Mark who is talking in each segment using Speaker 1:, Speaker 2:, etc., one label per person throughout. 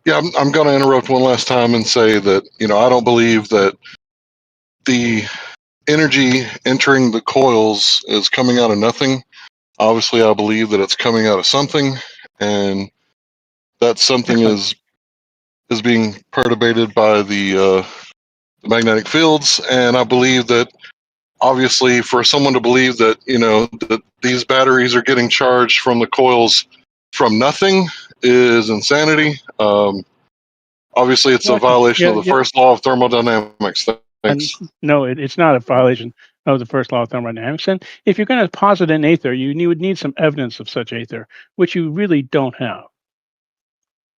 Speaker 1: Yeah, I'm going to interrupt one last time and say that, I don't believe that the energy entering the coils is coming out of nothing. Obviously, I believe that it's coming out of something, and that something is being perturbated by the magnetic fields. And I believe that, obviously, for someone to believe that, that these batteries are getting charged from the coils from nothing is insanity. Obviously, it's a violation of the first law of thermodynamics. Thanks.
Speaker 2: No, it's not a violation of the first law of thermodynamics. And if you're going to posit an aether, you would need some evidence of such aether, which you really don't have.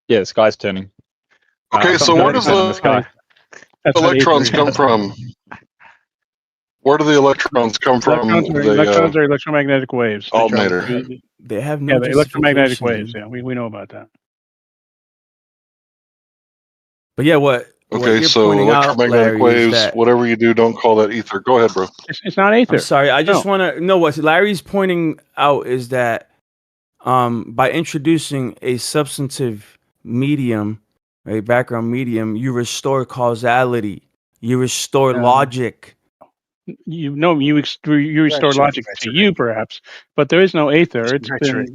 Speaker 3: Yeah, the sky's turning.
Speaker 1: Okay, so where does the electrons come from? Where do the electrons come from?
Speaker 2: Electrons are electromagnetic waves.
Speaker 1: Alternator.
Speaker 4: They have no
Speaker 2: electromagnetic waves. Yeah, we know about that.
Speaker 4: But yeah, what
Speaker 1: so electromagnetic waves, whatever you do, don't call that ether. Go ahead, bro.
Speaker 2: It's not ether.
Speaker 4: I'm sorry, I just want to know what Larry's pointing out is that by introducing a substantive medium, a background medium, you restore causality, you restore logic.
Speaker 2: You restore logic to you, perhaps, but there is no aether. It's been,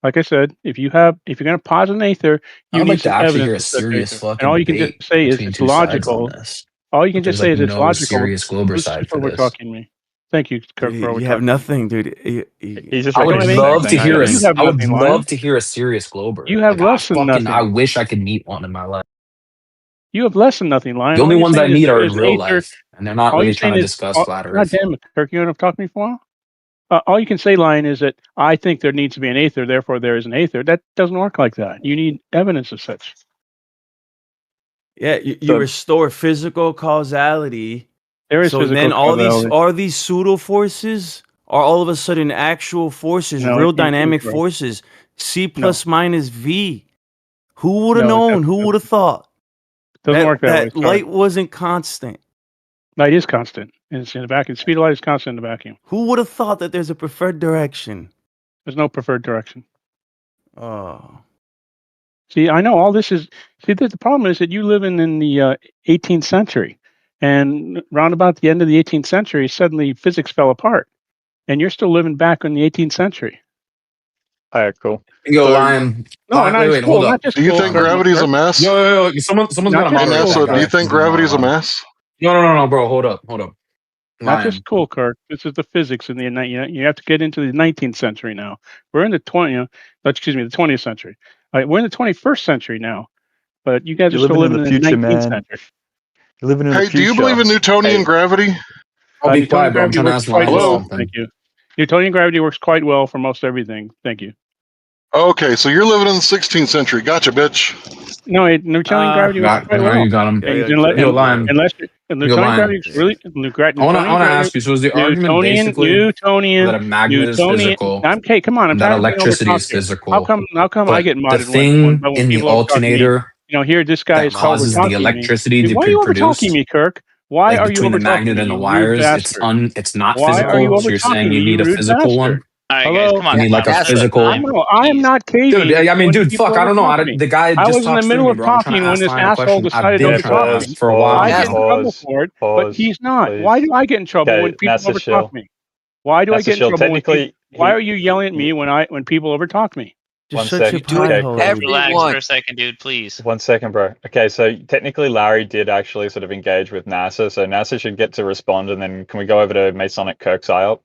Speaker 2: like I said, if you're going to posit an aether, you need some evidence. And all you can just say is it's logical. All you can just say is it's logical.
Speaker 5: Serious Glober side for this.
Speaker 2: Talking me. Thank you, Kirk.
Speaker 4: You have nothing, dude.
Speaker 5: I would love to hear a serious Glober.
Speaker 2: You have less than nothing.
Speaker 5: I wish I could meet one in my life.
Speaker 2: You have less than nothing, Lion.
Speaker 5: The only ones I meet are in real life, and they're not really trying to discuss flat Earth.
Speaker 2: God damn it, Kirk, you want to talk to me for a while? All you can say, Lion, is that I think there needs to be an aether, therefore there is an aether. That doesn't work like that. You need evidence of such.
Speaker 4: Yeah, you restore physical causality.
Speaker 2: There is physical
Speaker 4: then
Speaker 2: causality.
Speaker 4: all these pseudo forces are all of a sudden actual forces, real dynamic forces. C plus minus V. Who would have known? Who would have thought?
Speaker 2: Doesn't work that way.
Speaker 4: Light wasn't constant.
Speaker 2: Light is constant. It's in the vacuum. Speed of light is constant in the vacuum.
Speaker 4: Who would have thought that there's a preferred direction?
Speaker 2: There's no preferred direction.
Speaker 4: Oh.
Speaker 2: See, I know all this is. See, the problem is that you live in the 18th century, and round about the end of the 18th century, suddenly physics fell apart, and you're still living back in the 18th century.
Speaker 3: All right, cool.
Speaker 5: Yo, Lion.
Speaker 2: No, wait, hold up.
Speaker 1: Do you think gravity is a mass?
Speaker 5: Yo, someone's got a
Speaker 1: NASA. Do you think gravity is a mass?
Speaker 5: No, bro. Hold up.
Speaker 2: Not just cool, Kirk. This is the physics in the you have to get into the 19th century now. We're in the 20th century. We're in the 21st century now, but you guys are still living in the future, 19th century.
Speaker 3: You're living in the future.
Speaker 1: Do you believe in Newtonian gravity?
Speaker 5: I'll be quiet, bro. I'm trying to ask
Speaker 2: Hello. Thank you. Newtonian gravity works quite well for most everything. Thank you.
Speaker 1: Okay, so you're living in the 16th century. Gotcha, bitch.
Speaker 2: No, Newtonian gravity works quite well.
Speaker 5: You got him.
Speaker 2: Yo, Lion. Newtonian gravity is really.
Speaker 5: I want to ask you. So is the argument basically that a magnet is physical?
Speaker 2: Come on.
Speaker 5: That electricity is physical.
Speaker 2: How come I get modded?
Speaker 5: The thing in the alternator.
Speaker 2: Here this guy is
Speaker 5: causes the electricity to be produced.
Speaker 2: Why are you over-talking me, Kirk? Why are you
Speaker 5: between the magnet and the wires? It's not physical. So you're saying you need a physical one?
Speaker 6: All right, guys, come on.
Speaker 5: You need like a physical.
Speaker 2: I am not caving.
Speaker 5: Dude, I mean, dude, fuck. I don't know. The guy just
Speaker 2: I was in the middle of talking when this asshole decided to talk me.
Speaker 5: For a while.
Speaker 2: I get in trouble for it, but he's not. Why do I get in trouble when people overtalk me? Why do I get in trouble? Why are you yelling at me when people overtalk me?
Speaker 4: Just such a pothole.
Speaker 6: Relax for a second, dude, please.
Speaker 3: 1 second, bro. Okay, so technically Larry did actually sort of engage with NASA, so NASA should get to respond, and then can we go over to Masonic Kirk's IOP?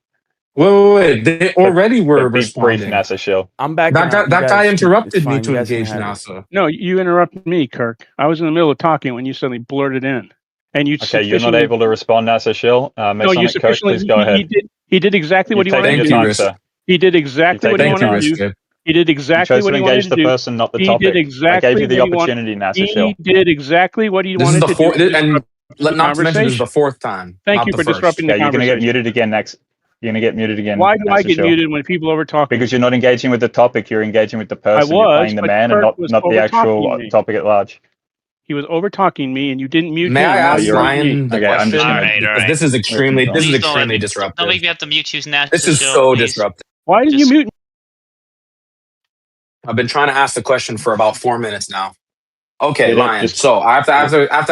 Speaker 5: Wait. They already were responding.
Speaker 3: Brief NASA Shill.
Speaker 4: I'm back.
Speaker 5: That guy interrupted me to engage NASA.
Speaker 2: No, you interrupted me, Kirk. I was in the middle of talking when you suddenly blurted in. And
Speaker 3: you're not able to respond, NASA Shill? Masonic Kirk, please go ahead.
Speaker 2: He did exactly what he wanted to do. He did exactly what he wanted to do. He did exactly what he wanted to do.
Speaker 3: You chose to engage the person, not the topic. I gave you the opportunity, NASA Shill.
Speaker 2: He did exactly what he wanted to do.
Speaker 5: And not to mention, this is the fourth time.
Speaker 2: Thank you for disrupting the conversation.
Speaker 3: You're going to get muted again next. You're going to get muted again.
Speaker 2: Why do I get muted when people overtalk me?
Speaker 3: Because you're not engaging with the topic. You're engaging with the person. You're playing the man and not the actual topic at large.
Speaker 2: He was overtalking me, and you didn't mute him.
Speaker 5: May I ask Ryan the question?
Speaker 6: All right.
Speaker 5: This is extremely disruptive.
Speaker 6: Don't make me have to mute you, NASA.
Speaker 5: This is so disruptive.
Speaker 2: Why did you mute me?
Speaker 5: I've been trying to ask the question for about 4 minutes now. Okay, Lion. So I have to ask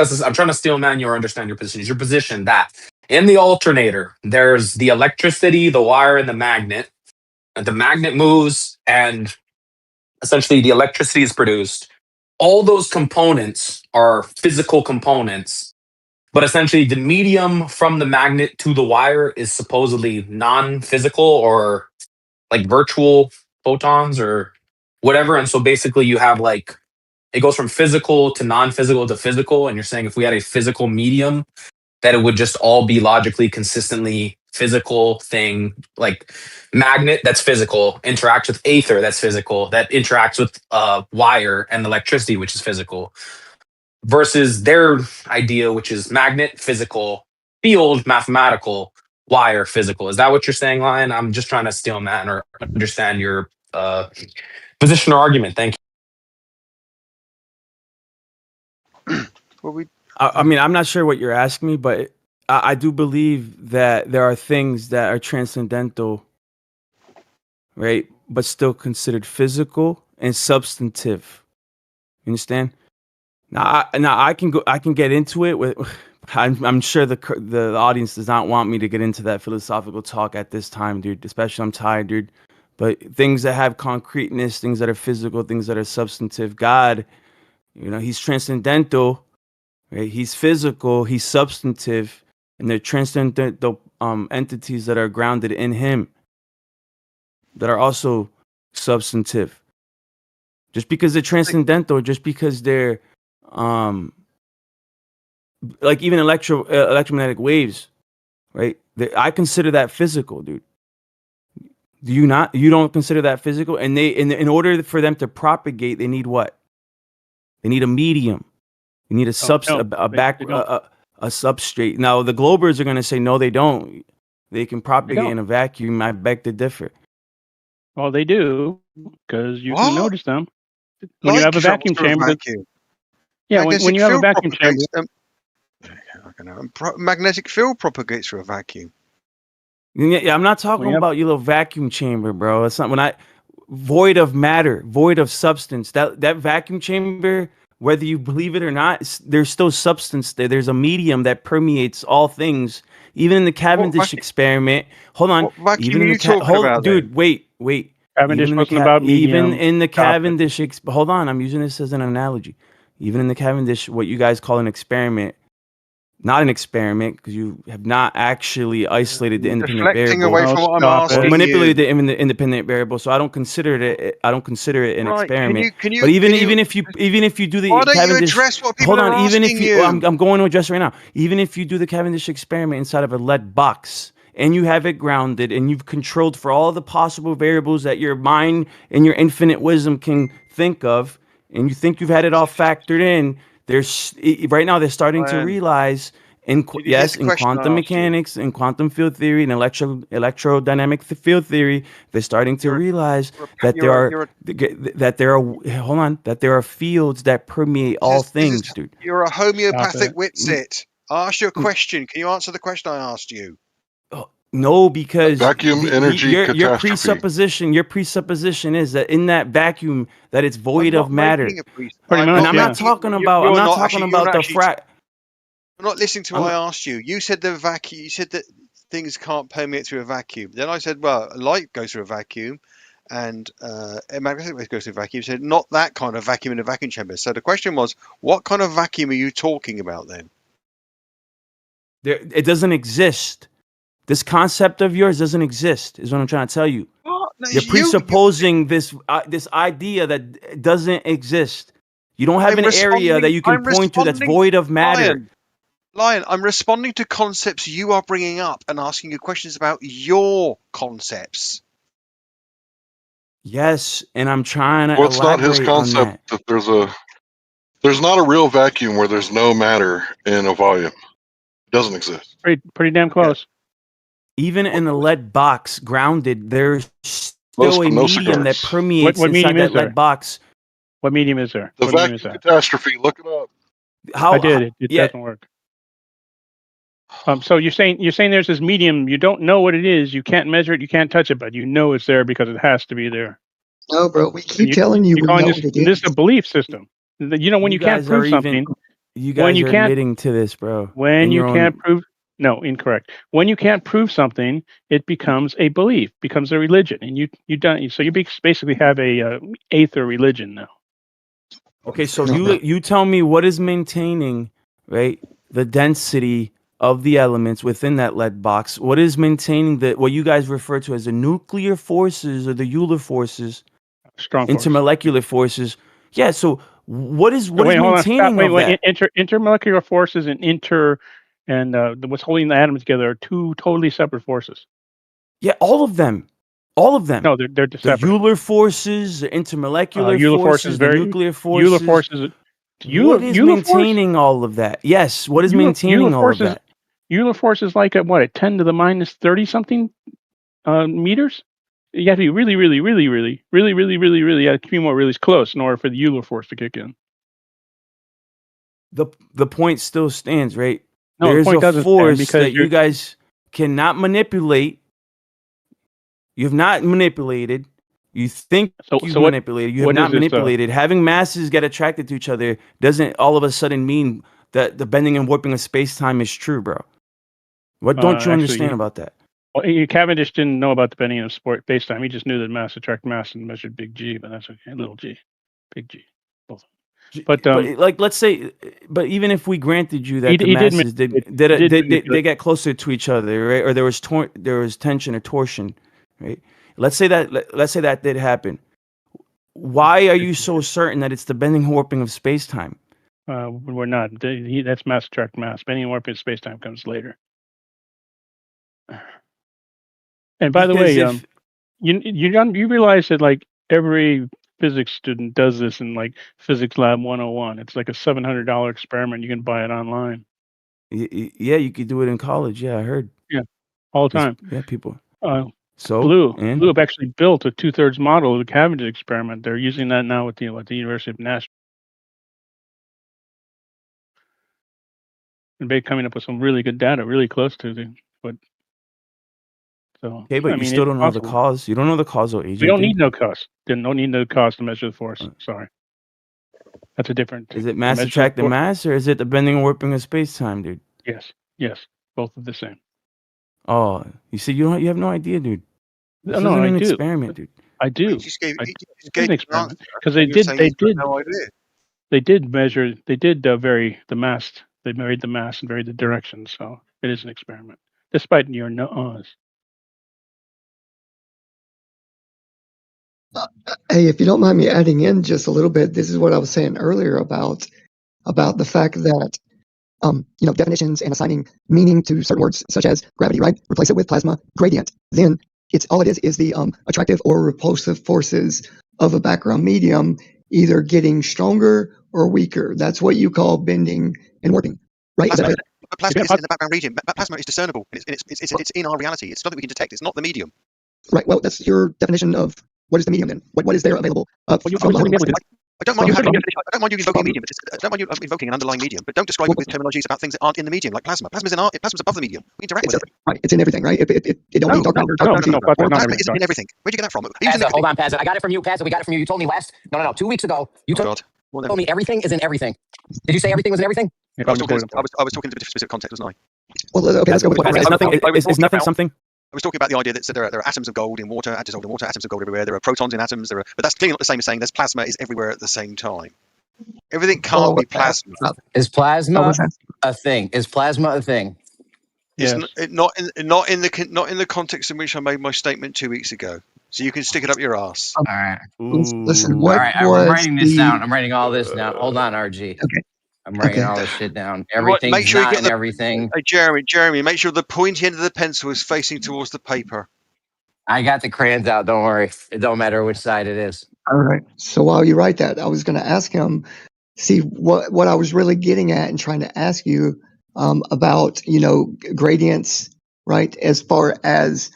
Speaker 5: this. I'm trying to steel man your understand your position. Is your position that in the alternator there's the electricity, the wire, and the magnet. And the magnet moves, and essentially the electricity is produced. All those components are physical components, but essentially the medium from the magnet to the wire is supposedly non-physical or like virtual photons or whatever. And so basically you have like it goes from physical to non-physical to physical. And you're saying if we had a physical medium, that it would just all be logically consistently physical thing, like magnet that's physical interacts with aether that's physical, that interacts with wire and electricity, which is physical, versus their idea, which is magnet physical, field mathematical, wire physical. Is that what you're saying, Lion? I'm just trying to steel man or understand your position or argument. Thank
Speaker 7: you. Well,
Speaker 4: I mean, I'm not sure what you're asking me, but I do believe that there are things that are transcendental, right, but still considered physical and substantive. You understand? Now I can get into it with. I'm sure the audience does not want me to get into that philosophical talk at this time, dude. Especially I'm tired, dude. But things that have concreteness, things that are physical, things that are substantive. God, He's transcendental. Right? He's physical, he's substantive, and they're transcendental entities that are grounded in him that are also substantive. Just because they're transcendental, just because they're like even electromagnetic waves, right? I consider that physical, dude. Do you not? You don't consider that physical? And in order for them to propagate, they need what? They need a medium. You need a substrate. Now the Globers are going to say no, they don't. They can propagate in a vacuum. I beg to differ.
Speaker 2: Well, they do because you can notice them when you have a vacuum chamber. Yeah, when you have a vacuum chamber.
Speaker 7: Magnetic field propagates through a vacuum.
Speaker 4: Yeah, I'm not talking about your little vacuum chamber, bro. It's not void of matter, void of substance. That vacuum chamber. Whether you believe it or not, there's still substance there. There's a medium that permeates all things. Even in the Cavendish experiment. Hold on.
Speaker 7: Even in the
Speaker 4: dude, wait.
Speaker 2: Cavendish wasn't about medium.
Speaker 4: Even in the Cavendish, hold on. I'm using this as an analogy. Even in the Cavendish, what you guys call an experiment, not an experiment because you have not actually isolated the independent variable.
Speaker 7: Away from what I'm asking
Speaker 4: manipulated the independent variable, so I don't consider it. I don't consider it an experiment. But even if you do the
Speaker 7: why don't
Speaker 4: Cavendish,
Speaker 7: you address what people
Speaker 4: hold on.
Speaker 7: Are
Speaker 4: even
Speaker 7: asking
Speaker 4: if you, I'm going to address right now. Even if you do the Cavendish experiment inside of a lead box and you have it grounded and you've controlled for all the possible variables that your mind and your infinite wisdom can think of, and you think you've had it all factored in. Right now they're starting to realize in quantum mechanics, in quantum field theory, and electrodynamic field theory, they're starting to realize that there are fields that permeate all things, dude.
Speaker 7: You're a homeopathic Witsit. I asked you a question. Can you answer the question I asked you?
Speaker 4: No, because
Speaker 1: vacuum energy
Speaker 4: your presupposition is that in that vacuum that it's void of matter. I'm not talking about the frac.
Speaker 7: I'm not listening to what I asked you. You said the vacuum. You said that things can't permeate through a vacuum. Then I said, well, light goes through a vacuum, and magnetic wave goes through a vacuum. You said not that kind of vacuum in a vacuum chamber. So the question was, what kind of vacuum are you talking about then?
Speaker 4: It doesn't exist. This concept of yours doesn't exist, is what I'm trying to tell you.
Speaker 7: No,
Speaker 4: You're presupposing this idea that doesn't exist. You don't have an area that you can point to that's void of matter.
Speaker 7: Lion, I'm responding to concepts you are bringing up and asking you questions about your concepts.
Speaker 4: Yes, and I'm trying to.
Speaker 1: Well, it's not his concept that there's not a real vacuum where there's no matter in a volume. It doesn't exist.
Speaker 2: Pretty damn close.
Speaker 4: Even in a lead box, grounded, there's still a medium that permeates inside that lead box.
Speaker 2: What medium is there?
Speaker 1: The vacuum catastrophe. Look it up.
Speaker 2: I did. It doesn't work. So you're saying there's this medium. You don't know what it is. You can't measure it. You can't touch it, but you know it's there because it has to be there.
Speaker 8: No, bro. We keep telling you.
Speaker 2: You're calling this a belief system. When you can't prove something,
Speaker 4: you guys are admitting to this, bro.
Speaker 2: When you can't prove, no, incorrect. When you can't prove something, it becomes a belief, becomes a religion, and you basically have a aether religion now.
Speaker 4: Okay, so you tell me what is maintaining, right, the density of the elements within that lead box. What is maintaining what you guys refer to as the nuclear forces or the Euler forces,
Speaker 2: strong
Speaker 4: intermolecular forces? Yeah. So what is maintaining all that?
Speaker 2: Intermolecular forces and what's holding the atoms together are two totally separate forces.
Speaker 4: Yeah, all of them. All of them.
Speaker 2: No, they're separate.
Speaker 4: The Euler forces, the intermolecular forces, the nuclear forces.
Speaker 2: Euler forces.
Speaker 4: What is maintaining all of that? Yes. What is maintaining all of that?
Speaker 2: Euler force is like at 10 to the minus 30 something meters. You have to be really, really, really, really, really, really, really, really at a few more really close in order for the Euler force to kick in.
Speaker 4: The point still stands, right?
Speaker 2: No,
Speaker 4: there's
Speaker 2: the point
Speaker 4: a force that you guys cannot manipulate. You've not manipulated. You think you've manipulated. You have not manipulated. Having masses get attracted to each other doesn't all of a sudden mean that the bending and warping of space-time is true, bro. What don't you understand about that?
Speaker 2: Well, Cavendish didn't know about the bending of space-time. He just knew that mass attract mass and measured big G, but that's okay. Little G, big G, both. But
Speaker 4: let's say, but even if we granted you that the masses they get closer to each other, right? Or there was tension or torsion, right? Let's say that did happen. Why are you so certain that it's the bending and warping of space-time?
Speaker 2: We're not. That's mass attract mass. Bending and warping of space-time comes later. And by the way, you realize that like every physics student does this in like Physics Lab 101. It's like a $700 experiment. You can buy it online.
Speaker 4: Yeah, you could do it in college. Yeah, I heard.
Speaker 2: Yeah, all the time.
Speaker 4: Yeah, people.
Speaker 2: Blue have actually built a 2/3 model of the Cavendish experiment. They're using that now with the University of Nashville. And they're coming up with some really good data, really close to what. So,
Speaker 4: okay, but you still don't know the cause. You don't know the causal agent.
Speaker 2: We don't need no cause. Don't need no cause to measure the force. Sorry, that's a different.
Speaker 4: Is it mass attract the mass, or is it the bending and warping of space time, dude?
Speaker 2: Yes, both are the same.
Speaker 4: Oh, you see, you have no idea, dude. This isn't an experiment, dude.
Speaker 2: I do.
Speaker 7: He just gave
Speaker 2: an experiment because they did measure. They did vary the mass. They varied the mass and varied the direction. So it is an experiment, despite your no-ahs.
Speaker 8: Hey, if you don't mind me adding in just a little bit, this is what I was saying earlier about the fact that definitions and assigning meaning to certain words such as gravity, right? Replace it with plasma gradient. Then it's all it is the attractive or repulsive forces of a background medium either getting stronger or weaker. That's what you call bending and warping, right?
Speaker 7: Plasma is in the background region. Plasma is discernible. It's in our reality. It's something we can detect. It's not the medium.
Speaker 8: Right. Well, that's your definition of what is the medium then? What is there available?
Speaker 7: I don't mind you invoking a medium. I don't mind you invoking an underlying medium, but don't describe it with terminologies about things that aren't in the medium, like plasma. Plasma's above the medium. We interact with it.
Speaker 8: Right. It's in everything, right? It don't mean
Speaker 7: plasma isn't in everything. Where'd you get that from?
Speaker 9: Pazza, hold on, Pazza. I got it from you, Pazza. We got it from you. You told me last. No. 2 weeks ago, you told me everything is in everything. Did you say everything was in everything?
Speaker 7: I was talking to a specific context, wasn't I?
Speaker 8: Well, okay, let's go with
Speaker 4: Is nothing something?
Speaker 7: I was talking about the idea that there are atoms of gold in water, atoms of gold everywhere. There are protons in atoms. But that's clearly not the same as saying there's plasma is everywhere at the same time. Everything can't be plasma.
Speaker 9: Is plasma a thing? Is plasma a thing?
Speaker 7: Yes. Not in the context in which I made my statement 2 weeks ago. So you can stick it up your ass.
Speaker 9: All right.
Speaker 8: Listen,
Speaker 9: all right. I'm writing this down. I'm writing all this down. Hold on, RG.
Speaker 8: Okay.
Speaker 9: I'm writing all this shit down. Everything's not in everything.
Speaker 7: Hey, Jeremy, make sure the pointy end of the pencil is facing towards the paper.
Speaker 9: I got the crayons out. Don't worry. It don't matter which side it is.
Speaker 8: All right. So while you write that, I was going to ask him, see what I was really getting at and trying to ask you about, gradients, right? As far as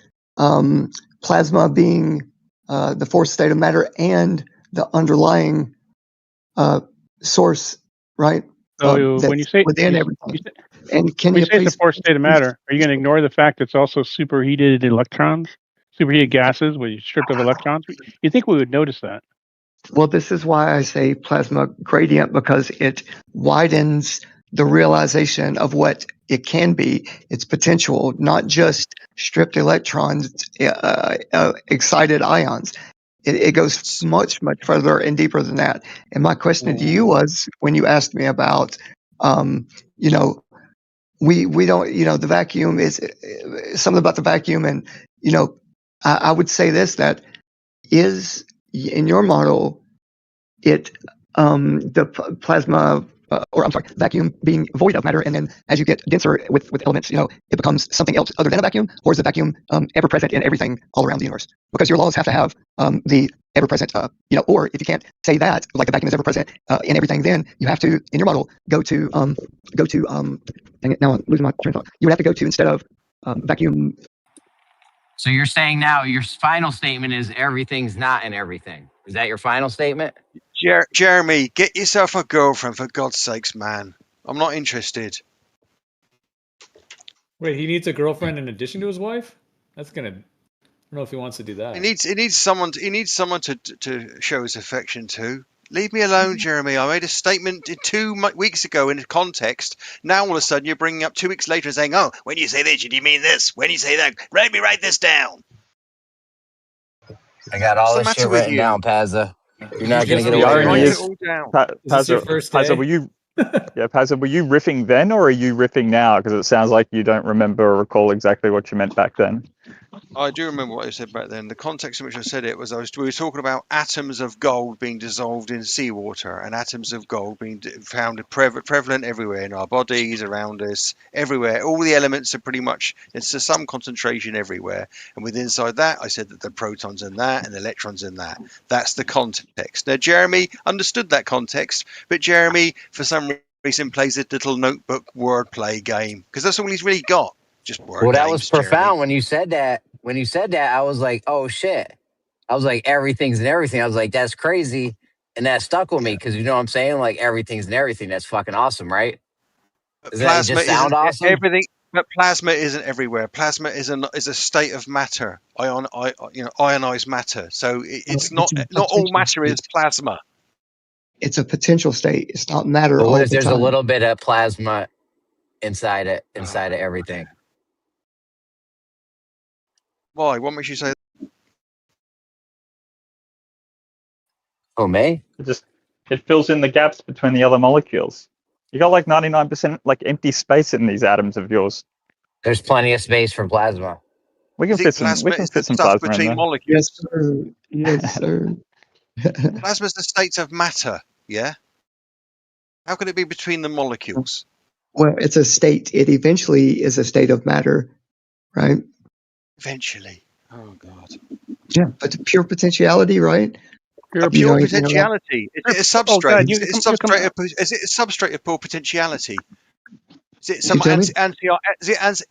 Speaker 8: plasma being the fourth state of matter and the underlying source, right?
Speaker 2: So when you say
Speaker 8: within everything, and
Speaker 2: when you say it's the fourth state of matter, are you going to ignore the fact it's also superheated electrons, superheated gases, where you stripped of electrons? You think we would notice that?
Speaker 8: Well, this is why I say plasma gradient, because it widens the realization of what it can be, its potential, not just stripped electrons, excited ions. It goes much, much further and deeper than that. And my question to you was, when you asked me about, you know, we don't, you know, the vacuum is something about the vacuum. And, you know, I would say this, that is in your model, it, the plasma, or I'm sorry, vacuum being void of matter, and then as you get denser with elements, you know, it becomes something else other than a vacuum, or is the vacuum ever present in everything all around the universe? Because your laws have to have the ever present, you know, or if you can't say that, like the vacuum is ever present in everything, then you have to, in your model, go to, dang it, now I'm losing my train of thought. You would have to go to, instead of vacuum.
Speaker 9: So you're saying now your final statement is everything's not in everything. Is that your final statement?
Speaker 7: Jeremy, get yourself a girlfriend, for God's sakes, man. I'm not interested.
Speaker 10: Wait, he needs a girlfriend in addition to his wife? That's gonna. I don't know if he wants to do that.
Speaker 7: He needs someone to show his affection to. Leave me alone, Jeremy. I made a statement 2 weeks ago in context. Now all of a sudden you're bringing up 2 weeks later and saying, "Oh, when you say this, do you mean this? When you say that, let me write this down."
Speaker 9: I got all this shit written down, Pazza. You're not going to get
Speaker 3: The
Speaker 9: away
Speaker 3: irony
Speaker 9: with
Speaker 3: is,
Speaker 9: it.
Speaker 3: Pazza, were you, Pazza, were you riffing then, or are you riffing now? Because it sounds like you don't remember or recall exactly what you meant back then.
Speaker 7: I do remember what I said back then. The context in which I said it was we were talking about atoms of gold being dissolved in seawater, and atoms of gold being found prevalent everywhere in our bodies, around us, everywhere. All the elements are pretty much, it's some concentration everywhere. And within inside that, I said that the protons in that and the electrons in that. That's the context. Now, Jeremy understood that context, but Jeremy, for some reason, plays a little notebook wordplay game, because that's all he's really got. Just word
Speaker 9: Well, that
Speaker 7: games,
Speaker 9: was profound.
Speaker 7: Jeremy.
Speaker 9: When you said that. When you said that, I was like, oh shit. I was like, everything's in everything. I was like, that's crazy. And that stuck with me, because you know what I'm saying? Like, everything's in everything. That's fucking awesome, right? Doesn't that just sound awesome?
Speaker 7: Everything, but plasma isn't everywhere. Plasma is a state of matter, ionized matter. So it's not all matter is plasma.
Speaker 8: It's a potential state. It's not matter.
Speaker 9: But what
Speaker 8: all
Speaker 9: if
Speaker 8: the
Speaker 9: there's
Speaker 8: time.
Speaker 9: a little bit of plasma inside of everything?
Speaker 7: Why? What makes you say that?
Speaker 9: Oh, May?
Speaker 3: It fills in the gaps between the other molecules. You got like 99% like empty space in these atoms of yours.
Speaker 9: There's plenty of space for plasma.
Speaker 3: We can fit some plasma in there.
Speaker 7: Molecules.
Speaker 8: Yes, sir. Yes, sir.
Speaker 7: Plasma is the state of matter. Yeah. How could it be between the molecules?
Speaker 8: Well, it's a state. It eventually is a state of matter, right?
Speaker 7: Eventually. Oh God.
Speaker 8: Yeah, but pure potentiality, right?
Speaker 7: A pure potentiality. It's a substrate. Is it a substrate of pure potentiality? Is it some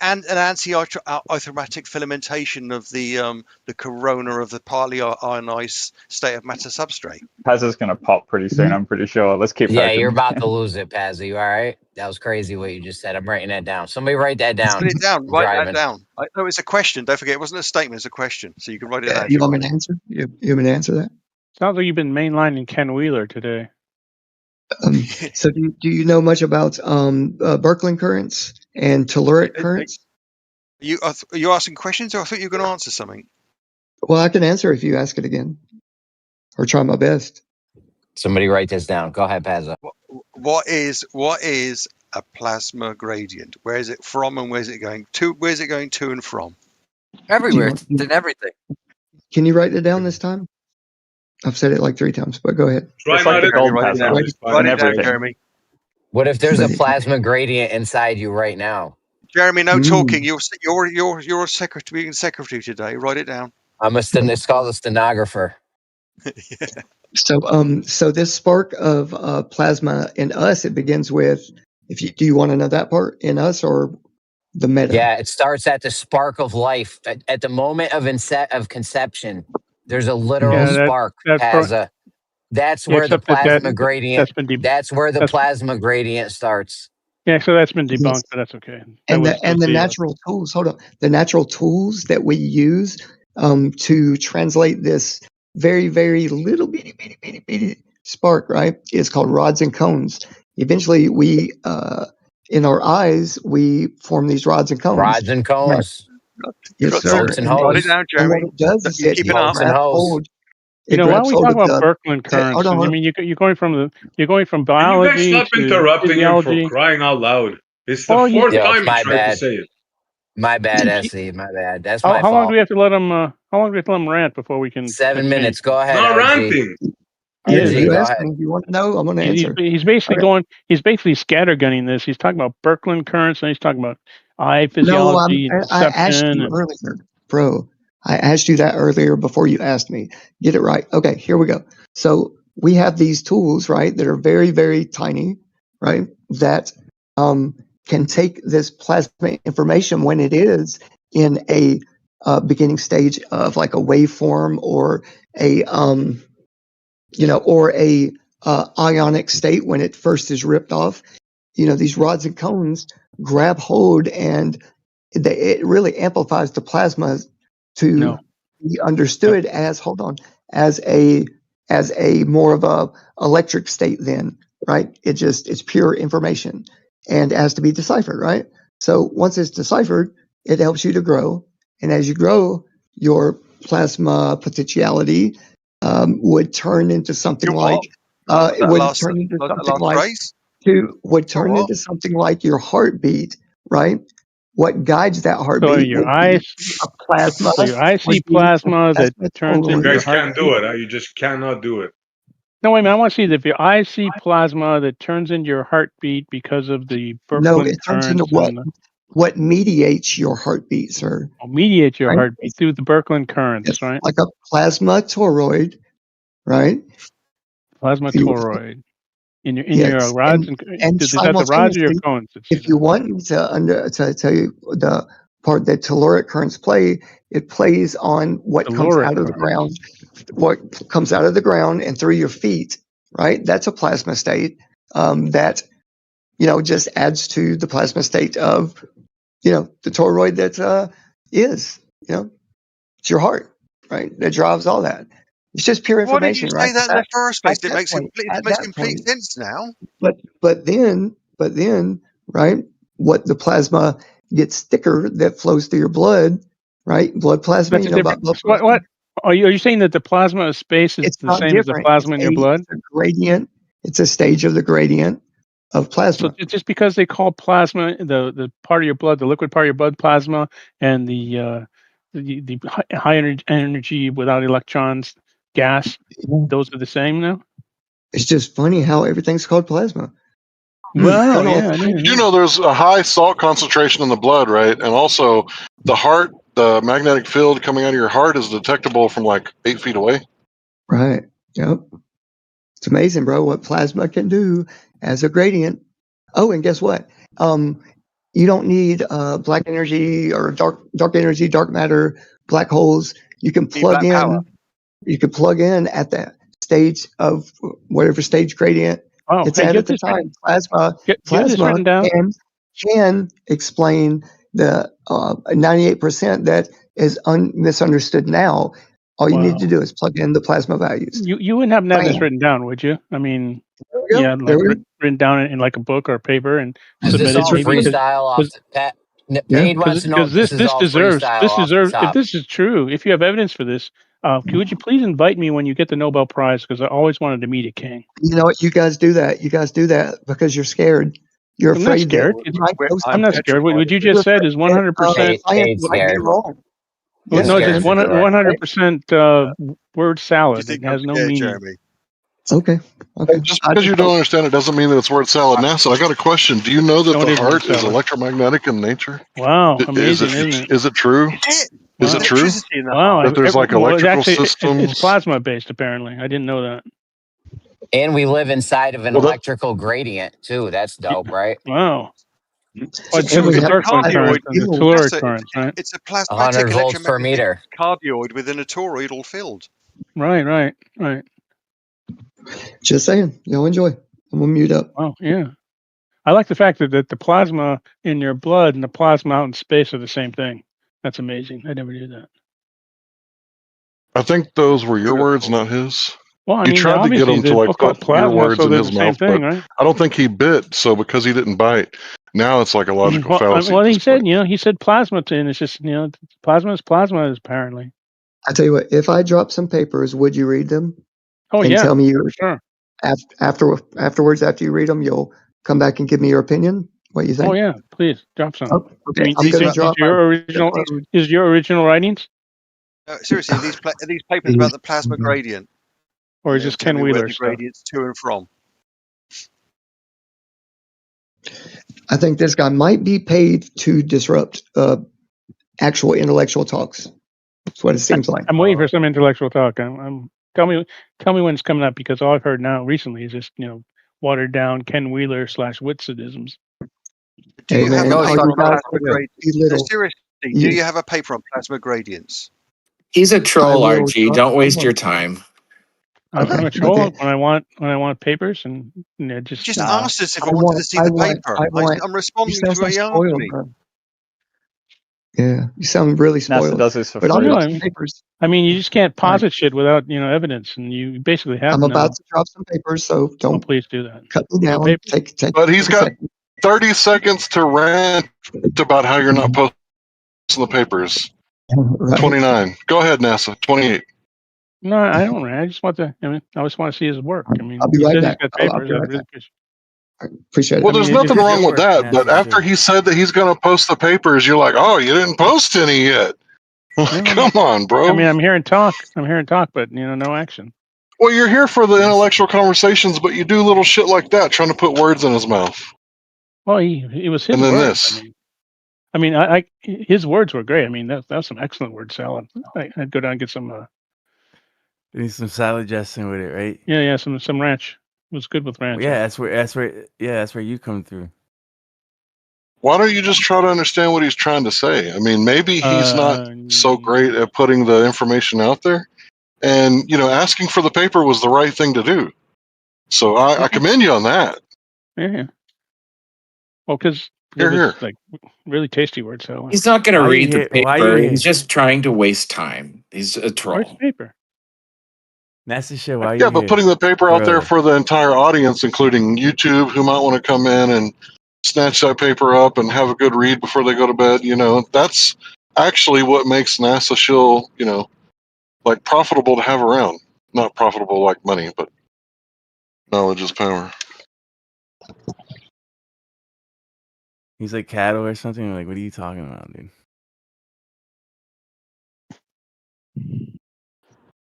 Speaker 7: anti-arithmetic filamentation of the corona of the partly ionized state of matter substrate?
Speaker 3: Pazza's gonna pop pretty soon, I'm pretty sure. Let's keep.
Speaker 9: Yeah,
Speaker 3: hoping.
Speaker 9: you're about to lose it, Pazza. You all right? That was crazy what you just said. I'm writing that down. Somebody write that down.
Speaker 7: Write it down. Write that down. No, it's a question. Don't forget, it wasn't a statement. It's a question. So you can write it down.
Speaker 8: You want me to answer? You want me to answer that?
Speaker 2: Sounds like you've been mainlining Ken Wheeler today.
Speaker 8: So do you know much about Birkeland currents and telluric currents?
Speaker 7: Are you asking questions, or I thought you were going to answer something?
Speaker 8: Well, I can answer if you ask it again, or try my best.
Speaker 9: Somebody write this down. Go ahead, Pazza.
Speaker 7: What is a plasma gradient? Where is it from, and where's it going to? Where's it going to and from?
Speaker 9: Everywhere. It's in everything.
Speaker 8: Can you write it down this time? I've said it like 3 times, but go ahead.
Speaker 7: Write it down, Jeremy.
Speaker 9: What if there's a plasma gradient inside you right now?
Speaker 7: Jeremy, no talking. You're a secretary today. Write it down.
Speaker 9: It's called a stenographer.
Speaker 7: Yeah.
Speaker 8: So this spark of plasma in us, it begins with. Do you want to know that part in us or the meta?
Speaker 9: Yeah, it starts at the spark of life. At the moment of conception, there's a literal spark. That's where the plasma gradient. That's where the plasma gradient starts.
Speaker 2: Yeah, so that's been debunked, but that's okay.
Speaker 8: And the natural tools. Hold on, the natural tools that we use to translate this very, very little bitty spark, right? It's called rods and cones. Eventually, we in our eyes we form these rods and cones.
Speaker 9: Rods and cones.
Speaker 8: Yes, sir.
Speaker 9: Boats and hoes.
Speaker 8: And what it does is it grabs hold.
Speaker 2: You know, why don't we talk about Birkeland currents? I mean, you're going from biology
Speaker 11: you guys stop
Speaker 2: to
Speaker 11: interrupting
Speaker 2: physiology.
Speaker 11: him for crying out loud. It's the fourth time he tried to say it.
Speaker 9: My bad, SE. My bad. That's
Speaker 2: how,
Speaker 9: my
Speaker 2: how
Speaker 9: fault.
Speaker 2: long do we have to let him? How long do we have to let him rant before we can?
Speaker 9: 7 minutes. Go ahead.
Speaker 11: Not
Speaker 9: RG.
Speaker 11: ranting.
Speaker 8: You asked me if you want to know. I'm going to answer.
Speaker 2: He's basically going. He's basically scattergunning this. He's talking about Birkeland currents, and he's talking about eye physiology.
Speaker 8: No, I asked you earlier, bro. I asked you that earlier before you asked me. Get it right. Okay, here we go. So we have these tools, right, that are very, very tiny, right, that can take this plasma information when it is in a beginning stage of like a waveform or a ionic state when it first is ripped off. You know, these rods and cones grab hold, and it really amplifies the plasma to be understood as a more of a electric state then, right? It's pure information and it has to be deciphered, right? So once it's deciphered, it helps you to grow. And as you grow, your plasma potentiality would turn into something like into something like your heartbeat, right? What guides that heartbeat?
Speaker 2: So your eyes,
Speaker 8: plasma.
Speaker 2: So your eyes see plasma that turns into
Speaker 11: You
Speaker 2: your
Speaker 11: guys can't
Speaker 2: heartbeat.
Speaker 11: do it. You just cannot do it.
Speaker 2: No, wait a minute. I want to see if your eyes see plasma that turns into your heartbeat because of the Birkeland
Speaker 8: No, it turns into
Speaker 2: currents.
Speaker 8: what mediates your heartbeat, sir.
Speaker 2: Mediate your heartbeat through the Birkeland currents, right?
Speaker 8: Like a plasma toroid, right?
Speaker 2: Plasma toroid. In your rods and is that the rods or your cones?
Speaker 8: If you want me to tell you the part that telluric currents play, it plays on what comes out of the ground, what comes out of the ground and through your feet, right? That's a plasma state that just adds to the plasma state of the toroid that is it's your heart, right? That drives all that. It's just pure information, right?
Speaker 7: Why did you say that in the first place? It makes complete sense now.
Speaker 8: But then, right? What the plasma gets thicker that flows through your blood, right? Blood plasma.
Speaker 2: That's
Speaker 8: you know about blood plasma.
Speaker 2: What are you saying that the plasma of space is the same as the plasma in your blood?
Speaker 8: It's a gradient. It's a stage of the gradient of plasma.
Speaker 2: So just because they call plasma the part of your blood, the liquid part of your blood, plasma, and the high energy without electrons gas, those are the same now?
Speaker 8: It's just funny how everything's called plasma.
Speaker 2: Well,
Speaker 1: you know, there's a high salt concentration in the blood, right? And also the heart, the magnetic field coming out of your heart is detectable from like 8 feet away.
Speaker 8: Right. Yep. It's amazing, bro, what plasma can do as a gradient. Oh, and guess what? You don't need black energy or dark energy, dark matter, black holes. You can plug in. Power. You can plug in at that stage of whatever stage gradient it's at the time. Plasma can explain the 98% that is misunderstood now. All you need to do is plug in the plasma values.
Speaker 2: You wouldn't happen to have this written down, would you? I mean, written down in like a book or a paper and submitted.
Speaker 9: This all freestyle off Pat? Paid wants to know
Speaker 2: because this deserves. If this is true, if you have evidence for this, would you please invite me when you get the Nobel Prize? Because I always wanted to meet a king.
Speaker 8: You know what? You guys do that. You guys do that because you're scared. You're afraid.
Speaker 2: I'm not scared. What you just said is 100%.
Speaker 8: Wrong.
Speaker 2: No, it's just 100% word salad. It has no meaning.
Speaker 7: Jeremy.
Speaker 8: Okay.
Speaker 1: Just because you don't understand it doesn't mean that it's word salad. NASA, I got a question. Do you know that the heart is electromagnetic in nature?
Speaker 2: Wow, amazing, isn't it?
Speaker 1: Is it true? Is it true?
Speaker 2: Wow,
Speaker 1: that there's like electrical systems?
Speaker 2: It's plasma based, apparently. I didn't know that.
Speaker 9: And we live inside of an electrical gradient too. That's dope, right?
Speaker 2: Wow.
Speaker 7: It's a plasmatic
Speaker 9: 100 volts per meter
Speaker 7: cardioid within a toroidal field.
Speaker 2: Right.
Speaker 8: Just saying. Y'all enjoy. I'm gonna mute up.
Speaker 2: Oh yeah. I like the fact that the plasma in your blood and the plasma out in space are the same thing. That's amazing. I never knew that.
Speaker 1: I think those were your words, not his.
Speaker 2: Well, I
Speaker 1: You
Speaker 2: mean,
Speaker 1: tried to get
Speaker 2: obviously
Speaker 1: him to
Speaker 2: they're
Speaker 1: like
Speaker 2: both
Speaker 1: put
Speaker 2: called
Speaker 1: your
Speaker 2: plasma,
Speaker 1: words
Speaker 2: so
Speaker 1: in
Speaker 2: they're
Speaker 1: his
Speaker 2: the same
Speaker 1: mouth,
Speaker 2: thing,
Speaker 1: but
Speaker 2: right?
Speaker 1: I don't think he bit. So because he didn't bite, now it's like a logical
Speaker 2: Well,
Speaker 1: fallacy.
Speaker 2: he said, he said plasma, and it's just, plasma is plasma, apparently.
Speaker 8: I tell you what, if I drop some papers, would you read them?
Speaker 2: Oh
Speaker 8: and
Speaker 2: yeah,
Speaker 8: tell me your
Speaker 2: for sure.
Speaker 8: afterwards after you read them, you'll come back and give me your opinion. What you think?
Speaker 2: Oh yeah, please drop some.
Speaker 8: Oh, okay,
Speaker 2: I mean,
Speaker 8: I'm going to
Speaker 2: is
Speaker 8: drop
Speaker 2: your original writings,
Speaker 7: Seriously, are these papers about the plasma gradient?
Speaker 2: or is this Ken
Speaker 7: where
Speaker 2: Wheeler
Speaker 7: the
Speaker 2: stuff?
Speaker 7: gradient's to and from?
Speaker 8: I think this guy might be paid to disrupt actual intellectual talks. That's what it seems like.
Speaker 2: I'm waiting for some intellectual talk. Tell me when it's coming up, because all I've heard now recently is just watered down Ken Wheeler / Witsitisms.
Speaker 7: Do you have a paper on plasma gradients? Seriously, do you have a paper on plasma gradients?
Speaker 12: He's a troll, RG. Don't waste your time.
Speaker 2: I'm a troll when I want papers, and
Speaker 7: just asked us if I wanted to see the paper. I'm responding to what he asked me.
Speaker 8: Yeah, you sound really spoiled.
Speaker 3: NASA does this for
Speaker 8: free.
Speaker 2: I mean, you just can't posit shit without evidence, and you basically have.
Speaker 8: I'm about to drop some papers, so don't.
Speaker 2: Please do that.
Speaker 8: Cut me down. Take.
Speaker 1: But he's got 30 seconds to rant about how you're not posting the papers.
Speaker 8: Right.
Speaker 1: 29. Go ahead, NASA. 28.
Speaker 2: No, I don't rant. I just want to. I just want to see his work. I mean,
Speaker 8: I'll be right back.
Speaker 2: He's got papers.
Speaker 8: Appreciate it.
Speaker 1: Well, there's nothing wrong with that, but after he said that he's going to post the papers, you're like, oh, you didn't post any yet. Come on, bro.
Speaker 2: I mean, I'm hearing talk, but no action.
Speaker 1: Well, you're here for the intellectual conversations, but you do little shit like that, trying to put words in his mouth.
Speaker 2: Well, it was his
Speaker 1: and then
Speaker 2: words.
Speaker 1: this.
Speaker 2: His words were great. I mean, that was some excellent word salad. I'd go down and get some.
Speaker 4: Need some salad dressing with it, right?
Speaker 2: Yeah, some ranch. It was good with ranch.
Speaker 4: Yeah, that's where you come through.
Speaker 1: Why don't you just try to understand what he's trying to say? I mean, maybe he's not so great at putting the information out there, and asking for the paper was the right thing to do. So I commend you on that.
Speaker 2: Yeah. Well, because it was like really tasty word salad.
Speaker 12: He's not going to read the paper. He's just trying to waste time. He's a troll.
Speaker 2: Where's the paper?
Speaker 4: That's the shit. Why
Speaker 1: Yeah, but putting the paper out there for the entire audience, including YouTube, who might want to come in and snatch that paper up and have a good read before they go to bed, that's actually what makes NASA Shill, like profitable to have around. Not profitable like money, but knowledge is power.
Speaker 4: He's like cattle or something. Like, what are you talking about, dude?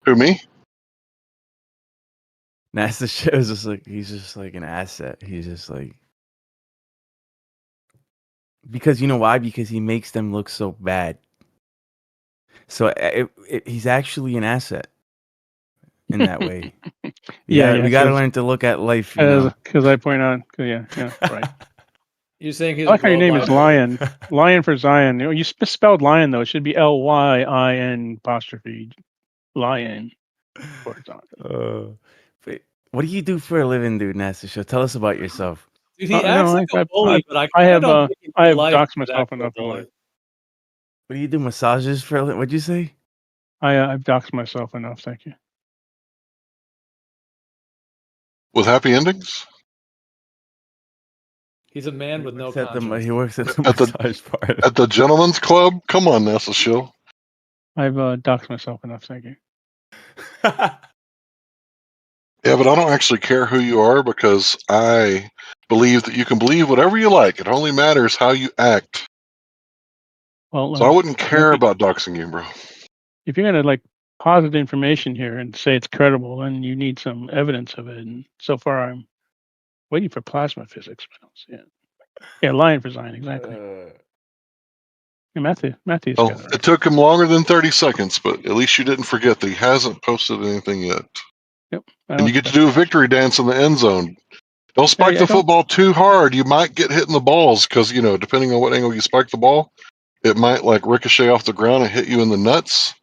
Speaker 1: Who, me?
Speaker 4: NASA shows just like he's just like an asset. He's just like, because you know why? Because he makes them look so bad. So he's actually an asset in that way. We gotta learn to look at life.
Speaker 2: Because I point out, right.
Speaker 10: You're saying he's
Speaker 2: I like how your name is Lion. Lion for Zion. You spelled lion though. It should be LYIN apostrophe lion.
Speaker 4: What do you do for a living, dude, NASA Show? Tell us about yourself.
Speaker 10: Dude, he acts like a bully, but
Speaker 2: I have doxed myself enough.
Speaker 4: What do you do? Massages for a living? What'd you say?
Speaker 2: I've doxed myself enough. Thank you.
Speaker 1: With happy endings?
Speaker 10: He's a man with no conscience.
Speaker 4: He works at the massage part.
Speaker 1: At the gentleman's club? Come on, NASA Shill.
Speaker 2: I've doxed myself enough. Thank you.
Speaker 1: Yeah, but I don't actually care who you are, because I believe that you can believe whatever you like. It only matters how you act.
Speaker 2: Well,
Speaker 1: so I wouldn't care about doxing you, bro.
Speaker 2: If you're gonna posit information here and say it's credible, then you need some evidence of it. And so far, I'm waiting for plasma physics. Yeah, Lion for Zion, exactly. Matthew's
Speaker 1: well, it took him longer than 30 seconds, but at least you didn't forget that he hasn't posted anything yet.
Speaker 2: Yep.
Speaker 1: And you get to do a victory dance in the end zone. Don't spike the football too hard. You might get hit in the balls because, depending on what angle you spike the ball, it might ricochet off the ground and hit you in the nuts.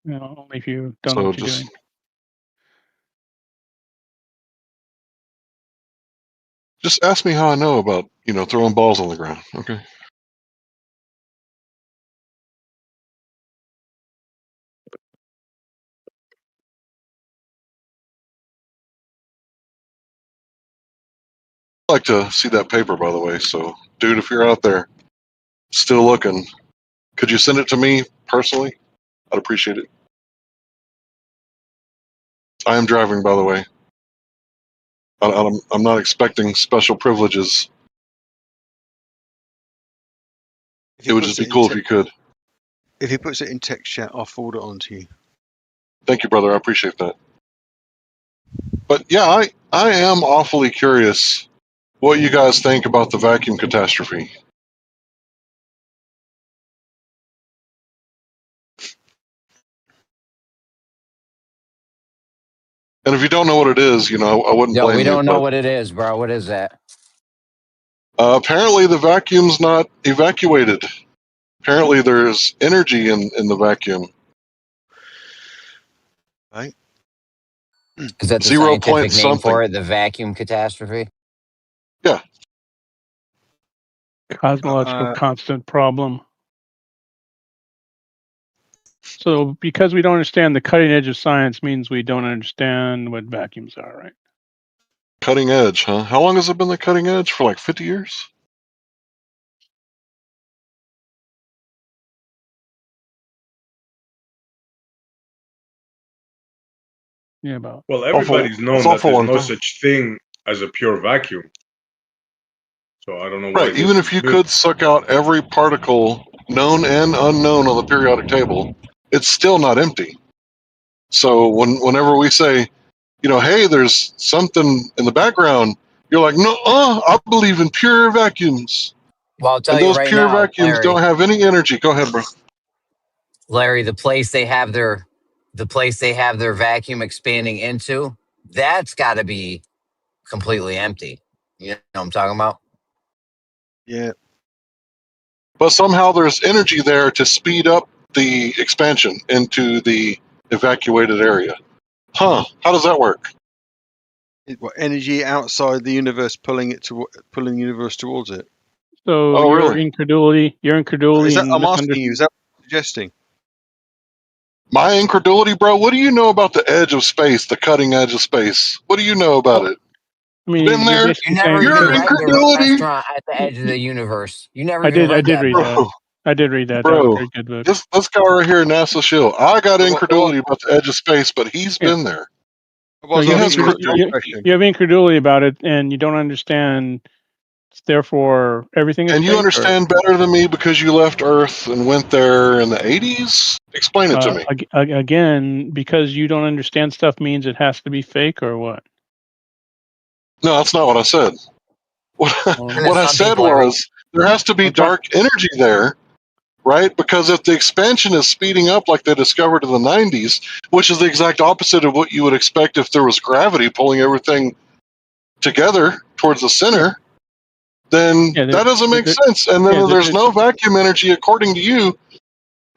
Speaker 2: Only if you don't know what you're doing.
Speaker 1: Just ask me how I know about, throwing balls on the ground. Okay. I'd like to see that paper, by the way. So, dude, if you're out there still looking, could you send it to me personally? I'd appreciate it. I am driving, by the way. I'm not expecting special privileges. It would just be cool if you could.
Speaker 7: If he puts it in text chat, I'll forward it on to you.
Speaker 1: Thank you, brother. I appreciate that. But yeah, I am awfully curious what you guys think about the vacuum catastrophe. And if you don't know what it is, you know, I wouldn't blame you.
Speaker 9: We don't know what it is, bro. What is that?
Speaker 1: Apparently the vacuum's not evacuated. Apparently there's energy in the vacuum.
Speaker 7: Right?
Speaker 9: Is that the
Speaker 1: 0
Speaker 9: scientific
Speaker 1: point
Speaker 9: name
Speaker 1: something
Speaker 9: for it? The vacuum catastrophe?
Speaker 1: Yeah.
Speaker 2: Cosmological constant problem. So because we don't understand the cutting edge of science means we don't understand what vacuums are, right?
Speaker 1: Cutting edge, huh? How long has it been the cutting edge? For like 50 years?
Speaker 2: Yeah, about.
Speaker 11: Well, everybody's known that there's no such thing as a pure vacuum. So I don't know why.
Speaker 1: Right, even if you could suck out every particle known and unknown on the periodic table, it's still not empty. So whenever we say, you know, hey, there's something in the background, you're like, no, I believe in pure vacuums.
Speaker 9: Well, I'll tell
Speaker 1: and
Speaker 9: you
Speaker 1: those
Speaker 9: right
Speaker 1: pure
Speaker 9: now,
Speaker 1: vacuums
Speaker 9: Larry,
Speaker 1: don't have any energy. Go ahead, bro.
Speaker 9: Larry, the place they have their vacuum expanding into, that's got to be completely empty. You know what I'm talking about?
Speaker 7: Yeah.
Speaker 1: But somehow there's energy there to speed up the expansion into the evacuated area. Huh? How does that work?
Speaker 7: What energy outside the universe pulling the universe towards it?
Speaker 2: So your incredulity.
Speaker 7: I'm asking you. Is that what you're suggesting?
Speaker 1: My incredulity, bro. What do you know about the edge of space, the cutting edge of space? What do you know about it?
Speaker 2: I mean,
Speaker 1: been there.
Speaker 9: You never even
Speaker 1: Your
Speaker 9: read
Speaker 1: incredulity.
Speaker 9: the restaurant at the edge of the universe. You never.
Speaker 2: I did read
Speaker 1: book.
Speaker 2: that. I did read that.
Speaker 1: Bro,
Speaker 2: that was a very good book.
Speaker 1: This guy right here, NASA Shill. I got incredulity about the edge of space, but he's been there.
Speaker 2: So you have incredulity about it, and you don't understand. Therefore, everything is.
Speaker 1: And you understand better than me because you left Earth and went there in the 80s? Explain it to me.
Speaker 2: Again, because you don't understand stuff means it has to be fake, or what?
Speaker 1: No, that's not what I said. What I said was there has to be dark energy there, right? Because if the expansion is speeding up like they discovered in the 90s, which is the exact opposite of what you would expect if there was gravity pulling everything together towards the center, then that doesn't make sense. And then there's no vacuum energy according to you,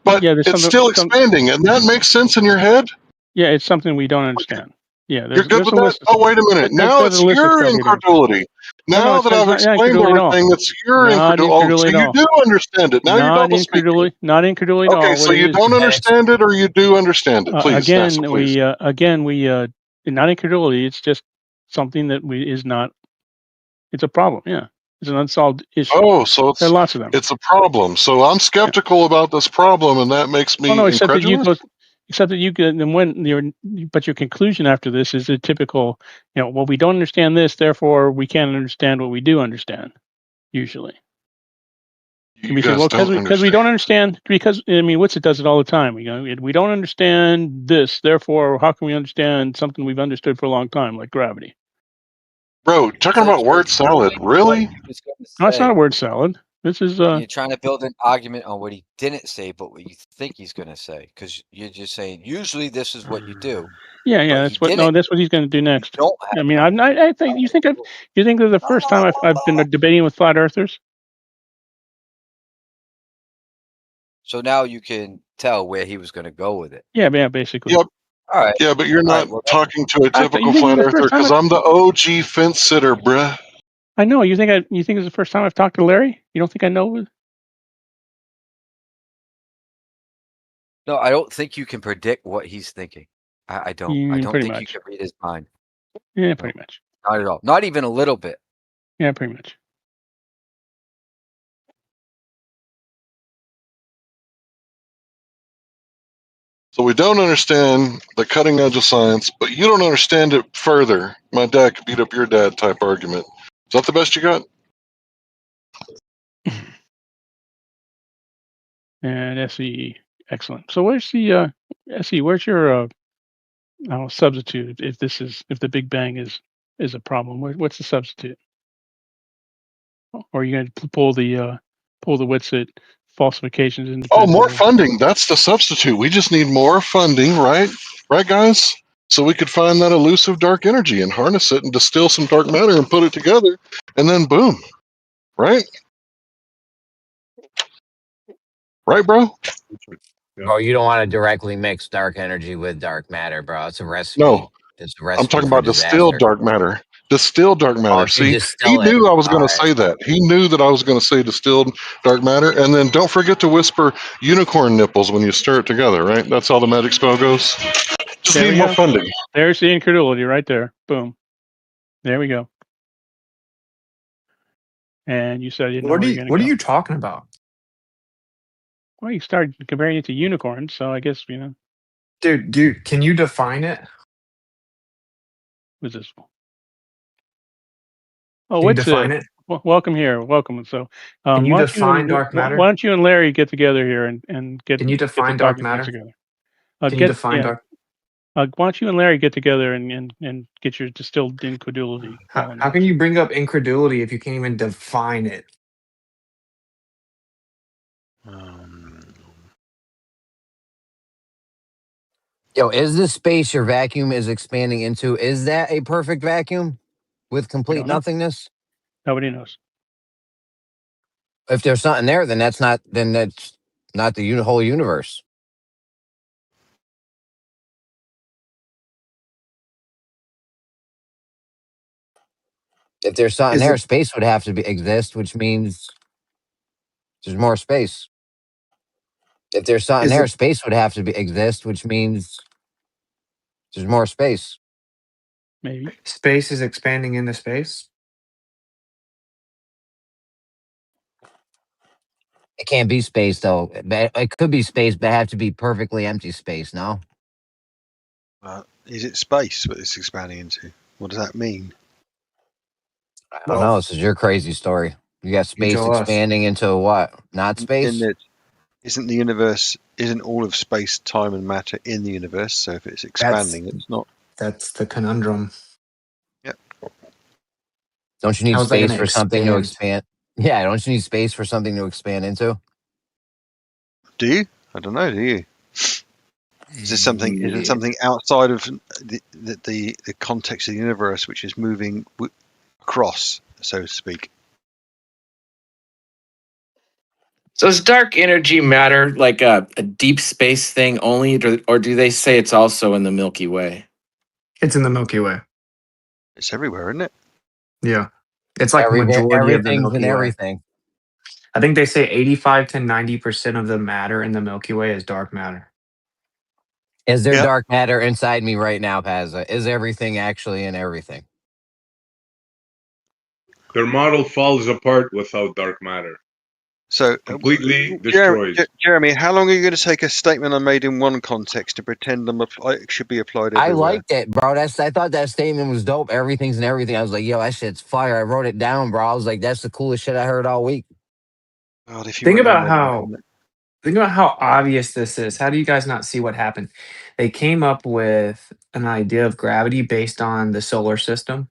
Speaker 1: but it's still expanding. And that makes sense in your head?
Speaker 2: Yeah, it's something we don't understand. Yeah,
Speaker 1: you're good with that? Oh, wait a minute. Now it's your incredulity. Now that I've explained everything, it's your incredulity. Oh, so you do understand it. Now you're double speaking.
Speaker 2: Not incredulity at all.
Speaker 1: Okay, so you don't understand it or you do understand it? Please,
Speaker 2: again,
Speaker 1: NASA, please.
Speaker 2: Not incredulity. It's just something that is not. It's a problem. Yeah, it's an unsolved issue.
Speaker 1: Oh, so
Speaker 2: there are lots of them.
Speaker 1: It's a problem. So I'm skeptical about this problem, and that makes me incredulous.
Speaker 2: Except that you can, and when but your conclusion after this is a typical, well, we don't understand this, therefore we can't understand what we do understand. Usually, because we don't understand. Because Witsit does it all the time. We don't understand this, therefore how can we understand something we've understood for a long time, like gravity?
Speaker 1: Bro, talking about word salad, really?
Speaker 2: No, it's not a word salad. This is
Speaker 13: you're trying to build an argument on what he didn't say, but what you think he's going to say, because you're just saying usually this is what you do.
Speaker 2: Yeah, that's what. No, that's what he's going to do next. I think you think that the first time I've been debating with flat earthers.
Speaker 13: So now you can tell where he was going to go with it.
Speaker 2: Yeah, basically.
Speaker 1: Yep.
Speaker 13: All right.
Speaker 1: Yeah, but you're not talking to a typical flat earther because I'm the OG fence sitter, bruh.
Speaker 2: I know. You think it's the first time I've talked to Larry? You don't think I know?
Speaker 13: No, I don't think you can predict what he's thinking. I don't. I don't think you can read his mind.
Speaker 2: Yeah, pretty much.
Speaker 13: Not at all. Not even a little bit.
Speaker 2: Yeah, pretty much.
Speaker 1: So we don't understand the cutting edge of science, but you don't understand it further. My dad could beat up your dad type argument. Is that the best you got?
Speaker 2: And SE, excellent. So where's the SE? Where's your substitute? If the Big Bang is a problem, what's the substitute? Or are you going to pull the Witsit falsifications independently?
Speaker 1: Oh, more funding. That's the substitute. We just need more funding, right? Right, guys? So we could find that elusive dark energy and harness it and distill some dark matter and put it together, and then boom, right? Right, bro?
Speaker 9: Bro, you don't want to directly mix dark energy with dark matter, bro. It's a recipe.
Speaker 1: No,
Speaker 9: It's a recipe
Speaker 1: I'm talking
Speaker 9: for
Speaker 1: about distilled dark matter. Distilled dark matter.
Speaker 9: if you
Speaker 1: See, he
Speaker 9: distill it.
Speaker 1: knew I was going to
Speaker 9: Alright.
Speaker 1: say that. He knew that I was going to say distilled dark matter. And then don't forget to whisper unicorn nipples when you stir it together, right? That's how the magic spell goes. Just
Speaker 2: There
Speaker 1: need
Speaker 2: we
Speaker 1: more
Speaker 2: go.
Speaker 1: funding.
Speaker 2: There's the incredulity right there. Boom. There we go. And you said you know where you're going to go.
Speaker 14: What are you talking about?
Speaker 2: Well, you started comparing it to unicorns, so I guess, you know.
Speaker 14: Dude, can you define it?
Speaker 2: What's this? Oh,
Speaker 14: Can you
Speaker 2: what's
Speaker 14: define it?
Speaker 2: Welcome here. Welcome. So,
Speaker 14: Can you
Speaker 2: why don't
Speaker 14: define dark matter?
Speaker 2: Why don't you and Larry get together here and get
Speaker 14: Can you
Speaker 2: the
Speaker 14: define dark
Speaker 2: talking
Speaker 14: matter?
Speaker 2: points together?
Speaker 14: Can you define dark?
Speaker 2: Why don't you and Larry get together and get your distilled incredulity?
Speaker 14: How can you bring up incredulity if you can't even define it?
Speaker 9: Yo, is the space your vacuum is expanding into, is that a perfect vacuum with complete
Speaker 2: don't know.
Speaker 9: nothingness?
Speaker 2: Nobody knows.
Speaker 9: If there's something there, then that's not the whole universe. If there's something there, space would have to exist, which means there's more space. If there's something there, space would have to exist, which means there's more space.
Speaker 2: Maybe.
Speaker 14: Space is expanding into space?
Speaker 9: It can't be space, though. It could be space, but it have to be perfectly empty space, no?
Speaker 7: Is it space what it's expanding into? What does that mean?
Speaker 9: I don't know. This is your crazy story. You got space expanding into what? Not space?
Speaker 7: Isn't the universe, isn't all of space, time, and matter in the universe? So if it's expanding, it's not.
Speaker 14: That's the conundrum.
Speaker 7: Yep.
Speaker 9: Don't you need space for something to expand? Yeah, don't you need space for something to expand into?
Speaker 7: Do you? I don't know. Do you? Is there something? Is there something outside of the context of the universe which is moving across, so to speak?
Speaker 12: So is dark energy matter like a deep space thing only, or do they say it's also in the Milky Way?
Speaker 14: It's in the Milky Way.
Speaker 7: It's everywhere, isn't it?
Speaker 14: Yeah. It's like majority of the
Speaker 9: everything's
Speaker 14: Milky
Speaker 9: in
Speaker 14: Way.
Speaker 9: everything.
Speaker 14: I think they say 85 to 90% of the matter in the Milky Way is dark matter.
Speaker 9: Is there dark matter inside me right now, Pazza? Is everything actually in everything?
Speaker 11: Their model falls apart without dark matter.
Speaker 7: So
Speaker 11: completely destroys.
Speaker 7: Jeremy, how long are you going to take a statement I made in one context to pretend it should be applied everywhere?
Speaker 9: I liked it, bro. I thought that statement was dope. Everything's in everything. I was like, yo, that shit's fire. I wrote it down, bro. I was like, that's the coolest shit I heard all week.
Speaker 7: God,
Speaker 14: Think about how obvious this is. How do you guys not see what happened? They came up with an idea of gravity based on the solar system.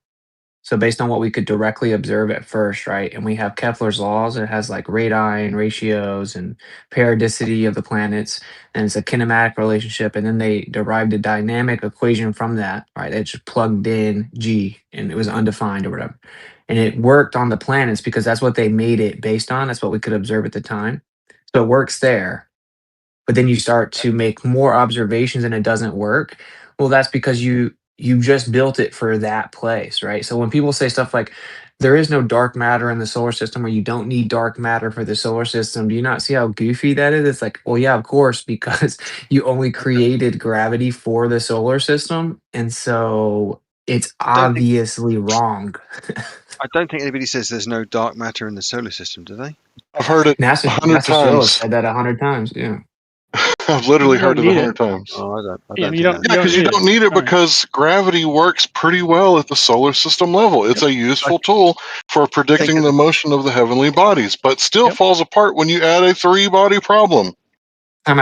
Speaker 14: So based on what we could directly observe at first, right? And we have Kepler's laws. It has like radii and ratios and periodicity of the planets. And it's a kinematic relationship. And then they derived a dynamic equation from that, right? They just plugged in G and it was undefined or whatever. And it worked on the planets because that's what they made it based on. That's what we could observe at the time. So it works there. But then you start to make more observations and it doesn't work. Well, that's because you just built it for that place, right? So when people say stuff like, there is no dark matter in the solar system, or you don't need dark matter for the solar system, do you not see how goofy that is? It's like, well, yeah, of course, because you only created gravity for the solar system. And so It's obviously wrong.
Speaker 7: I don't think anybody says there's no dark matter in the solar system, do they?
Speaker 1: I've heard it
Speaker 14: NASA
Speaker 1: 100
Speaker 14: Shill has
Speaker 1: times.
Speaker 14: said that 100 times. Yeah.
Speaker 1: I've literally
Speaker 2: You
Speaker 1: heard
Speaker 2: don't
Speaker 1: it
Speaker 2: need
Speaker 1: 100
Speaker 2: it.
Speaker 1: times.
Speaker 7: Oh, I don't
Speaker 2: Yeah,
Speaker 7: think
Speaker 2: you don't.
Speaker 7: that.
Speaker 1: Yeah, because you don't need it
Speaker 2: All right.
Speaker 1: because gravity works pretty well at the solar system level. It's a useful tool for predicting the motion of the heavenly bodies, but still falls apart when you add a 3-body problem.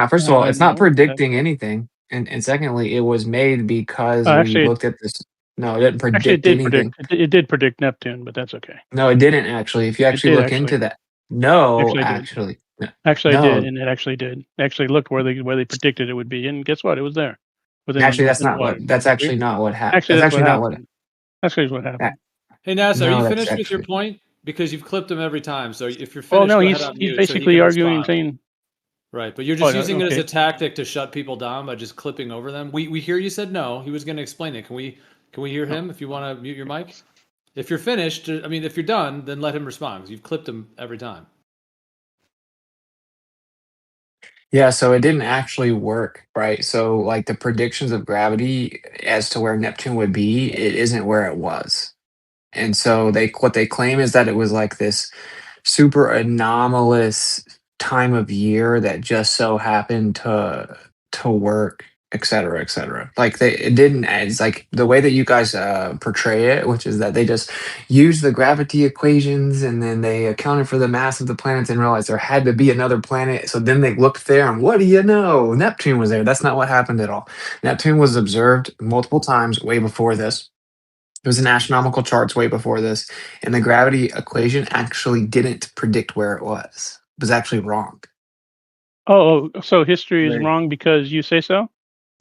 Speaker 14: First of all, it's not
Speaker 2: No,
Speaker 14: predicting anything, and secondly, it was made because we
Speaker 2: actually,
Speaker 14: looked at this. No, it didn't
Speaker 2: actually, it
Speaker 14: predict
Speaker 2: did
Speaker 14: anything.
Speaker 2: predict. It did predict Neptune, but that's okay.
Speaker 14: No, it didn't actually. If you actually
Speaker 2: did,
Speaker 14: look
Speaker 2: actually.
Speaker 14: into that, no,
Speaker 2: Actually, I did.
Speaker 14: actually, no.
Speaker 2: Actually, I
Speaker 14: No.
Speaker 2: did, and it actually did. Actually, looked where they predicted it would be, and guess what? It was there.
Speaker 14: Actually, that's not what. That's actually not what happened.
Speaker 2: Actually,
Speaker 14: That's
Speaker 2: that's
Speaker 14: actually
Speaker 2: what
Speaker 14: not what.
Speaker 2: happened. Actually, is what happened.
Speaker 10: Hey, NASA,
Speaker 14: No,
Speaker 10: are you
Speaker 14: that's
Speaker 10: finished with your
Speaker 14: actually-
Speaker 10: point? Because you've clipped him every time. So if you're finished,
Speaker 2: Well, no,
Speaker 10: go
Speaker 2: he's
Speaker 10: ahead on
Speaker 2: he's
Speaker 10: mute
Speaker 2: basically
Speaker 10: so he can
Speaker 2: arguing,
Speaker 10: respond.
Speaker 2: saying.
Speaker 10: Right, but you're just
Speaker 2: Oh,
Speaker 10: using it as
Speaker 2: okay.
Speaker 10: a tactic to shut people down by just clipping over them. We hear you said no. He was going to explain it. Can we hear him if you want to mute your mic? If you're finished, I mean, if you're done, then let him respond because you've clipped him every time.
Speaker 14: Yeah, so it didn't actually work, right? So like the predictions of gravity as to where Neptune would be, it isn't where it was. And so what they claim is that it was like this super anomalous time of year that just so happened to work, et cetera, et cetera. Like it didn't. It's like the way that you guys portray it, which is that they just used the gravity equations and then they accounted for the mass of the planets and realized there had to be another planet. So then they looked there and what do you know? Neptune was there. That's not what happened at all. Neptune was observed multiple times way before this. It was in astronomical charts way before this, and the gravity equation actually didn't predict where it was. It was actually wrong.
Speaker 2: Oh, so history is wrong because you say so?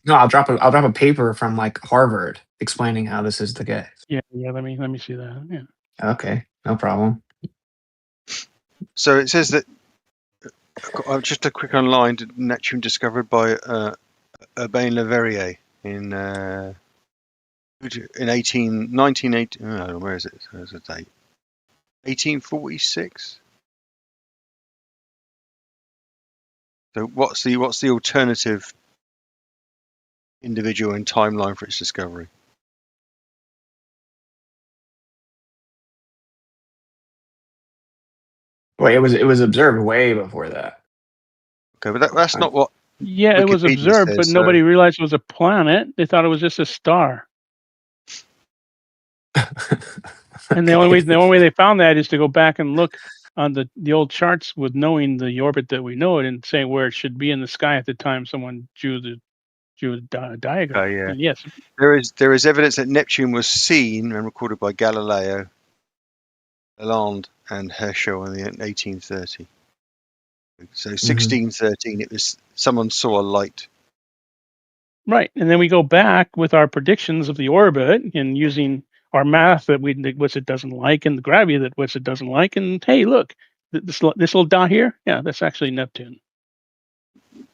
Speaker 14: No, I'll drop a paper from like Harvard explaining how this is the case.
Speaker 2: Yeah. Let me see that. Yeah.
Speaker 14: Okay, no problem.
Speaker 7: So it says that just a quick online Neptune discovered by Urbain Le Verrier in 1980. Oh, where is it? There's a date. 1846. So what's the alternative individual and timeline for its discovery?
Speaker 14: Wait, it was observed way before that.
Speaker 7: Okay, but that's not what.
Speaker 2: Yeah, it was
Speaker 7: Wikipedia
Speaker 2: observed,
Speaker 7: says,
Speaker 2: but nobody realized it was a planet. They thought it was just a star. And the only way they found that is to go back and look on the old charts with knowing the orbit that we know it and saying where it should be in the sky at the time someone drew the diagram.
Speaker 7: Yeah.
Speaker 2: And yes,
Speaker 7: There is evidence that Neptune was seen and recorded by Galileo, Lalande, and Herschel in 1830. So 1613, it was someone saw a light.
Speaker 2: right. And then we go back with our predictions of the orbit and using our math that Witsit doesn't like and the gravity that Witsit doesn't like. And hey, look, this little dot here, yeah, that's actually Neptune.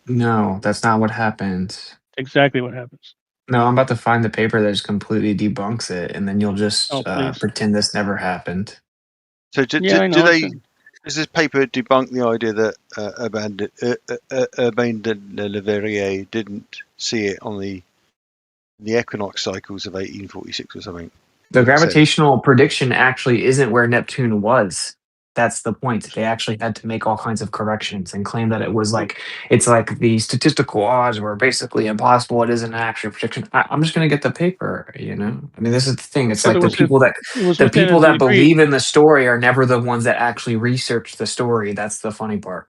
Speaker 14: No, that's not what happened.
Speaker 2: Exactly what happens.
Speaker 14: No, I'm about to find the paper that just completely debunks it, and then you'll just pretend this never happened.
Speaker 7: So does this paper debunk the idea that Urbain de Le Verrier didn't see it on the equinox cycles of 1846 or something?
Speaker 14: The gravitational prediction actually isn't where Neptune was. That's the point. They actually had to make all kinds of corrections and claim that it was like it's like the statistical odds were basically impossible. It isn't an actual prediction. I'm just going to get the paper. You know, I mean, this is the thing. It's like the people that believe in the story are never the ones that actually research the story. That's the funny part.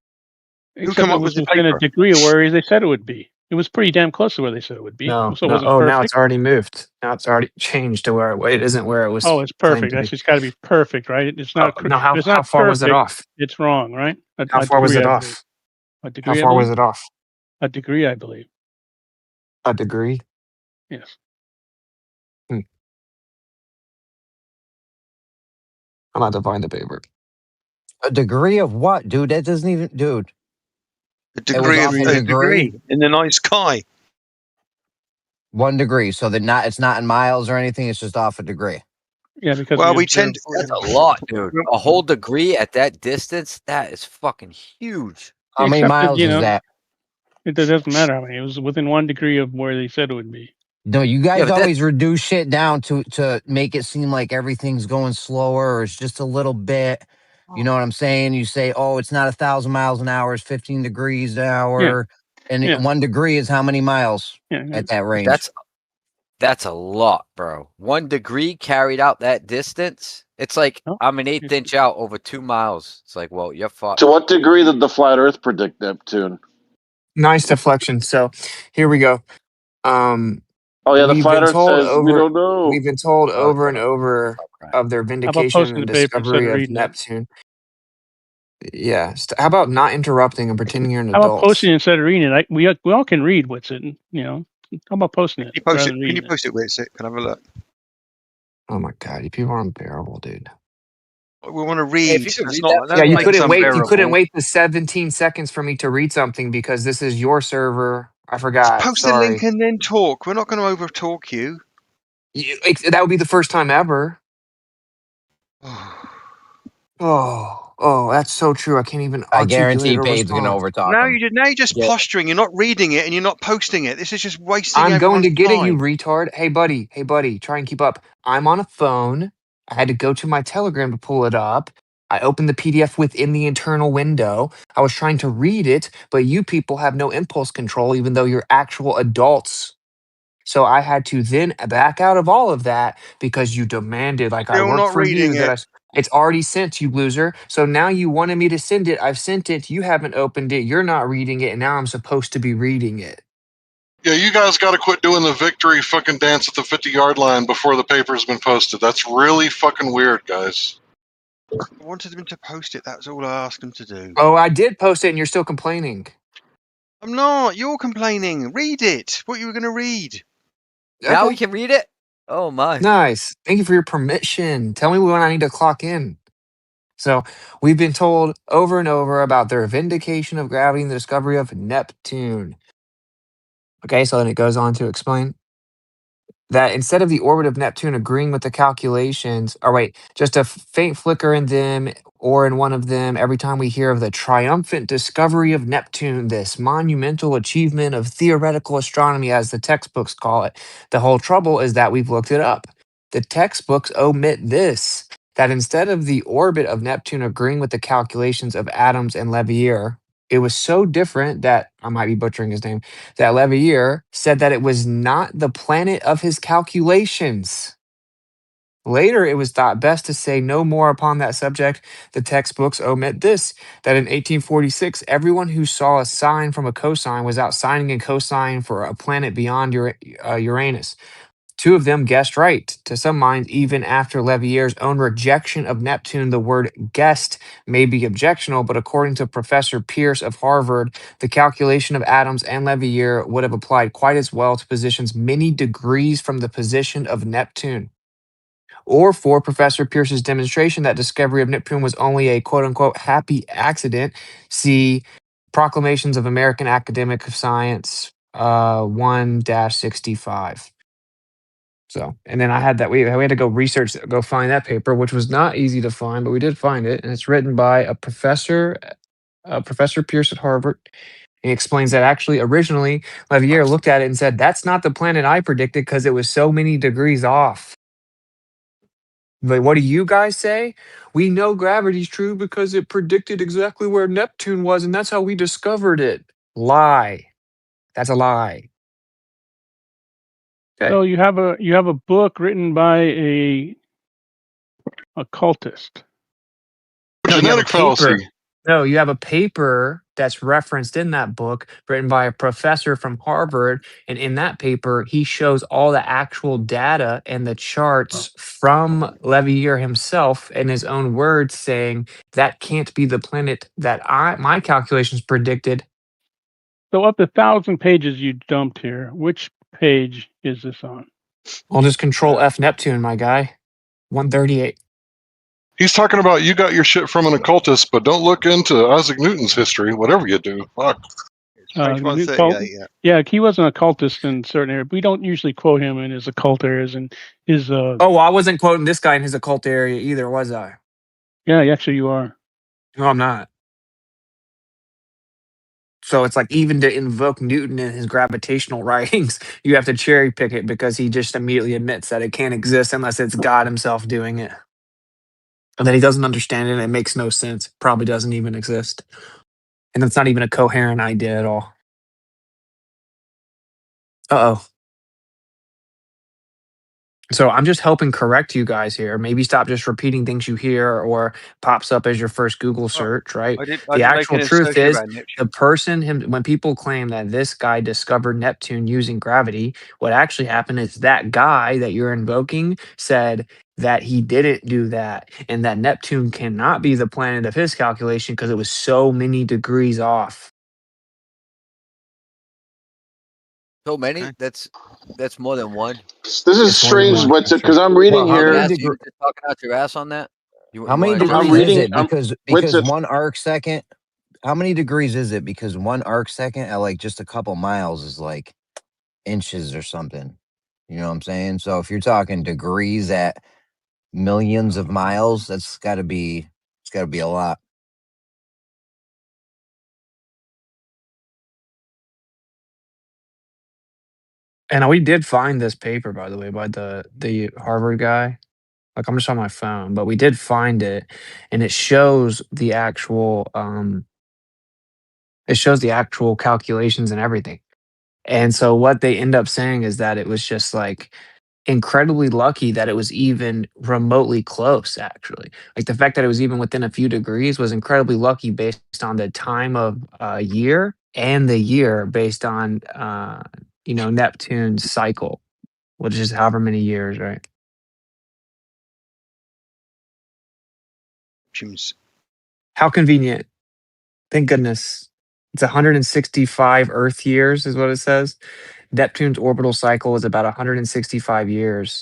Speaker 2: Except it was within a degree of where they said it would be. It was pretty damn close to where they said it would be.
Speaker 14: No,
Speaker 2: so it wasn't
Speaker 14: now
Speaker 2: perfect.
Speaker 14: it's already moved. Now it's already changed to where it isn't where it was.
Speaker 2: Oh, it's perfect. That's just got to be perfect, right? It's not.
Speaker 14: No, how far
Speaker 2: perfect,
Speaker 14: was it off?
Speaker 2: It's wrong, right?
Speaker 14: How far was it off?
Speaker 2: A degree.
Speaker 14: How far was it off?
Speaker 2: A degree, I believe.
Speaker 14: A degree?
Speaker 2: Yes.
Speaker 14: I'm about to find the paper.
Speaker 9: A degree of what, dude? That doesn't even, dude.
Speaker 7: A degree in the night sky.
Speaker 9: 1 degree. So it's not in miles or anything. It's just off a degree.
Speaker 2: Yeah, because
Speaker 13: that's a lot, dude. A whole degree at that distance. That is fucking huge.
Speaker 9: How many miles is that?
Speaker 2: It doesn't matter how many. It was within 1 degree of where they said it would be.
Speaker 9: No, you
Speaker 13: Yeah,
Speaker 9: guys
Speaker 13: but
Speaker 9: always reduce shit down to make it seem like everything's going slower or it's just a little bit. You know what I'm saying? You say, oh, it's not 1,000 miles an hour, it's 15 degrees an hour. And
Speaker 2: Yeah.
Speaker 9: 1 degree is how many miles at that range?
Speaker 13: That's a lot, bro. 1 degree carried out that distance. It's like I'm an 1/8 inch out over 2 miles. It's like, well, you're fucked.
Speaker 15: To what degree did the flat Earth predict Neptune?
Speaker 14: Nice deflection. So here we go.
Speaker 15: Oh yeah, the
Speaker 14: We've
Speaker 15: flat
Speaker 14: been
Speaker 15: Earth
Speaker 14: told
Speaker 15: says we
Speaker 14: over.
Speaker 15: don't know.
Speaker 14: We've been told over and over of their
Speaker 2: How about
Speaker 14: vindication
Speaker 2: posting
Speaker 14: and
Speaker 2: the paper instead of
Speaker 14: discovery of
Speaker 2: reading it?
Speaker 14: Neptune. Yeah. How about not interrupting and pretending you're an
Speaker 2: How about
Speaker 14: adult?
Speaker 2: posting it instead of reading it? We all can read Witsit, you know. How about posting it
Speaker 7: Can you post
Speaker 2: rather
Speaker 7: it?
Speaker 2: than
Speaker 7: Can you
Speaker 2: reading it?
Speaker 7: post it, Witsit? Can I have a look?
Speaker 14: Oh my god, you people are unbearable, dude.
Speaker 7: We want to
Speaker 13: Hey, if
Speaker 7: read.
Speaker 13: you could
Speaker 7: That's
Speaker 13: read
Speaker 7: not.
Speaker 13: that,
Speaker 14: Yeah,
Speaker 7: That
Speaker 14: you
Speaker 7: makes
Speaker 14: couldn't wait. You couldn't
Speaker 7: unbearable.
Speaker 14: wait the 17 seconds for me to read something because this is your server. I forgot.
Speaker 7: Post the
Speaker 14: Sorry.
Speaker 7: link and then talk. We're not going to over talk you.
Speaker 14: That would be the first time ever. Oh, that's so true. I can't even
Speaker 9: I
Speaker 14: articulate
Speaker 9: guarantee
Speaker 14: a
Speaker 9: Page's gonna
Speaker 14: response.
Speaker 9: overtalk
Speaker 7: Now
Speaker 9: him.
Speaker 7: now you're just
Speaker 9: Yeah.
Speaker 7: posturing. You're not reading it and you're not posting it. This is just wasting
Speaker 14: I'm going
Speaker 7: everyone's
Speaker 14: to get it, you
Speaker 7: time.
Speaker 14: retard. Hey, buddy. Try and keep up. I'm on a phone. I had to go to my Telegram to pull it up. I opened the PDF within the internal window. I was trying to read it, but you people have no impulse control, even though you're actual adults. So I had to then back out of all of that because you demanded, like I
Speaker 7: Still
Speaker 14: work
Speaker 7: not
Speaker 14: for you,
Speaker 7: reading
Speaker 14: that
Speaker 7: it.
Speaker 14: it's already sent, you loser. So now you wanted me to send it. I've sent it. You haven't opened it. You're not reading it. And now I'm supposed to be reading it.
Speaker 1: Yeah, you guys got to quit doing the victory fucking dance at the 50-yard line before the paper's been posted. That's really fucking weird, guys.
Speaker 7: I wanted them to post it. That's all I asked them to do.
Speaker 14: Oh, I did post it and you're still complaining.
Speaker 7: I'm not. You're complaining. Read it. What you were going to read.
Speaker 13: Now
Speaker 14: Okay.
Speaker 13: we can read it? Oh my.
Speaker 14: Nice. Thank you for your permission. Tell me when I need to clock in. So we've been told over and over about their vindication of gravity and the discovery of Neptune. Okay, so then it goes on to explain that instead of the orbit of Neptune agreeing with the calculations, or wait, just a faint flicker in them or in one of them every time we hear of the triumphant discovery of Neptune, this monumental achievement of theoretical astronomy, as the textbooks call it. The whole trouble is that we've looked it up. The textbooks omit this, that instead of the orbit of Neptune agreeing with the calculations of Adams and Leverrier, it was so different that, I might be butchering his name, that Leverrier said that it was not the planet of his calculations. Later, it was thought best to say no more upon that subject. The textbooks omit this, that in 1846, everyone who saw a sine from a cosine was out signing a cosine for a planet beyond Uranus. Two of them guessed right. To some minds, even after Leverrier's own rejection of Neptune, the word guessed may be objectionable, but according to Professor Pierce of Harvard, the calculation of Adams and Leverrier would have applied quite as well to positions many degrees from the position of Neptune. Or for Professor Pierce's demonstration that discovery of Neptune was only a quote-unquote happy accident, see Proclamations of American Academic of Science 1-65. So, and then I had that, we had to go find that paper, which was not easy to find, but we did find it. And it's written by a Professor Pierce at Harvard. He explains that actually, originally, Leverrier looked at it and said, that's not the planet I predicted because it was so many degrees off. But what do you guys say? We know gravity's true because it predicted exactly where Neptune was, and that's how we discovered it. Lie. That's a lie. Okay.
Speaker 2: So you have a book written by a occultist.
Speaker 1: Genetic fallacy.
Speaker 14: No, you have a paper that's referenced in that book written by a professor from Harvard. And in that paper, he shows all the actual data and the charts from Leverrier himself in his own words, saying that can't be the planet that my calculations predicted.
Speaker 2: So of the 1,000 pages you dumped here, which page is this on?
Speaker 14: I'll just control F Neptune, my guy. 138.
Speaker 1: He's talking about you got your shit from an occultist, but don't look into Isaac Newton's history, whatever you do. Fuck.
Speaker 7: Page 138,
Speaker 2: yeah, he was an occultist in certain areas. We don't usually quote him in his occult areas and his.
Speaker 14: Oh, well, I wasn't quoting this guy in his occult area either, was I?
Speaker 2: Yeah, actually, you are.
Speaker 14: No, I'm not. So it's like even to invoke Newton in his gravitational writings, you have to cherry pick it because he just immediately admits that it can't exist unless it's God himself doing it. And then he doesn't understand it and it makes no sense. Probably doesn't even exist. And it's not even a coherent idea at all. Uh-oh. So I'm just helping correct you guys here. Maybe stop just repeating things you hear or pops up as your first Google search, right?
Speaker 7: I
Speaker 14: The
Speaker 7: did make
Speaker 14: actual
Speaker 7: an
Speaker 14: truth
Speaker 7: assertion
Speaker 14: is
Speaker 7: about Neptune.
Speaker 14: the person, when people claim that this guy discovered Neptune using gravity, what actually happened is that guy that you're invoking said that he didn't do that and that Neptune cannot be the planet of his calculation because it was so many degrees off.
Speaker 13: So many? That's more than one.
Speaker 15: This is
Speaker 14: It's more than
Speaker 15: strange,
Speaker 14: one.
Speaker 15: Witsit, because I'm reading
Speaker 13: How
Speaker 15: here.
Speaker 13: many you just talking out your ass on that?
Speaker 9: How many
Speaker 13: wanna
Speaker 9: degrees
Speaker 13: jump in?
Speaker 9: is it? Because
Speaker 15: Witsit.
Speaker 9: 1 arc second. How many degrees is it? Because 1 arc second at like just a couple miles is like inches or something. You know what I'm saying? So if you're talking degrees at millions of miles, it's got to be a lot.
Speaker 14: And we did find this paper, by the way, by the Harvard guy. Like I'm just on my phone, but we did find it, and it shows the actual calculations and everything. And so what they end up saying is that it was just like incredibly lucky that it was even remotely close, actually. Like the fact that it was even within a few degrees was incredibly lucky based on the time of year and the year based on Neptune's cycle, which is however many years, right? How convenient. Thank goodness. It's 165 Earth years, is what it says. Neptune's orbital cycle is about 165 years.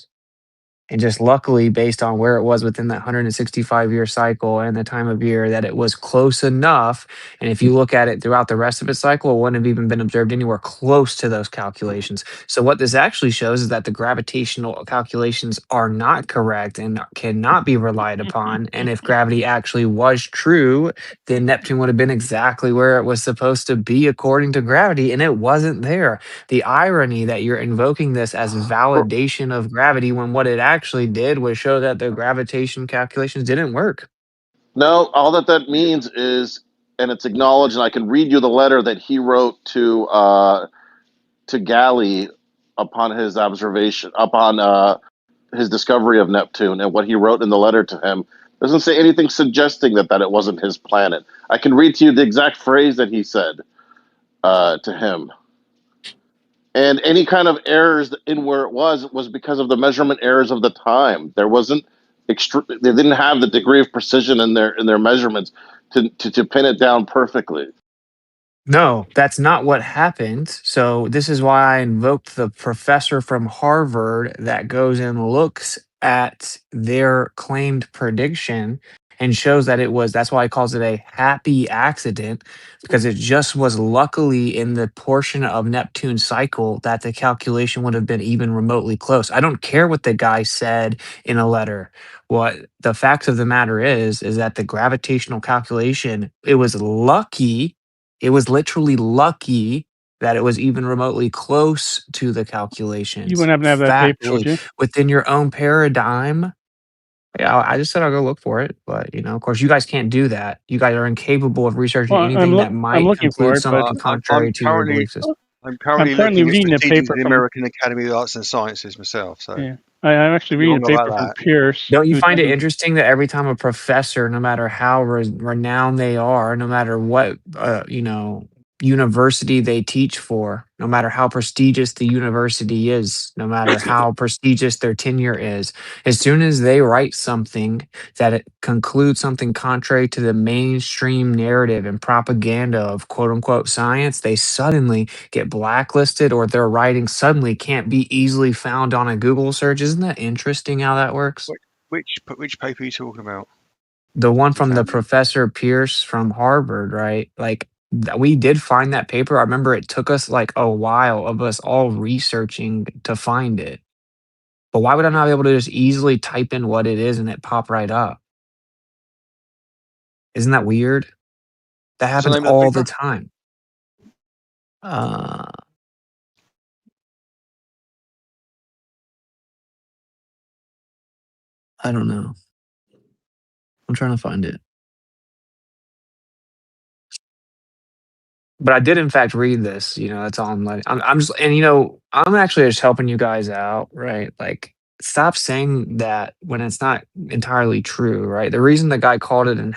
Speaker 14: And just luckily, based on where it was within that 165-year cycle and the time of year, that it was close enough. And if you look at it throughout the rest of its cycle, it wouldn't have even been observed anywhere close to those calculations. So what this actually shows is that the gravitational calculations are not correct and cannot be relied upon. And if gravity actually was true, then Neptune would have been exactly where it was supposed to be according to gravity, and it wasn't there. The irony that you're invoking this as validation of gravity when what it actually did was show that the gravitation calculations didn't work.
Speaker 15: No, all that means is, and it's acknowledged, and I can read you the letter that he wrote to Galley upon his observation, upon his discovery of Neptune, and what he wrote in the letter to him doesn't say anything suggesting that it wasn't his planet. I can read to you the exact phrase that he said to him. And any kind of errors in where it was because of the measurement errors of the time. There wasn't they didn't have the degree of precision in their measurements to pin it down perfectly.
Speaker 14: No, that's not what happened. So this is why I invoked the professor from Harvard that goes and looks at their claimed prediction and shows that that's why he calls it a happy accident, because it just was luckily in the portion of Neptune's cycle that the calculation would have been even remotely close. I don't care what the guy said in a letter. What the fact of the matter is that the gravitational calculation, it was lucky. It was literally lucky that it was even remotely close to the calculations.
Speaker 2: You wouldn't happen to have that paper, would
Speaker 14: Factually,
Speaker 2: you?
Speaker 14: within your own paradigm. Yeah, I just said I'll go look for it, but of course, you guys can't do that. You guys are incapable of researching
Speaker 2: Well,
Speaker 14: anything that
Speaker 2: I'm
Speaker 14: might
Speaker 2: looking for
Speaker 14: conclude
Speaker 2: it, but
Speaker 14: something contrary to your belief system.
Speaker 7: I'm currently
Speaker 2: currently
Speaker 7: looking
Speaker 2: reading
Speaker 7: at
Speaker 2: a
Speaker 7: the teachings
Speaker 2: paper
Speaker 7: of the
Speaker 2: from-
Speaker 7: American Academy of Arts and Sciences myself. So
Speaker 2: Yeah, I'm actually reading a
Speaker 7: You're wrong
Speaker 2: paper
Speaker 7: about
Speaker 2: from
Speaker 7: that.
Speaker 2: Pierce.
Speaker 14: Don't you
Speaker 2: who
Speaker 14: find it
Speaker 2: doesn't-
Speaker 14: interesting that every time a professor, no matter how renowned they are, no matter what university they teach for, no matter how prestigious the university is, no matter how prestigious their tenure is, as soon as they write something that it concludes something contrary to the mainstream narrative and propaganda of quote unquote science, they suddenly get blacklisted, or their writing suddenly can't be easily found on a Google search. Isn't that interesting how that works?
Speaker 7: which paper are you talking about?
Speaker 14: The one from the Professor Pierce from Harvard, right? Like we did find that paper. I remember it took us like a while of us all researching to find it. But why would I not be able to just easily type in what it is and it pop right up? Isn't that weird? That
Speaker 7: What's the
Speaker 14: happens
Speaker 7: name of the
Speaker 14: all the
Speaker 7: paper?
Speaker 14: time. Uh, I don't know. I'm trying to find it. But I did in fact read this, that's all I'm just, and I'm actually just helping you guys out, right? Like, stop saying that when it's not entirely true, right? The reason the guy called it a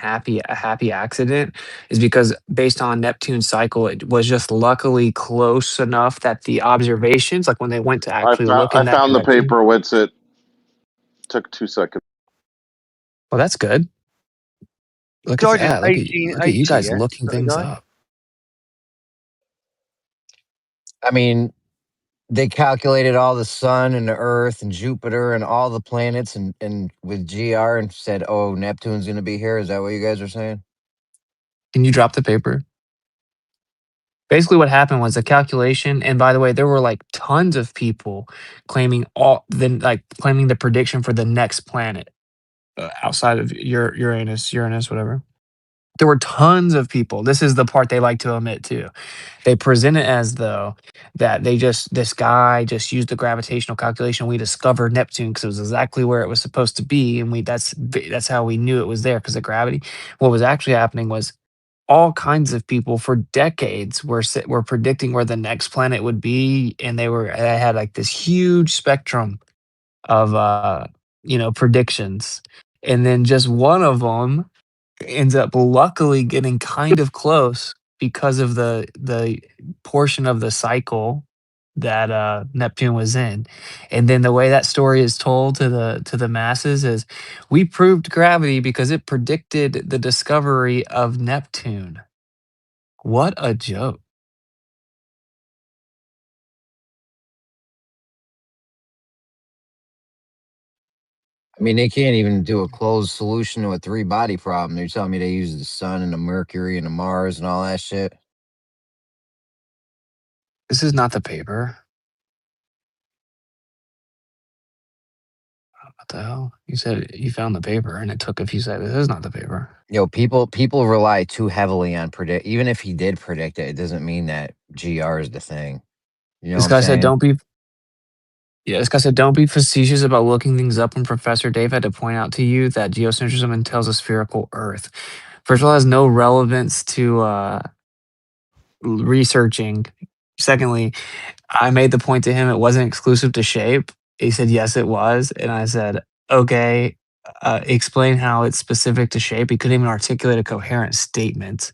Speaker 14: happy accident is because based on Neptune's cycle, it was just luckily close enough that the observations, like when they went to actually look in
Speaker 15: I
Speaker 14: that
Speaker 15: found the
Speaker 14: direction.
Speaker 15: paper. Witsit. Took 2 seconds.
Speaker 14: Well, that's good. Look at
Speaker 7: Died in
Speaker 14: that. Look at you
Speaker 7: 1880.
Speaker 14: guys
Speaker 7: Yeah,
Speaker 14: looking
Speaker 7: that the
Speaker 14: things
Speaker 7: guy?
Speaker 14: up.
Speaker 9: I mean, they calculated all the sun and the earth and Jupiter and all the planets and with GR and said, oh, Neptune's going to be here. Is that what you guys are saying?
Speaker 14: Can you drop the paper? Basically what happened was the calculation, and by the way, there were like tons of people claiming claiming the prediction for the next planet outside of Uranus, whatever. There were tons of people. This is the part they like to omit too. They present it as though that this guy just used the gravitational calculation. We discovered Neptune because it was exactly where it was supposed to be, and that's how we knew it was there because of gravity. What was actually happening was all kinds of people for decades were predicting where the next planet would be, and they had like this huge spectrum of predictions, and then just one of them ends up luckily getting kind of close because of the portion of the cycle that Neptune was in. And then the way that story is told to the masses is we proved gravity because it predicted the discovery of Neptune. What a joke.
Speaker 9: I mean, they can't even do a closed solution to a 3-body problem. They're telling me they use the sun and the Mercury and the Mars and all that shit.
Speaker 14: This is not the paper. What the hell? You said you found the paper and it took a few seconds. This is not the paper.
Speaker 9: Yo, people rely too heavily on predict. Even if he did predict it, it doesn't mean that GR is the thing. You know
Speaker 14: This
Speaker 9: what I'm
Speaker 14: guy said,
Speaker 9: saying?
Speaker 14: this guy said, don't be facetious about looking things up when Professor Dave had to point out to you that geocentrism entails a spherical Earth. First of all, it has no relevance to researching. Secondly, I made the point to him it wasn't exclusive to shape. He said, yes, it was. And I said, okay, explain how it's specific to shape. He couldn't even articulate a coherent statement.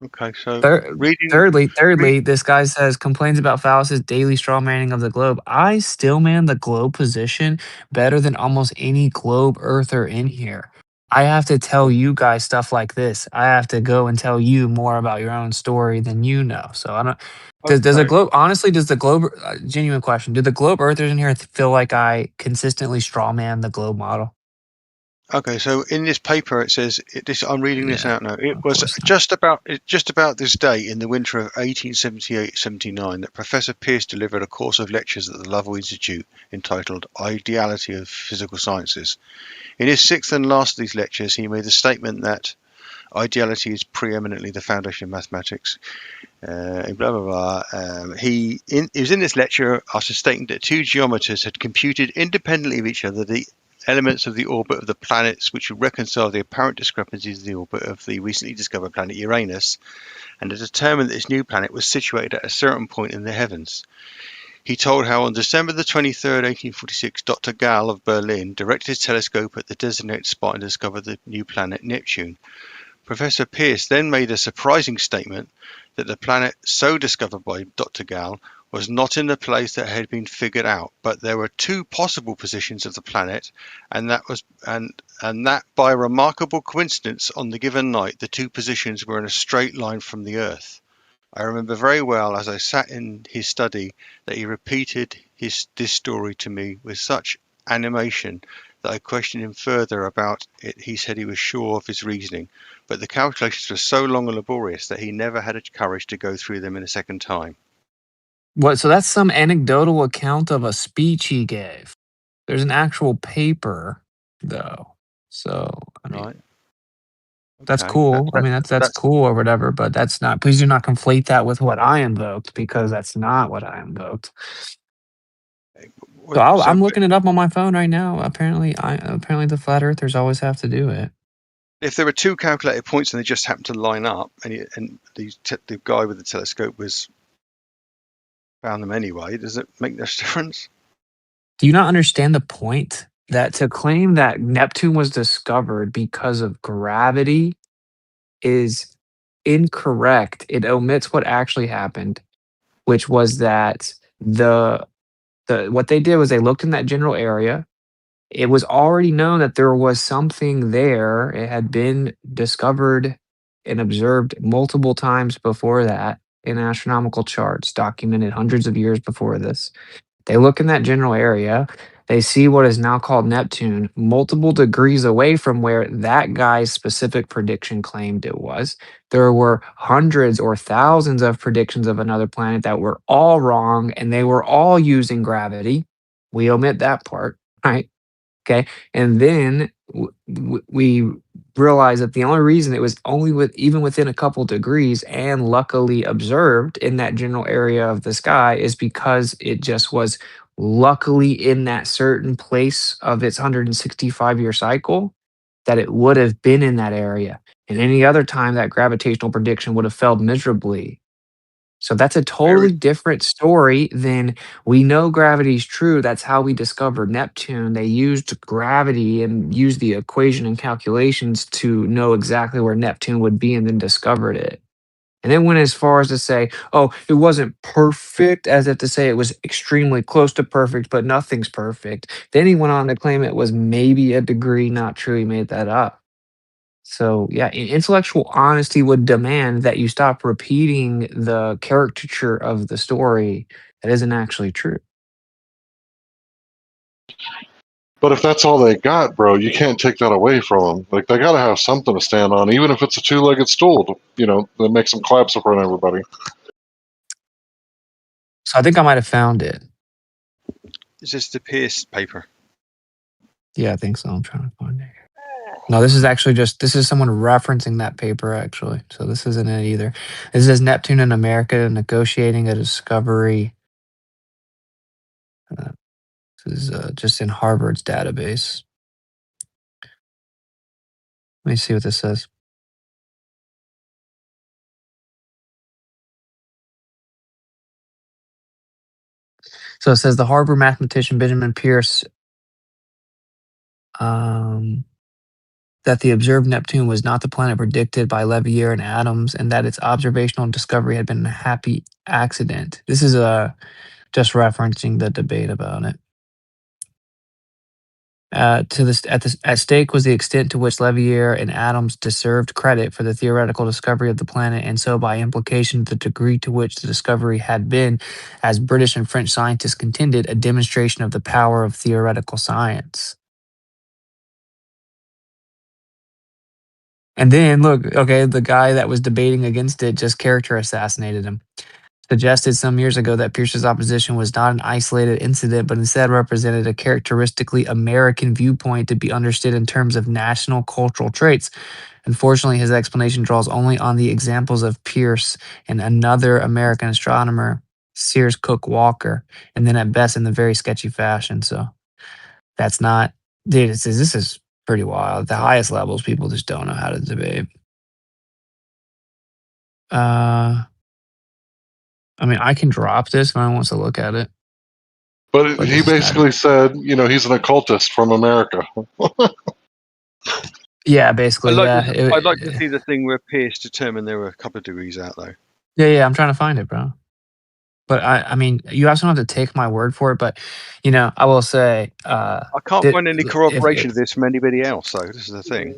Speaker 7: Okay, so
Speaker 14: Thirdly, this guy says complains about Phallus's daily straw manning of the globe. I still man the globe position better than almost any globe earther in here. I have to tell you guys stuff like this. I have to go and tell you more about your own story than you know. So I don't. Does the globe honestly? Does the globe? Genuine question. Do the globe earthers in here feel like I consistently straw man the globe model?
Speaker 7: Okay, so in this paper it says I'm reading this out now. It was just about this day in the winter of 1878-79 that Professor Pierce delivered a course of lectures at the Lovell Institute entitled "Ideality of Physical Sciences." In his sixth and last of these lectures, he made the statement that ideality is preeminently the foundation of mathematics. Blah blah blah. He was in this lecture after stating that two geometers had computed independently of each other the elements of the orbit of the planets which would reconcile the apparent discrepancies in the orbit of the recently discovered planet Uranus, and to determine that this new planet was situated at a certain point in the heavens. He told how on December the 23rd, 1846, Dr. Gall of Berlin directed his telescope at the designated spot and discovered the new planet Neptune. Professor Pierce then made a surprising statement that the planet so discovered by Dr. Gall was not in the place that had been figured out, but there were two possible positions of the planet, and that by a remarkable coincidence on the given night the two positions were in a straight line from the Earth. I remember very well as I sat in his study that he repeated this story to me with such animation that I questioned him further about it. He said he was sure of his reasoning, but the calculations were so long and laborious that he never had the courage to go through them in a second time.
Speaker 14: What? So that's some anecdotal account of a speech he gave. There's an actual paper, though. So I mean,
Speaker 7: Right.
Speaker 14: That's
Speaker 7: Okay,
Speaker 14: cool. I mean, that's cool or whatever, but that's not. Please do not conflate that with what I invoked, because that's not what I invoked. So I'm looking it up on my phone right now. Apparently, the flat earthers always have to do it.
Speaker 7: If there were two calculated points and they just happened to line up, and the guy with the telescope found them anyway, does it make much difference?
Speaker 14: Do you not understand the point that to claim that Neptune was discovered because of gravity is incorrect? It omits what actually happened, which was that what they did was they looked in that general area. It was already known that there was something there. It had been discovered and observed multiple times before that in astronomical charts, documented hundreds of years before this. They look in that general area. They see what is now called Neptune, multiple degrees away from where that guy's specific prediction claimed it was. There were hundreds or thousands of predictions of another planet that were all wrong, and they were all using gravity. We omit that part, right? Okay. And then we realized that the only reason it was only even within a couple degrees and luckily observed in that general area of the sky is because it just was luckily in that certain place of its 165-year cycle that it would have been in that area. And any other time that gravitational prediction would have failed miserably. So that's a totally different story than we know gravity's true. That's how we discovered Neptune. They used gravity and used the equation and calculations to know exactly where Neptune would be and then discovered it. And then went as far as to say, oh, it wasn't perfect, as if to say it was extremely close to perfect, but nothing's perfect. Then he went on to claim it was maybe a degree not true. He made that up. So, yeah, intellectual honesty would demand that you stop repeating the caricature of the story that isn't actually true.
Speaker 1: But if that's all they got, bro, you can't take that away from them. Like, they got to have something to stand on, even if it's a two-legged stool, that makes them collapse in front of everybody.
Speaker 14: So I think I might have found it.
Speaker 7: Is this the Pierce paper?
Speaker 14: Yeah, I think so. I'm trying to find it. No, this is someone referencing that paper, actually. So this isn't it either. This says Neptune in America negotiating a discovery. This is just in Harvard's database. Let me see what this says. So it says the Harvard mathematician Benjamin Pierce that the observed Neptune was not the planet predicted by Leverrier and Adams, and that its observational discovery had been a happy accident. This is just referencing the debate about it. At stake was the extent to which Leverrier and Adams deserved credit for the theoretical discovery of the planet, and so by implication the degree to which the discovery had been, as British and French scientists contended, a demonstration of the power of theoretical science. And then look, okay, the guy that was debating against it just character assassinated him. Suggested some years ago that Pierce's opposition was not an isolated incident, but instead represented a characteristically American viewpoint to be understood in terms of national cultural traits. Unfortunately, his explanation draws only on the examples of Pierce and another American astronomer, Sears Cook Walker, and then at best in a very sketchy fashion. So that's not, dude, this is pretty wild. At the highest levels, people just don't know how to debate. I mean, I can drop this if anyone wants to look at it.
Speaker 1: But he basically said, he's an occultist from America.
Speaker 14: Yeah, basically,
Speaker 7: I'd like to see the thing where Pierce determined there were a couple of degrees out, though.
Speaker 14: Yeah, I'm trying to find it, bro. But I mean, you also don't have to take my word for it. But I will say,
Speaker 7: I can't find any corroboration of this from anybody else. So this is the thing.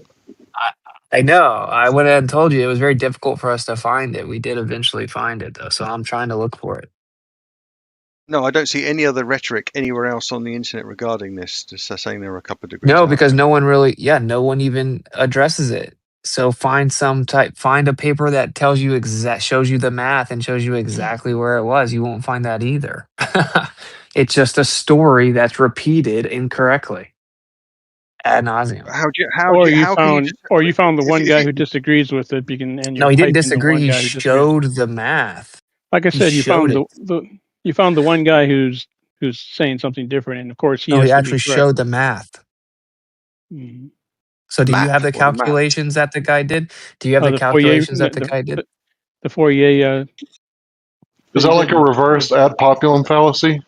Speaker 14: I know. I went ahead and told you it was very difficult for us to find it. We did eventually find it, though. So I'm trying to look for it.
Speaker 7: No, I don't see any other rhetoric anywhere else on the internet regarding this. Just saying there were a couple of degrees.
Speaker 14: No, because no one even addresses it. So find a paper that tells you shows you the math and shows you exactly where it was. You won't find that either. It's just a story that's repeated incorrectly. ad nauseum.
Speaker 2: Or you found the one guy who disagrees with it, and
Speaker 14: No,
Speaker 2: you're
Speaker 14: he didn't
Speaker 2: piping the
Speaker 14: disagree.
Speaker 2: one
Speaker 14: He
Speaker 2: guy who disagrees.
Speaker 14: showed the math.
Speaker 2: Like I
Speaker 14: He
Speaker 2: said, you
Speaker 14: showed
Speaker 2: found you found the one guy who's saying something different, and of course he
Speaker 14: No,
Speaker 2: has
Speaker 14: he
Speaker 2: to be
Speaker 14: actually
Speaker 2: correct.
Speaker 14: showed the math.
Speaker 2: Mhm.
Speaker 14: So do you
Speaker 7: Math
Speaker 14: have the
Speaker 7: or the math?
Speaker 14: calculations that the guy did? Do you have the
Speaker 2: The Fourier,
Speaker 14: calculations that the guy did?
Speaker 2: the Fourier.
Speaker 1: Is that like a reverse ad populum fallacy?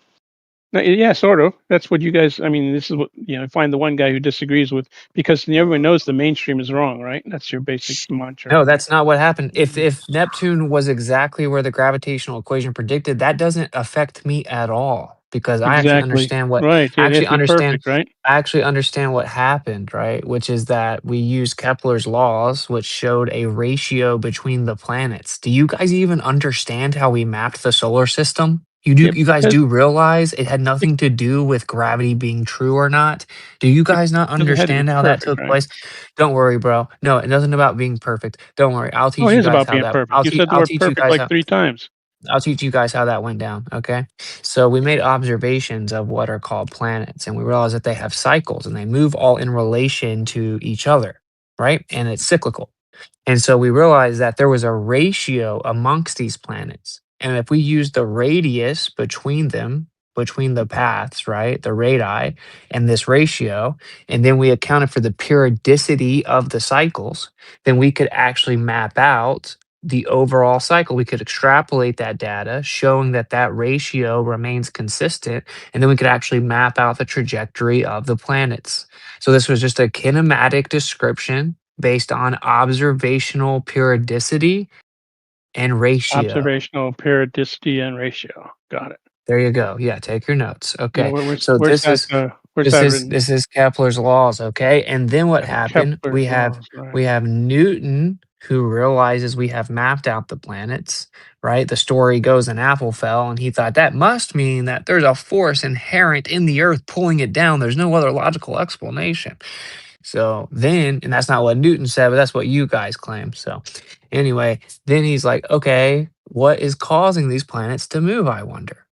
Speaker 2: Yeah, sort of. That's what you guys. I mean, this is what find the one guy who disagrees with, because everyone knows the mainstream is wrong, right? That's your basic mantra.
Speaker 14: No, that's not what happened. If Neptune was exactly where the gravitational equation predicted, that doesn't affect me at all, because I actually
Speaker 2: Exactly.
Speaker 14: understand what
Speaker 2: Right.
Speaker 14: I
Speaker 2: It has
Speaker 14: actually
Speaker 2: to be
Speaker 14: understand.
Speaker 2: perfect, right?
Speaker 14: I actually understand what happened, right? Which is that we used Kepler's laws, which showed a ratio between the planets. Do you guys even understand how we mapped the solar system?
Speaker 2: Yeah,
Speaker 14: You guys do realize it had nothing to do with gravity being true or not? Do you guys not
Speaker 2: Because it had to be
Speaker 14: understand how that
Speaker 2: perfect,
Speaker 14: took
Speaker 2: right?
Speaker 14: place? Don't worry, bro. No, it wasn't about being perfect. Don't worry. I'll
Speaker 2: Oh,
Speaker 14: teach
Speaker 2: it
Speaker 14: you
Speaker 2: is
Speaker 14: guys
Speaker 2: about
Speaker 14: how
Speaker 2: being
Speaker 14: that.
Speaker 2: perfect. You said the
Speaker 14: I'll
Speaker 2: word
Speaker 14: teach you
Speaker 2: perfect
Speaker 14: guys
Speaker 2: like
Speaker 14: how.
Speaker 2: 3 times.
Speaker 14: I'll teach you guys how that went down. Okay. So we made observations of what are called planets, and we realized that they have cycles and they move all in relation to each other, right? And it's cyclical. And so we realized that there was a ratio amongst these planets. And if we use the radius between them, between the paths, right? The radii and this ratio, and then we accounted for the periodicity of the cycles, then we could actually map out the overall cycle. We could extrapolate that data, showing that that ratio remains consistent, and then we could actually map out the trajectory of the planets. So this was just a kinematic description based on observational periodicity and ratio.
Speaker 2: Observational periodicity and ratio. Got it.
Speaker 14: There you go. Yeah, take your notes. Okay. So
Speaker 2: where's
Speaker 14: this
Speaker 2: that written?
Speaker 14: this is Kepler's laws, okay? And then what happened?
Speaker 2: Kepler's laws, right.
Speaker 14: We have Newton, who realizes we have mapped out the planets, right? The story goes an apple fell, and he thought that must mean that there's a force inherent in the earth pulling it down. There's no other logical explanation. So then, and that's not what Newton said, but that's what you guys claim. So anyway, then he's like, okay, what is causing these planets to move, I wonder?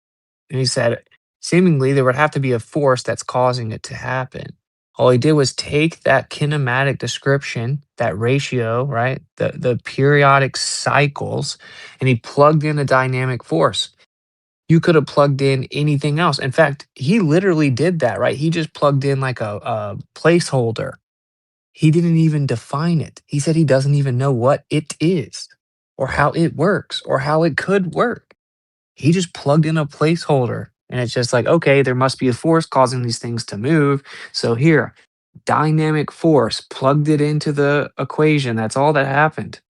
Speaker 14: And he said, seemingly there would have to be a force that's causing it to happen. All he did was take that kinematic description, that ratio, right? The periodic cycles, and he plugged in a dynamic force. You could have plugged in anything else. In fact, he literally did that, right? He just plugged in like a placeholder. He didn't even define it. He said he doesn't even know what it is or how it works or how it could work. He just plugged in a placeholder, and it's just like, okay, there must be a force causing these things to move. So here, dynamic force, plugged it into the equation. That's all that happened.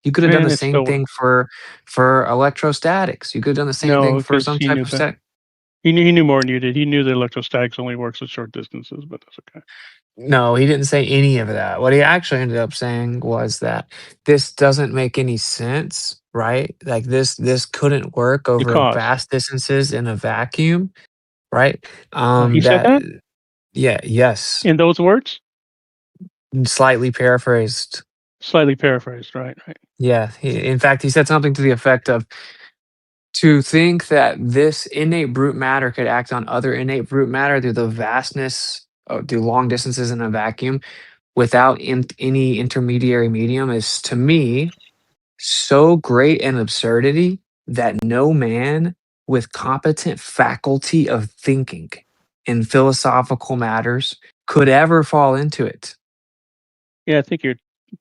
Speaker 14: You could have done
Speaker 2: And
Speaker 14: the
Speaker 2: it
Speaker 14: same
Speaker 2: still
Speaker 14: thing for electrostatics. You could have done the same thing for
Speaker 2: because
Speaker 14: some
Speaker 2: he
Speaker 14: type
Speaker 2: knew
Speaker 14: of
Speaker 2: that. He knew more than you did. He knew that electrostatics only works at short distances, but that's okay.
Speaker 14: No, he didn't say any of that. What he actually ended up saying was that this doesn't make any sense, right? Like this couldn't work over
Speaker 2: Because
Speaker 14: vast distances in a vacuum, right?
Speaker 2: he said that
Speaker 14: Yes.
Speaker 2: in those words.
Speaker 14: Slightly paraphrased.
Speaker 2: Slightly paraphrased, right?
Speaker 14: Yeah. In fact, he said something to the effect of, to think that this innate brute matter could act on other innate brute matter through the vastness, through long distances in a vacuum without any intermediary medium is, to me, so great an absurdity that no man with competent faculty of thinking in philosophical matters could ever fall into it.
Speaker 2: Yeah, I think you're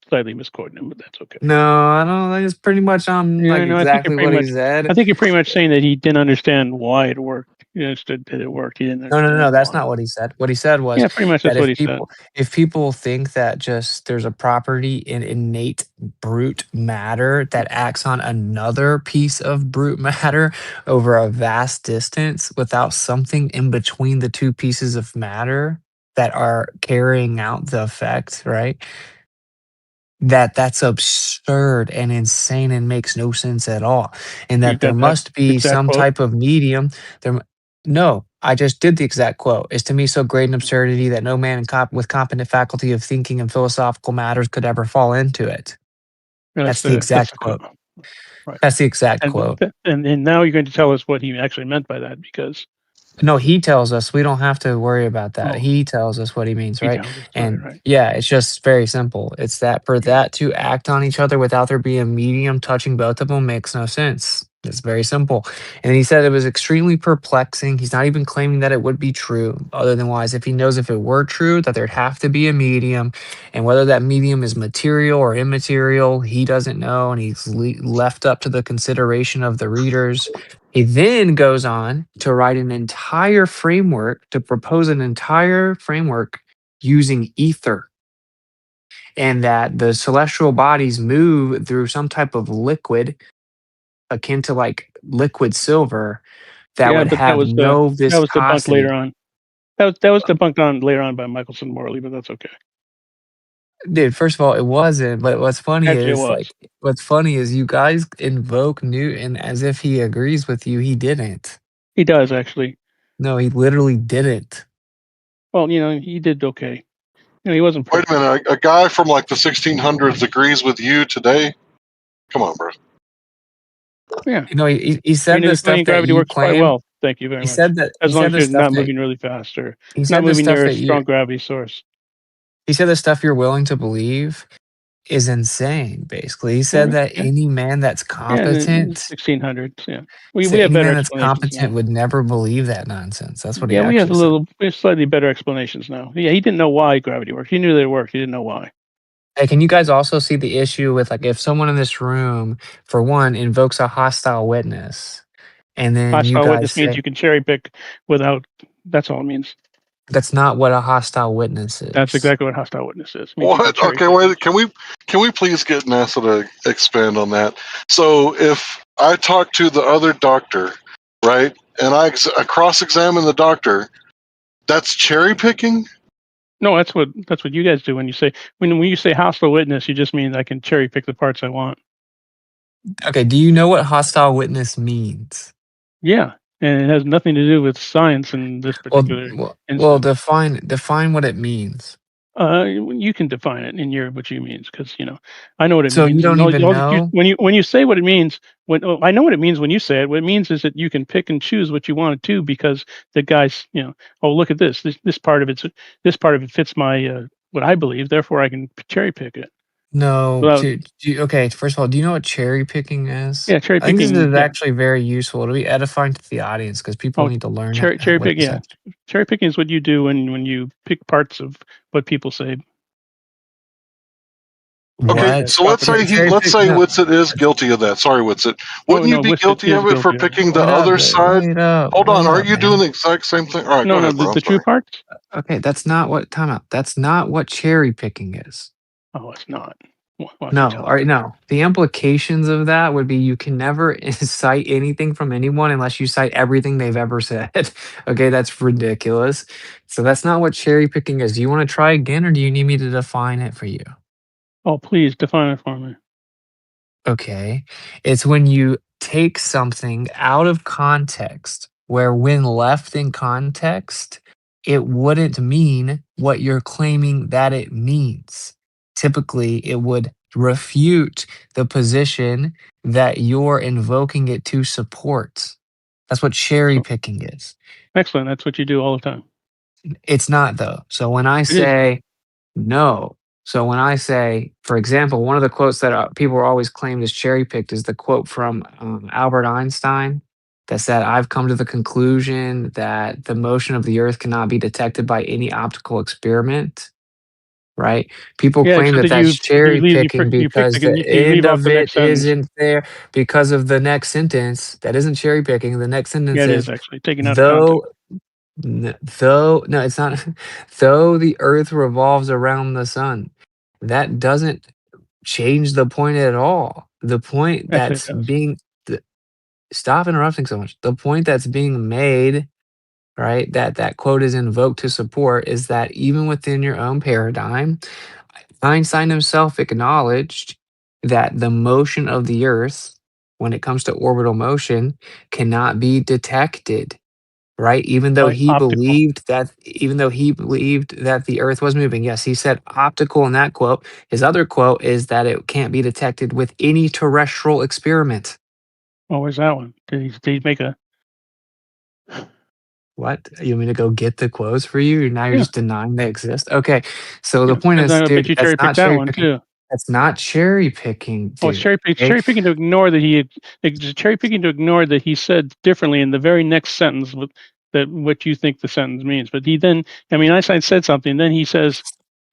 Speaker 2: slightly misquoting him, but that's okay.
Speaker 14: No, I don't think it's pretty much on exactly what he said.
Speaker 2: I think you're pretty much saying that he didn't understand why it worked. He understood that it worked. He didn't understand.
Speaker 14: No, that's not what he said. What he said was,
Speaker 2: yeah, pretty much that's what he said.
Speaker 14: If people think that just there's a property in innate brute matter that acts on another piece of brute matter over a vast distance without something in between the two pieces of matter that are carrying out the effect, right? That's absurd and insane and makes no sense at all. And that there must be some type of medium. No, I just did the exact quote. It's to me so great an absurdity that no man with competent faculty of thinking in philosophical matters could ever fall into it. That's the exact quote.
Speaker 2: Right.
Speaker 14: That's the exact quote.
Speaker 2: And now you're going to tell us what he actually meant by that, because
Speaker 14: No, he tells us. We don't have to worry about that.
Speaker 2: Oh.
Speaker 14: He tells us what he means,
Speaker 2: He
Speaker 14: right?
Speaker 2: tells us.
Speaker 14: And
Speaker 2: Right.
Speaker 14: yeah, it's just very simple. It's that for that to act on each other without there being a medium touching both of them makes no sense. It's very simple. And he said it was extremely perplexing. He's not even claiming that it would be true, other than wise, if he knows if it were true, that there'd have to be a medium. And whether that medium is material or immaterial, he doesn't know. And he's left up to the consideration of the readers. He then goes on to write an entire framework, to propose an entire framework using ether, and that the celestial bodies move through some type of liquid akin to like liquid silver that
Speaker 2: Yeah,
Speaker 14: would
Speaker 2: but that
Speaker 14: have
Speaker 2: was
Speaker 14: no
Speaker 2: debunked later
Speaker 14: viscosity.
Speaker 2: on. That was debunked on later on by Michelson Morley, but that's okay.
Speaker 14: Dude, first of all, it wasn't. But what's funny
Speaker 2: Actually, it
Speaker 14: is
Speaker 2: was.
Speaker 14: you guys invoke Newton as if he agrees with you. He didn't.
Speaker 2: He does actually.
Speaker 14: No, he literally didn't.
Speaker 2: Well, he did okay. He wasn't.
Speaker 1: Wait a minute, a guy from like the 1600s agrees with you today? Come on, bro.
Speaker 2: Yeah.
Speaker 14: No, he said the stuff
Speaker 2: Explaining
Speaker 14: that
Speaker 2: gravity
Speaker 14: you
Speaker 2: works quite
Speaker 14: claim.
Speaker 2: well. Thank you very
Speaker 14: He
Speaker 2: much.
Speaker 14: said that.
Speaker 2: As
Speaker 14: He
Speaker 2: long
Speaker 14: said
Speaker 2: as
Speaker 14: the
Speaker 2: you're
Speaker 14: stuff
Speaker 2: not
Speaker 14: that.
Speaker 2: moving really fast or
Speaker 14: He
Speaker 2: not
Speaker 14: said the
Speaker 2: moving
Speaker 14: stuff
Speaker 2: near a
Speaker 14: that you.
Speaker 2: strong gravity source.
Speaker 14: He said the stuff you're willing to believe is insane. Basically, he said that
Speaker 2: Yeah.
Speaker 14: any man that's
Speaker 2: Yeah, in the
Speaker 14: competent.
Speaker 2: 1600s. Yeah. We
Speaker 14: So
Speaker 2: have
Speaker 14: any
Speaker 2: better
Speaker 14: man that's
Speaker 2: explanations now.
Speaker 14: competent would never believe that nonsense. That's what he
Speaker 2: Yeah, we have
Speaker 14: actually said.
Speaker 2: we have slightly better explanations now. Yeah, he didn't know why gravity worked. He knew that it worked. He didn't know why.
Speaker 14: Hey, can you guys also see the issue with like if someone in this room, for one, invokes a hostile witness, and then you
Speaker 2: Hostile
Speaker 14: guys
Speaker 2: witness means
Speaker 14: say
Speaker 2: you can cherry pick without. That's all it means.
Speaker 14: that's not what a hostile witness
Speaker 2: That's
Speaker 14: is.
Speaker 2: exactly what hostile witness is. It means you can
Speaker 1: What?
Speaker 2: cherry
Speaker 1: Okay,
Speaker 2: pick.
Speaker 1: wait. Can we please get NASA to expand on that? So if I talk to the other doctor, right, and I cross-examine the doctor, that's cherry picking.
Speaker 2: No, that's what you guys do when you say when you say hostile witness. You just mean I can cherry pick the parts I want.
Speaker 14: Okay, do you know what hostile witness means?
Speaker 2: Yeah, and it has nothing to do with science in this particular
Speaker 14: Well,
Speaker 2: instance.
Speaker 14: define what it means.
Speaker 2: You can define it in what you means because I know what it
Speaker 14: So
Speaker 2: means.
Speaker 14: you don't even know?
Speaker 2: When you say what it means. I know what it means when you say it. What it means is that you can pick and choose what you want to because the guys, oh look at this part of it fits my what I believe. Therefore, I can cherry pick it.
Speaker 14: No.
Speaker 2: Without,
Speaker 14: Okay, first of all, do you know what cherry picking is?
Speaker 2: yeah, cherry
Speaker 14: I think this
Speaker 2: picking.
Speaker 14: is
Speaker 2: Yeah.
Speaker 14: actually very useful. It'll be edifying to the audience because people
Speaker 2: Oh,
Speaker 14: need to learn
Speaker 2: cherry
Speaker 14: what
Speaker 2: pick.
Speaker 14: this
Speaker 2: Yeah,
Speaker 14: is.
Speaker 2: cherry picking is what you do when you pick parts of what people say.
Speaker 1: Okay,
Speaker 14: What?
Speaker 1: so let's say Witsit is guilty of that. Sorry, Witsit. Wouldn't you be
Speaker 2: Witsit
Speaker 1: guilty
Speaker 2: is
Speaker 1: of it for
Speaker 2: guilty of it.
Speaker 1: picking the
Speaker 14: Wait up,
Speaker 1: other
Speaker 14: dude.
Speaker 1: side? Hold on,
Speaker 14: Wait
Speaker 1: are
Speaker 14: up,
Speaker 1: you doing
Speaker 14: man.
Speaker 1: the exact same thing? All right, go ahead, bro.
Speaker 2: The true parts.
Speaker 14: Okay, that's not what. Time out. That's not what cherry picking is.
Speaker 2: Oh, it's not. Why don't you
Speaker 14: No,
Speaker 2: tell
Speaker 14: all right, no. The implications of that would be you can never cite anything from anyone unless you cite everything they've ever said. Okay, that's ridiculous. So that's not what cherry picking is. Do you want to try again or do you need me to define it for you?
Speaker 2: Oh, please define it for me.
Speaker 14: Okay. It's when you take something out of context where when left in context, it wouldn't mean what you're claiming that it means. Typically, it would refute the position that you're invoking it to support. That's what cherry picking is.
Speaker 2: Excellent. That's what you do all the time.
Speaker 14: It's not though. So when I say no, so when I say, for example, one of the quotes that people are always claimed is cherry picked is the quote from Albert Einstein that said, "I've come to the conclusion that the motion of the Earth cannot be detected by any optical experiment." Right? People
Speaker 2: Yeah,
Speaker 14: claim
Speaker 2: except
Speaker 14: that
Speaker 2: that
Speaker 14: that's cherry
Speaker 2: you
Speaker 14: picking
Speaker 2: pick
Speaker 14: because the
Speaker 2: you leave
Speaker 14: end
Speaker 2: off
Speaker 14: of
Speaker 2: the next
Speaker 14: it
Speaker 2: sentence.
Speaker 14: isn't there because of the next sentence. That isn't cherry picking. The next sentence
Speaker 2: Yeah, it
Speaker 14: is,
Speaker 2: is actually taken out of
Speaker 14: though
Speaker 2: context.
Speaker 14: though no, it's not. Though the earth revolves around the sun, that doesn't change the point at all. The point
Speaker 2: Actually, it
Speaker 14: that's
Speaker 2: does.
Speaker 14: being stop interrupting so much. The point that's being made, right, that quote is invoked to support is that even within your own paradigm, Einstein himself acknowledged that the motion of the earth when it comes to orbital motion cannot be detected, right? Even though
Speaker 2: By
Speaker 14: he
Speaker 2: optical.
Speaker 14: believed that the earth was moving. Yes, he said optical in that quote. His other quote is that it can't be detected with any terrestrial experiment.
Speaker 2: Oh, where's that one? Did he make a?
Speaker 14: What? You want me to go get the quotes for you? Now you're
Speaker 2: Yeah.
Speaker 14: just denying they exist? Okay. So the
Speaker 2: Yeah,
Speaker 14: point
Speaker 2: 'cause
Speaker 14: is,
Speaker 2: I bet
Speaker 14: dude,
Speaker 2: you
Speaker 14: that's
Speaker 2: cherry
Speaker 14: not
Speaker 2: picked that
Speaker 14: cherry
Speaker 2: one
Speaker 14: picking.
Speaker 2: too.
Speaker 14: That's not cherry picking,
Speaker 2: Oh, it's
Speaker 14: dude.
Speaker 2: cherry
Speaker 14: Okay?
Speaker 2: picking to ignore that cherry picking to ignore that he said differently in the very next sentence with that what you think the sentence means. But he then, I mean, Einstein said something, then he says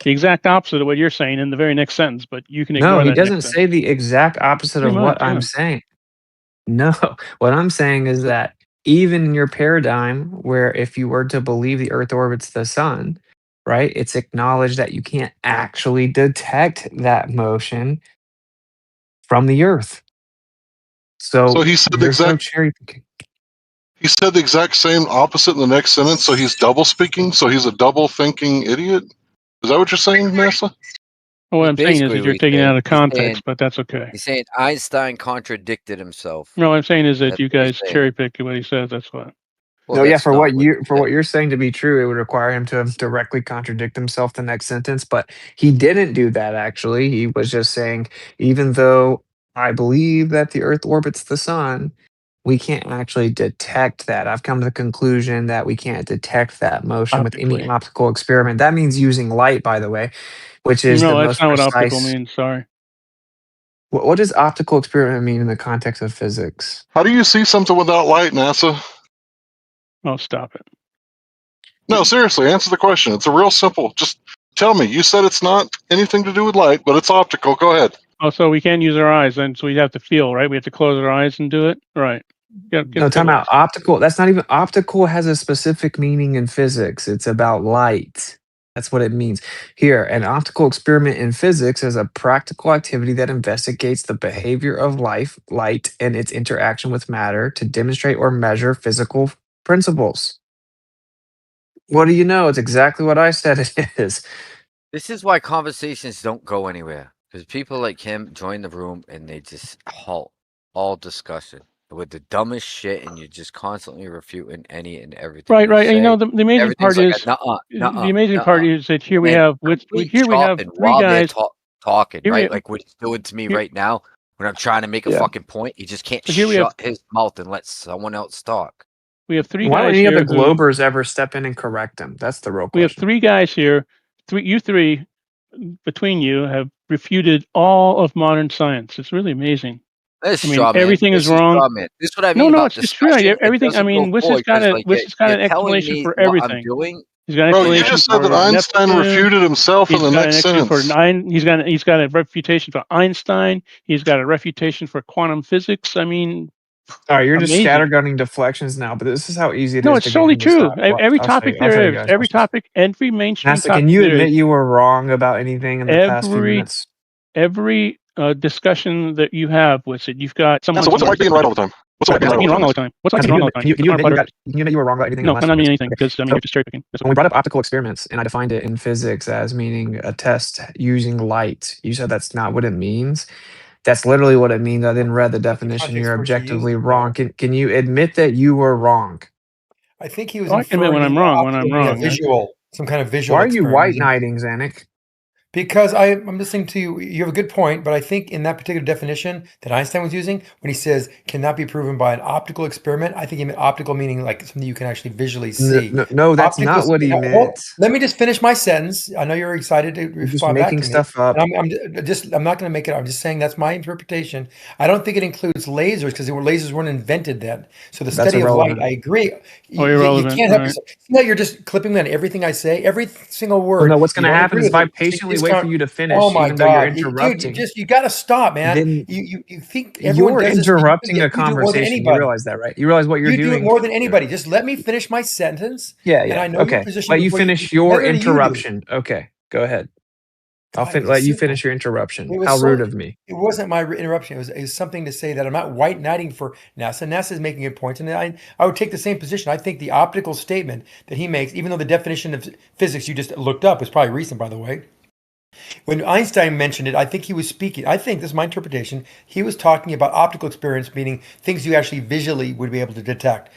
Speaker 2: the exact opposite of what you're saying in the very next sentence. But you can
Speaker 14: No,
Speaker 2: ignore
Speaker 14: he
Speaker 2: that
Speaker 14: doesn't
Speaker 2: next
Speaker 14: say
Speaker 2: sentence.
Speaker 14: the exact opposite
Speaker 2: Pretty
Speaker 14: of
Speaker 2: much,
Speaker 14: what
Speaker 2: yeah.
Speaker 14: I'm saying. No, what I'm saying is that even in your paradigm, where if you were to believe the Earth orbits the sun, right, it's acknowledged that you can't actually detect that motion from the Earth.
Speaker 1: So
Speaker 14: So
Speaker 1: he said the
Speaker 14: there's no
Speaker 1: exact.
Speaker 14: cherry picking.
Speaker 1: He said the exact same opposite in the next sentence. So he's double speaking. So he's a double thinking idiot. Is that what you're saying, NASA?
Speaker 2: Well, what
Speaker 13: That's
Speaker 2: I'm saying is
Speaker 13: basically
Speaker 2: that
Speaker 13: what
Speaker 2: you're
Speaker 13: he's
Speaker 2: taking it
Speaker 13: saying.
Speaker 2: out of
Speaker 13: He's saying
Speaker 2: context, but that's okay.
Speaker 13: he's saying Einstein contradicted himself.
Speaker 2: No, what I'm saying is that
Speaker 13: That's
Speaker 2: you
Speaker 13: what he's
Speaker 2: guys
Speaker 13: saying.
Speaker 2: cherry pick what he says. That's what.
Speaker 13: Well,
Speaker 14: No, yeah,
Speaker 13: that's
Speaker 14: for
Speaker 13: not
Speaker 14: what
Speaker 13: what
Speaker 14: you're saying to be true, it would require him to directly contradict himself the next sentence, but he didn't do that actually. He was just saying, even though I believe that the Earth orbits the sun, we can't actually detect that. I've come to the conclusion that we can't detect that motion with any
Speaker 2: Optically.
Speaker 14: optical experiment. That means using light, by the way, which is the
Speaker 2: No, that's
Speaker 14: most
Speaker 2: not what optical
Speaker 14: precise.
Speaker 2: means. Sorry.
Speaker 14: What does optical experiment mean in the context of physics?
Speaker 1: How do you see something without light, NASA?
Speaker 2: Oh, stop it.
Speaker 1: No, seriously, answer the question. It's a real simple. Just tell me. You said it's not anything to do with light, but it's optical. Go ahead.
Speaker 2: Oh, so we can't use our eyes, then, so we have to feel, right? We have to close our eyes and do it, right?
Speaker 14: No, time out. Optical. That's not even optical. Has a specific meaning in physics. It's about light. That's what it means. Here, an optical experiment in physics is a practical activity that investigates the behavior of light, and its interaction with matter to demonstrate or measure physical principles. What do you know? It's exactly what I said it is.
Speaker 13: This is why conversations don't go anywhere. Because people like him join the room and they just halt all discussion with the dumbest shit, and you're just constantly refuting any and everything.
Speaker 2: Right, right. And you know,
Speaker 13: say.
Speaker 2: the amazing
Speaker 13: Everything's
Speaker 2: part
Speaker 13: like
Speaker 2: is
Speaker 13: a nuh-uh,
Speaker 2: the
Speaker 13: nuh-uh,
Speaker 2: amazing
Speaker 13: nuh-uh.
Speaker 2: part is that here we
Speaker 13: And
Speaker 2: have
Speaker 13: complete
Speaker 2: here we have
Speaker 13: chopping
Speaker 2: three
Speaker 13: while they're
Speaker 2: guys.
Speaker 13: talking,
Speaker 2: Here we
Speaker 13: right?
Speaker 2: have-
Speaker 13: Like what he's doing to me
Speaker 2: here-
Speaker 13: right now when I'm trying to make a
Speaker 14: Yeah.
Speaker 13: fucking point. He just can't
Speaker 2: But here we have-
Speaker 13: shut his mouth and let someone else talk.
Speaker 2: We have three
Speaker 14: Why don't
Speaker 2: guys
Speaker 14: any of
Speaker 2: here
Speaker 14: the
Speaker 2: who
Speaker 14: Globers ever step in and correct him? That's the real
Speaker 2: we have
Speaker 14: question.
Speaker 2: three guys here. You three between you have refuted all of modern science. It's really amazing.
Speaker 13: This
Speaker 2: I mean,
Speaker 13: straw man.
Speaker 2: everything
Speaker 13: This
Speaker 2: is wrong.
Speaker 13: straw man. This is what I
Speaker 2: No,
Speaker 13: mean
Speaker 2: no,
Speaker 13: about
Speaker 2: it's true.
Speaker 13: discussion. It
Speaker 2: Everything. I
Speaker 13: doesn't
Speaker 2: mean,
Speaker 13: go
Speaker 2: Wiss has
Speaker 13: forward
Speaker 2: got
Speaker 13: 'cause,
Speaker 2: a
Speaker 13: like,
Speaker 2: Wiss has got
Speaker 13: you're
Speaker 2: an
Speaker 13: telling
Speaker 2: explanation
Speaker 13: me
Speaker 2: for
Speaker 13: what I'm
Speaker 2: everything.
Speaker 13: doing.
Speaker 2: He's got an
Speaker 1: Bro, you
Speaker 2: explanation
Speaker 1: just said
Speaker 2: for
Speaker 1: that Einstein
Speaker 2: Neptune.
Speaker 1: refuted himself in
Speaker 2: He's
Speaker 1: the
Speaker 2: got an
Speaker 1: next
Speaker 2: explanation for
Speaker 1: sentence.
Speaker 2: He's got a refutation for Einstein. He's got a refutation for quantum physics. I mean,
Speaker 14: All right, you're just
Speaker 2: amazing.
Speaker 14: scattergunning deflections now, but this is how easy it
Speaker 2: No,
Speaker 14: is
Speaker 2: it's
Speaker 14: to get
Speaker 2: totally
Speaker 14: him to
Speaker 2: true.
Speaker 14: stop. Watch,
Speaker 2: Every
Speaker 14: I'll show
Speaker 2: topic
Speaker 14: you. I'll show you
Speaker 2: there is,
Speaker 14: guys.
Speaker 2: every
Speaker 14: Watch this.
Speaker 2: topic, every mainstream
Speaker 14: NASA,
Speaker 2: topic
Speaker 14: can you
Speaker 2: there
Speaker 14: admit
Speaker 2: is,
Speaker 14: you were wrong about anything in the past few minutes?
Speaker 2: every discussion that you have with it, you've got someone.
Speaker 1: So what's it like being right all the time? What's it like being right
Speaker 2: being
Speaker 1: all
Speaker 2: wrong all
Speaker 1: the
Speaker 2: the
Speaker 1: time?
Speaker 2: time? What's like
Speaker 14: NASA,
Speaker 2: being wrong all the time?
Speaker 14: can you admit you were wrong about anything?
Speaker 2: No,
Speaker 14: in the
Speaker 2: I'm
Speaker 14: last
Speaker 2: not
Speaker 14: few
Speaker 2: meaning
Speaker 14: minutes?
Speaker 2: anything
Speaker 14: Okay.
Speaker 2: because I mean
Speaker 14: So,
Speaker 2: you're just cherry picking.
Speaker 14: when we brought up optical experiments and I defined it in physics as meaning a test using light, you said that's not what it means. That's literally what it means. I didn't read the definition. You're objectively wrong. Can you admit that you were wrong?
Speaker 16: I think he was
Speaker 2: I can admit when I'm wrong. When I'm wrong,
Speaker 16: visual, some kind of visual.
Speaker 14: Why are you white
Speaker 16: experiment.
Speaker 14: knighting, Zanick?
Speaker 16: Because I'm listening to you. You have a good point, but I think in that particular definition that Einstein was using, when he says cannot be proven by an optical experiment, I think he meant optical meaning like something you can actually visually see.
Speaker 14: No, that's not what he meant.
Speaker 16: Let me just finish my sentence. I know you're excited to
Speaker 14: You're just
Speaker 16: respond back to
Speaker 14: making
Speaker 16: me.
Speaker 14: stuff up.
Speaker 16: And I'm not going to make it. I'm just saying that's my interpretation. I don't think it includes lasers because lasers weren't invented then. So the
Speaker 14: That's
Speaker 16: study of light,
Speaker 14: irrelevant.
Speaker 16: I agree. You
Speaker 2: irrelevant,
Speaker 16: can't help
Speaker 2: right.
Speaker 16: yourself. See how you're just clipping me on everything I say, every single word.
Speaker 14: Well, no, what's
Speaker 16: You
Speaker 14: going to
Speaker 16: don't
Speaker 14: happen
Speaker 16: agree
Speaker 14: is if
Speaker 16: with
Speaker 14: I
Speaker 16: it, so you
Speaker 14: patiently
Speaker 16: just
Speaker 14: wait for
Speaker 16: can't-
Speaker 14: you to finish,
Speaker 16: Oh my
Speaker 14: even though you're
Speaker 16: God,
Speaker 14: interrupting.
Speaker 16: dude! You got to stop, man.
Speaker 14: Then
Speaker 16: You think everyone
Speaker 14: you're
Speaker 16: does this, but
Speaker 14: interrupting a
Speaker 16: you do it more than
Speaker 14: conversation. You
Speaker 16: anybody.
Speaker 14: realize that, right? You realize what you're
Speaker 16: You
Speaker 14: doing.
Speaker 16: do it more than anybody. Just let me finish my sentence.
Speaker 14: Yeah,
Speaker 16: And I know your
Speaker 14: okay.
Speaker 16: position.
Speaker 14: Let you
Speaker 16: before
Speaker 14: finish your
Speaker 16: better than you do.
Speaker 14: interruption. Okay, go ahead. I'll
Speaker 16: God,
Speaker 14: let you
Speaker 16: simple.
Speaker 14: finish your interruption.
Speaker 16: It was
Speaker 14: How
Speaker 16: so-
Speaker 14: rude of me.
Speaker 16: It wasn't my interruption. It was something to say that I'm not white knighting for NASA. NASA is making good points, and I would take the same position. I think the optical statement that he makes, even though the definition of physics you just looked up is probably recent, by the way. When Einstein mentioned it, I think he was speaking. I think this is my interpretation. He was talking about optical experience, meaning things you actually visually would be able to detect.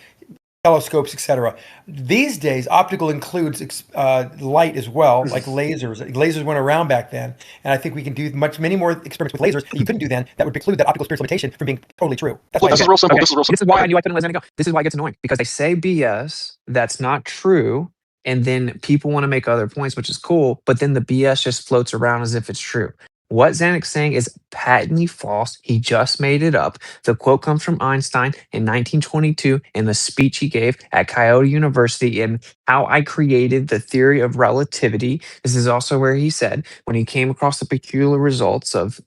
Speaker 16: telescopes, etc. These days, optical includes light as well, like lasers. Lasers went around back then, and I think we can do many more experiments with lasers that you couldn't do then. That would preclude that optical experience limitation from being totally true.
Speaker 14: This is real simple. Okay. This is why I knew I couldn't let Zanick go. This is why it gets annoying, because they say BS that's not true, and then people want to make other points, which is cool, but then the BS just floats around as if it's true. What Zanick's saying is patently false. He just made it up. The quote comes from Einstein in 1922 in the speech he gave at Coyote University in How I Created the Theory of Relativity. This is also where he said, when he came across the peculiar results of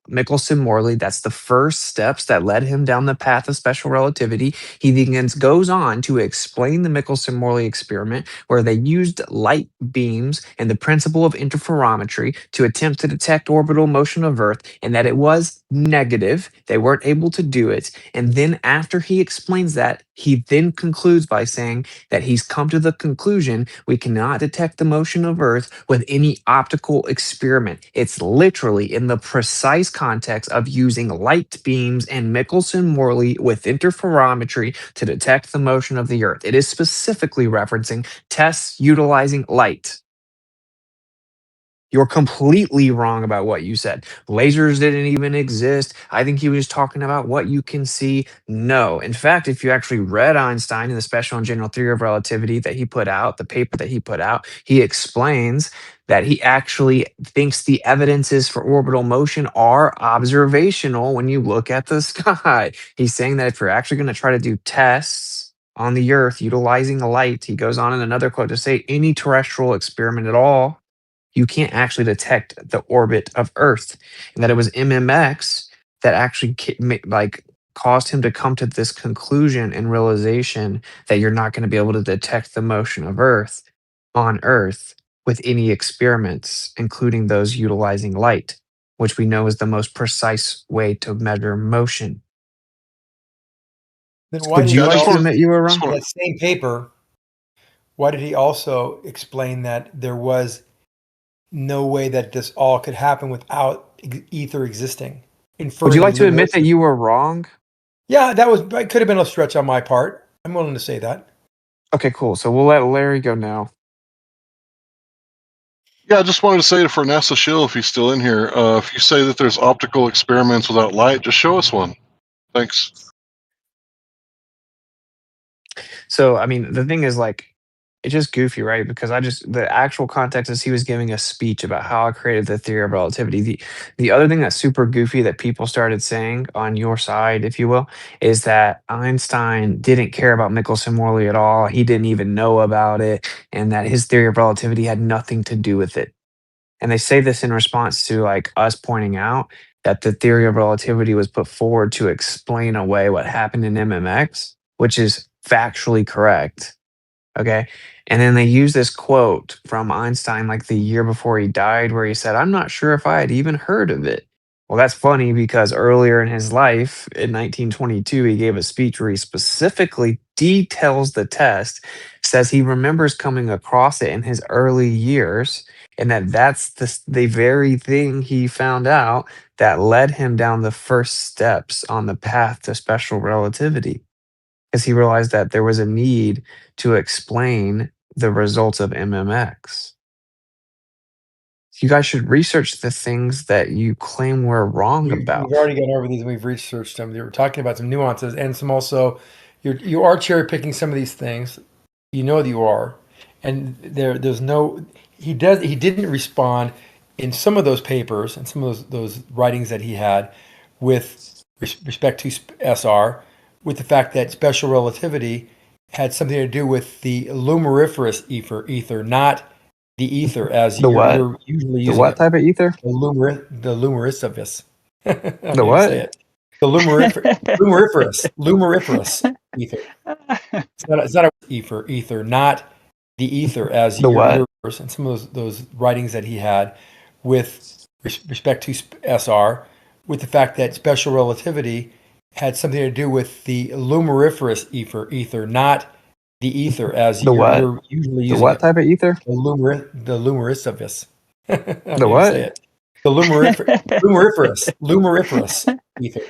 Speaker 14: Michelson-Morley, that's the first steps that led him down the path of special relativity. He then goes on to explain the Michelson-Morley experiment, where they used light beams and the principle of interferometry to attempt to detect orbital motion of Earth, and that it was negative. They weren't able to do it. And then after he explains that, he then concludes by saying that he's come to the conclusion we cannot detect the motion of Earth with any optical experiment. It's literally in the precise context of using light beams and Michelson-Morley with interferometry to detect the motion of the Earth. It is specifically referencing tests utilizing light. You're completely wrong about what you said. Lasers didn't even exist. I think he was talking about what you can see. No. In fact, if you actually read Einstein in the Special and General Theory of Relativity that he put out, the paper that he put out, he explains that he actually thinks the evidences for orbital motion are observational when you look at the sky. He's saying that if you're actually going to try to do tests on the Earth utilizing light, he goes on in another quote to say any terrestrial experiment at all, you can't actually detect the orbit of Earth, and that it was MMX that actually caused him to come to this conclusion and realization that you're not going to be able to detect the motion of Earth on Earth with any experiments, including those utilizing light, which we know is the most precise way to measure motion.
Speaker 16: Then why
Speaker 14: Would you like to admit you were wrong?
Speaker 16: In that same paper, why did he also explain that there was no way that this all could happen without ether existing?
Speaker 14: Would you like to admit that you were wrong?
Speaker 16: Yeah, that could have been a stretch on my part. I'm willing to say that.
Speaker 14: Okay, cool. So we'll let Larry go now.
Speaker 1: Yeah, I just wanted to say for NASA Shill, if he's still in here, if you say that there's optical experiments without light, just show us one. Thanks.
Speaker 14: So, I mean, the thing is, it's just goofy, right? Because the actual context is he was giving a speech about how I created the theory of relativity. The other thing that's super goofy that people started saying on your side, if you will, is that Einstein didn't care about Michelson-Morley at all. He didn't even know about it, and that his theory of relativity had nothing to do with it. And they say this in response to us pointing out that the theory of relativity was put forward to explain away what happened in MMX, which is factually correct. Okay. And then they use this quote from Einstein the year before he died, where he said, I'm not sure if I had even heard of it. Well, that's funny because earlier in his life, in 1922, he gave a speech where he specifically details the test, says he remembers coming across it in his early years, and that's the very thing he found out that led him down the first steps on the path to special relativity. Because he realized that there was a need to explain the results of MMX. You guys should research the things that you claim we're wrong about.
Speaker 16: We've already gone over these and we've researched them. We're talking about some nuances and some also, you are cherry picking some of these things. You know that you are, and there's no. He didn't respond in some of those papers and some of those writings that he had with respect to SR. With the fact that special relativity had something to do with the luminiferous ether, not the ether as you're usually using.
Speaker 14: The what type of ether?
Speaker 16: The luminiferous.
Speaker 14: The what?
Speaker 16: Say it. The luminiferous ether. It's not a ether, not the ether as
Speaker 14: the what?
Speaker 16: And some of those writings that he had with respect to SR, with the fact that special relativity had something to do with the luminiferous ether, not the ether as you're usually using.
Speaker 14: The what type of ether?
Speaker 16: The luminiferous.
Speaker 14: The what?
Speaker 16: Say it. The luminiferous ether.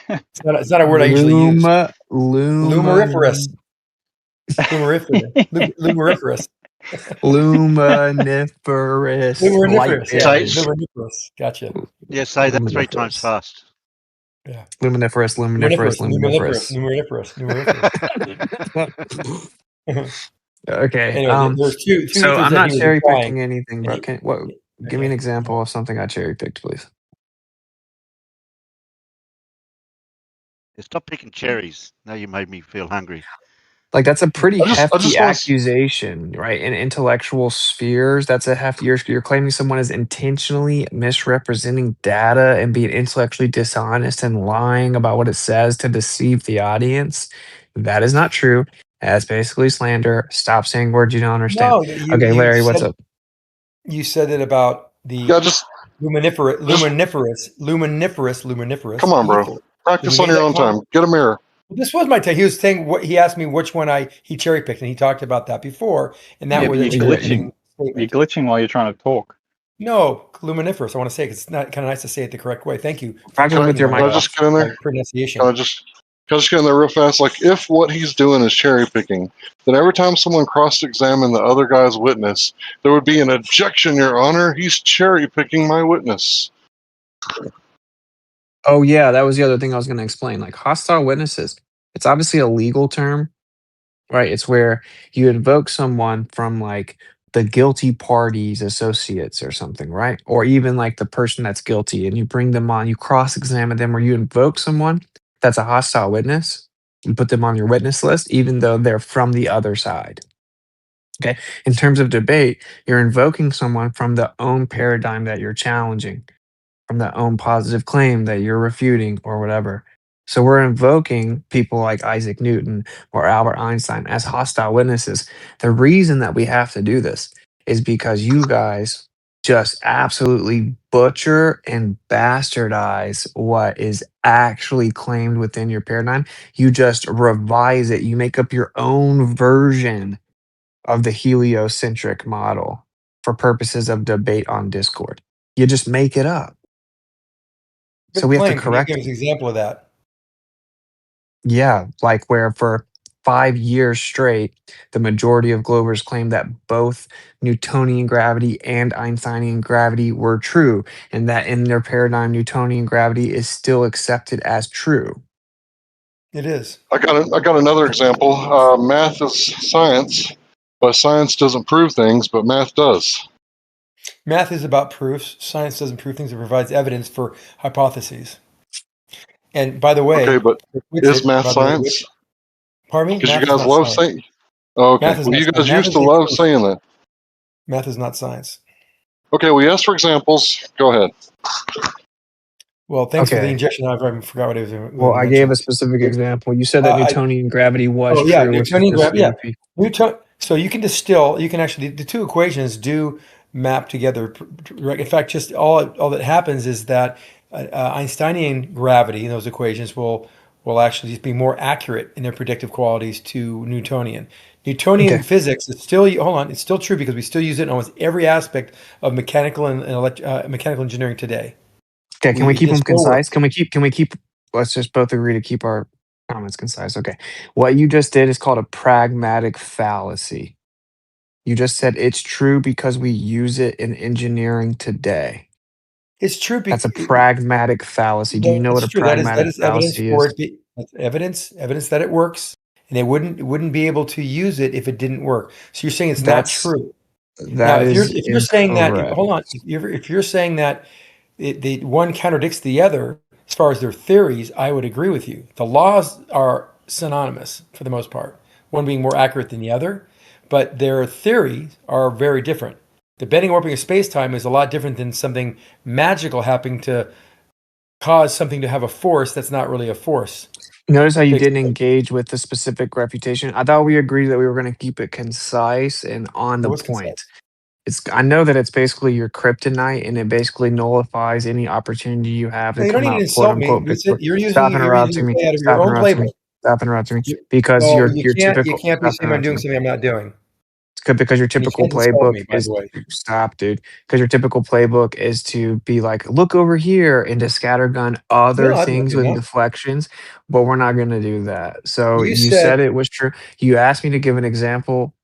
Speaker 16: It's not a word I usually use.
Speaker 14: Luminiferous.
Speaker 16: Luminiferous.
Speaker 12: Luminiferous.
Speaker 16: Luminiferous. Yeah.
Speaker 12: light
Speaker 16: Luminiferous. Gotcha.
Speaker 17: Yeah, say that 3 times
Speaker 12: Luminiferous.
Speaker 17: fast.
Speaker 16: Yeah.
Speaker 12: Luminiferous. Okay.
Speaker 16: Anyway, there's two
Speaker 12: So
Speaker 16: ethers
Speaker 12: I'm
Speaker 16: that
Speaker 12: not
Speaker 16: he was
Speaker 12: cherry
Speaker 16: applying.
Speaker 12: picking anything, but give me an example of something I cherry picked, please.
Speaker 17: Stop picking cherries. Now you made me feel hungry.
Speaker 12: Like that's a pretty
Speaker 1: I just
Speaker 12: hefty
Speaker 1: want
Speaker 12: accusation, right? In intellectual spheres, that's a hefty. You're claiming someone is intentionally misrepresenting data and being intellectually dishonest and lying about what it says to deceive the audience. That is not true. That's basically slander. Stop saying words you don't understand.
Speaker 16: No,
Speaker 12: Okay, Larry, what's up?
Speaker 16: You said it about the
Speaker 1: Yeah, just
Speaker 16: luminiferous.
Speaker 1: come on, bro.
Speaker 16: Ether.
Speaker 1: Practice
Speaker 16: He
Speaker 1: on
Speaker 16: made
Speaker 1: your
Speaker 16: that
Speaker 1: own
Speaker 16: comment.
Speaker 1: time. Get a mirror.
Speaker 16: This was my take. He was saying what he asked me which one he cherry picked, and he talked about that before, and that
Speaker 3: Yeah,
Speaker 16: was
Speaker 3: but
Speaker 16: a
Speaker 3: you're
Speaker 16: cherry
Speaker 3: glitching.
Speaker 16: picking
Speaker 3: You're
Speaker 16: statement.
Speaker 3: glitching while you're trying to talk.
Speaker 16: No, luminiferous. I want to say because it's not kind of nice to say it the correct way. Thank you.
Speaker 12: Practice with your
Speaker 1: Can
Speaker 12: mic
Speaker 1: I
Speaker 12: off.
Speaker 1: just get in there?
Speaker 16: Pronunciation.
Speaker 1: Can I just get in there real fast? Like, if what he's doing is cherry picking, then every time someone cross-examined the other guy's witness, there would be an objection, Your Honor. He's cherry picking my witness.
Speaker 12: Oh yeah, that was the other thing I was going to explain. Like hostile witnesses, it's obviously a legal term, right? It's where you invoke someone from like the guilty party's associates or something, right? Or even like the person that's guilty, and you bring them on, you cross-examine them, or you invoke someone that's a hostile witness. You put them on your witness list, even though they're from the other side. Okay. In terms of debate, you're invoking someone from the own paradigm that you're challenging, from the own positive claim that you're refuting or whatever. So we're invoking people like Isaac Newton or Albert Einstein as hostile witnesses. The reason that we have to do this is because you guys just absolutely butcher and bastardize what is actually claimed within your paradigm. You just revise it. You make up your own version of the heliocentric model for purposes of debate on Discord. You just make it up. So
Speaker 16: Good
Speaker 12: we have to
Speaker 16: claim. Can you
Speaker 12: correct
Speaker 16: give us an example of that?
Speaker 12: Yeah, like where for 5 years straight, the majority of Globers claimed that both Newtonian gravity and Einsteinian gravity were true, and that in their paradigm, Newtonian gravity is still accepted as true.
Speaker 16: It is.
Speaker 1: I got another example. Math is science, but science doesn't prove things, but math does.
Speaker 16: Math is about proofs. Science doesn't prove things; it provides evidence for hypotheses. And by the way,
Speaker 1: Okay, but is math science?
Speaker 16: Pardon me?
Speaker 1: Because you
Speaker 16: Math is
Speaker 1: guys
Speaker 16: not
Speaker 1: love
Speaker 16: science.
Speaker 1: saying. Oh, okay.
Speaker 16: Math is
Speaker 1: Well,
Speaker 16: not
Speaker 1: you
Speaker 16: science.
Speaker 1: guys
Speaker 16: Math
Speaker 1: used
Speaker 16: is
Speaker 1: to
Speaker 16: a
Speaker 1: love
Speaker 16: proof.
Speaker 1: saying that.
Speaker 16: Math is not science.
Speaker 1: Okay, well, you asked for examples. Go ahead.
Speaker 16: Well, thanks for the
Speaker 12: Okay.
Speaker 16: injection. I forgot what it was.
Speaker 12: Well, I gave a specific example. You said that Newtonian gravity was true, which is
Speaker 16: Newtonian gravity. Yeah,
Speaker 12: repeat.
Speaker 16: So you can distill. You can actually the two equations do map together. In fact, just all that happens is that Einsteinian gravity in those equations will actually just be more accurate in their predictive qualities to Newtonian. Newtonian physics is still it's still true because we still use it in almost every aspect of mechanical and mechanical engineering today.
Speaker 12: Okay, can we keep them
Speaker 16: still works.
Speaker 12: concise? Can we keep, let's just both agree to keep our comments concise. Okay. What you just did is called a pragmatic fallacy. You just said it's true because we use it in engineering today.
Speaker 16: It's true.
Speaker 12: That's a pragmatic fallacy. Do you know what a pragmatic fallacy is?
Speaker 16: That's evidence that it works, and they wouldn't be able to use it if it didn't work. So you're saying it's not true.
Speaker 12: That
Speaker 16: now,
Speaker 12: is
Speaker 16: if you're saying that,
Speaker 12: incorrect.
Speaker 16: hold on. If you're saying that the one contradicts the other as far as their theories, I would agree with you. The laws are synonymous for the most part, one being more accurate than the other, but their theories are very different. The bending and warping of space-time is a lot different than something magical happening to cause something to have a force that's not really a force.
Speaker 12: Notice how you didn't engage with the specific refutation. I thought we agreed that we were going to keep it concise and on the point. I know that it's basically your kryptonite, and it basically nullifies any opportunity you have to come out, quote unquote. Stop interrupting me. Stop interrupting me. Because you're
Speaker 16: you
Speaker 12: typical.
Speaker 16: can't be saying I'm doing something I'm not doing.
Speaker 12: Because your
Speaker 16: And you
Speaker 12: typical
Speaker 16: can't insult
Speaker 12: playbook
Speaker 16: me, by
Speaker 12: is
Speaker 16: the way.
Speaker 12: stop, dude. Because your typical playbook is to be like, look over here and to scattergun other
Speaker 16: No, I'm not
Speaker 12: things
Speaker 16: doing
Speaker 12: with
Speaker 16: that.
Speaker 12: deflections, but we're not gonna do that. So
Speaker 16: You
Speaker 12: you
Speaker 16: said
Speaker 12: said it was true. You asked me to give an example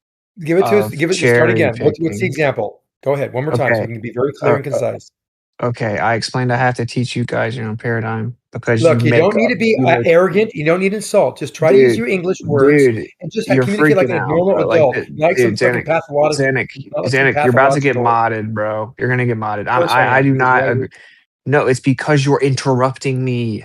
Speaker 16: give it to us.
Speaker 12: of
Speaker 16: Give it. Start
Speaker 12: cherry
Speaker 16: again. What's the
Speaker 12: picking.
Speaker 16: example? Go ahead one more time so
Speaker 12: Okay.
Speaker 16: we can be very clear and concise.
Speaker 12: Okay. I explained I have to teach you guys your own paradigm because
Speaker 16: Look, you don't need to be
Speaker 12: you make
Speaker 16: arrogant. You don't need to insult. Just try to use
Speaker 12: dude,
Speaker 16: your English words
Speaker 12: dude,
Speaker 16: and just
Speaker 12: you're
Speaker 16: communicate like
Speaker 12: freaking
Speaker 16: a
Speaker 12: out,
Speaker 16: normal
Speaker 12: bro. Like,
Speaker 16: adult, not like some
Speaker 12: dude,
Speaker 16: fucking pathological, not like some
Speaker 12: Zanick, you're about to get
Speaker 16: pathological.
Speaker 12: modded, bro. You're gonna get modded.
Speaker 16: Of course
Speaker 12: I
Speaker 16: am,
Speaker 12: do
Speaker 16: because
Speaker 12: not
Speaker 16: why would
Speaker 12: agree. No, it's because you're interrupting me.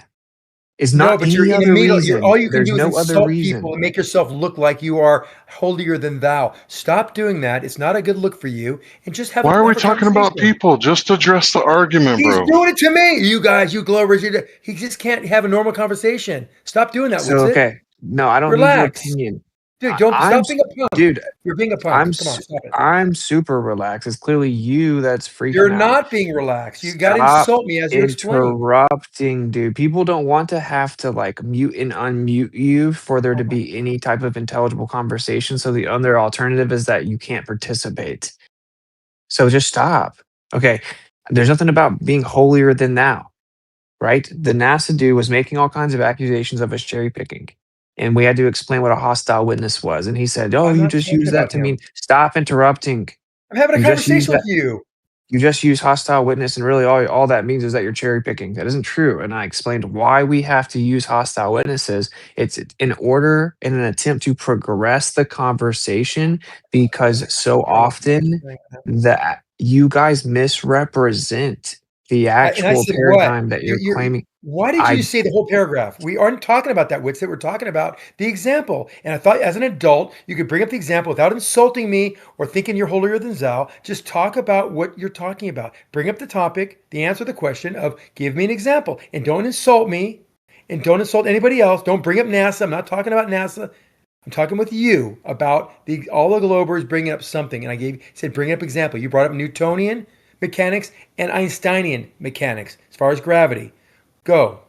Speaker 12: It's
Speaker 16: No,
Speaker 12: not
Speaker 16: but you're
Speaker 12: any
Speaker 16: in the
Speaker 12: other
Speaker 16: middle. You're
Speaker 12: reason.
Speaker 16: all you can
Speaker 12: There's
Speaker 16: do is
Speaker 12: no other
Speaker 16: insult people
Speaker 12: reason.
Speaker 16: and make yourself look like you are holier than thou. Stop doing that. It's not a good look for you. And just
Speaker 1: Why are we
Speaker 16: have a
Speaker 1: talking about
Speaker 16: conversation.
Speaker 1: people? Just address the argument,
Speaker 16: He's
Speaker 1: bro.
Speaker 16: doing it to me. You guys, you Glovers, he just can't have a normal conversation. Stop doing that,
Speaker 12: So
Speaker 16: Witsit.
Speaker 12: okay, no, I don't need your
Speaker 16: Relax.
Speaker 12: opinion.
Speaker 16: Dude, don't
Speaker 12: I'm,
Speaker 16: stop being a punk.
Speaker 12: dude.
Speaker 16: You're being a punk. Come on, stop it.
Speaker 12: I'm super relaxed. It's clearly you that's
Speaker 16: You're
Speaker 12: freaking out.
Speaker 16: not being relaxed. You got to
Speaker 12: Stop
Speaker 16: insult me as you explain.
Speaker 12: interrupting, dude. People don't want to have to like mute and unmute you for there to be any type of intelligible conversation. So the other alternative is that you can't participate. So just stop. Okay. There's nothing about being holier than thou, right? The NASA dude was making all kinds of accusations of us cherry picking. And we had to explain what a hostile witness was. And he said, oh,
Speaker 16: I'm
Speaker 12: you
Speaker 16: not
Speaker 12: just
Speaker 16: talking
Speaker 12: use that
Speaker 16: about
Speaker 12: to
Speaker 16: him.
Speaker 12: mean stop interrupting.
Speaker 16: I'm having a
Speaker 12: You just use
Speaker 16: conversation with
Speaker 12: that.
Speaker 16: you.
Speaker 12: You just use hostile witness, and really all that means is that you're cherry picking. That isn't true. And I explained why we have to use hostile witnesses. It's in order in an attempt to progress the conversation because so often that you guys misrepresent the
Speaker 16: And I
Speaker 12: actual
Speaker 16: said, what?
Speaker 12: paradigm that you're claiming.
Speaker 16: Why did you say the whole paragraph? We aren't talking about that, Witsit. We're talking about the example. And I thought as an adult, you could bring up the example without insulting me or thinking you're holier than thou. Just talk about what you're talking about. Bring up the topic, the answer to the question of give me an example. And don't insult me and don't insult anybody else. Don't bring up NASA. I'm not talking about NASA. I'm talking with you about all the Globers bringing up something. And I said, bring up example. You brought up Newtonian mechanics and Einsteinian mechanics as far as gravity. Go.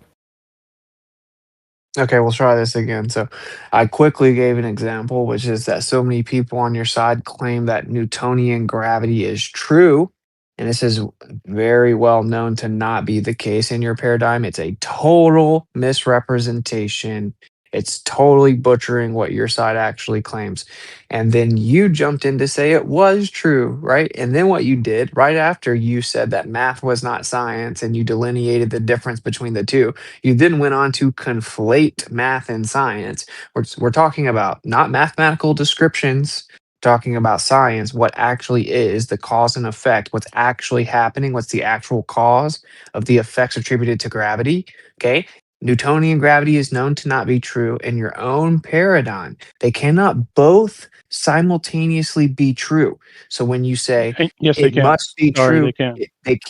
Speaker 12: Okay, we'll try this again. So I quickly gave an example, which is that so many people on your side claim that Newtonian gravity is true. And this is very well known to not be the case in your paradigm. It's a total misrepresentation. It's totally butchering what your side actually claims. And then you jumped in to say it was true, right? And then what you did right after you said that math was not science and you delineated the difference between the two, you then went on to conflate math and science. We're talking about not mathematical descriptions, talking about science, what actually is the cause and effect, what's actually happening, what's the actual cause of the effects attributed to gravity. Okay. Newtonian gravity is known to not be true in your own paradigm. They cannot both simultaneously be true. So when you say
Speaker 2: yes, they
Speaker 12: it
Speaker 2: can.
Speaker 12: must be
Speaker 2: Sorry,
Speaker 12: true,
Speaker 2: they can.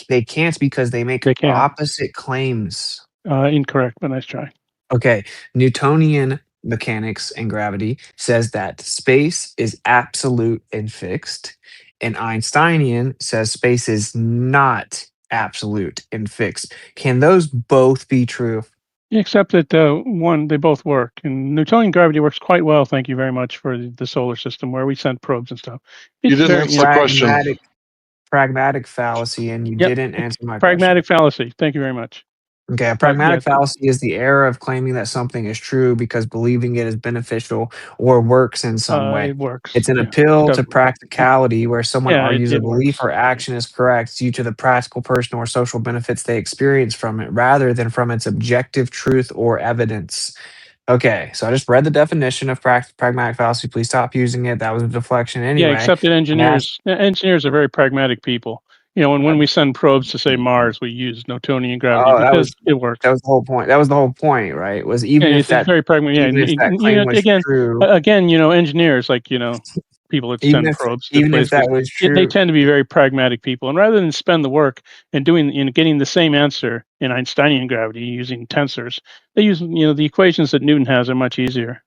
Speaker 12: they can't because they make
Speaker 2: They can.
Speaker 12: opposite claims.
Speaker 2: Incorrect, but nice try.
Speaker 12: Okay, Newtonian mechanics and gravity says that space is absolute and fixed, and Einsteinian says space is not absolute and fixed. Can those both be true?
Speaker 2: Except that they both work, and Newtonian gravity works quite well. Thank you very much for the solar system where we sent probes and stuff.
Speaker 1: You didn't answer the question.
Speaker 12: Pragmatic fallacy, and you didn't answer my question.
Speaker 2: Pragmatic fallacy. Thank you very much.
Speaker 12: Okay, a pragmatic fallacy is the error of claiming that something is true because believing it is beneficial or works in some way.
Speaker 2: It works.
Speaker 12: It's an appeal to practicality where someone argues a belief
Speaker 2: works.
Speaker 12: or action is correct due to the practical, personal, or social benefits they experience from it rather than from its objective truth or evidence. Okay, so I just read the definition of pragmatic fallacy. Please stop using it. That was a deflection anyway.
Speaker 2: Yeah, except that engineers are very pragmatic people. You know, and when we send probes to say Mars, we use Newtonian gravity because it works.
Speaker 12: That was the whole point. That was the whole point, right? Was even if that
Speaker 2: very pragmatic.
Speaker 12: even if that claim was true.
Speaker 2: Again, you know, engineers like people that send probes.
Speaker 12: Even if that was true,
Speaker 2: they tend to be very pragmatic people, and rather than spend the work and getting the same answer in Einsteinian gravity using tensors, they use the equations that Newton has are much easier.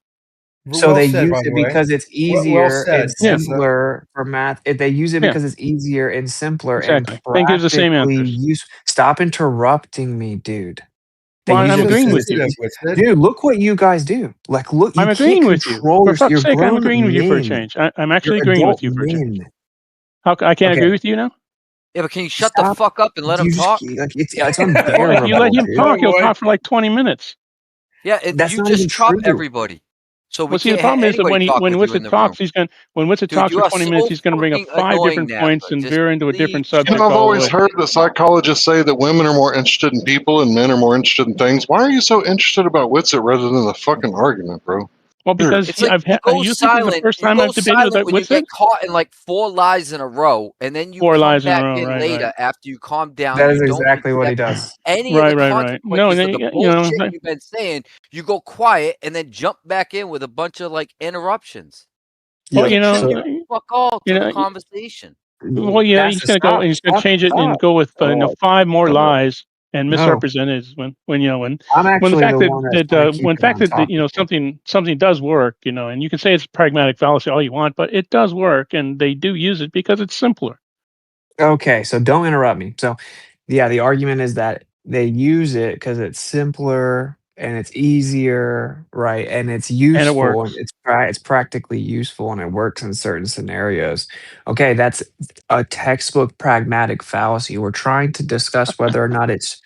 Speaker 12: So they use it because it's easier and simpler for math. If they use it because it's easier and simpler and
Speaker 2: gives the same answers.
Speaker 12: Stop interrupting me, dude.
Speaker 2: Well, I'm agreeing with you.
Speaker 12: Dude, look what you guys do. Like, look, you
Speaker 2: I'm
Speaker 12: can't
Speaker 2: agreeing with you.
Speaker 12: control
Speaker 2: For fuck's
Speaker 12: your
Speaker 2: sake, I'm
Speaker 12: grown
Speaker 2: agreeing with you for a
Speaker 12: men.
Speaker 2: change. I'm actually
Speaker 12: You're
Speaker 2: agreeing with
Speaker 12: adult
Speaker 2: you for a change.
Speaker 12: men.
Speaker 2: How I can't
Speaker 12: Okay.
Speaker 2: agree with you now?
Speaker 13: Yeah, but can you shut the fuck up and let him
Speaker 12: You just
Speaker 13: talk?
Speaker 12: like it's
Speaker 2: Well,
Speaker 12: unbearable.
Speaker 2: if you let him
Speaker 12: dude.
Speaker 2: talk, he'll talk for like 20 minutes.
Speaker 13: Yeah,
Speaker 12: That's
Speaker 13: you
Speaker 12: not
Speaker 13: just
Speaker 12: even
Speaker 13: chop
Speaker 12: true.
Speaker 13: everybody. So we
Speaker 2: Well, see, the
Speaker 13: can't have
Speaker 2: problem is that
Speaker 13: anybody talk
Speaker 2: when
Speaker 13: with you in
Speaker 2: Witsit
Speaker 13: the
Speaker 2: talks,
Speaker 13: room.
Speaker 2: when Witsit
Speaker 13: Dude,
Speaker 2: talks
Speaker 13: you
Speaker 2: for
Speaker 13: are
Speaker 2: 20
Speaker 13: so
Speaker 2: minutes, he's going to bring up
Speaker 13: fucking
Speaker 2: 5
Speaker 13: annoying,
Speaker 2: different points
Speaker 13: NASA.
Speaker 2: and
Speaker 13: Just
Speaker 2: veer into a different subject
Speaker 1: And I've
Speaker 2: all the
Speaker 1: always
Speaker 2: way.
Speaker 1: heard the psychologists say that women are more interested in people and men are more interested in things. Why are you so interested about Witsit rather than the fucking argument, bro?
Speaker 2: Well, because
Speaker 13: It's like you go
Speaker 2: you think this is the
Speaker 13: silent.
Speaker 2: first
Speaker 13: You
Speaker 2: time
Speaker 13: go
Speaker 2: I've debated
Speaker 13: silent
Speaker 2: about
Speaker 13: when you
Speaker 2: Witsit?
Speaker 13: get caught in like 4 lies in a row, and then you
Speaker 2: 4
Speaker 13: come
Speaker 2: lies in a
Speaker 13: back
Speaker 2: row,
Speaker 13: in
Speaker 2: right,
Speaker 13: later
Speaker 2: right.
Speaker 13: after you calm down.
Speaker 12: That
Speaker 13: You
Speaker 12: is
Speaker 13: don't
Speaker 12: exactly what he
Speaker 13: accept
Speaker 12: does.
Speaker 13: any of
Speaker 2: Right,
Speaker 13: the
Speaker 2: right, right. No,
Speaker 13: consequences of the
Speaker 2: you know,
Speaker 13: bullshit you've been saying. You go quiet and then jump back in with a bunch of like interruptions.
Speaker 2: well,
Speaker 12: Yep.
Speaker 2: you know,
Speaker 12: So,
Speaker 13: Contribute fuck all
Speaker 2: you
Speaker 13: to the
Speaker 2: know,
Speaker 13: conversation.
Speaker 2: well, yeah, he's
Speaker 12: Nasa,
Speaker 2: going to go.
Speaker 12: stop,
Speaker 2: He's going to
Speaker 12: stop,
Speaker 2: change it and
Speaker 12: stop.
Speaker 2: go with
Speaker 12: Oh,
Speaker 2: 5 more
Speaker 12: oh,
Speaker 2: lies and
Speaker 12: no.
Speaker 2: misrepresented when you know when
Speaker 12: I'm
Speaker 2: the
Speaker 12: actually
Speaker 2: fact
Speaker 12: the one that's trying to keep
Speaker 2: when
Speaker 12: him
Speaker 2: fact
Speaker 12: on
Speaker 2: that you know
Speaker 12: topic.
Speaker 2: something does work, you know, and you can say it's pragmatic fallacy all you want, but it does work, and they do use it because it's simpler.
Speaker 12: Okay, so don't interrupt me. So, yeah, the argument is that they use it because it's simpler and it's easier, right? And it's
Speaker 2: And it
Speaker 12: useful and
Speaker 2: works.
Speaker 12: it's practically useful and it works in certain scenarios. Okay, that's a textbook pragmatic fallacy. We're trying to discuss whether or not it's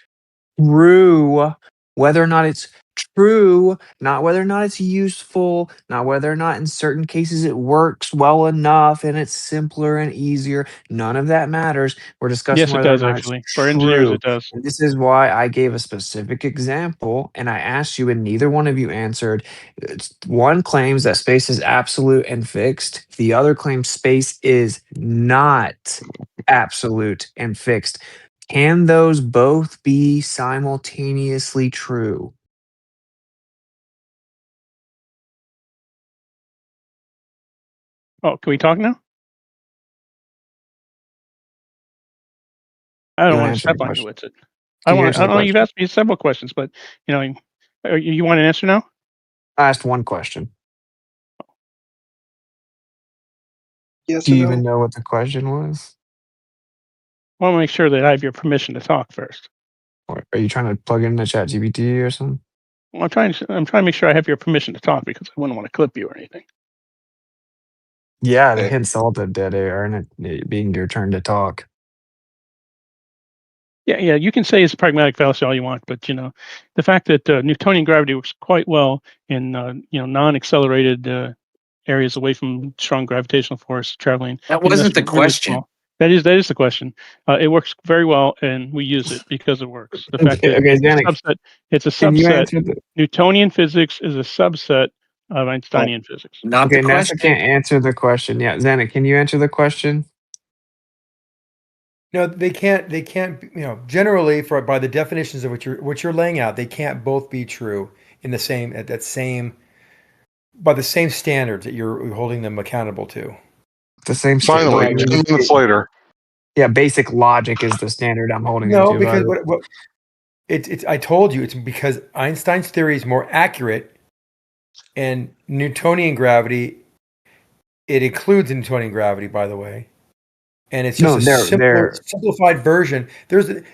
Speaker 12: true, whether or not it's true, not whether or not it's useful, not whether or not in certain cases it works well enough and it's simpler and easier. None of that matters. We're discussing
Speaker 2: Yes, it
Speaker 12: whether or
Speaker 2: does
Speaker 12: not it's
Speaker 2: actually. For engineers,
Speaker 12: true.
Speaker 2: it does.
Speaker 12: And this is why I gave a specific example and I asked you, and neither one of you answered. One claims that space is absolute and fixed, the other claims space is not absolute and fixed. Can those both be simultaneously true?
Speaker 2: Oh, can we talk now? I don't
Speaker 12: You
Speaker 2: want to
Speaker 12: answer the
Speaker 2: step on you
Speaker 12: question.
Speaker 2: with it.
Speaker 12: Can you answer
Speaker 2: I
Speaker 12: the
Speaker 2: don't know. You've
Speaker 12: question?
Speaker 2: asked me several questions, but you know, you want an answer now?
Speaker 12: I asked one question.
Speaker 16: Yes
Speaker 12: Do
Speaker 16: or
Speaker 12: you even
Speaker 16: no?
Speaker 12: know what the question was?
Speaker 2: I want to make sure that I have your permission to talk first.
Speaker 12: Or are you trying to plug in the chat GPT or something?
Speaker 2: Well, I'm trying to make sure I have your permission to talk because I wouldn't want to clip you or anything.
Speaker 12: Yeah, the hint salted dead air and it being your turn to talk.
Speaker 2: Yeah, yeah. You can say it's a pragmatic fallacy all you want, but you know, the fact that Newtonian gravity works quite well in you know non-accelerated areas away from strong gravitational force traveling.
Speaker 14: That
Speaker 2: Even though
Speaker 14: wasn't
Speaker 2: it's
Speaker 14: the
Speaker 2: really
Speaker 14: question.
Speaker 2: small. That is the question. It works very well, and we use it because it works. The fact
Speaker 12: Okay,
Speaker 2: that
Speaker 12: okay,
Speaker 2: it's a
Speaker 12: Zanick,
Speaker 2: subset. It's a
Speaker 12: can you
Speaker 2: subset.
Speaker 12: answer the
Speaker 2: Newtonian physics is a subset of
Speaker 12: oh,
Speaker 2: Einsteinian physics.
Speaker 14: Not
Speaker 12: okay,
Speaker 14: the
Speaker 12: NASA
Speaker 14: question.
Speaker 12: can't answer the question. Yeah, Zanick, can you answer the question?
Speaker 16: No, they can't. They can't. You know, generally, for by the definitions of what you're laying out, they can't both be true in the same at that same by the same standards that you're holding them accountable to.
Speaker 12: The same state.
Speaker 1: Finally,
Speaker 12: Well, I
Speaker 1: 10
Speaker 12: mean,
Speaker 1: minutes later.
Speaker 12: yeah, basic logic is the standard I'm holding them
Speaker 16: No,
Speaker 12: to, by
Speaker 16: because
Speaker 12: the way.
Speaker 16: what it's I told you it's because Einstein's theory is more accurate, and Newtonian gravity it includes Newtonian gravity, by the way. And it's just
Speaker 12: No,
Speaker 16: a
Speaker 12: they're
Speaker 16: simplified version.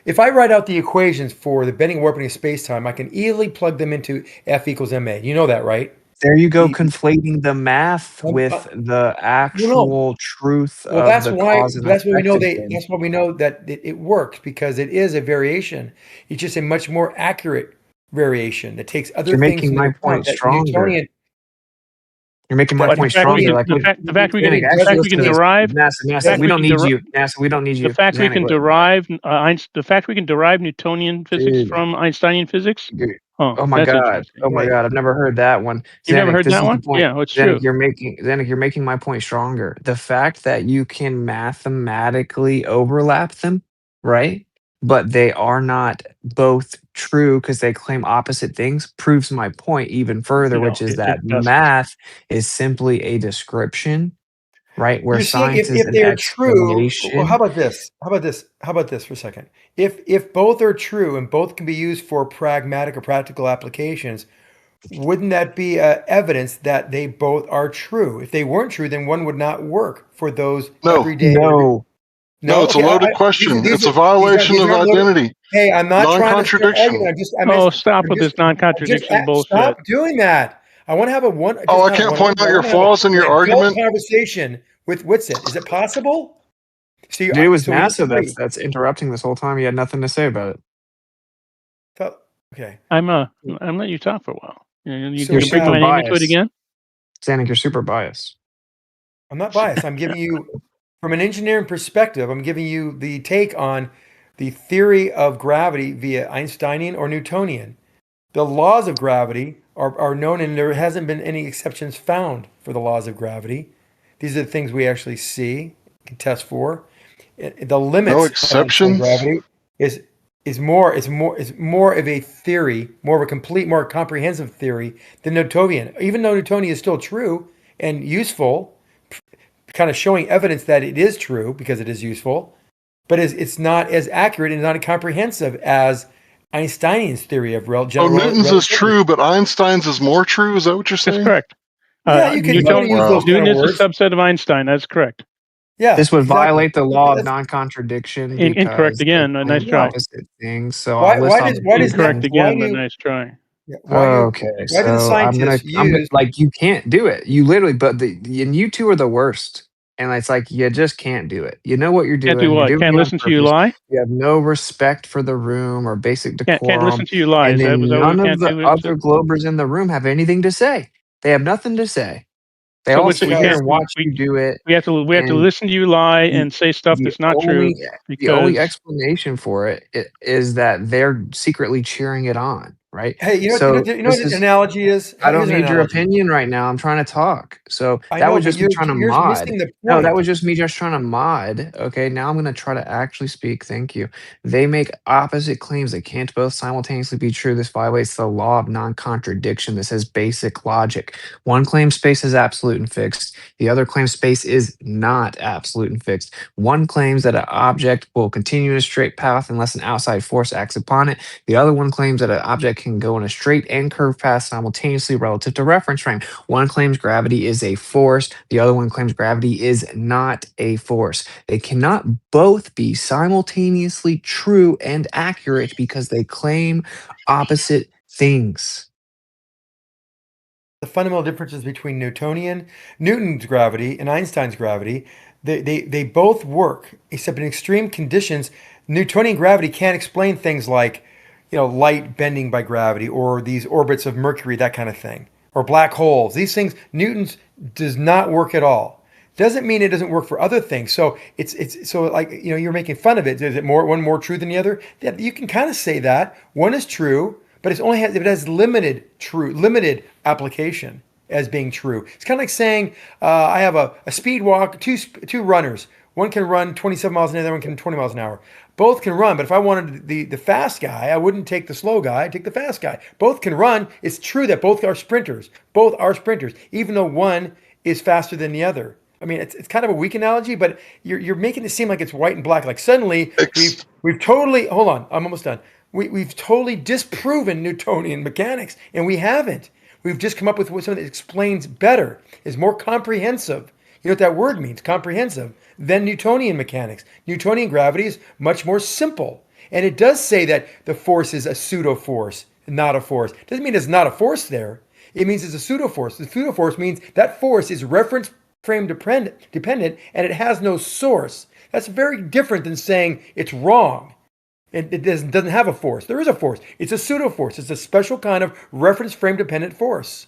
Speaker 16: If I write out the equations for the bending, warping of space-time, I can easily plug them into F equals ma. You know that, right?
Speaker 12: there you go,
Speaker 16: The
Speaker 12: conflating the math with the
Speaker 16: no.
Speaker 12: actual truth
Speaker 16: Well,
Speaker 12: of the cause and
Speaker 16: that's why we
Speaker 12: effect
Speaker 16: know
Speaker 12: of things.
Speaker 16: that's why we know that it works because it is a variation. It's just a much more accurate variation that takes other
Speaker 12: You're
Speaker 16: things
Speaker 12: making
Speaker 16: into
Speaker 12: my
Speaker 16: account
Speaker 12: point
Speaker 16: that
Speaker 12: stronger.
Speaker 16: Newtonian
Speaker 12: You're making my
Speaker 16: that
Speaker 2: But
Speaker 12: point stronger. Like, look, Zanuck,
Speaker 16: Newtonian
Speaker 2: the
Speaker 12: actually,
Speaker 2: fact
Speaker 16: doesn't
Speaker 2: we
Speaker 12: listen
Speaker 2: can
Speaker 12: to this.
Speaker 16: take
Speaker 2: derive
Speaker 12: NASA,
Speaker 2: the fact
Speaker 12: we
Speaker 2: we
Speaker 12: don't
Speaker 2: can
Speaker 12: need
Speaker 2: derive
Speaker 12: you. NASA, we don't need
Speaker 2: the
Speaker 12: you.
Speaker 2: fact we
Speaker 12: Zanuck,
Speaker 2: can
Speaker 12: look,
Speaker 2: derive the fact we can derive Newtonian physics
Speaker 12: dude.
Speaker 2: from Einsteinian physics. Oh,
Speaker 12: Oh my
Speaker 2: that's
Speaker 12: god.
Speaker 2: interesting.
Speaker 12: Oh my god. I've never heard that one.
Speaker 2: You've never
Speaker 12: Zanuck,
Speaker 2: heard
Speaker 12: this
Speaker 2: that
Speaker 12: is the
Speaker 2: one?
Speaker 12: point.
Speaker 2: Yeah, well, it's true.
Speaker 12: Zanuck, you're making my point stronger. The fact that you can mathematically overlap them, right? But they are not both true because they claim opposite things proves my point even further,
Speaker 2: No,
Speaker 12: which is
Speaker 2: it
Speaker 12: that
Speaker 2: doesn't.
Speaker 12: math is simply a description, right? Where
Speaker 16: You're saying
Speaker 12: science is
Speaker 16: if
Speaker 12: an
Speaker 16: they are true, well, how
Speaker 12: explanation.
Speaker 16: about this? How about this? How about this for a second? If both are true and both can be used for pragmatic or practical applications, wouldn't that be evidence that they both are true? If they weren't true, then one would not work for those
Speaker 1: No.
Speaker 16: everyday.
Speaker 12: No.
Speaker 1: No, it's
Speaker 16: okay,
Speaker 1: a loaded question. It's a
Speaker 16: these
Speaker 1: violation of
Speaker 16: aren't loaded.
Speaker 1: identity.
Speaker 16: Hey, I'm not trying to start
Speaker 1: Non-contradiction.
Speaker 16: arguing. I'm
Speaker 2: stop with this non-contradiction bullshit.
Speaker 16: Stop doing that. I want to have
Speaker 1: Oh, I can't point out your flaws in your argument.
Speaker 16: Conversation with Witsit. Is it possible?
Speaker 12: See, dude, it was NASA that's interrupting this whole time. You had nothing to say about it.
Speaker 16: Okay.
Speaker 2: I'm letting you talk for a while. You
Speaker 12: you're
Speaker 2: bring my name into it again?
Speaker 12: Zanick, you're super biased.
Speaker 16: I'm not biased. I'm giving you, from an engineering perspective, I'm giving you the take on the theory of gravity via Einsteinian or Newtonian. The laws of gravity are known, and there hasn't been any exceptions found for the laws of gravity. These are the things we actually see, can test for. The limits
Speaker 1: no exceptions.
Speaker 16: Of gravity is more of a theory, more comprehensive theory than Newtonian. Even though Newtonian is still true and useful, kind of showing evidence that it is true because it is useful, but it's not as accurate and not as comprehensive as Einstein's theory of general
Speaker 1: Newton's
Speaker 16: relativity.
Speaker 1: is true, but Einstein's is more true. Is that what you're saying?
Speaker 2: That's correct.
Speaker 16: Yeah, you can use those
Speaker 2: Newton
Speaker 16: kind of
Speaker 2: is a subset of Einstein. That's correct.
Speaker 16: Yeah,
Speaker 12: this would violate the law of non-contradiction.
Speaker 2: Incorrect again. Nice try.
Speaker 12: Opposite things. So
Speaker 16: why does
Speaker 2: incorrect again? But nice try.
Speaker 16: Yeah,
Speaker 12: okay, so I'm gonna like you can't do it. You literally, and you two are the worst. And it's like you just can't do it. You know what you're doing.
Speaker 2: Can't do what? Can't listen to you lie.
Speaker 12: You have no respect for the room or basic decorum.
Speaker 2: Can't listen to you lie.
Speaker 12: And then none of the other Globers in the room have anything to say. They have nothing to say. They all sit here and watch you do it.
Speaker 2: We have to listen to you lie and say stuff that's not true.
Speaker 12: The only explanation for it is that they're secretly cheering it on, right?
Speaker 16: Hey, you know what the analogy is?
Speaker 12: I don't need your opinion right now. I'm trying to talk. So that would just be trying to mod. No, that was just me just trying to mod. Okay, now I'm going to try to actually speak. Thank you. They make opposite claims. They can't both simultaneously be true. This violates the law of non-contradiction. This is basic logic. One claims space is absolute and fixed. The other claims space is not absolute and fixed. One claims that an object will continue in a straight path unless an outside force acts upon it. The other one claims that an object can go in a straight and curved path simultaneously relative to reference frame. One claims gravity is a force. The other one claims gravity is not a force. They cannot both be simultaneously true and accurate because they claim opposite things.
Speaker 16: The fundamental differences between Newton's gravity and Einstein's gravity, they both work, except in extreme conditions. Newtonian gravity can't explain things like, light bending by gravity or these orbits of Mercury, that kind of thing, or black holes. These things, Newton's does not work at all. Doesn't mean it doesn't work for other things. So it's so like, you're making fun of it. Is it one more true than the other? Yeah, you can kind of say that one is true, but it has limited application as being true. It's kind of like saying I have a speed walk, two runners. One can run 27 miles an hour, the other one can 20 miles an hour. Both can run, but if I wanted the fast guy, I wouldn't take the slow guy, I'd take the fast guy. Both can run. It's true that both are sprinters. Both are sprinters, even though one is faster than the other. I mean, it's kind of a weak analogy, but you're making it seem like it's white and black. Like suddenly we've totally, hold on, I'm almost done. We've totally disproven Newtonian mechanics, and we haven't. We've just come up with something that explains better, is more comprehensive. You know what that word means, comprehensive, than Newtonian mechanics. Newtonian gravity is much more simple. And it does say that the force is a pseudo-force, not a force. It doesn't mean there's not a force there. It means it's a pseudo-force. The pseudo-force means that force is reference frame dependent, and it has no source. That's very different than saying it's wrong. It doesn't have a force. There is a force. It's a pseudo-force. It's a special kind of reference frame dependent force.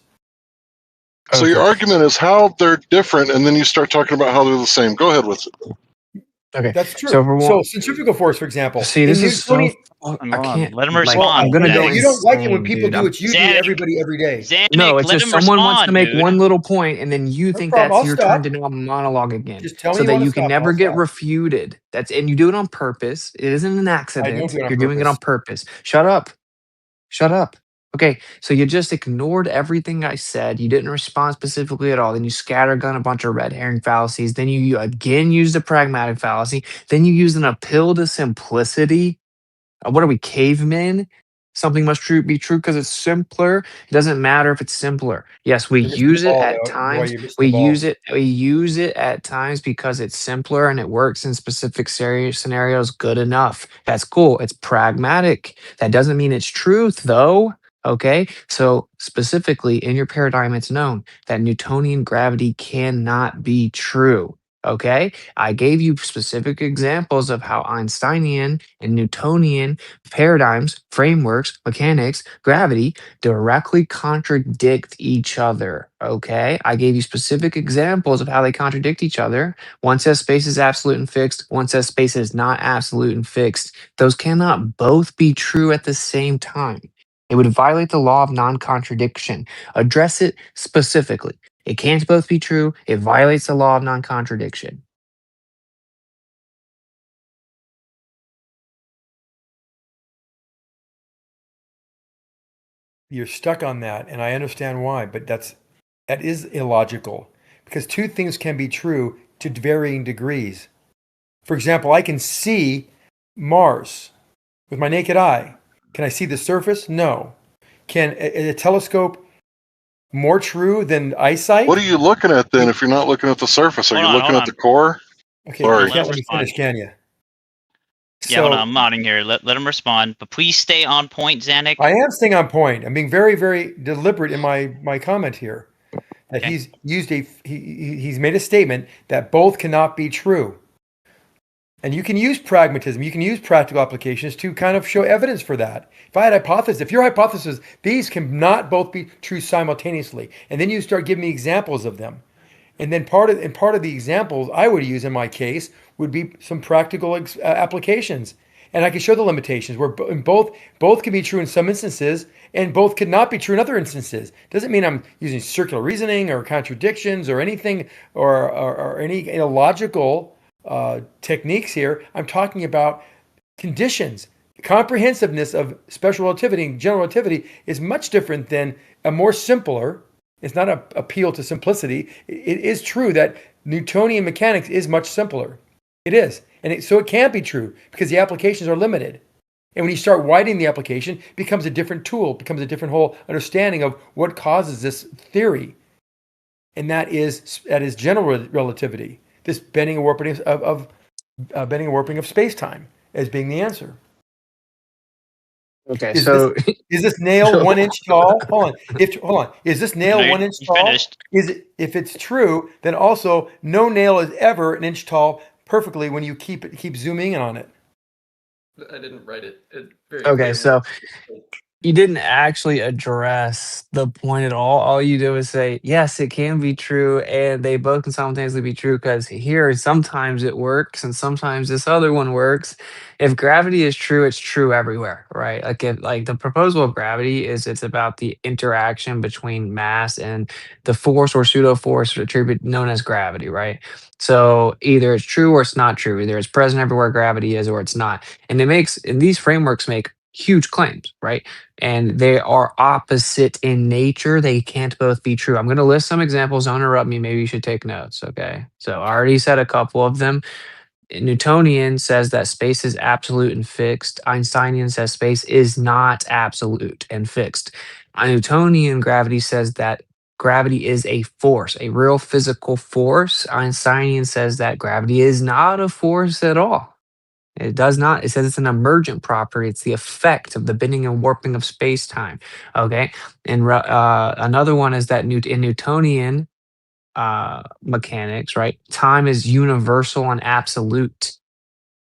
Speaker 1: So your argument is how they're different, and then you start talking about how they're the same. Go ahead with it.
Speaker 12: Okay,
Speaker 16: that's true. So centrifugal force, for example.
Speaker 12: See, this is so. I can't.
Speaker 6: Let him respond.
Speaker 12: I'm gonna go.
Speaker 16: You don't like it when people do what you do everybody every day.
Speaker 6: Zanick,
Speaker 12: no, it's just someone wants to make
Speaker 6: dude.
Speaker 12: one little point, and then you think that's your turn to do a monologue again,
Speaker 16: just tell me
Speaker 12: so that
Speaker 16: you
Speaker 12: can never get refuted. And you do it on purpose. It isn't an accident. You're doing it on purpose. Shut up. Shut up. Okay, so you just ignored everything I said. You didn't respond specifically at all. Then you scattergun a bunch of red herring fallacies. Then you again used a pragmatic fallacy. Then you used an appeal to simplicity. What are we, cavemen? Something must be true because it's simpler. It doesn't matter if it's simpler. Yes, we
Speaker 16: You're missing the
Speaker 12: use it
Speaker 16: ball,
Speaker 12: at
Speaker 16: though. Boy,
Speaker 12: times.
Speaker 16: you're missing
Speaker 12: We
Speaker 16: the ball.
Speaker 12: use it at times because it's simpler and it works in specific scenarios good enough. That's cool. It's pragmatic. That doesn't mean it's truth, though. Okay, so specifically in your paradigm, it's known that Newtonian gravity cannot be true. Okay, I gave you specific examples of how Einsteinian and Newtonian paradigms, frameworks, mechanics, gravity directly contradict each other. Okay, I gave you specific examples of how they contradict each other. One says space is absolute and fixed, one says space is not absolute and fixed. Those cannot both be true at the same time. It would violate the law of non contradiction. Address it specifically. It can't both be true. It violates the law of non contradiction.
Speaker 16: You're stuck on that, and I understand why, but that is illogical because two things can be true to varying degrees. For example, I can see Mars with my naked eye. Can I see the surface? No. Can a telescope more true than eyesight?
Speaker 1: What are you looking at then if you're not looking at the surface? Are you looking at the core?
Speaker 16: Okay,
Speaker 1: Sorry.
Speaker 16: you can't let me finish, can you?
Speaker 6: Yeah, hold on. I'm modding here. Let him respond, but please stay on point, Zanick.
Speaker 16: I am staying on point. I'm being very, very deliberate in my comment here. That he's made a statement that both cannot be true. And you can use pragmatism, you can use practical applications to kind of show evidence for that. If your hypothesis, these cannot both be true simultaneously, and then you start giving me examples of them. And then part of the examples I would use in my case would be some practical applications. And I can show the limitations where both can be true in some instances and both could not be true in other instances. Doesn't mean I'm using circular reasoning or contradictions or anything or any illogical techniques here. I'm talking about conditions. Comprehensiveness of special relativity and general relativity is much different than a more simpler. It's not an appeal to simplicity. It is true that Newtonian mechanics is much simpler. It is. And so it can't be true because the applications are limited. And when you start widening the application, it becomes a different tool, becomes a different whole understanding of what causes this theory. And that is general relativity, this bending and warping of space-time as being the answer.
Speaker 12: Okay,
Speaker 16: is this nail 1 inch tall? Hold on. Is this nail 1 inch tall?
Speaker 6: Finished.
Speaker 16: If it's true, then also no nail is ever an inch tall perfectly when you keep zooming in on it.
Speaker 10: I didn't write it.
Speaker 12: Okay, so you didn't actually address the point at all. All you did was say, yes, it can be true, and they both can simultaneously be true because here sometimes it works and sometimes this other one works. If gravity is true, it's true everywhere, right? Like the proposal of gravity it's about the interaction between mass and the force or pseudo force attribute known as gravity, right? So either it's true or it's not true. Either it's present everywhere gravity is or it's not. And these frameworks make huge claims, right? And they are opposite in nature. They can't both be true. I'm going to list some examples. Don't interrupt me. Maybe you should take notes. Okay. So I already said a couple of them. Newtonian says that space is absolute and fixed. Einsteinian says space is not absolute and fixed. Newtonian gravity says that gravity is a force, a real physical force. Einsteinian says that gravity is not a force at all. It does not. It says it's an emergent property. It's the effect of the bending and warping of space-time. Okay. And another one is that in Newtonian mechanics, right? Time is universal and absolute.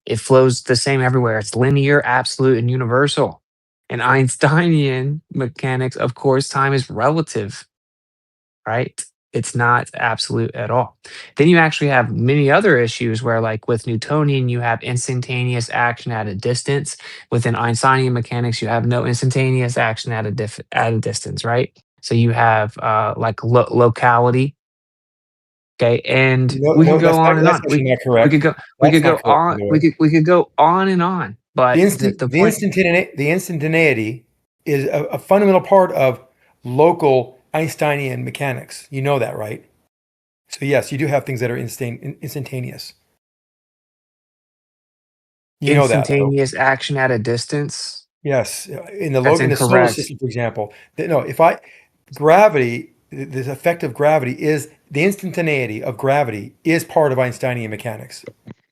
Speaker 12: It flows the same everywhere. It's linear, absolute, and universal. In Einsteinian mechanics, of course, time is relative, right? It's not absolute at all. Then you actually have many other issues where, like with Newtonian, you have instantaneous action at a distance. Within Einsteinian mechanics, you have no instantaneous action at a distance, right? So you have locality. Okay, and we can go on and on. We could go on and on. But
Speaker 16: the instantaneity is a fundamental part of local Einsteinian mechanics. You know that, right? So yes, you do have things that are instantaneous.
Speaker 12: You know that. Instantaneous action at a distance.
Speaker 16: Yes, in the
Speaker 12: That's
Speaker 16: in the solar
Speaker 12: incorrect.
Speaker 16: system, for example. No, gravity, the effect of gravity is the instantaneity of gravity is part of Einsteinian mechanics.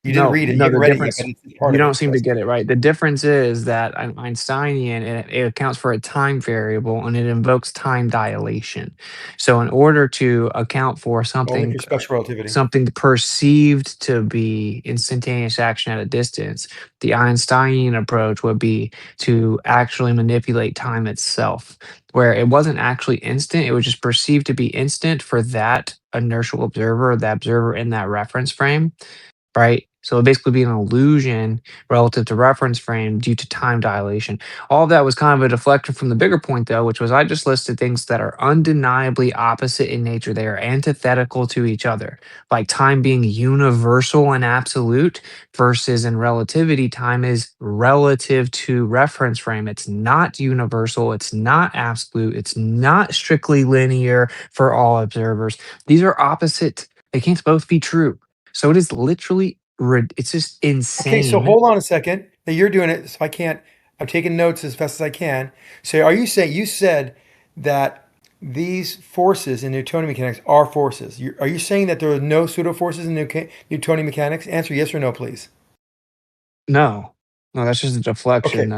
Speaker 16: You didn't read it. You
Speaker 12: No,
Speaker 16: haven't
Speaker 12: the
Speaker 16: read it yet,
Speaker 12: difference
Speaker 16: but it's part
Speaker 12: you
Speaker 16: of
Speaker 12: don't
Speaker 16: it.
Speaker 12: seem to get it right. The difference is that an Einsteinian, it accounts for a time variable and it invokes time dilation. So in order to account for
Speaker 16: Only for special relativity.
Speaker 12: something perceived to be instantaneous action at a distance, the Einsteinian approach would be to actually manipulate time itself, where it wasn't actually instant, it was just perceived to be instant for that inertial observer, the observer in that reference frame, right? So it'd basically be an illusion relative to reference frame due to time dilation. All of that was kind of a deflection from the bigger point, though, which was I just listed things that are undeniably opposite in nature. They are antithetical to each other, like time being universal and absolute versus in relativity, time is relative to reference frame. It's not universal, it's not absolute, it's not strictly linear for all observers. These are opposite. They can't both be true. So it is literally, it's just
Speaker 16: Okay, so
Speaker 12: insane.
Speaker 16: hold on a second. Now you're doing it, so I can't. I'm taking notes as fast as I can. So are you saying you said that these forces in Newtonian mechanics are forces? Are you saying that there are no pseudo forces in Newtonian mechanics? Answer yes or no, please.
Speaker 12: No, that's just a deflection.
Speaker 16: Okay,
Speaker 12: No,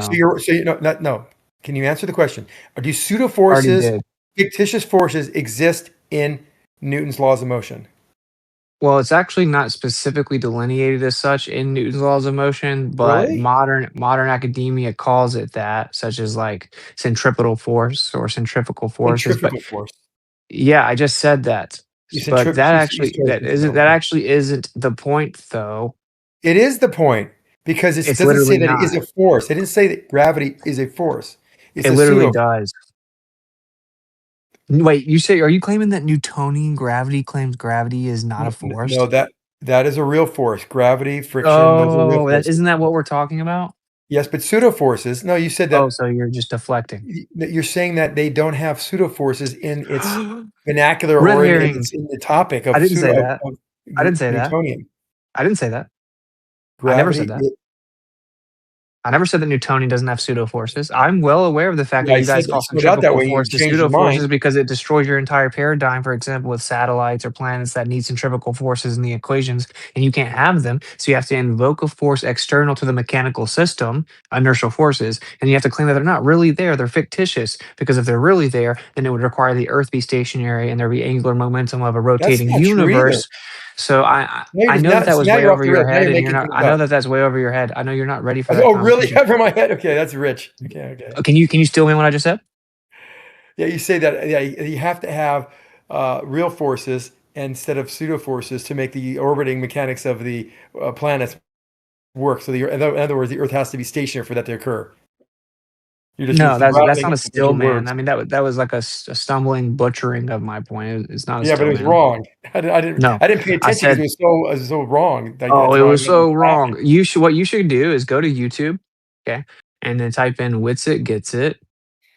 Speaker 16: no. Can you answer the question? Do pseudo
Speaker 12: I already
Speaker 16: forces,
Speaker 12: did.
Speaker 16: fictitious forces, exist in Newton's laws of motion?
Speaker 12: Well, it's actually not specifically delineated as such in Newton's laws of motion, but
Speaker 16: Really?
Speaker 12: modern academia calls it that, such as like centripetal force or centrifugal forces. But
Speaker 16: Centrifugal force.
Speaker 12: yeah, I just said that.
Speaker 16: You
Speaker 12: But
Speaker 16: you started
Speaker 12: that actually isn't the point, though.
Speaker 16: It is the point because it
Speaker 12: It's
Speaker 16: doesn't say
Speaker 12: literally
Speaker 16: that it is
Speaker 12: not.
Speaker 16: a force. It didn't say that gravity is a force. It's
Speaker 12: It
Speaker 16: a
Speaker 12: literally
Speaker 16: pseudo.
Speaker 12: does. Wait, are you claiming that Newtonian gravity claims gravity is not a
Speaker 16: No,
Speaker 12: force?
Speaker 16: that is a real force. Gravity, friction, those are real
Speaker 12: Oh,
Speaker 16: forces.
Speaker 12: isn't that what we're talking about?
Speaker 16: Yes, but pseudo forces. No, you said
Speaker 12: Oh,
Speaker 16: that
Speaker 12: so you're just deflecting.
Speaker 16: you're saying that they don't have pseudo forces in its vernacular
Speaker 12: Red
Speaker 16: or in
Speaker 12: herring.
Speaker 16: the topic of
Speaker 12: I didn't say that. I didn't say that.
Speaker 16: Newtonian.
Speaker 12: I didn't say that. I never said
Speaker 16: Gravity.
Speaker 12: that. I never said that Newtonian doesn't have pseudo forces. I'm well aware of the fact
Speaker 16: Yeah,
Speaker 12: that
Speaker 16: I
Speaker 12: you guys
Speaker 16: said
Speaker 12: call
Speaker 16: it spelled out that
Speaker 12: centrifugal
Speaker 16: way. You
Speaker 12: forces
Speaker 16: changed
Speaker 12: pseudo
Speaker 16: your
Speaker 12: forces
Speaker 16: mind.
Speaker 12: because it destroys your entire paradigm, for example, with satellites or planets that need centrifugal forces in the equations, and you can't have them. So you have to invoke a force external to the mechanical system, inertial forces, and you have to claim that they're not really there. They're fictitious because if they're really there, then it would require the Earth be stationary and there be angular momentum of a
Speaker 16: That's
Speaker 12: rotating
Speaker 16: not true either.
Speaker 12: universe. So I know that
Speaker 16: Now
Speaker 12: was way
Speaker 16: you're off
Speaker 12: over
Speaker 16: the
Speaker 12: your
Speaker 16: rails. Now
Speaker 12: head,
Speaker 16: you're
Speaker 12: and you're
Speaker 16: making
Speaker 12: not.
Speaker 16: things
Speaker 12: I know
Speaker 16: up.
Speaker 12: that that's way over your head. I know you're not ready for that
Speaker 16: Oh, really?
Speaker 12: conversation.
Speaker 16: Over my head? Okay, that's rich. Okay.
Speaker 12: Can you steal me what I just said?
Speaker 16: Yeah, you say that. Yeah, you have to have real forces instead of pseudo forces to make the orbiting mechanics of the planets work. So in other words, the Earth has to be stationary for that to occur. You're just
Speaker 12: No, that's
Speaker 16: rattling
Speaker 12: not a
Speaker 16: a bunch
Speaker 12: still
Speaker 16: of
Speaker 12: man.
Speaker 16: words.
Speaker 12: I mean, that was like a stumbling butchering of my point. It's not a
Speaker 16: Yeah, but
Speaker 12: still
Speaker 16: it was
Speaker 12: man.
Speaker 16: wrong. I didn't
Speaker 12: No,
Speaker 16: pay
Speaker 12: I
Speaker 16: attention because
Speaker 12: said,
Speaker 16: it was so wrong.
Speaker 12: oh,
Speaker 16: That's
Speaker 12: it
Speaker 16: why I
Speaker 12: was
Speaker 16: made you
Speaker 12: so
Speaker 16: laugh.
Speaker 12: wrong. What you should do is go to YouTube, okay, and then type in Witsit gets it,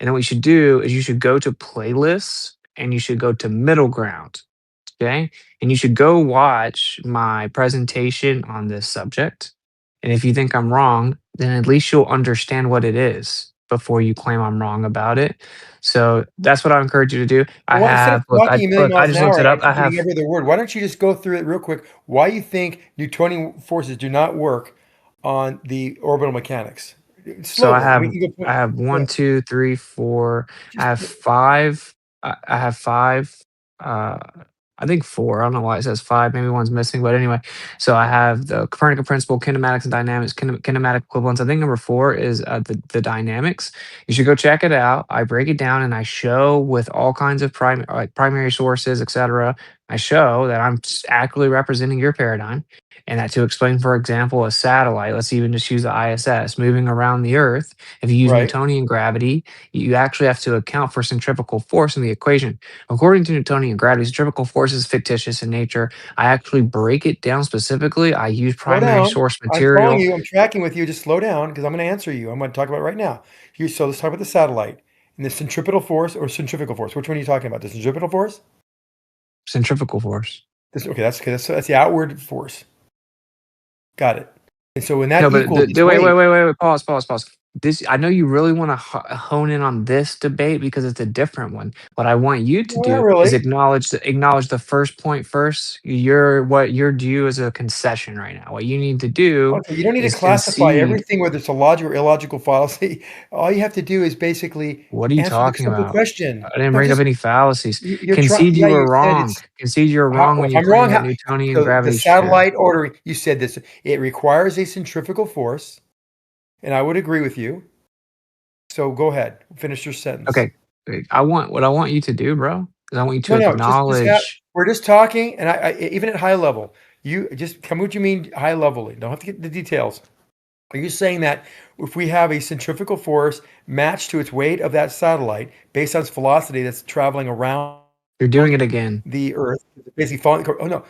Speaker 12: and then what you should do is you should go to playlists and you should go to middle ground, okay, and you should go watch my presentation on this subject. And if you think I'm wrong, then at least you'll understand what it is before you claim I'm wrong about it. So that's what I encourage you to do.
Speaker 16: Well, instead of talking a million
Speaker 12: I
Speaker 16: miles an
Speaker 12: just looked
Speaker 16: hour
Speaker 12: it
Speaker 16: and
Speaker 12: up.
Speaker 16: I'm repeating every other word, why don't you just go through it real quick? Why you think Newtonian forces do not work on the orbital mechanics?
Speaker 12: So
Speaker 16: Slowly. We can go
Speaker 12: I have
Speaker 16: yeah.
Speaker 12: 1, 2, 3, 4. I
Speaker 16: Just
Speaker 12: have 5. I have 5. Uh, I think 4. I don't know why it says 5. Maybe one's missing. But anyway, so I have the Copernican principle, kinematics and dynamics, kinematic equivalence. I think number 4 is the dynamics. You should go check it out. I break it down and I show with all kinds of primary sources, etc. I show that I'm accurately representing your paradigm. And that to explain, for example, a satellite, let's even just use the ISS moving around the Earth. If you use
Speaker 16: Right.
Speaker 12: Newtonian gravity, you actually have to account for centrifugal force in the equation. According to Newtonian gravity, centrifugal force is fictitious in nature. I actually break it down specifically. I use
Speaker 16: Slow
Speaker 12: primary
Speaker 16: down.
Speaker 12: source
Speaker 16: I'm following
Speaker 12: material.
Speaker 16: you. I'm tracking with you. Just slow down because I'm going to answer you. I'm going to talk about it right now. So let's talk about the satellite and the centripetal force or centrifugal force. Which one are you talking about? The centripetal force?
Speaker 12: Centrifugal force.
Speaker 16: Okay. That's the outward force. Got it. And so when that
Speaker 12: No, but
Speaker 16: equals each
Speaker 12: wait,
Speaker 16: way,
Speaker 12: pause. this. I know you really want to hone in on this debate because it's a different one. What I want you to
Speaker 16: No,
Speaker 12: do
Speaker 16: not really.
Speaker 12: is acknowledge the first point first. What you're due as a concession right now. What you need to do
Speaker 16: Okay, you don't need to
Speaker 12: is
Speaker 16: classify
Speaker 12: concede.
Speaker 16: everything, whether it's a logical or illogical fallacy. All you have to do is basically
Speaker 12: What are you
Speaker 16: answer the
Speaker 12: talking
Speaker 16: simple
Speaker 12: about?
Speaker 16: question.
Speaker 12: I didn't
Speaker 16: No,
Speaker 12: bring up
Speaker 16: just
Speaker 12: any fallacies.
Speaker 16: you're trying.
Speaker 12: Concede
Speaker 16: Yeah,
Speaker 12: you were
Speaker 16: you said
Speaker 12: wrong.
Speaker 16: it's.
Speaker 12: Concede you're wrong when
Speaker 16: If
Speaker 12: you
Speaker 16: I'm wrong,
Speaker 12: claim that Newtonian
Speaker 16: so the
Speaker 12: gravity is true.
Speaker 16: satellite ordering. You said this. It requires a centrifugal force, and I would agree with you. So go ahead, finish your sentence.
Speaker 12: Okay, what I want you to do, bro, is I want you to
Speaker 16: No,
Speaker 12: acknowledge.
Speaker 16: we're just talking, and I even at high level, you just tell me what you mean high level. Don't have to get the details. Are you saying that if we have a centrifugal force matched to its weight of that satellite based on its velocity that's traveling around
Speaker 12: You're doing it again.
Speaker 16: the Earth, basically falling? Oh no,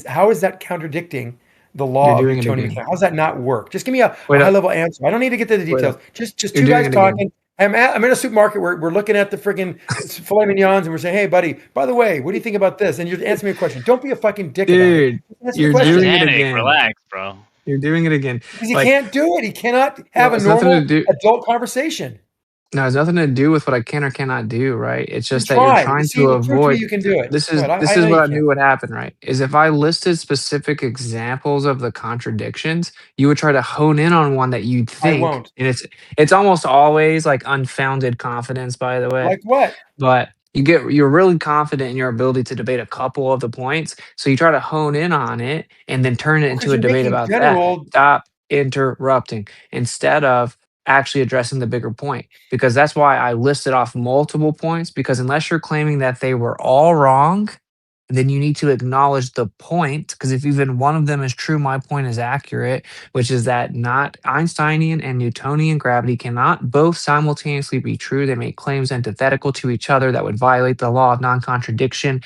Speaker 16: how is that contradicting the
Speaker 12: You're
Speaker 16: law of
Speaker 12: doing it
Speaker 16: Newtonian
Speaker 12: again.
Speaker 16: mechanics? How does that not work? Just give me a
Speaker 12: Wait
Speaker 16: high
Speaker 12: up.
Speaker 16: level answer. I don't need to get to the
Speaker 12: Wait
Speaker 16: details.
Speaker 12: up.
Speaker 16: Just
Speaker 12: You're
Speaker 16: two
Speaker 12: doing
Speaker 16: guys
Speaker 12: it again.
Speaker 16: talking. I'm in a supermarket. We're looking at the friggin' filet mignons, and we're saying, "Hey, buddy, by the way, what do you think about this?" And you're answering me a question. Don't be a fucking dick about it.
Speaker 12: Dude,
Speaker 16: Just answer the
Speaker 12: you're
Speaker 16: question.
Speaker 12: doing it
Speaker 6: Zanick,
Speaker 12: again.
Speaker 6: relax, bro.
Speaker 12: You're doing it again.
Speaker 16: Because he
Speaker 12: Like,
Speaker 16: can't do it. He cannot have a
Speaker 12: it's nothing to
Speaker 16: normal
Speaker 12: do.
Speaker 16: adult conversation.
Speaker 12: No, it's nothing to do with what I can or cannot do, right? It's
Speaker 16: Then
Speaker 12: just that you're
Speaker 16: try.
Speaker 12: trying
Speaker 16: See,
Speaker 12: to
Speaker 16: prove to me
Speaker 12: avoid.
Speaker 16: you can do it.
Speaker 12: This
Speaker 16: Go
Speaker 12: is
Speaker 16: ahead.
Speaker 12: this
Speaker 16: I
Speaker 12: is
Speaker 16: know
Speaker 12: what
Speaker 16: you
Speaker 12: I
Speaker 16: can.
Speaker 12: knew would happen, right? Is if I listed specific examples of the contradictions, you would try to hone in on one that you'd
Speaker 16: I
Speaker 12: think,
Speaker 16: won't.
Speaker 12: and it's almost always like unfounded confidence, by the way.
Speaker 16: Like what?
Speaker 12: But you're really confident in your ability to debate a couple of the points, so you try to hone in on it and then turn it
Speaker 16: Because
Speaker 12: into a
Speaker 16: you're
Speaker 12: debate
Speaker 16: making
Speaker 12: about that.
Speaker 16: general.
Speaker 12: Stop interrupting instead of actually addressing the bigger point, because that's why I listed off multiple points, because unless you're claiming that they were all wrong, then you need to acknowledge the point, because if even one of them is true, my point is accurate, which is that not Einsteinian and Newtonian gravity cannot both simultaneously be true. They make claims antithetical to each other that would violate the law of non-contradiction.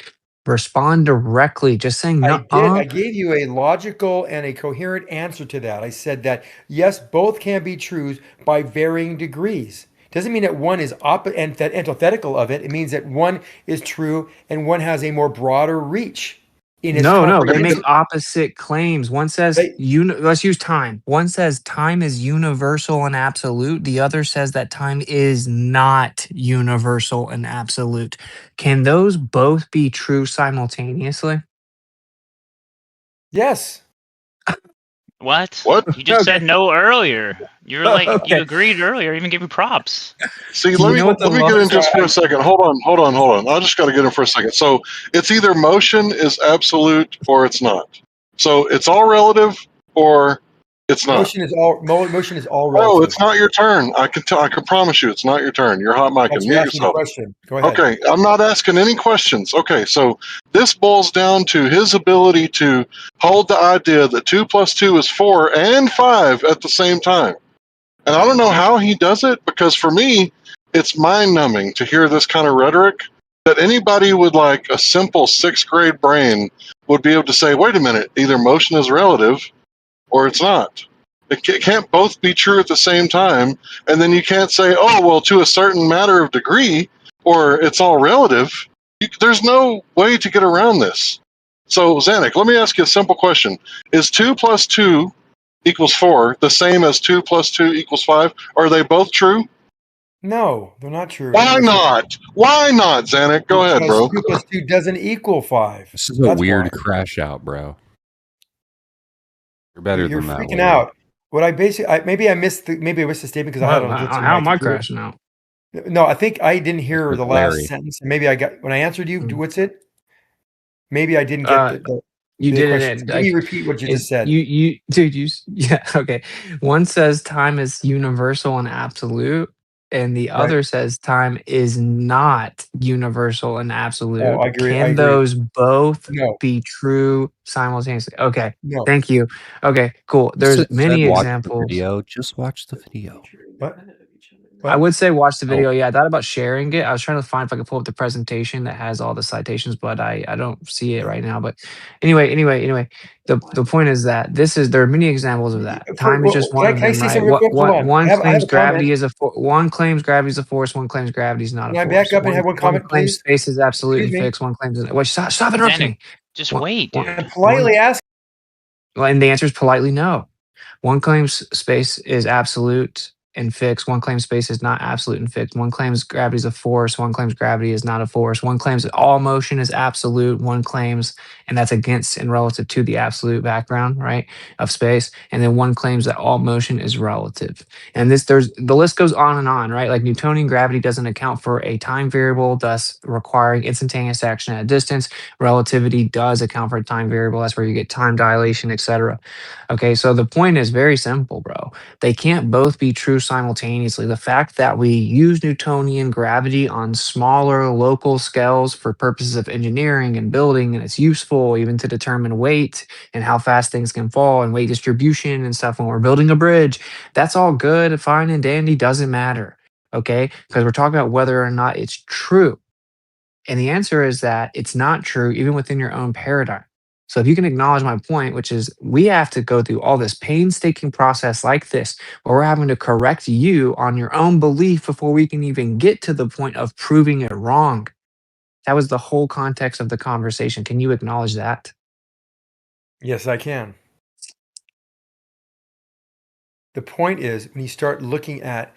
Speaker 12: Respond directly. Just saying
Speaker 16: I
Speaker 12: no.
Speaker 16: did. I gave you a logical and a coherent answer to that. I said that yes, both can be true by varying degrees. Doesn't mean that one is antithetical of it. It means that one is true and one has a more broader reach in its
Speaker 12: No, they
Speaker 16: comprehension.
Speaker 12: make opposite claims. One says let's use time. One says time is universal and absolute. The other says that time is not universal and absolute. Can those both be true simultaneously?
Speaker 16: Yes.
Speaker 6: What?
Speaker 1: What?
Speaker 6: You just
Speaker 12: Okay.
Speaker 6: said no earlier. You were like,
Speaker 12: Okay.
Speaker 6: you agreed earlier. Even gave you props.
Speaker 1: See, let me get in just for a second. Hold on. I just got to get in for a second. So it's either motion is absolute or it's not. So it's all relative or it's not.
Speaker 16: Motion is all relative.
Speaker 1: Oh, it's not your turn. I can promise you, it's not your turn. You're hot mic and
Speaker 16: You're
Speaker 1: mute
Speaker 16: asking the
Speaker 1: yourself.
Speaker 16: question. Go ahead.
Speaker 1: Okay, I'm not asking any questions. Okay, so this boils down to his ability to hold the idea that 2 + 2 is 4 and 5 at the same time. And I don't know how he does it, because for me, it's mind-numbing to hear this kind of rhetoric that anybody with like a simple 6th grade brain would be able to say, wait a minute, either motion is relative or it's not. It can't both be true at the same time. And then you can't say, oh, well, to a certain matter of degree, or it's all relative. There's no way to get around this. So, Zanick, let me ask you a simple question. Is 2 + 2 = 4 the same as 2 + 2 = 5? Are they both true?
Speaker 16: No, they're not true.
Speaker 1: Why not? Why not, Zanick? Go ahead, bro.
Speaker 16: 2 + 2 doesn't equal 5.
Speaker 18: This is a weird crash out, bro. You're better
Speaker 16: You're
Speaker 18: than that.
Speaker 16: freaking out. What I basically, maybe I missed the statement because I had on.
Speaker 12: How am I crashing out?
Speaker 16: No, I think I didn't hear the last
Speaker 18: Larry.
Speaker 16: sentence. Maybe I got when I answered you. What's it? Maybe I didn't get
Speaker 12: You
Speaker 16: the
Speaker 12: didn't.
Speaker 16: question. Can you repeat what you just said?
Speaker 12: Yeah. Okay. One says time is universal and absolute, and the other says time is not universal and absolute.
Speaker 16: Oh, I agree.
Speaker 12: Can those both be true simultaneously? Okay.
Speaker 16: No.
Speaker 12: Thank you. Okay. Cool. There's many
Speaker 18: watch
Speaker 12: examples.
Speaker 18: The video. Just watch the video.
Speaker 16: What?
Speaker 12: I would say watch the video. Yeah, I thought about sharing it. I was trying to find if I could pull up the presentation that has all the citations, but I don't see it right now. But anyway, the point is that there are many examples of that. Time is just one of them, right? One claims gravity is one claims gravity is a force. One claims gravity is not a force.
Speaker 16: Can I back up and have one comment,
Speaker 12: One claims
Speaker 16: please?
Speaker 12: space is absolute
Speaker 16: Excuse
Speaker 12: and
Speaker 16: me.
Speaker 12: fixed. One claims wait, stop interrupting me.
Speaker 6: Just wait, dude.
Speaker 16: I'm politely asking.
Speaker 12: Well, and the answer is politely no. One claims space is absolute and fixed. One claims space is not absolute and fixed. One claims gravity is a force. One claims gravity is not a force. One claims that all motion is absolute. One claims, and that's against and relative to the absolute background, right, of space. And then one claims that all motion is relative. And the list goes on, right? Like Newtonian gravity doesn't account for a time variable, thus requiring instantaneous action at a distance. Relativity does account for a time variable. That's where you get time dilation, etc. Okay, so the point is very simple, bro. They can't both be true simultaneously. The fact that we use Newtonian gravity on smaller local scales for purposes of engineering and building, and it's useful even to determine weight and how fast things can fall and weight distribution and stuff when we're building a bridge, that's all good, fine, and dandy, doesn't matter. Okay, because we're talking about whether or not it's true. And the answer is that it's not true even within your own paradigm. So if you can acknowledge my point, which is we have to go through all this painstaking process like this, where we're having to correct you on your own belief before we can even get to the point of proving it wrong. That was the whole context of the conversation. Can you acknowledge that?
Speaker 16: Yes, I can. The point is when you start looking at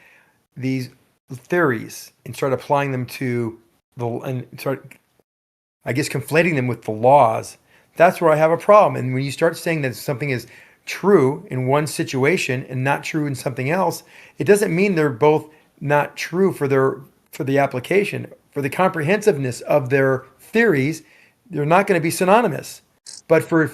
Speaker 16: these theories and start applying them to and start, I guess, conflating them with the laws, that's where I have a problem. And when you start saying that something is true in one situation and not true in something else, it doesn't mean they're both not true for the application, for the comprehensiveness of their theories. They're not going to be synonymous, but for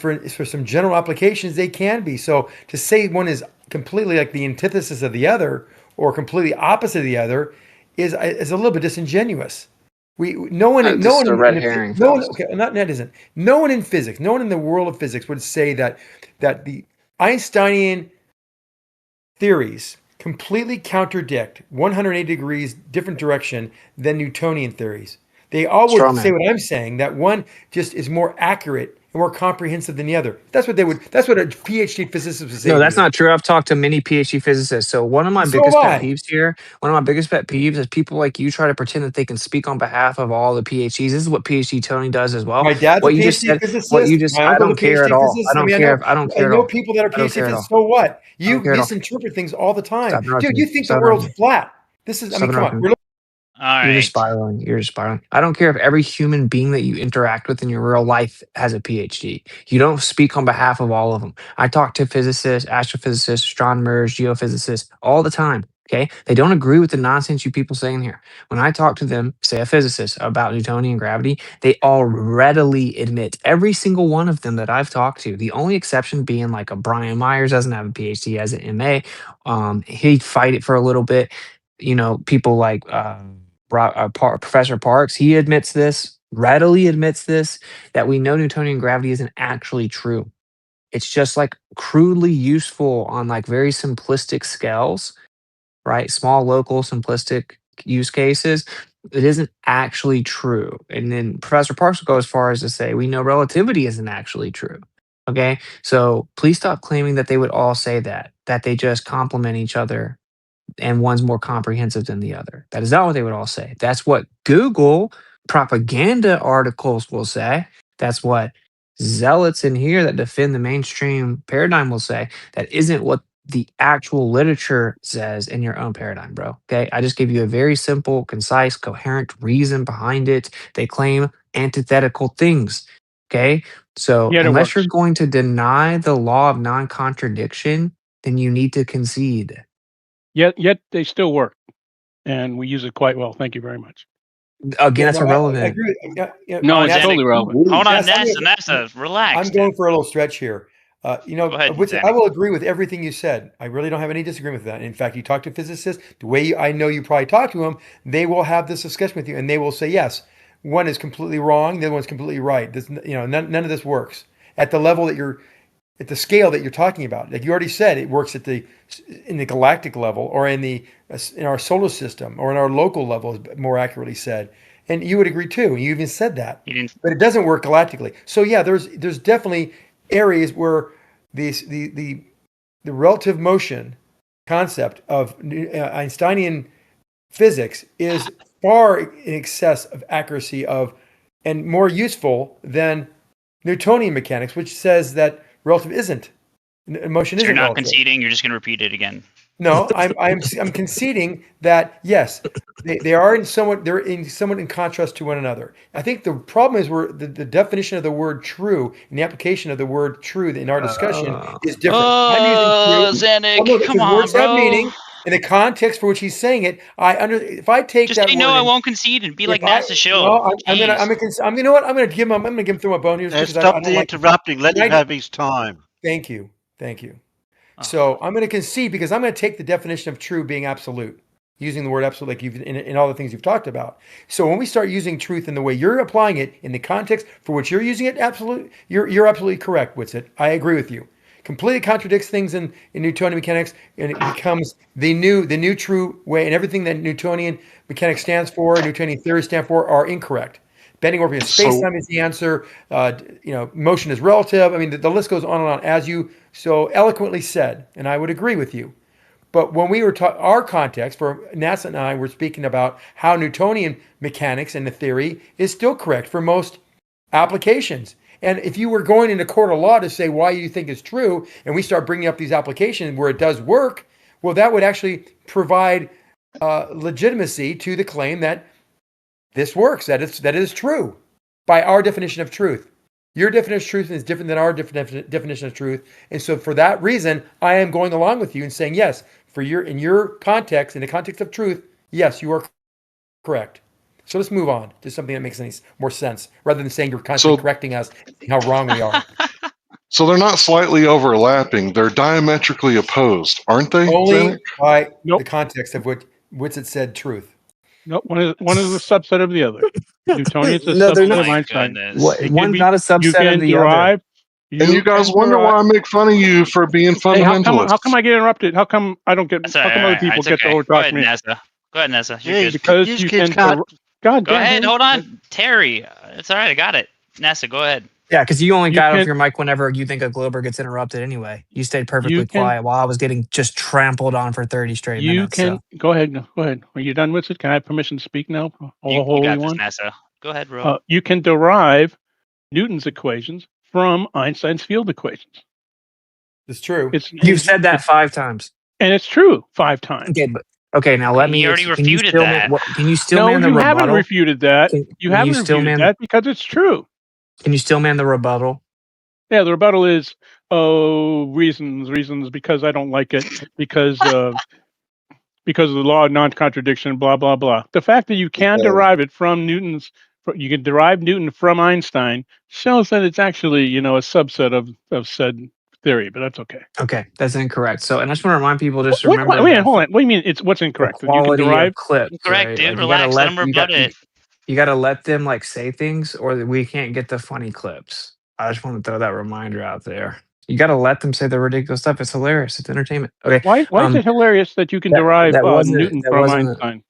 Speaker 16: some general applications, they can be. So to say one is completely like the antithesis of the other or completely opposite of the other is a little bit disingenuous. No one in physics, no one in the world of physics would say that the Einsteinian theories completely contradict 180 degrees different direction than Newtonian theories. They all would say what I'm saying, that one just is more accurate and more comprehensive than the other. That's what a PhD physicist would say.
Speaker 12: No, that's not true. I've talked to many PhD physicists. So one of my biggest pet peeves is people like you try to pretend that they can speak on behalf of all the PhDs. This is what PhD Tony does as well.
Speaker 16: My dad's
Speaker 12: what
Speaker 16: a
Speaker 12: you
Speaker 16: PhD
Speaker 12: just said,
Speaker 16: physicist.
Speaker 12: what you just, I don't care at all. I don't care. I don't care at all.
Speaker 16: I know people that are PhD physicists. So what? You misinterpret things all the time. Dude, you think the world's flat. This is, I mean, come on.
Speaker 12: You're just spiraling. You're just spiraling. I don't care if every human being that you interact with in your real life has a PhD. You don't speak on behalf of all of them. I talk to physicists, astrophysicists, astronomers, geophysicists all the time. Okay. They don't agree with the nonsense you people saying here. When I talk to them, say a physicist, about Newtonian gravity, they all readily admit, every single one of them that I've talked to, the only exception being like a Brian Myers doesn't have a PhD, he has an MA. He'd fight it for a little bit. You know, people like Professor Parks, he admits this, readily admits this, that we know Newtonian gravity isn't actually true. It's just like crudely useful on like very simplistic scales, right? Small, local, simplistic use cases. It isn't actually true. And then Professor Parks will go as far as to say, we know relativity isn't actually true. Okay. So please stop claiming that they would all say that they just complement each other and one's more comprehensive than the other. That is not what they would all say. That's what Google propaganda articles will say. That's what zealots in here that defend the mainstream paradigm will say. That isn't what the actual literature says in your own paradigm, bro. Okay. I just gave you a very simple, concise, coherent reason behind it. They claim antithetical things. Okay. So unless you're going to deny the law of non-contradiction, then you need to concede.
Speaker 2: Yet they still work, and we use it quite well. Thank you very much.
Speaker 12: Again, that's irrelevant.
Speaker 16: I agree.
Speaker 2: No, it's totally relevant.
Speaker 6: Hold on, NASA, relax.
Speaker 16: I'm going for a little stretch here.
Speaker 6: Go ahead,
Speaker 16: I will agree with everything you said. I really don't have any disagreement with that. In fact, you talk to physicists, the way I know you probably talk to them, they will have this discussion with you, and they will say, yes, one is completely wrong, the other one's completely right. This, none of this works at the level that at the scale that you're talking about. Like you already said, it works in the galactic level, or in our solar system, or in our local level, is more accurately said. And you would agree too. You even said that. But it doesn't work galactically. So yeah, there's definitely areas where the relative motion concept of Einsteinian physics is far in excess of accuracy and more useful than Newtonian mechanics, which says that relative isn't. Motion isn't.
Speaker 6: You're not
Speaker 16: relative.
Speaker 6: conceding. You're just going to repeat it again.
Speaker 16: No, I'm conceding that yes, they are somewhat in contrast to one another. I think the problem is the definition of the word true and the application of the word true in our discussion is different. I'm using
Speaker 6: Oh,
Speaker 16: true.
Speaker 6: Zanick,
Speaker 16: Well, no,
Speaker 6: come
Speaker 16: because
Speaker 6: on,
Speaker 16: words have
Speaker 6: bro.
Speaker 16: meaning in the context for which he's saying it. If I take
Speaker 6: Just
Speaker 16: that
Speaker 6: say
Speaker 16: word,
Speaker 6: no, I won't concede and be like NASA Shill.
Speaker 16: well, you know what? I'm gonna give him throw a bone here because I
Speaker 17: Stop
Speaker 16: don't
Speaker 17: the
Speaker 16: like
Speaker 17: interrupting. Let him have his time.
Speaker 16: Thank you. So I'm going to concede because I'm going to take the definition of true being absolute, using the word absolute like you've in all the things you've talked about. So when we start using truth in the way you're applying it in the context for which you're using it, you're absolutely correct, Witsit. I agree with you. Completely contradicts things in Newtonian mechanics, and it becomes the new true way, and everything that Newtonian mechanics stands for, Newtonian theory stands for, are incorrect. Bending over space time is the answer. Motion is relative. I mean, the list goes on and on, as you so eloquently said, and I would agree with you. But when we were our context for NASA and I were speaking about how Newtonian mechanics and the theory is still correct for most applications. And if you were going into court of law to say why you think it's true, and we start bringing up these applications where it does work, well, that would actually provide legitimacy to the claim that this works, that it is true by our definition of truth. Your definition of truth is different than our definition of truth. And so for that reason, I am going along with you and saying, yes, in your context, in the context of truth, yes, you are correct. So let's move on to something that makes any more sense rather than saying you're constantly correcting us and how wrong we are.
Speaker 1: So they're not slightly overlapping. They're diametrically opposed, aren't they?
Speaker 16: Only by the context of what Witsit said truth.
Speaker 2: Nope, one is a subset of the other. Newtonian's a
Speaker 12: No, they're
Speaker 2: subset
Speaker 12: not.
Speaker 2: of Einstein.
Speaker 12: One's not a subset of the other.
Speaker 1: And you guys wonder why I make fun of you for being fundamentalists.
Speaker 2: How come I get interrupted? How come I don't get? How come other people get to overtalk me?
Speaker 6: Go ahead, Nessa. You're good.
Speaker 2: Because you can. God,
Speaker 6: go ahead. Hold on, Terry. It's all right. I got it. Nessa, go ahead.
Speaker 12: Yeah, because you only got off your mic whenever you think a Glober gets interrupted anyway. You stayed perfectly quiet while I was getting just trampled on for 30 straight minutes.
Speaker 2: Go ahead. Go ahead. Are you done with it? Can I have permission to speak now?
Speaker 6: You got this, Nessa. Go ahead, bro.
Speaker 2: You can derive Newton's equations from Einstein's field equations.
Speaker 16: It's true.
Speaker 12: You've said that 5 times.
Speaker 2: And it's true 5 times.
Speaker 12: Okay, now let me.
Speaker 6: You already refuted that.
Speaker 12: Can you still man the rebuttal?
Speaker 2: No, you haven't refuted that. You haven't refuted that because it's true.
Speaker 12: Can you still man the rebuttal?
Speaker 2: Yeah, the rebuttal is reasons because I don't like it because of the law of non-contradiction, blah blah blah. The fact that you can derive it from you can derive Newton from Einstein shows that it's actually a subset of said theory, but that's okay.
Speaker 12: Okay, that's incorrect. So, and I just want to remind people remember.
Speaker 2: Wait, hold on. What do you mean? What's incorrect?
Speaker 12: You can derive
Speaker 6: clips. Correct, dude. Relax. Let them rebut it.
Speaker 12: You got to let them say things, or we can't get the funny clips. I just want to throw that reminder out there. You got to let them say the ridiculous stuff. It's hilarious. It's entertainment. Okay.
Speaker 2: Why is it hilarious that you can derive Newton from Einstein?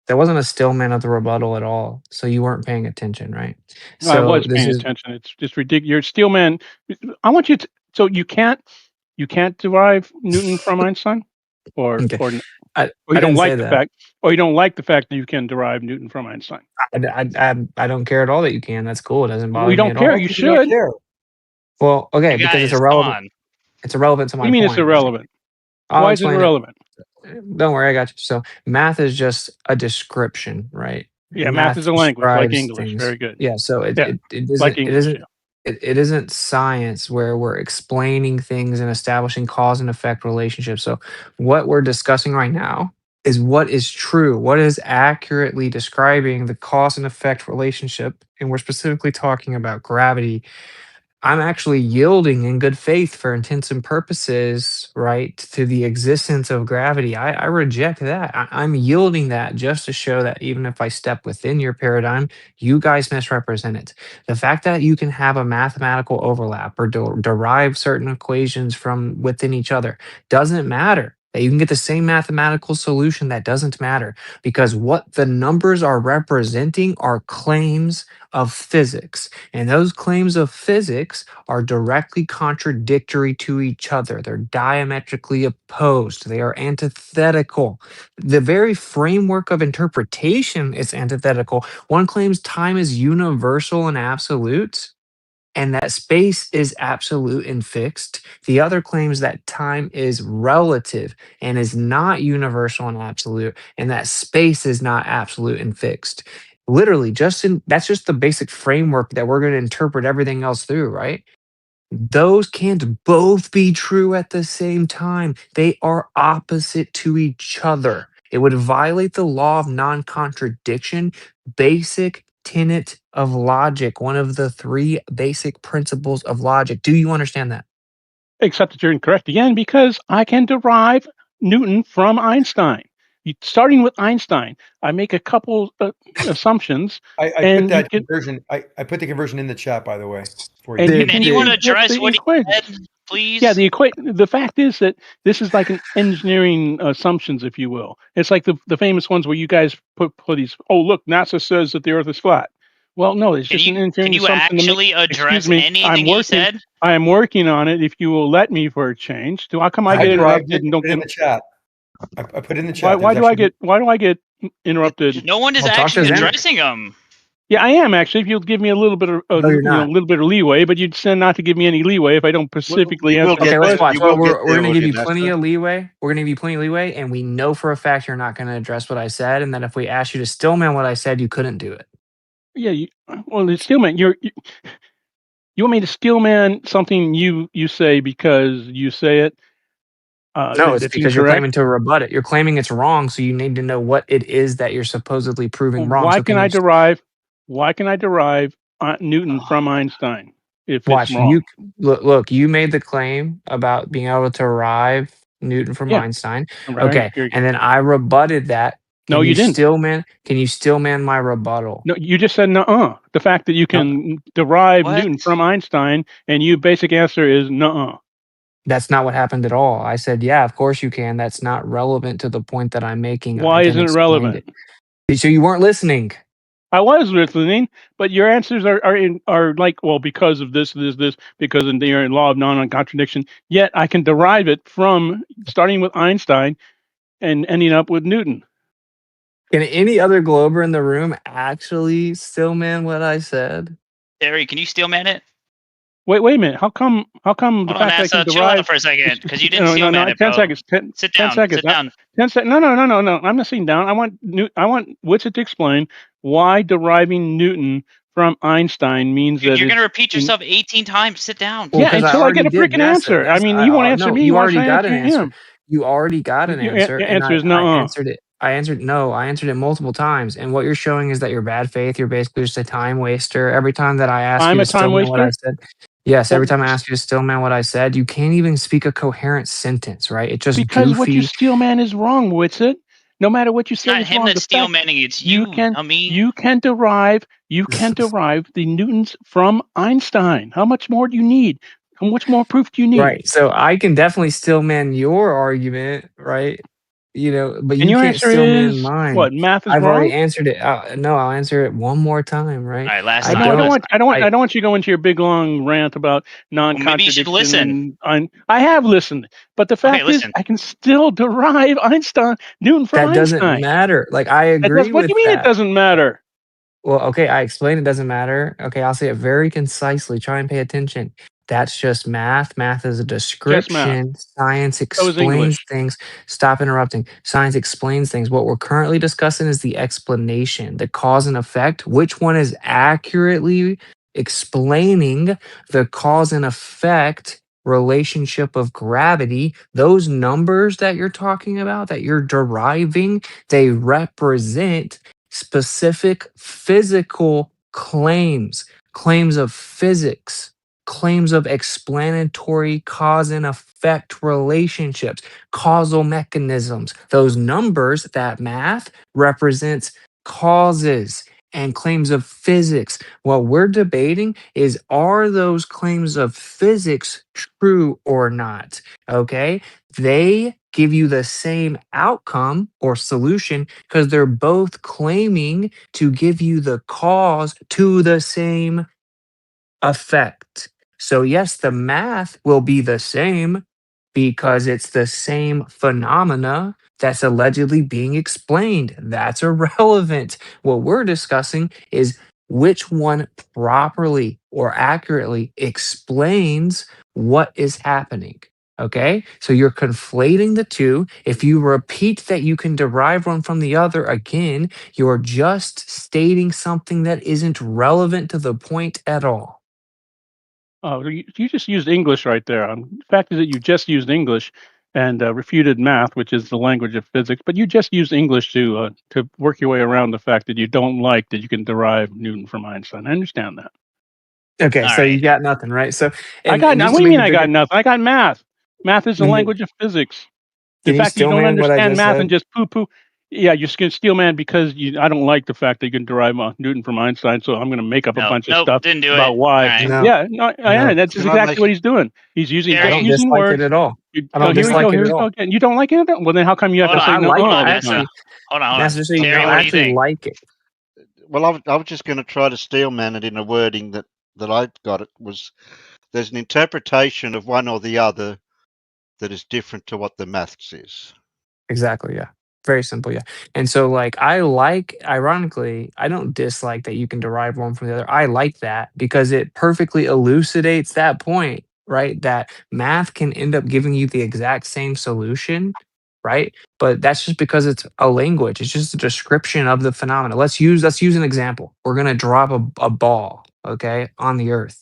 Speaker 12: That wasn't a stillman of the rebuttal at all. So you weren't paying attention, right?
Speaker 2: No, I was paying attention. It's just ridiculous. You're Steelman. I want you to. So you can't derive Newton from Einstein, or you don't like the fact, or you don't like the fact that you can derive Newton from Einstein.
Speaker 12: I don't care at all that you can. That's cool. It doesn't bother me.
Speaker 2: We don't care. You should.
Speaker 12: Well, okay, because it's irrelevant. It's irrelevant to my point.
Speaker 2: What do you mean it's irrelevant? Why is it irrelevant?
Speaker 12: Don't worry, I got you. So math is just a description, right?
Speaker 2: Yeah, math is a language like English. Things. Very good.
Speaker 12: Yeah, so it isn't,
Speaker 2: like English,
Speaker 12: it isn't science where we're explaining things and establishing cause and effect relationships. So what we're discussing right now is what is true, what is accurately describing the cause and effect relationship, and we're specifically talking about gravity. I'm actually yielding in good faith for intents and purposes, right, to the existence of gravity. I reject that. I'm yielding that just to show that even if I step within your paradigm, you guys misrepresent it. The fact that you can have a mathematical overlap or derive certain equations from within each other doesn't matter. That you can get the same mathematical solution, that doesn't matter, because what the numbers are representing are claims of physics. And those claims of physics are directly contradictory to each other. They're diametrically opposed. They are antithetical. The very framework of interpretation is antithetical. One claims time is universal and absolute. and that space is absolute and fixed. The other claims that time is relative and is not universal and absolute, and that space is not absolute and fixed. Literally, that's just the basic framework that we're going to interpret everything else through, right? Those can't both be true at the same time. They are opposite to each other. It would violate the law of non-contradiction, basic tenet of logic, one of the 3 basic principles of logic. Do you understand that?
Speaker 2: Except that you're incorrect again, because I can derive Newton from Einstein. Starting with Einstein, I make a couple assumptions.
Speaker 16: I put that conversion. I put the conversion in the chat, by the way, for you.
Speaker 6: And you want to address what he said, please?
Speaker 2: Yeah, the fact is that this is like an engineering assumptions, if you will. It's like the famous ones where you guys put these. Oh, look, NASA says that the Earth is flat. Well, no, it's just an engineering assumption.
Speaker 6: Can you actually address anything he said?
Speaker 2: I am working on it. If you will let me for a change. How come I get interrupted and don't
Speaker 16: put it in the chat? I put it in the chat.
Speaker 2: Why do I get interrupted?
Speaker 6: No one is actually addressing him.
Speaker 2: Yeah, I am actually. If you'll give me a little bit of little bit of leeway, but you'd tend not to give me any leeway if I don't specifically answer.
Speaker 12: Okay, let's watch. We're going to give you plenty of leeway. We're going to give you plenty of leeway, and we know for a fact you're not going to address what I said. And then if we asked you to stillman what I said, you couldn't do it.
Speaker 2: Yeah, the stillman. You want me to stillman something you say because you say it?
Speaker 12: No, it's because you're claiming to rebut it. You're claiming it's wrong, so you need to know what it is that you're supposedly proving wrong.
Speaker 2: Why can I derive Newton from Einstein if it's wrong?
Speaker 12: Look, you made the claim about being able to derive Newton from Einstein.
Speaker 2: Right.
Speaker 12: Okay, and then I rebutted that.
Speaker 2: No, you didn't.
Speaker 12: Can you stillman my rebuttal?
Speaker 2: No, you just said nuh-uh. The fact that you can derive Newton from Einstein, and your basic answer is nuh-uh.
Speaker 12: That's not what happened at all. I said, yeah, of course you can. That's not relevant to the point that I'm making.
Speaker 2: Why isn't it relevant?
Speaker 12: So you weren't listening.
Speaker 2: I was listening, but your answers are like, well, because of this, because of the law of non-contradiction. Yet I can derive it from starting with Einstein and ending up with Newton.
Speaker 12: Can any other glober in the room actually stillman what I said?
Speaker 6: Terry, can you stillman it?
Speaker 2: Wait a minute. How come the fact that I can
Speaker 6: chill out for a second, because you didn't stillman it,
Speaker 2: 10
Speaker 6: bro.
Speaker 2: seconds. 10 seconds.
Speaker 6: Sit down.
Speaker 2: 10 seconds. No. I'm not sitting down. I want Witsit to explain why deriving Newton from Einstein means that
Speaker 6: you're going to repeat yourself 18 times. Sit down.
Speaker 2: Well, yeah, until I get a freaking answer. I mean, you won't answer me.
Speaker 12: You already got an answer. You already got an answer.
Speaker 2: Your answer is no.
Speaker 12: I answered it. I answered it multiple times. And what you're showing is that you're bad faith. You're basically just a time waster. Every time that I ask you to stillman what I said. Yes, every time I ask you to stillman what I said, you can't even speak a coherent sentence, right? It just
Speaker 2: because what you stillman is wrong, Witsit. No matter what you say,
Speaker 6: it's not him that's stillmanning. It's you.
Speaker 2: You can derive the Newtons from Einstein. How much more do you need? How much more proof do you need?
Speaker 12: Right. So I can definitely stillman your argument, right? But you can't stillman mine.
Speaker 2: What, math is
Speaker 12: I've
Speaker 2: wrong?
Speaker 12: already answered it. No, I'll answer it one more time, right?
Speaker 6: All right,
Speaker 2: I don't want you to go into your big long rant about non-contradiction.
Speaker 6: Maybe you should listen.
Speaker 2: I have listened, but the fact is, I can still derive Newton from Einstein.
Speaker 12: That doesn't matter. Like, I agree.
Speaker 2: What do you mean it doesn't matter?
Speaker 12: Well, okay, I explained it doesn't matter. Okay, I'll say it very concisely. Try and pay attention. That's just math. Math is a description. Science explains things. Stop interrupting. Science explains things. What we're currently discussing is the explanation, the cause and effect. Which one is accurately explaining the cause and effect relationship of gravity? Those numbers that you're talking about, that you're deriving, they represent specific physical claims of physics, claims of explanatory cause and effect relationships, causal mechanisms. Those numbers, that math, represents causes and claims of physics. What we're debating is, are those claims of physics true or not? Okay? They give you the same outcome or solution because they're both claiming to give you the cause to the same effect. So yes, the math will be the same because it's the same phenomena that's allegedly being explained. That's irrelevant. What we're discussing is which one properly or accurately explains what is happening. Okay, so you're conflating the two. If you repeat that you can derive one from the other, again, you're just stating something that isn't relevant to the point at all.
Speaker 2: Oh, you just used English right there. The fact is that you just used English and refuted math, which is the language of physics. But you just used English to work your way around the fact that you don't like that you can derive Newton from Einstein. I understand that.
Speaker 12: Okay,
Speaker 6: All
Speaker 12: so you
Speaker 6: right.
Speaker 12: got nothing, right? So,
Speaker 2: I got. What do you mean I got nothing? I got math. Math is the language of physics. The
Speaker 12: Can you
Speaker 2: fact that you
Speaker 12: still
Speaker 2: don't
Speaker 12: man what I
Speaker 2: understand
Speaker 12: just
Speaker 2: math
Speaker 12: said?
Speaker 2: and just poo-poo. Yeah, you're gonna steal man because I don't like the fact that you can derive Newton from Einstein, so I'm gonna make up a bunch of stuff
Speaker 6: didn't do
Speaker 2: about
Speaker 6: it.
Speaker 2: why.
Speaker 6: All right.
Speaker 12: No,
Speaker 2: Yeah, no,
Speaker 12: no.
Speaker 2: that's
Speaker 17: Can I
Speaker 2: exactly
Speaker 17: make
Speaker 2: what he's doing. He's using
Speaker 12: I
Speaker 2: just
Speaker 12: don't
Speaker 2: using
Speaker 12: dislike it
Speaker 2: words.
Speaker 12: at all. I
Speaker 2: Oh,
Speaker 12: don't
Speaker 2: here we go.
Speaker 12: dislike it
Speaker 2: Here
Speaker 12: at
Speaker 2: we go
Speaker 12: all.
Speaker 2: again. You don't like it? Well, then how come you have
Speaker 6: Hold
Speaker 2: to
Speaker 6: on.
Speaker 2: say
Speaker 12: I
Speaker 2: no?
Speaker 12: like
Speaker 6: Hold
Speaker 12: it.
Speaker 6: on.
Speaker 12: I
Speaker 2: All the time?
Speaker 12: actually,
Speaker 6: Hold on.
Speaker 12: Master, just so you
Speaker 6: Terry,
Speaker 12: know,
Speaker 6: what
Speaker 12: I
Speaker 6: do you
Speaker 12: actually
Speaker 6: think?
Speaker 12: like it.
Speaker 17: Well, I was just going to try to steelman it in a wording that I got. It was there's an interpretation of one or the other that is different to what the maths is.
Speaker 12: Exactly, yeah. Very simple, yeah. And so, like, ironically, I don't dislike that you can derive one from the other. I like that because it perfectly elucidates that point, right? That math can end up giving you the exact same solution, right? But that's just because it's a language. It's just a description of the phenomena. Let's use an example. We're gonna drop a ball, okay, on the earth.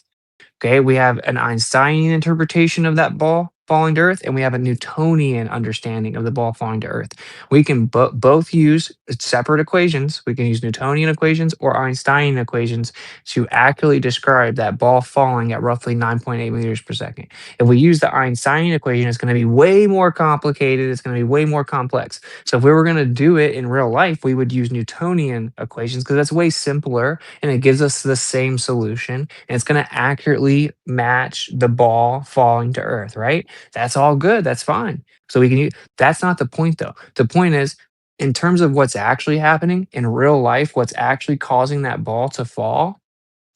Speaker 12: Okay, we have an Einsteinian interpretation of that ball falling to Earth, and we have a Newtonian understanding of the ball falling to Earth. We can both use separate equations. We can use Newtonian equations or Einsteinian equations to accurately describe that ball falling at roughly 9.8 meters per second. If we use the Einsteinian equation, it's going to be way more complicated. It's going to be way more complex. So if we were going to do it in real life, we would use Newtonian equations because that's way simpler and it gives us the same solution. And it's going to accurately match the ball falling to Earth, right? That's all good. That's fine. So we can use, that's not the point though. The point is, in terms of what's actually happening in real life, what's actually causing that ball to fall,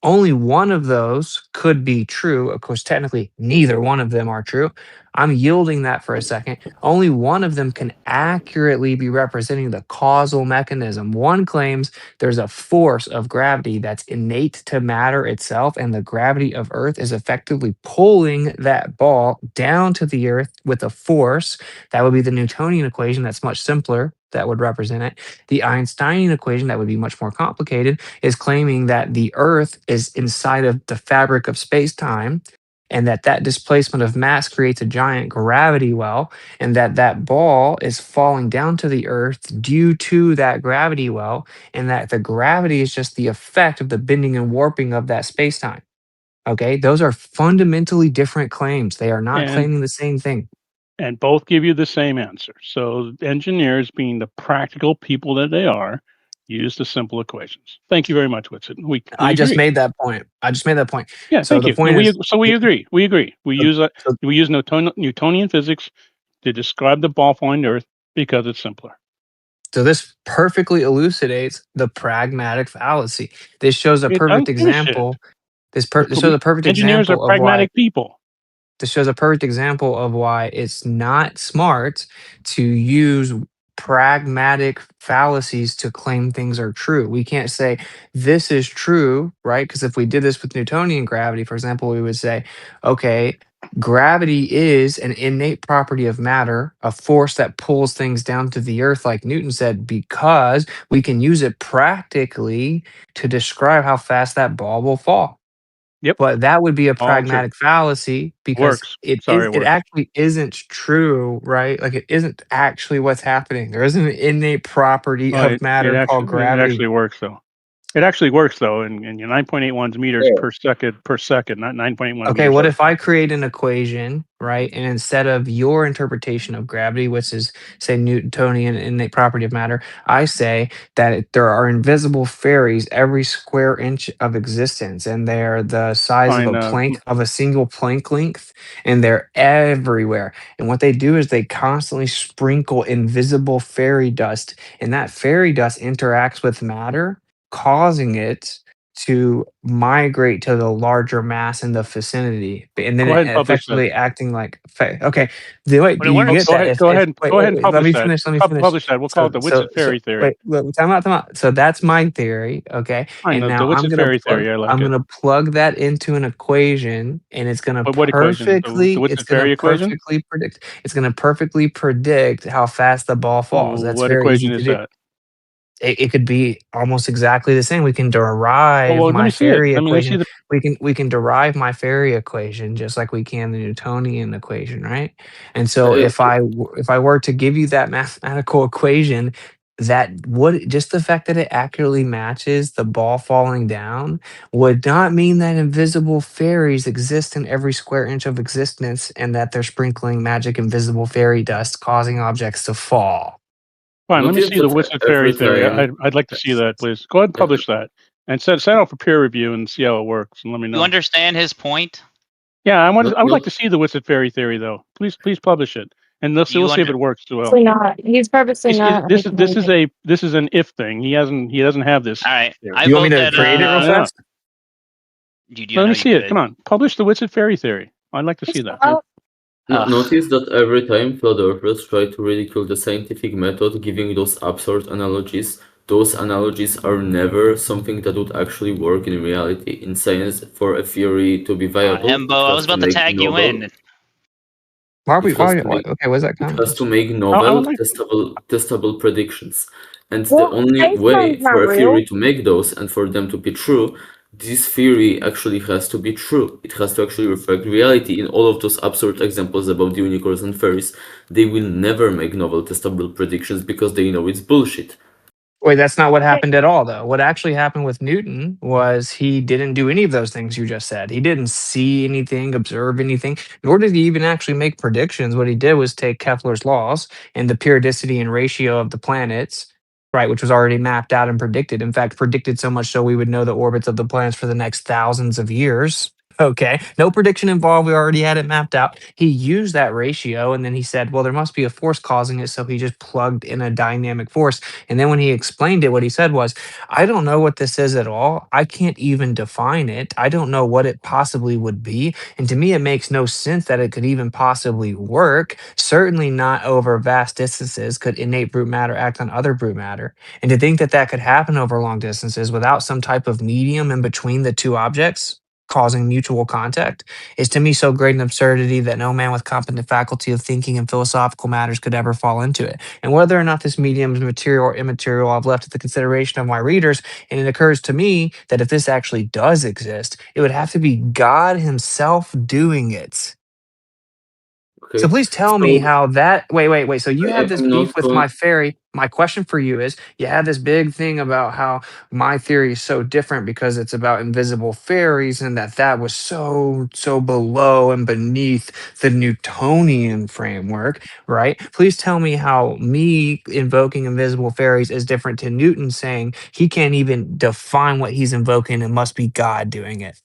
Speaker 12: only one of those could be true. Of course, technically, neither one of them are true. I'm yielding that for a second. Only one of them can accurately be representing the causal mechanism. One claims there's a force of gravity that's innate to matter itself, and the gravity of Earth is effectively pulling that ball down to the Earth with a force. That would be the Newtonian equation. That's much simpler. That would represent it. The Einsteinian equation, that would be much more complicated, is claiming that the Earth is inside of the fabric of space-time and that displacement of mass creates a giant gravity well, and that ball is falling down to the Earth due to that gravity well, and that the gravity is just the effect of the bending and warping of that space-time. Okay, those are fundamentally different claims. They are not
Speaker 2: And
Speaker 12: claiming the same thing.
Speaker 2: and both give you the same answer. So engineers, being the practical people that they are, use the simple equations. Thank you very much, Witsit. We
Speaker 12: I just
Speaker 2: agree.
Speaker 12: made that point. I just made that point.
Speaker 2: Yeah,
Speaker 12: So
Speaker 2: thank
Speaker 12: the
Speaker 2: you.
Speaker 12: point
Speaker 2: And
Speaker 12: is,
Speaker 2: we agree. We agree. We
Speaker 12: so,
Speaker 2: use Newtonian physics to describe the ball falling to Earth because it's simpler.
Speaker 12: So this perfectly elucidates the pragmatic fallacy. This shows a
Speaker 2: It
Speaker 12: perfect
Speaker 2: doesn't give a shit.
Speaker 12: example. This shows a perfect
Speaker 2: Engineers are
Speaker 12: example of why.
Speaker 2: pragmatic people.
Speaker 12: This shows a perfect example of why it's not smart to use pragmatic fallacies to claim things are true. We can't say this is true, right? Because if we did this with Newtonian gravity, for example, we would say, okay, gravity is an innate property of matter, a force that pulls things down to the earth, like Newton said, because we can use it practically to describe how fast that ball will fall.
Speaker 2: Yep.
Speaker 12: But that would be a
Speaker 2: All true.
Speaker 12: pragmatic fallacy because
Speaker 2: Works. Sorry, it
Speaker 12: it
Speaker 2: works.
Speaker 12: actually isn't true, right? Like it isn't actually what's happening. There isn't an innate property
Speaker 2: Well,
Speaker 12: of matter called
Speaker 2: it
Speaker 12: gravity.
Speaker 2: actually works though. It actually works though, in 9.81 meters per second, not 9.81
Speaker 12: Okay,
Speaker 2: meters.
Speaker 12: what if I create an equation, right? And instead of your interpretation of gravity, which is say Newtonian innate property of matter, I say that there are invisible fairies every square inch of existence, and they're the size of a plank of a single plank length, and they're everywhere. And what they do is they constantly sprinkle invisible fairy dust, and that fairy dust interacts with matter, causing it to migrate to the larger mass in the vicinity, and then
Speaker 2: Go ahead and publish that.
Speaker 12: effectively acting like okay. The way
Speaker 6: But it
Speaker 12: do you
Speaker 6: works.
Speaker 12: get that?
Speaker 2: Go ahead and
Speaker 12: Wait, let
Speaker 2: publish
Speaker 12: me
Speaker 2: that.
Speaker 12: finish. Let me finish.
Speaker 2: Publish that. We'll call it the Witsit fairy theory.
Speaker 12: Wait, look, time out. So that's my theory, okay?
Speaker 2: Fine,
Speaker 12: And
Speaker 2: the
Speaker 12: now
Speaker 2: Witsit fairy theory. I like
Speaker 12: I'm
Speaker 2: it.
Speaker 12: gonna plug that into an equation, and it's gonna
Speaker 2: But what equation? The Witsit fairy equation?
Speaker 12: It's gonna perfectly predict how fast the ball falls. That's
Speaker 2: What
Speaker 12: very easy
Speaker 2: equation
Speaker 12: to
Speaker 2: is
Speaker 12: do.
Speaker 2: that?
Speaker 12: It could be almost exactly the same. We can derive
Speaker 2: Well, let
Speaker 12: my
Speaker 2: me see it.
Speaker 12: fairy
Speaker 2: Let me see
Speaker 12: equation.
Speaker 2: the.
Speaker 12: We can derive my fairy equation just like we can the Newtonian equation, right? And so if I were to give you that mathematical equation, that would just the fact that it accurately matches the ball falling down would not mean that invisible fairies exist in every square inch of existence and that they're sprinkling magic invisible fairy dust causing objects to fall.
Speaker 2: Fine, let me see the Witsit fairy theory. I'd like to see that, please. Go ahead and publish that, and send out for peer review and see how it works, and let me know.
Speaker 6: You understand his point?
Speaker 2: Yeah, I would like to see the Witsit fairy theory, though. Please publish it, and we'll see if it works too well.
Speaker 19: Purposely not. He's purposely not.
Speaker 2: This is an if thing. He doesn't have this.
Speaker 6: All right.
Speaker 12: You want me to create it real fast?
Speaker 2: Let me see it. Come on, publish the Witsit fairy theory. I'd like to see that.
Speaker 20: Notice that every time philosophers try to ridicule the scientific method, giving those absurd analogies, those analogies are never something that would actually work in reality. In science, for a theory to be viable,
Speaker 6: EMBO, I was about to tag you in.
Speaker 12: Okay, where's that coming?
Speaker 20: It has to make novel, testable predictions. And the only way for a theory to make those and for them to be true, this theory actually has to be true. It has to actually reflect reality. In all of those absurd examples about the unicorns and fairies, they will never make novel, testable predictions because they know it's bullshit.
Speaker 12: Wait, that's not what happened at all, though. What actually happened with Newton was he didn't do any of those things you just said. He didn't see anything, observe anything, nor did he even actually make predictions. What he did was take Kepler's laws and the periodicity and ratio of the planets, right, which was already mapped out and predicted. In fact, predicted so much so we would know the orbits of the planets for the next thousands of years. Okay, no prediction involved. We already had it mapped out. He used that ratio and then he said, well, there must be a force causing it. So he just plugged in a dynamic force. And then when he explained it, what he said was, I don't know what this is at all. I can't even define it. I don't know what it possibly would be. And to me, it makes no sense that it could even possibly work. Certainly not over vast distances could innate brute matter act on other brute matter. And to think that that could happen over long distances without some type of medium in between the two objects, causing mutual contact, is to me so great an absurdity that no man with competent faculty of thinking in philosophical matters could ever fall into it. And whether or not this medium is material or immaterial, I've left to the consideration of my readers. And it occurs to me that if this actually does exist, it would have to be God himself doing it. Okay. So please tell me how that. Wait. So you have this beef with my fairy. My question for you is: you have this big thing about how my theory is so different because it's about invisible fairies, and that was so below and beneath the Newtonian framework, right? Please tell me how me invoking invisible fairies is different to Newton saying he can't even define what he's invoking. It must be God doing it.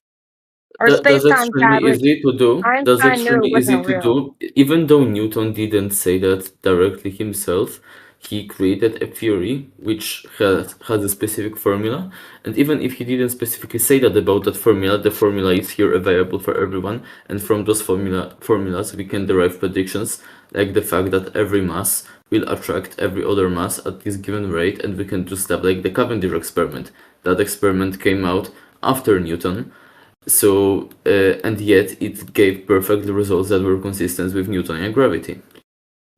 Speaker 20: That's extremely easy to do. That's extremely easy to do. Even though Newton didn't say that directly himself, he created a theory which has a specific formula. And even if he didn't specifically say that about that formula, the formula is here available for everyone. And from those formulas, we can derive predictions, like the fact that every mass will attract every other mass at this given rate. And we can do stuff like the Cavendish experiment. That experiment came out after Newton. So, and yet it gave perfect results that were consistent with Newtonian gravity.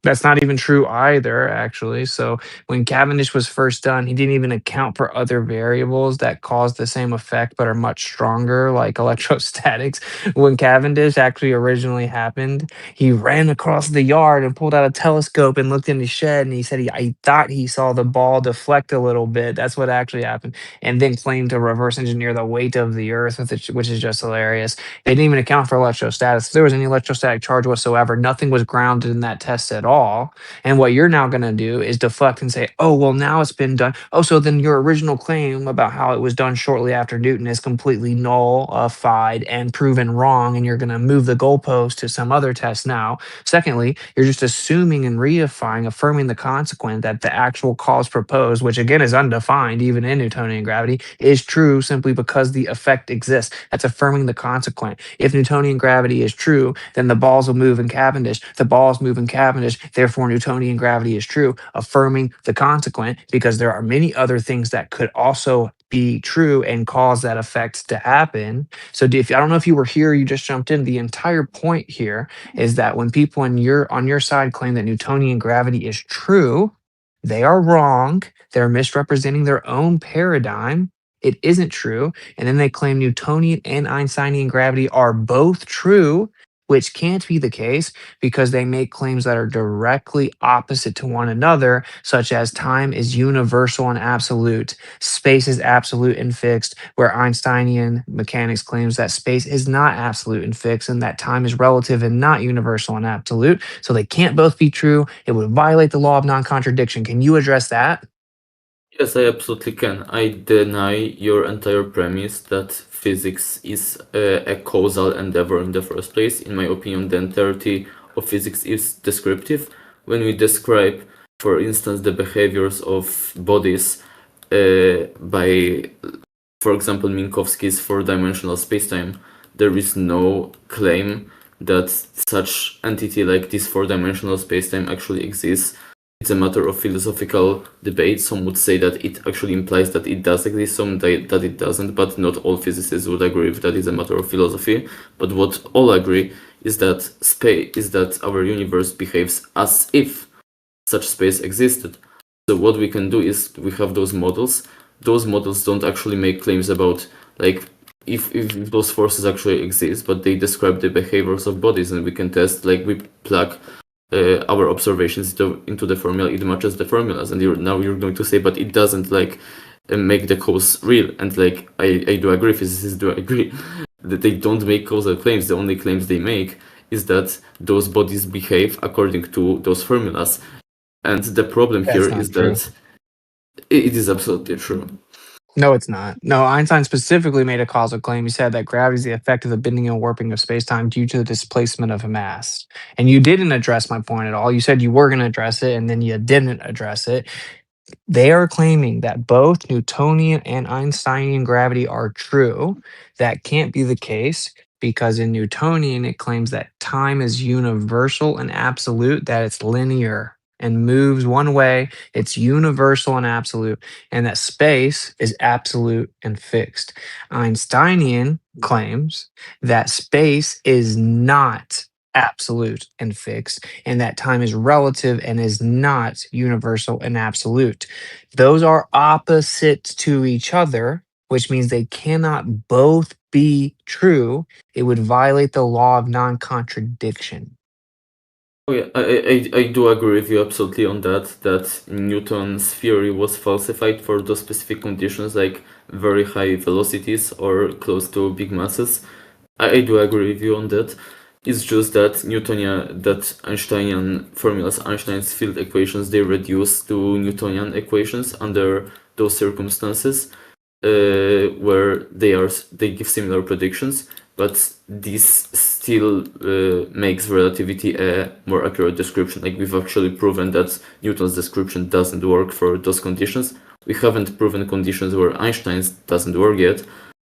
Speaker 12: That's not even true either, actually. So when Cavendish was first done, he didn't even account for other variables that cause the same effect but are much stronger, like electrostatics. When Cavendish actually originally happened, he ran across the yard and pulled out a telescope and looked in the shed, and he said I thought he saw the ball deflect a little bit. That's what actually happened. And then claimed to reverse engineer the weight of the Earth, which is just hilarious. They didn't even account for electrostatics. If there was any electrostatic charge whatsoever, nothing was grounded in that test at all. all. And what you're now going to do is deflect and say, oh, well, now it's been done. Oh, so then your original claim about how it was done shortly after Newton is completely nullified and proven wrong. And you're going to move the goalpost to some other test now. Secondly, you're just assuming and reifying, affirming the consequent that the actual cause proposed, which again is undefined even in Newtonian gravity, is true simply because the effect exists. That's affirming the consequent. If Newtonian gravity is true, then the balls will move in Cavendish. The balls move in Cavendish, therefore Newtonian gravity is true, affirming the consequent, because there are many other things that could also be true and cause that effect to happen. So if I don't know if you were here, you just jumped in. The entire point here is that when people on your side claim that Newtonian gravity is true, they are wrong. They're misrepresenting their own paradigm. It isn't true. And then they claim Newtonian and Einsteinian gravity are both true, which can't be the case because they make claims that are directly opposite to one another, such as time is universal and absolute, space is absolute and fixed, where Einsteinian mechanics claims that space is not absolute and fixed and that time is relative and not universal and absolute. So they can't both be true. It would violate the law of non-contradiction. Can you address that?
Speaker 20: Yes, I absolutely can. I deny your entire premise that physics is a causal endeavor in the first place. In my opinion, the entirety of physics is descriptive. When we describe, for instance, the behaviors of bodies by, for example, Minkowski's four-dimensional spacetime, there is no claim that such entity like this four-dimensional spacetime actually exists. It's a matter of philosophical debate. Some would say that it actually implies that it does exist, some that it doesn't, but not all physicists would agree if that is a matter of philosophy. But what all agree is that our universe behaves as if such space existed. So what we can do is we have those models. Those models don't actually make claims about like if those forces actually exist, but they describe the behaviors of bodies, and we can test, like we plug our observations into the formula. It matches the formulas, and now you're going to say, but it doesn't like make the cause real. And like I do agree, physicists do agree that they don't make causal claims. The only claims they make is that those bodies behave according to those formulas. And the problem here is that it is absolutely true.
Speaker 12: No, it's not. No, Einstein specifically made a causal claim. He said that gravity is the effect of the bending and warping of space-time due to the displacement of a mass. And you didn't address my point at all. You said you were going to address it, and then you didn't address it. They are claiming that both Newtonian and Einsteinian gravity are true. That can't be the case because in Newtonian, it claims that time is universal and absolute, that it's linear and moves one way, it's universal and absolute, and that space is absolute and fixed. Einsteinian claims that space is not absolute and fixed, and that time is relative and is not universal and absolute. Those are opposite to each other, which means they cannot both be true. It would violate the law of non-contradiction.
Speaker 20: Oh yeah, I do agree with you absolutely on that Newton's theory was falsified for those specific conditions, like very high velocities or close to big masses. I do agree with you on that. It's just that Einsteinian formulas, Einstein's field equations, they reduce to Newtonian equations under those circumstances, where they give similar predictions. But this still makes relativity a more accurate description. Like we've actually proven that Newton's description doesn't work for those conditions. We haven't proven conditions where Einstein's doesn't work yet,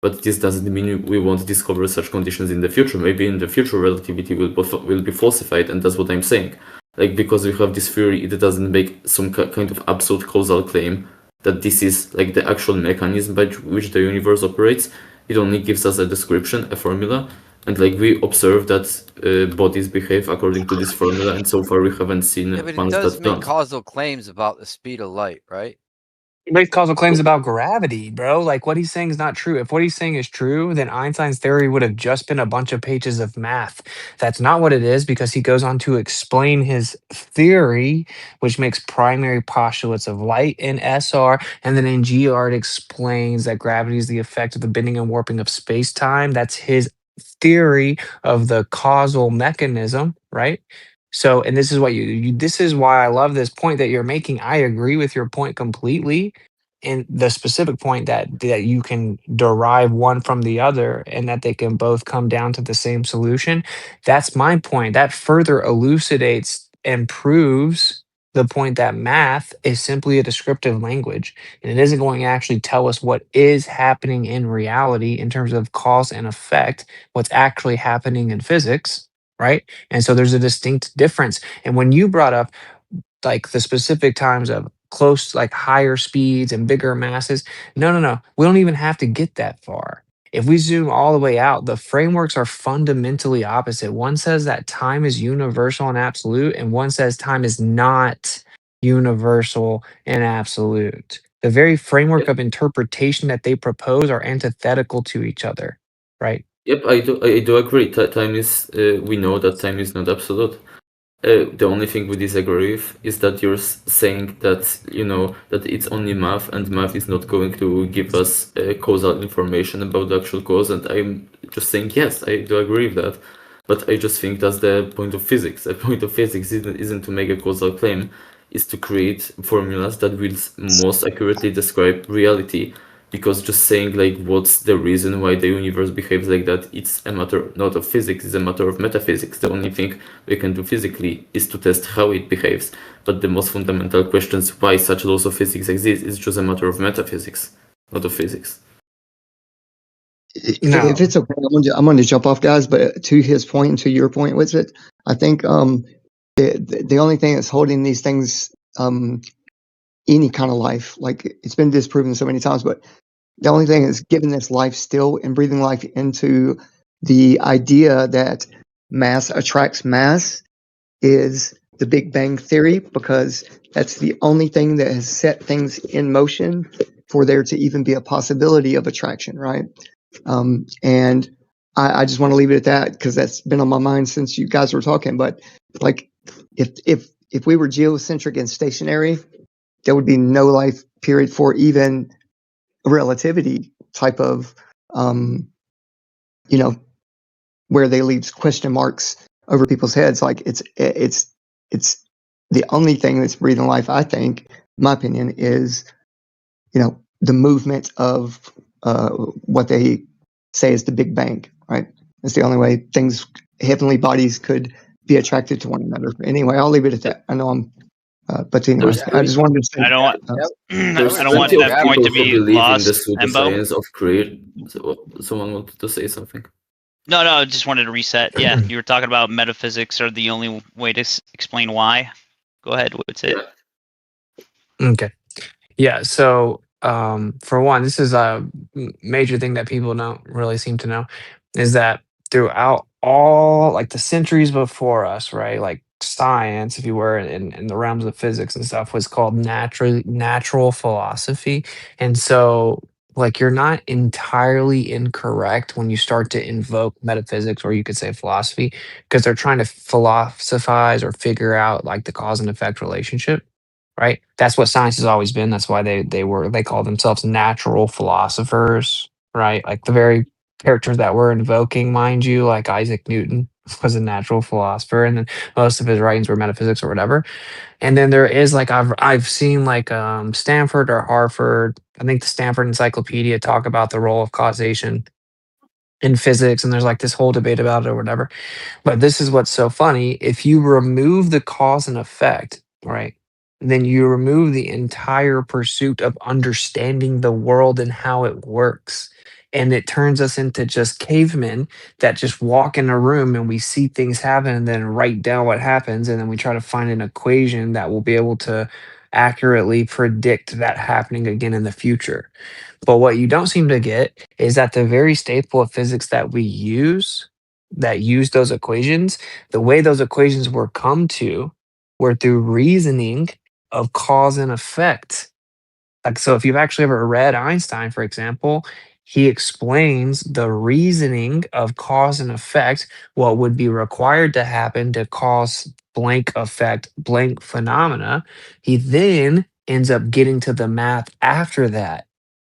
Speaker 20: but this doesn't mean we won't discover such conditions in the future. Maybe in the future relativity will be falsified, and that's what I'm saying. Like because we have this theory, it doesn't make some kind of absolute causal claim that this is like the actual mechanism by which the universe operates. It only gives us a description, a formula, and like we observe that bodies behave according to this formula, and so far we haven't seen
Speaker 13: but it
Speaker 20: ones
Speaker 13: does
Speaker 20: that
Speaker 13: make
Speaker 20: don't.
Speaker 13: causal claims about the speed of light, right?
Speaker 12: He makes causal claims about gravity, bro. Like what he's saying is not true. If what he's saying is true, then Einstein's theory would have just been a bunch of pages of math. That's not what it is, because he goes on to explain his theory, which makes primary postulates of light in SR, and then in GR it explains that gravity is the effect of the bending and warping of space-time. That's his theory of the causal mechanism, right? So, and this is what this is why I love this point that you're making. I agree with your point completely. And the specific point that you can derive one from the other and that they can both come down to the same solution. That's my point. That further elucidates and proves the point that math is simply a descriptive language and it isn't going to actually tell us what is happening in reality in terms of cause and effect, what's actually happening in physics, right? And so there's a distinct difference. And when you brought up like the specific times of close, like higher speeds and bigger masses, no. We don't even have to get that far. If we zoom all the way out, the frameworks are fundamentally opposite. One says that time is universal and absolute, and one says time is not universal and absolute. The very framework of interpretation that they propose are antithetical to each other, right?
Speaker 20: Yep, I do agree. Time is, we know that time is not absolute. The only thing we disagree with is that you're saying that, you know, that it's only math and math is not going to give us causal information about the actual cause. And I'm just saying, yes, I do agree with that. But I just think that's the point of physics. The point of physics isn't to make a causal claim, is to create formulas that will most accurately describe reality. Because just saying like what's the reason why the universe behaves like that, it's a matter not of physics, it's a matter of metaphysics. The only thing we can do physically is to test how it behaves. But the most fundamental questions why such laws of physics exist is just a matter of metaphysics, not of physics.
Speaker 8: If it's okay, I'm going to jump off, guys. But to his point and to your point, Witsit, I think the only thing that's holding these things, any kind of life, like it's been disproven so many times, but the only thing that's giving this life still and breathing life into the idea that mass attracts mass is the Big Bang Theory, because that's the only thing that has set things in motion for there to even be a possibility of attraction, right? And I just want to leave it at that because that's been on my mind since you guys were talking. But like, if we were geocentric and stationary, there would be no life period for even relativity type of, where they leave question marks over people's heads. Like it's the only thing that's breathing life, I think, in my opinion, is, the movement of what they say is the Big Bang, right? It's the only way heavenly bodies could be attracted to one another. Anyway, I'll leave it at that. I know I'm but anyway, I just wanted to say.
Speaker 6: I don't want. I don't want
Speaker 20: plenty of
Speaker 6: that point to
Speaker 20: people who
Speaker 6: be
Speaker 20: believe
Speaker 6: lost.
Speaker 20: in the
Speaker 6: Embo.
Speaker 20: pseudoscience of creation. Someone wanted to say something.
Speaker 6: No, I just wanted to reset. Yeah, you were talking about metaphysics are the only way to explain why. Go ahead. What's it?
Speaker 12: Okay. Yeah. So, for one, this is a major thing that people don't really seem to know is that throughout all like the centuries before us, right? Like science, if you were in the realms of physics and stuff, was called natural philosophy. And so, like, you're not entirely incorrect when you start to invoke metaphysics, or you could say philosophy, because they're trying to philosophize or figure out like the cause and effect relationship, right? That's what science has always been. That's why they call themselves natural philosophers, right? Like the very characters that we're invoking, mind you, like Isaac Newton was a natural philosopher, and then most of his writings were metaphysics or whatever. And then there is like I've seen like Stanford or Harvard, I think the Stanford Encyclopedia talk about the role of causation in physics, and there's like this whole debate about it or whatever. But this is what's so funny. If you remove the cause and effect, right, then you remove the entire pursuit of understanding the world and how it works. And it turns us into just cavemen that just walk in a room and we see things happen and then write down what happens. And then we try to find an equation that will be able to accurately predict that happening again in the future. But what you don't seem to get is that the very staple of physics that we use, that use those equations, the way those equations were come to were through reasoning of cause and effect. Like, so if you've actually ever read Einstein, for example, he explains the reasoning of cause and effect, what would be required to happen to cause blank effect, blank phenomena. He then ends up getting to the math after that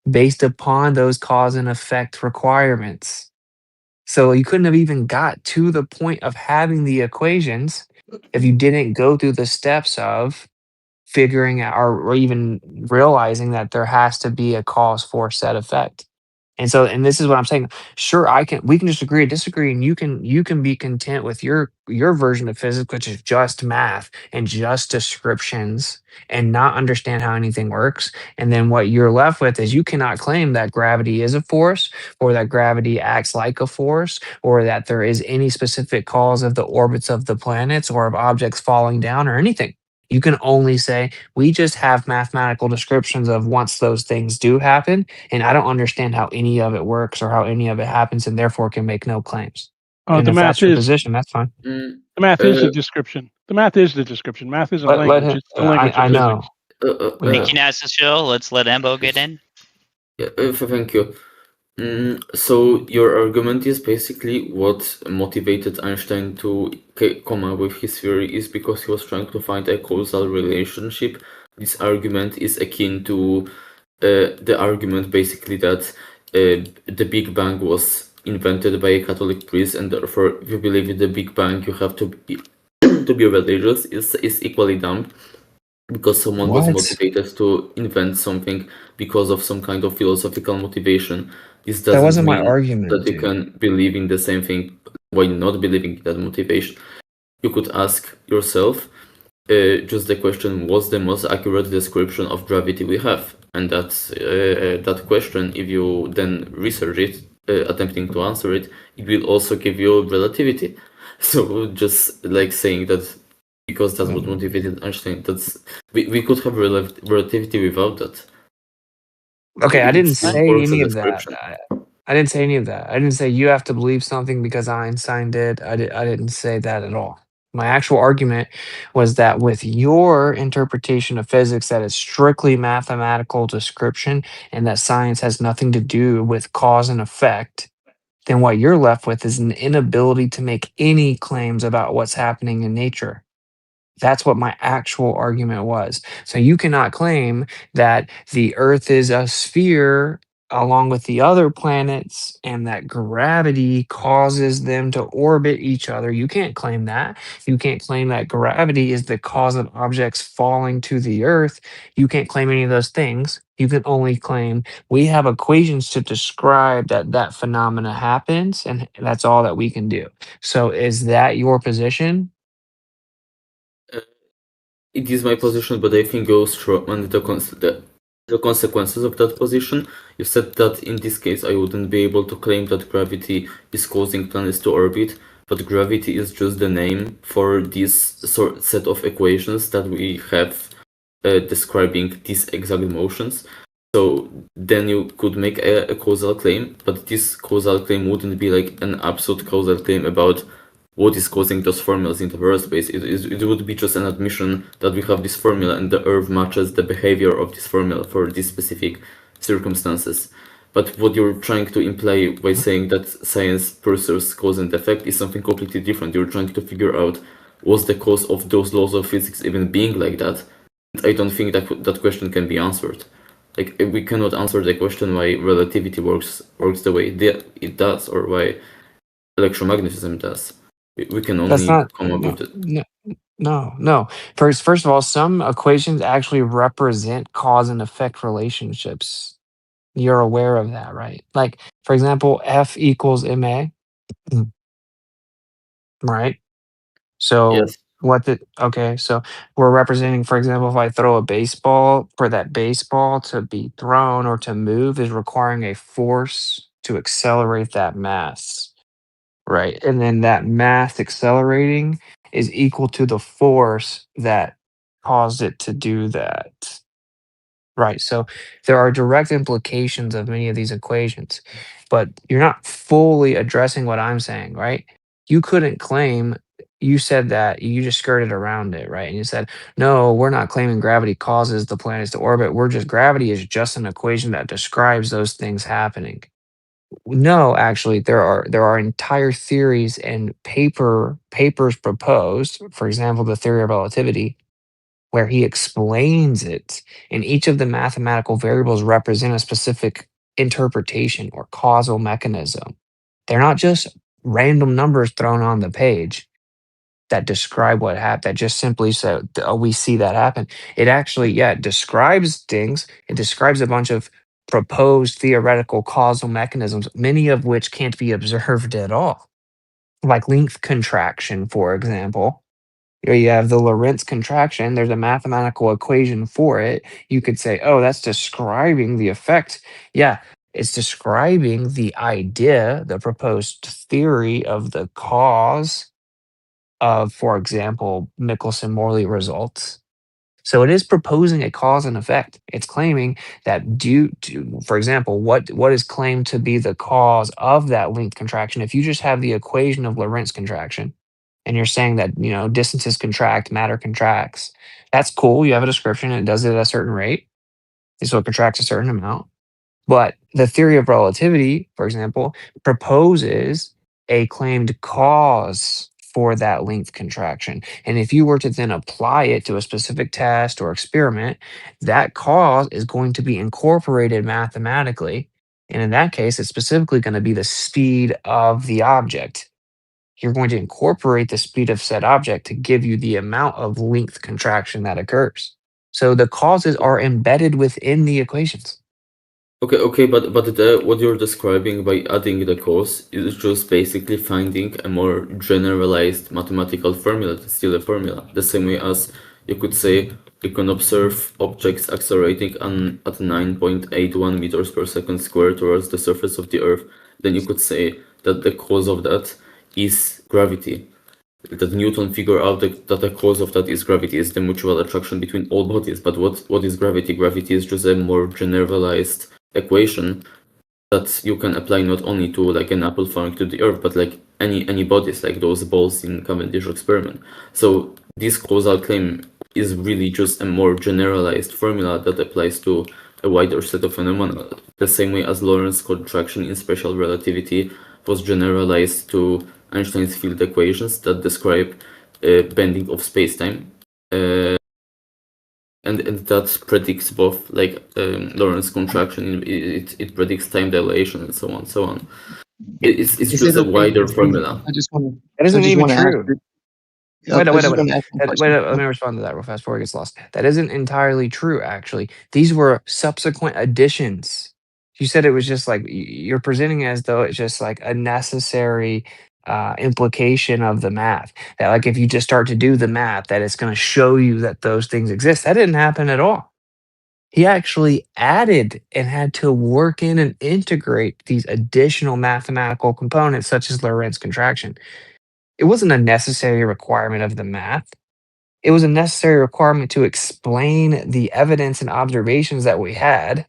Speaker 12: based upon those cause and effect requirements. So you couldn't have even got to the point of having the equations if you didn't go through the steps of figuring out or even realizing that there has to be a cause for said effect. And this is what I'm saying. Sure, we can just agree to disagree, and you can be content with your version of physics, which is just math and just descriptions and not understand how anything works. And then what you're left with is you cannot claim that gravity is a force or that gravity acts like a force or that there is any specific cause of the orbits of the planets or of objects falling down or anything. You can only say we just have mathematical descriptions of once those things do happen, and I don't understand how any of it works or how any of it happens, and therefore can make no claims. And
Speaker 2: The
Speaker 12: if
Speaker 2: math
Speaker 12: that's your
Speaker 2: is
Speaker 12: position, that's fine.
Speaker 2: the math is the description. The math is the description. Math isn't
Speaker 12: Let
Speaker 2: language;
Speaker 12: him.
Speaker 2: it's the language
Speaker 12: I
Speaker 2: of
Speaker 12: know.
Speaker 2: physics.
Speaker 6: Thank you, NASA Shill. Let's let EMBO get in.
Speaker 20: Yeah, thank you. So your argument is basically what motivated Einstein to come up with his theory is because he was trying to find a causal relationship. This argument is akin to the argument basically that the Big Bang was invented by a Catholic priest, and therefore, if you believe in the Big Bang, you have to be to be religious. Is equally dumb. Because someone was motivated to invent something because of some kind of philosophical motivation. This
Speaker 12: That
Speaker 20: doesn't
Speaker 12: wasn't my
Speaker 20: mean
Speaker 12: argument,
Speaker 20: that you
Speaker 12: dude.
Speaker 20: can believe in the same thing while not believing in that motivation. You could ask yourself just the question, what's the most accurate description of gravity we have? And that question, if you then research it, attempting to answer it, it will also give you relativity. So just like saying that because that's what motivated Einstein. We could have relativity without that.
Speaker 12: Okay, I didn't say
Speaker 20: Works
Speaker 12: any
Speaker 20: as
Speaker 12: of that.
Speaker 20: description.
Speaker 12: I didn't say any of that. I didn't say you have to believe something because Einstein did. I didn't say that at all. My actual argument was that with your interpretation of physics, that is strictly mathematical description and that science has nothing to do with cause and effect, then what you're left with is an inability to make any claims about what's happening in nature. That's what my actual argument was. So you cannot claim that the Earth is a sphere along with the other planets and that gravity causes them to orbit each other. You can't claim that. You can't claim that gravity is the cause of objects falling to the Earth. You can't claim any of those things. You can only claim we have equations to describe that phenomena happens, and that's all that we can do. So is that your position?
Speaker 20: It is my position, but I think goes through and the consequences of that position. You said that in this case I wouldn't be able to claim that gravity is causing planets to orbit, but gravity is just the name for this set of equations that we have describing these exact motions. So then you could make a causal claim, but this causal claim wouldn't be like an absolute causal claim about what is causing those formulas in the first place. It would be just an admission that we have this formula and the Earth matches the behavior of this formula for these specific circumstances. But what you're trying to imply by saying that science pursues cause and effect is something completely different. You're trying to figure out what's the cause of those laws of physics even being like that. I don't think that question can be answered. Like we cannot answer the question why relativity works the way it does, or why electromagnetism does. We can only come up with it.
Speaker 12: No. First of all, some equations actually represent cause and effect relationships. You're aware of that, right? Like, for example, F equals ma. Right? So
Speaker 20: yes.
Speaker 12: So we're representing, for example, if I throw a baseball, for that baseball to be thrown or to move is requiring a force to accelerate that mass. Right. And then that mass accelerating is equal to the force that caused it to do that. Right. So there are direct implications of many of these equations, but you're not fully addressing what I'm saying, right? You couldn't claim, you said that you just skirted around it, right? And you said, no, we're not claiming gravity causes the planets to orbit. Gravity is just an equation that describes those things happening. No, actually, there are entire theories and papers proposed, for example, the theory of relativity, where he explains it, and each of the mathematical variables represent a specific interpretation or causal mechanism. They're not just random numbers thrown on the page. that describe what happened, that just simply say, oh, we see that happen. It actually, yeah, it describes things. It describes a bunch of proposed theoretical causal mechanisms, many of which can't be observed at all. Like length contraction, for example. Here you have the Lorentz contraction. There's a mathematical equation for it. You could say, oh, that's describing the effect. Yeah, it's describing the idea, the proposed theory of the cause of, for example, Michelson-Morley results. So it is proposing a cause and effect. It's claiming that due to, for example, what is claimed to be the cause of that length contraction. If you just have the equation of Lorentz contraction, and you're saying that, distances contract, matter contracts, that's cool. You have a description, and it does it at a certain rate. So it contracts a certain amount. But the theory of relativity, for example, proposes a claimed cause for that length contraction. And if you were to then apply it to a specific test or experiment, that cause is going to be incorporated mathematically. And in that case, it's specifically going to be the speed of the object. You're going to incorporate the speed of said object to give you the amount of length contraction that occurs. So the causes are embedded within the equations.
Speaker 20: Okay, but what you're describing by adding the cause is just basically finding a more generalized mathematical formula. It's still a formula. The same way as you could say you can observe objects accelerating at 9.81 meters per second squared towards the surface of the Earth. Then you could say that the cause of that is gravity. That Newton figured out that the cause of that is gravity, is the mutual attraction between all bodies. But what is gravity? Gravity is just a more generalized equation that you can apply not only to like an apple falling to the earth, but like any bodies, like those balls in Cavendish experiment. So this causal claim is really just a more generalized formula that applies to a wider set of phenomena. The same way as Lorentz contraction in special relativity was generalized to Einstein's field equations that describe bending of spacetime. And that predicts both like Lorentz contraction. It predicts time dilation and so on. It's just a wider formula.
Speaker 12: That isn't even true. Wait. Let me respond to that real fast before it gets lost. That isn't entirely true, actually. These were subsequent additions. You said it was just like you're presenting it as though it's just like a necessary implication of the math. That like if you just start to do the math, that it's going to show you that those things exist. That didn't happen at all. He actually added and had to work in and integrate these additional mathematical components, such as Lorentz contraction. It wasn't a necessary requirement of the math. It was a necessary requirement to explain the evidence and observations that we had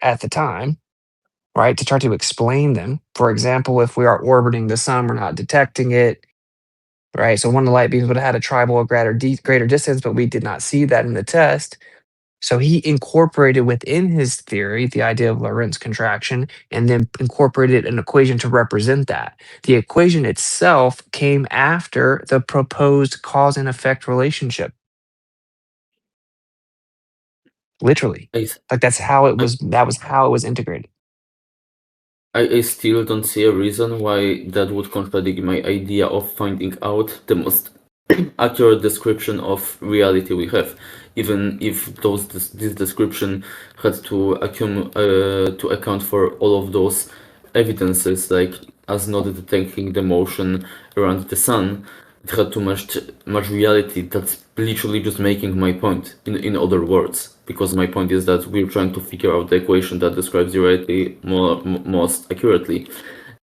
Speaker 12: at the time, right? To try to explain them. For example, if we are orbiting the sun, we're not detecting it, right? So one of the light beams would have had a tribal or greater distance, but we did not see that in the test. So he incorporated within his theory the idea of Lorentz contraction and then incorporated an equation to represent that. The equation itself came after the proposed cause and effect relationship. Literally. Like that's how it was, that was how it was integrated.
Speaker 20: I still don't see a reason why that would contradict my idea of finding out the most accurate description of reality we have, even if this description had to account for all of those evidences, like us not detecting the motion around the sun. It had too much reality. That's literally just making my point in other words, because my point is that we're trying to figure out the equation that describes reality most accurately,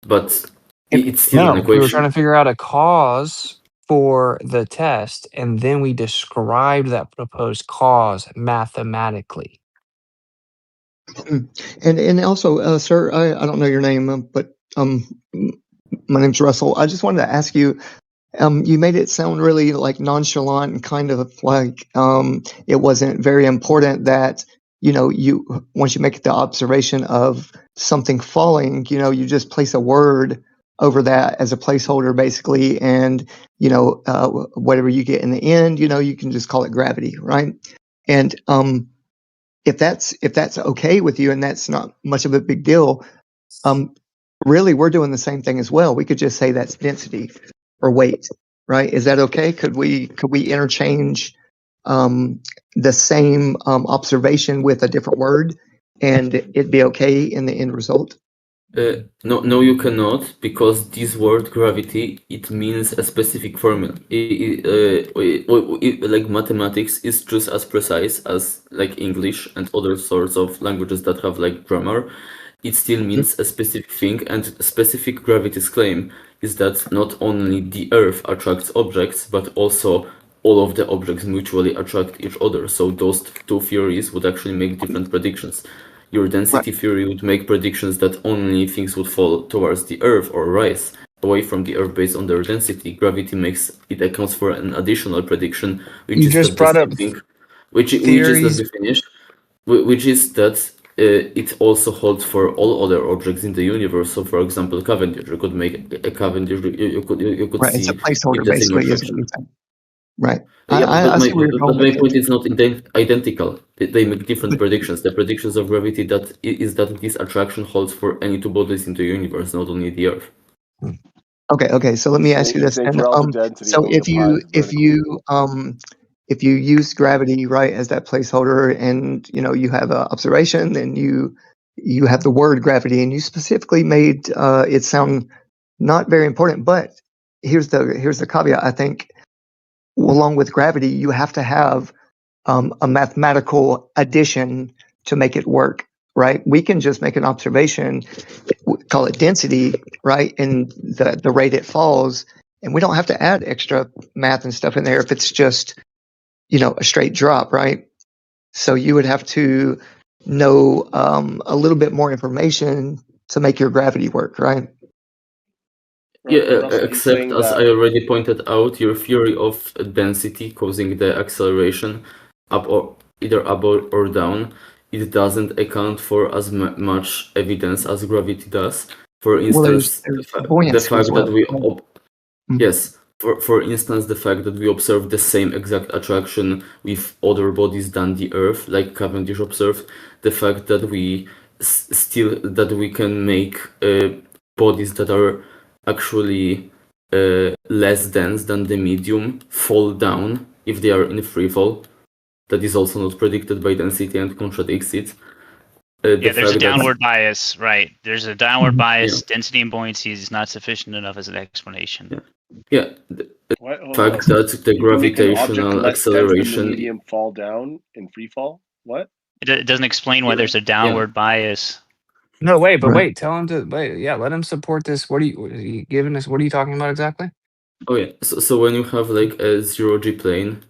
Speaker 20: but it's still an equation.
Speaker 12: We were trying to figure out a cause for the test, and then we described that proposed cause mathematically.
Speaker 8: And also, sir, I don't know your name, but my name's Russell. I just wanted to ask you. You made it sound really like nonchalant and kind of like it wasn't very important that you once you make the observation of something falling, you just place a word over that as a placeholder basically, and whatever you get in the end, you can just call it gravity, right? And if that's okay with you and that's not much of a big deal, really we're doing the same thing as well. We could just say that's density or weight, right? Is that okay? Could we interchange the same observation with a different word, and it'd be okay in the end result?
Speaker 20: No, you cannot, because this word gravity, it means a specific formula. Like mathematics is just as precise as like English and other sorts of languages that have like grammar. It still means a specific thing, and specific gravity's claim is that not only the Earth attracts objects, but also all of the objects mutually attract each other. So those two theories would actually make different predictions. Your density theory would make predictions that only things would fall towards the Earth or rise away from the Earth based on their density. Gravity makes it accounts for an additional prediction, which
Speaker 12: You
Speaker 20: is
Speaker 12: just
Speaker 20: that
Speaker 12: brought up
Speaker 20: which is
Speaker 12: theories.
Speaker 20: let me finish, which is that it also holds for all other objects in the universe. So, for example, Cavendish, you could make a Cavendish. You could
Speaker 8: Right,
Speaker 20: see
Speaker 8: it's a placeholder,
Speaker 20: the same
Speaker 8: basically, is what
Speaker 20: reflection.
Speaker 8: you're saying. Right.
Speaker 20: Yeah,
Speaker 8: I see where you're going
Speaker 20: my
Speaker 8: with
Speaker 20: point
Speaker 8: it.
Speaker 20: is not identical. They make different predictions. The predictions of gravity is that this attraction holds for any two bodies in the universe, not only the Earth.
Speaker 8: Okay. So let me ask you this
Speaker 21: They
Speaker 8: then.
Speaker 21: draw the density
Speaker 8: So
Speaker 21: only applies
Speaker 8: if you use gravity, right, as that placeholder, and you have an observation, then you have the word gravity, and you specifically made it sound not very important. But here's the caveat. I think along with gravity, you have to have a mathematical addition to make it work, right? We can just make an observation, call it density, right, and the rate it falls, and we don't have to add extra math and stuff in there if it's just a straight drop, right? So you would have to know a little bit more information to make your gravity work, right?
Speaker 20: Yeah,
Speaker 21: Russell, he's
Speaker 20: except
Speaker 21: saying
Speaker 20: as
Speaker 21: that
Speaker 20: I already pointed out, your theory of density causing the acceleration up or either up or down, it doesn't account for as much evidence as gravity does. For instance,
Speaker 8: there's
Speaker 20: the
Speaker 8: buoyancy
Speaker 20: fact
Speaker 8: as well.
Speaker 20: that yes, for instance, the fact that we observe the same exact attraction with other bodies than the Earth, like Cavendish observed, the fact that we can make bodies that are actually less dense than the medium fall down if they are in free fall. That is also not predicted by density and contradicts it.
Speaker 6: There's a downward bias, right? There's a downward bias.
Speaker 20: Yeah.
Speaker 6: Density and buoyancy is not sufficient enough as an explanation.
Speaker 20: Yeah. The fact that the gravitational acceleration.
Speaker 21: The medium fall down in free fall. What?
Speaker 6: It doesn't explain why there's a downward bias.
Speaker 12: No, wait, tell him to wait. Yeah, let him support this. What are you giving us? What are you talking about exactly?
Speaker 20: Oh yeah, so when you have like a zero-G plane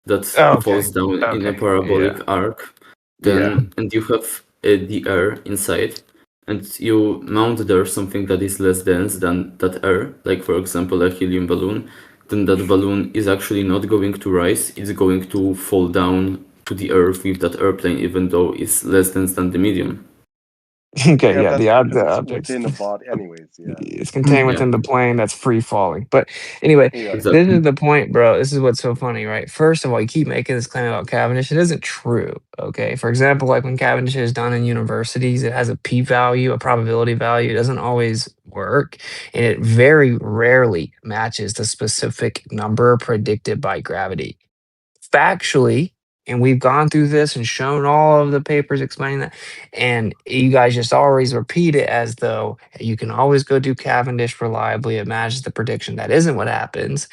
Speaker 20: that falls down in a parabolic arc, then and you have the air inside, and you mount there something that is less dense than that air, like for example a helium balloon, then that balloon is actually not going to rise, it's going to fall down to the earth with that airplane, even though it's less dense than the medium.
Speaker 12: Okay, the object
Speaker 21: within the body, anyways. Yeah,
Speaker 12: it's contained within the plane that's free falling. But anyway, this is the point, bro. This is what's so funny, right? First of all, you keep making this claim about Cavendish. It isn't true. Okay, for example, like when Cavendish is done in universities, it has a p-value, a probability value. It doesn't always work, and it very rarely matches the specific number predicted by gravity. Factually, and we've gone through this and shown all of the papers explaining that, and you guys just always repeat it as though you can always go do Cavendish reliably. It matches the prediction. That isn't what happens.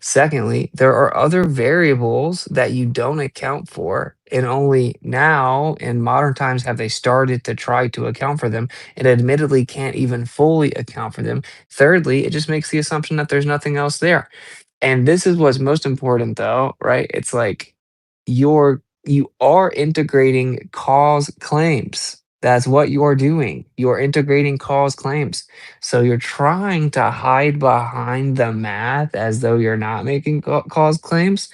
Speaker 12: Secondly, there are other variables that you don't account for, and only now in modern times have they started to try to account for them, and admittedly can't even fully account for them. Thirdly, it just makes the assumption that there's nothing else there. And this is what's most important though, right? It's like you are integrating cause claims. That's what you're doing. You're integrating cause claims. So you're trying to hide behind the math as though you're not making cause claims.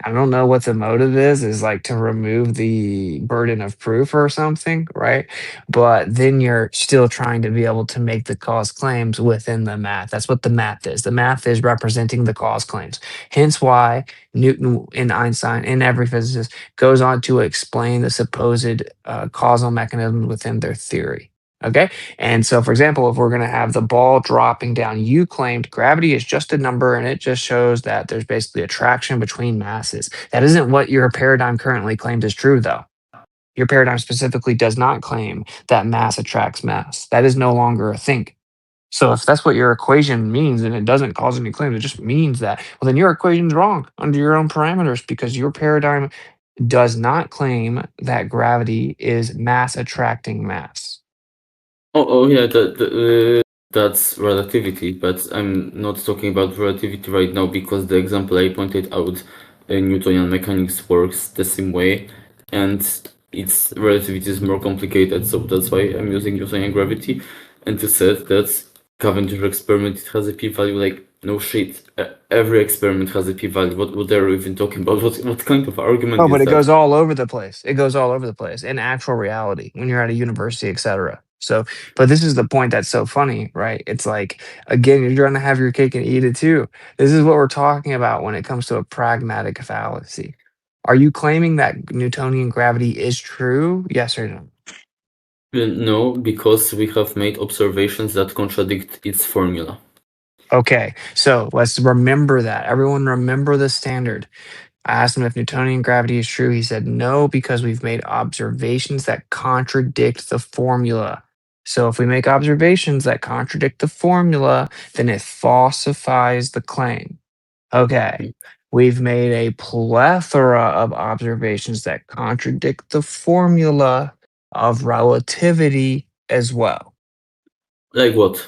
Speaker 12: I don't know what the motive is like to remove the burden of proof or something, right? But then you're still trying to be able to make the cause claims within the math. That's what the math is. The math is representing the cause claims. Hence why Newton and Einstein and every physicist goes on to explain the supposed causal mechanism within their theory. Okay. And so, for example, if we're going to have the ball dropping down, you claimed gravity is just a number and it just shows that there's basically attraction between masses. That isn't what your paradigm currently claimed is true, though. Your paradigm specifically does not claim that mass attracts mass. That is no longer a thing. So if that's what your equation means and it doesn't cause any claims, it just means that, well, then your equation's wrong under your own parameters because your paradigm does not claim that gravity is mass attracting mass.
Speaker 20: Oh yeah, that's relativity, but I'm not talking about relativity right now because the example I pointed out, Newtonian mechanics works the same way, and its relativity is more complicated, so that's why I'm using Newtonian gravity. And you said that Cavendish experiment, it has a p-value, like, no shit, every experiment has a p-value. What are you even talking about? What kind of argument
Speaker 12: Oh,
Speaker 20: is
Speaker 12: but it
Speaker 20: that?
Speaker 12: goes all over the place. It goes all over the place in actual reality when you're at a university, etc. So, but this is the point that's so funny, right? It's like, again, you're trying to have your cake and eat it too. This is what we're talking about when it comes to a pragmatic fallacy. Are you claiming that Newtonian gravity is true? Yes or no?
Speaker 20: No, because we have made observations that contradict its formula.
Speaker 12: Okay, so let's remember that. Everyone remember the standard. I asked him if Newtonian gravity is true. He said no, because we've made observations that contradict the formula. So if we make observations that contradict the formula, then it falsifies the claim. Okay. We've made a plethora of observations that contradict the formula of relativity as well.
Speaker 20: Like what?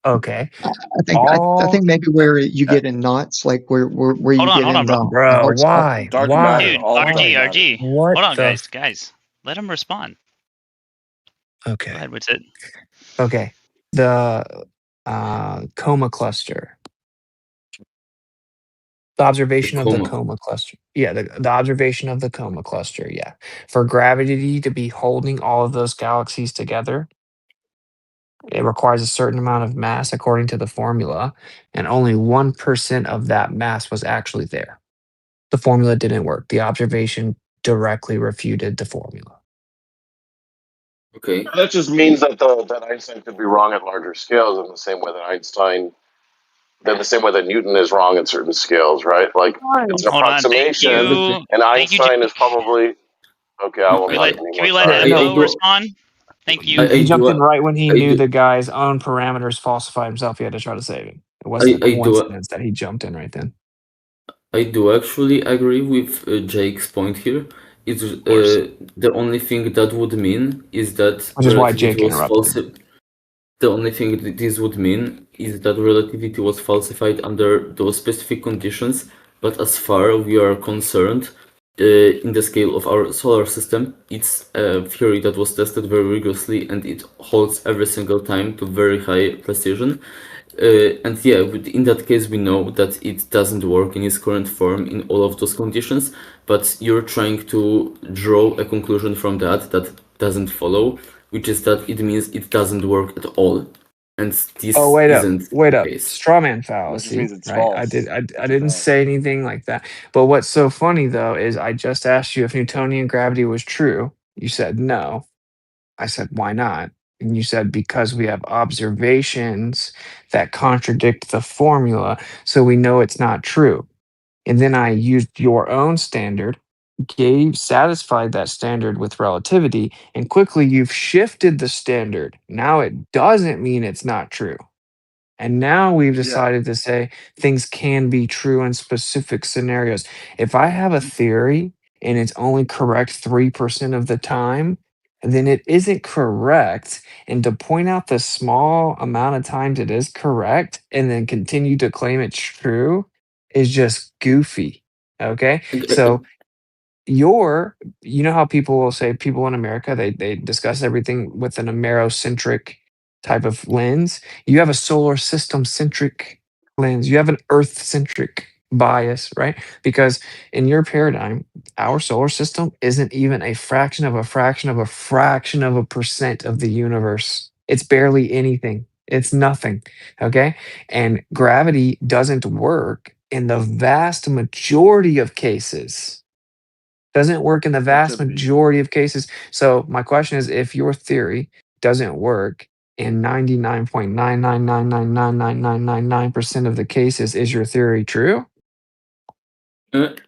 Speaker 12: Okay.
Speaker 8: I think maybe where you get in knots, like where you
Speaker 6: Hold on,
Speaker 8: get
Speaker 6: hold on,
Speaker 8: in
Speaker 6: bro.
Speaker 12: Bro,
Speaker 8: hard spots.
Speaker 12: why? Why?
Speaker 6: Dude, RG.
Speaker 12: What
Speaker 6: Hold on,
Speaker 12: the
Speaker 6: guys. Let him respond.
Speaker 12: Okay.
Speaker 6: Go ahead, Witsit.
Speaker 12: Okay. The coma cluster. The observation of the coma cluster. Yeah, the observation of the coma cluster. Yeah. For gravity to be holding all of those galaxies together, it requires a certain amount of mass according to the formula, and only 1% of that mass was actually there. The formula didn't work. The observation directly refuted the formula.
Speaker 20: Okay.
Speaker 15: That just means that that Einstein could be wrong at larger scales in the same way that Newton is wrong at certain scales, right? Like it's an
Speaker 6: Hold on,
Speaker 15: approximation, and Einstein is probably okay. I will not.
Speaker 6: Can we let EMBO respond? Thank you.
Speaker 12: He jumped in right when he knew the guy's own parameters falsified himself. He had to try to save him. It wasn't a coincidence that he jumped in right then.
Speaker 20: I do actually agree with Jake's point here. It's the only thing that would mean is that
Speaker 12: which is why Jake interrupted.
Speaker 20: The only thing that this would mean is that relativity was falsified under those specific conditions. But as far as we are concerned, in the scale of our solar system, it's a theory that was tested very rigorously and it holds every single time to very high precision. And yeah, in that case, we know that it doesn't work in its current form in all of those conditions, but you're trying to draw a conclusion from that doesn't follow, which is that it means it doesn't work at all. And this isn't the case.
Speaker 12: Strawman fallacy.
Speaker 21: Means it's
Speaker 12: right?
Speaker 21: false.
Speaker 12: I didn't say anything like that. But what's so funny though is I just asked you if Newtonian gravity was true. You said no. I said, why not? And you said, because we have observations that contradict the formula, so we know it's not true. And then I used your own standard, satisfied that standard with relativity, and quickly you've shifted the standard. Now it doesn't mean it's not true. And now we've decided to say things can be true in specific scenarios. If I have a theory and it's only correct 3% of the time, then it isn't correct. And to point out the small amount of times it is correct and then continue to claim it's true is just goofy. Okay. So you know how people will say, people in America, they discuss everything with an Amerocentric type of lens. You have a solar system centric lens. You have an Earth centric bias, right? Because in your paradigm, our solar system isn't even a fraction of a fraction of a fraction of a percent of the universe. It's barely anything. It's nothing. Okay. And gravity doesn't work in the vast majority of cases. Doesn't work in the vast majority of cases. So my question is, if your theory doesn't work in 99.999999999% of the cases, is your theory true?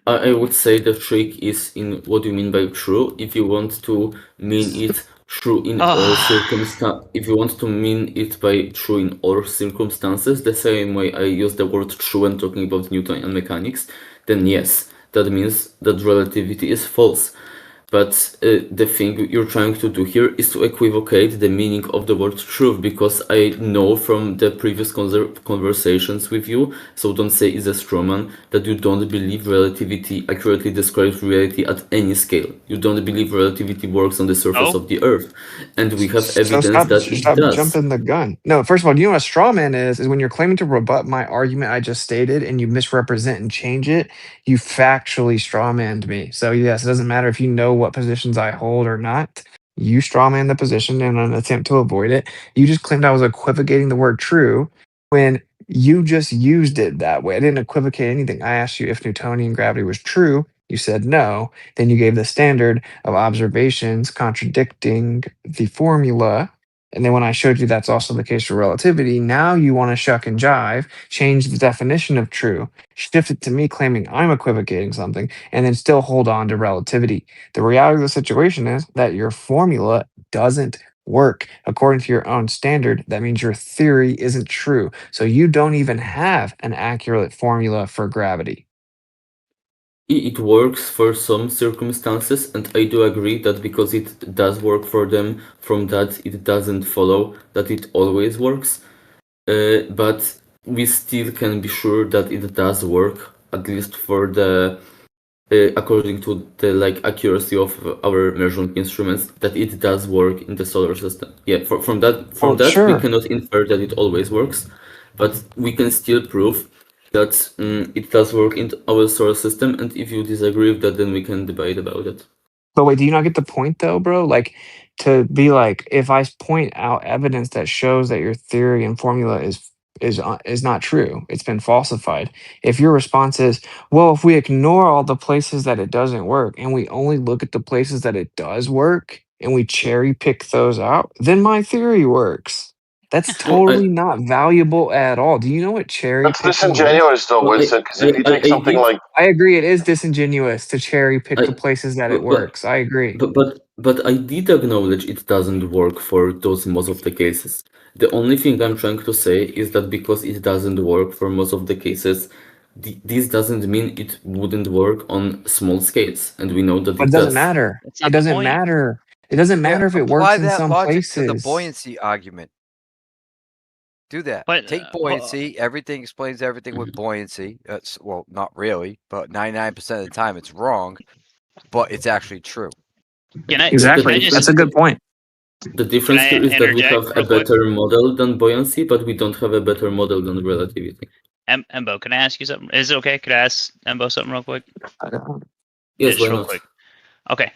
Speaker 20: I would say the trick is in what you mean by true. If you want to mean it true in all circumstances, if you want to mean it by true in all circumstances, the same way I use the word true when talking about Newtonian mechanics, then yes, that means that relativity is false. But the thing you're trying to do here is to equivocate the meaning of the word truth, because I know from the previous conversations with you, so don't say it's a straw man, that you don't believe relativity accurately describes reality at any scale. You don't believe relativity works on the surface of the Earth. And we have evidence that it does.
Speaker 12: Jumping the gun. No, first of all, do you know what a straw man is when you're claiming to rebut my argument I just stated and you misrepresent and change it, you factually strawmanned me. So yes, it doesn't matter if you know what positions I hold or not. You strawman the position in an attempt to avoid it. You just claimed I was equivocating the word true when you just used it that way. I didn't equivocate anything. I asked you if Newtonian gravity was true. You said no. Then you gave the standard of observations contradicting the formula. And then when I showed you that's also the case for relativity, now you want to shuck and jive, change the definition of true, shift it to me claiming I'm equivocating something, and then still hold on to relativity. The reality of the situation is that your formula doesn't work according to your own standard. That means your theory isn't true. So you don't even have an accurate formula for gravity.
Speaker 20: It works for some circumstances, and I do agree that because it does work for them, from that it doesn't follow that it always works. But we still can be sure that it does work, at least for the according to the accuracy of our measuring instruments, that it does work in the solar system. Yeah, from that
Speaker 12: sure.
Speaker 20: We cannot infer that it always works, but we can still prove that it does work in our solar system. And if you disagree with that, then we can debate about it.
Speaker 12: But wait, do you not get the point though, bro? Like, to be like, if I point out evidence that shows that your theory and formula is not true, it's been falsified. If your response is, well, if we ignore all the places that it doesn't work and we only look at the places that it does work and we cherry pick those out, then my theory works. That's totally not valuable at all. Do you know what cherry
Speaker 15: That's
Speaker 12: picking
Speaker 15: disingenuous, though, Witsit, because if you take something like...
Speaker 12: I agree, it is disingenuous to cherry pick the places that it works. I agree.
Speaker 20: But I did acknowledge it doesn't work for those most of the cases. The only thing I'm trying to say is that because it doesn't work for most of the cases, this doesn't mean it wouldn't work on small scales, and we know that
Speaker 12: but it doesn't matter. It doesn't matter. It doesn't matter if it works in some places.
Speaker 13: To the buoyancy argument. Do that.
Speaker 6: But,
Speaker 13: take buoyancy. Everything explains everything with buoyancy. Well, not really, but 99% of the time it's wrong, but it's actually true.
Speaker 12: Exactly. That's a good point.
Speaker 20: The difference here is that we have a better model than buoyancy, but we don't have a better model than relativity.
Speaker 6: EMBO, can I ask you something? Is it okay? Could I ask EMBO something real quick?
Speaker 20: Yes,
Speaker 6: just real quick. Okay.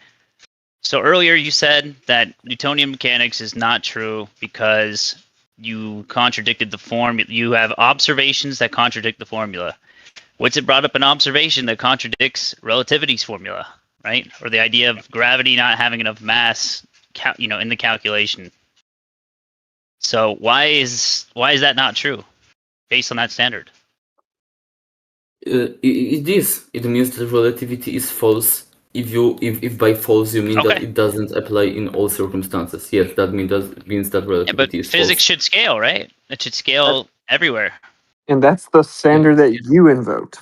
Speaker 6: So earlier you said that Newtonian mechanics is not true because you contradicted the formula. You have observations that contradict the formula. Witsit brought up an observation that contradicts relativity's formula, right? Or the idea of gravity not having enough mass, in the calculation. So why is that not true, based on that standard?
Speaker 20: It is. It means that relativity is false. If by false you mean that it doesn't apply in all circumstances, yes, that means that relativity is false.
Speaker 6: But physics should scale, right? It should scale everywhere.
Speaker 12: And that's the standard that you invoked.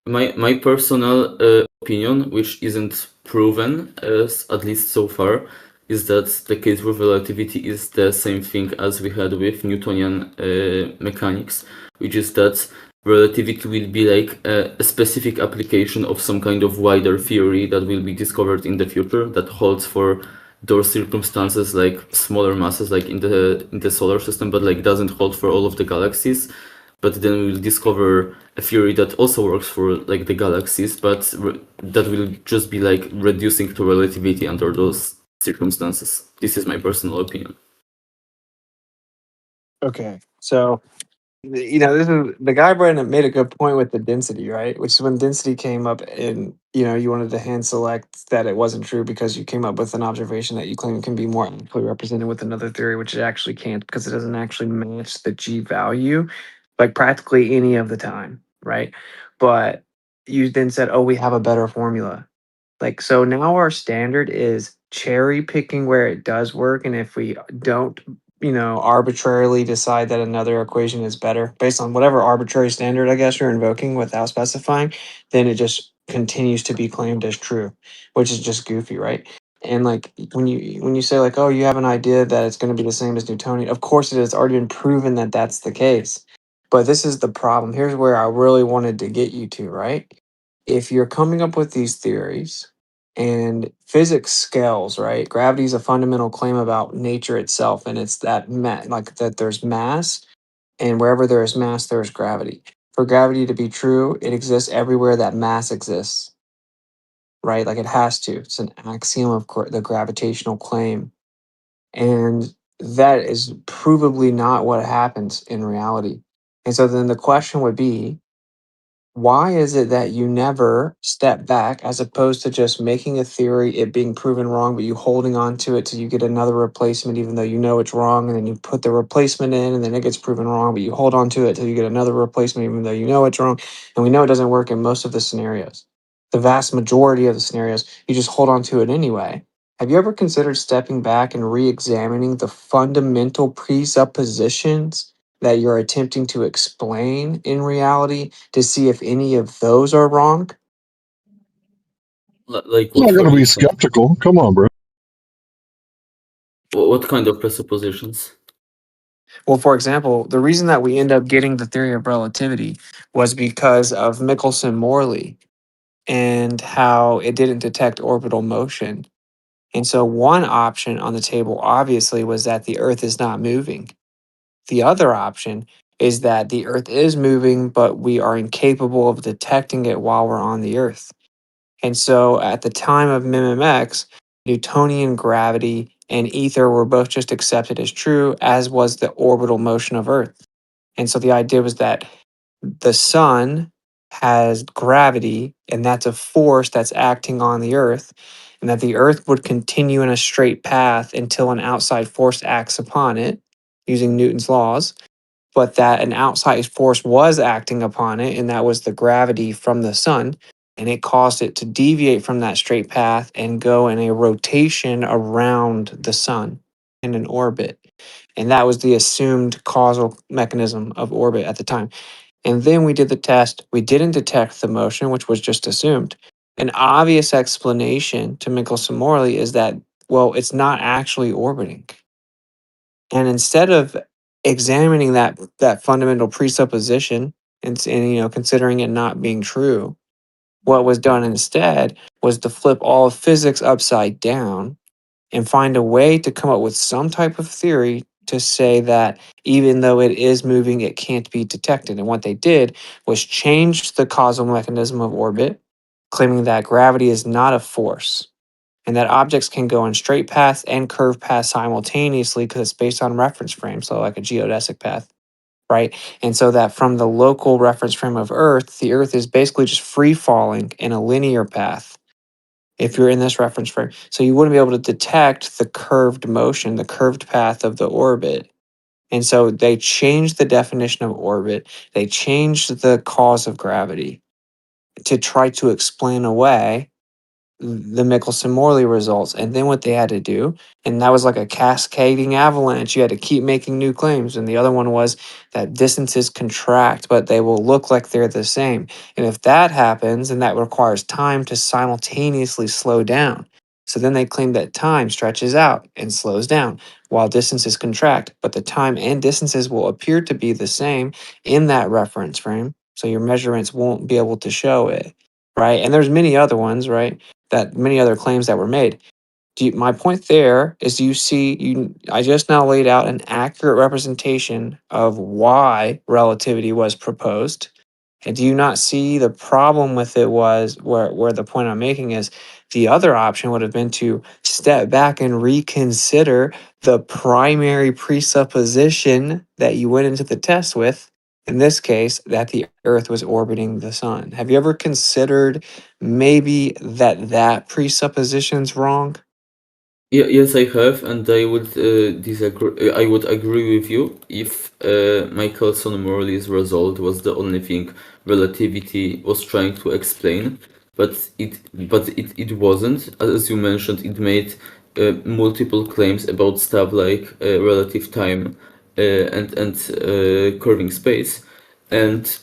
Speaker 20: My personal opinion, which isn't proven, at least so far, is that the case with relativity is the same thing as we had with Newtonian mechanics, which is that relativity will be like a specific application of some kind of wider theory that will be discovered in the future that holds for those circumstances, like smaller masses, like in the solar system, but like doesn't hold for all of the galaxies. But then we'll discover a theory that also works for like the galaxies, but that will just be like reducing to relativity under those circumstances. This is my personal opinion.
Speaker 12: Okay, so This is the guy Brandon made a good point with the density, right? Which is when density came up and you wanted to hand select that it wasn't true because you came up with an observation that you claim can be more amply represented with another theory, which it actually can't because it doesn't actually match the G value, like practically any of the time, right? But you then said, oh, we have a better formula. Like, so now our standard is cherry picking where it does work. And if we don't, arbitrarily decide that another equation is better based on whatever arbitrary standard, I guess, you're invoking without specifying, then it just continues to be claimed as true, which is just goofy, right? And like when you say like, oh, you have an idea that it's going to be the same as Newtonian, of course it is. It's already been proven that that's the case. But this is the problem. Here's where I really wanted to get you to, right? If you're coming up with these theories and physics scales, right? Gravity is a fundamental claim about nature itself, and it's that like that there's mass, and wherever there is mass, there is gravity. For gravity to be true, it exists everywhere that mass exists, right? Like it has to. It's an axiom of the gravitational claim, and that is provably not what happens in reality. And so then the question would be, why is it that you never step back as opposed to just making a theory, it being proven wrong, but you holding on to it till you get another replacement, even though you know it's wrong, and then you put the replacement in and then it gets proven wrong, but you hold on to it till you get another replacement, even though you know it's wrong. And we know it doesn't work in most of the scenarios. The vast majority of the scenarios, you just hold on to it anyway. Have you ever considered stepping back and re examining the fundamental presuppositions that you're attempting to explain in reality to see if any of those are wrong?
Speaker 20: Like
Speaker 1: I'm
Speaker 20: what,
Speaker 1: not
Speaker 20: for
Speaker 1: going to be
Speaker 20: instance?
Speaker 1: skeptical. Come on, bro.
Speaker 20: What kind of presuppositions?
Speaker 12: Well, for example, the reason that we end up getting the theory of relativity was because of Michelson-Morley and how it didn't detect orbital motion. And so one option on the table obviously was that the Earth is not moving. The other option is that the Earth is moving, but we are incapable of detecting it while we're on the Earth. And so at the time of MMX, Newtonian gravity and ether were both just accepted as true, as was the orbital motion of Earth. And so the idea was that the sun has gravity, and that's a force that's acting on the Earth, and that the Earth would continue in a straight path until an outside force acts upon it using Newton's laws, but that an outside force was acting upon it, and that was the gravity from the sun, and it caused it to deviate from that straight path and go in a rotation around the sun in an orbit. And that was the assumed causal mechanism of orbit at the time. And then we did the test. We didn't detect the motion, which was just assumed. An obvious explanation to Michelson-Morley is that, well, it's not actually orbiting. And instead of examining that fundamental presupposition and considering it not being true, what was done instead was to flip all of physics upside down and find a way to come up with some type of theory to say that even though it is moving, it can't be detected. And what they did was change the causal mechanism of orbit, claiming that gravity is not a force and that objects can go in straight paths and curved paths simultaneously because it's based on reference frame, so like a geodesic path, right? And so that from the local reference frame of Earth, the Earth is basically just free falling in a linear path if you're in this reference frame. So you wouldn't be able to detect the curved motion, the curved path of the orbit. And so they changed the definition of orbit. They changed the cause of gravity to try to explain away the Michelson-Morley results. And then what they had to do, and that was like a cascading avalanche. You had to keep making new claims. And the other one was that distances contract, but they will look like they're the same. And if that happens, then that requires time to simultaneously slow down. So then they claim that time stretches out and slows down while distances contract, but the time and distances will appear to be the same in that reference frame. So your measurements won't be able to show it, right? And there's many other ones, right? That many other claims that were made. My point there is I just now laid out an accurate representation of why relativity was proposed. And do you not see the problem with it was where the point I'm making is the other option would have been to step back and reconsider the primary presupposition that you went into the test with in this case, that the Earth was orbiting the sun. Have you ever considered maybe that presupposition's wrong?
Speaker 20: Yeah, yes, I have, and I would disagree. I would agree with you if Michelson-Morley's result was the only thing relativity was trying to explain, but it wasn't. As you mentioned, it made multiple claims about stuff like relative time and curving space, and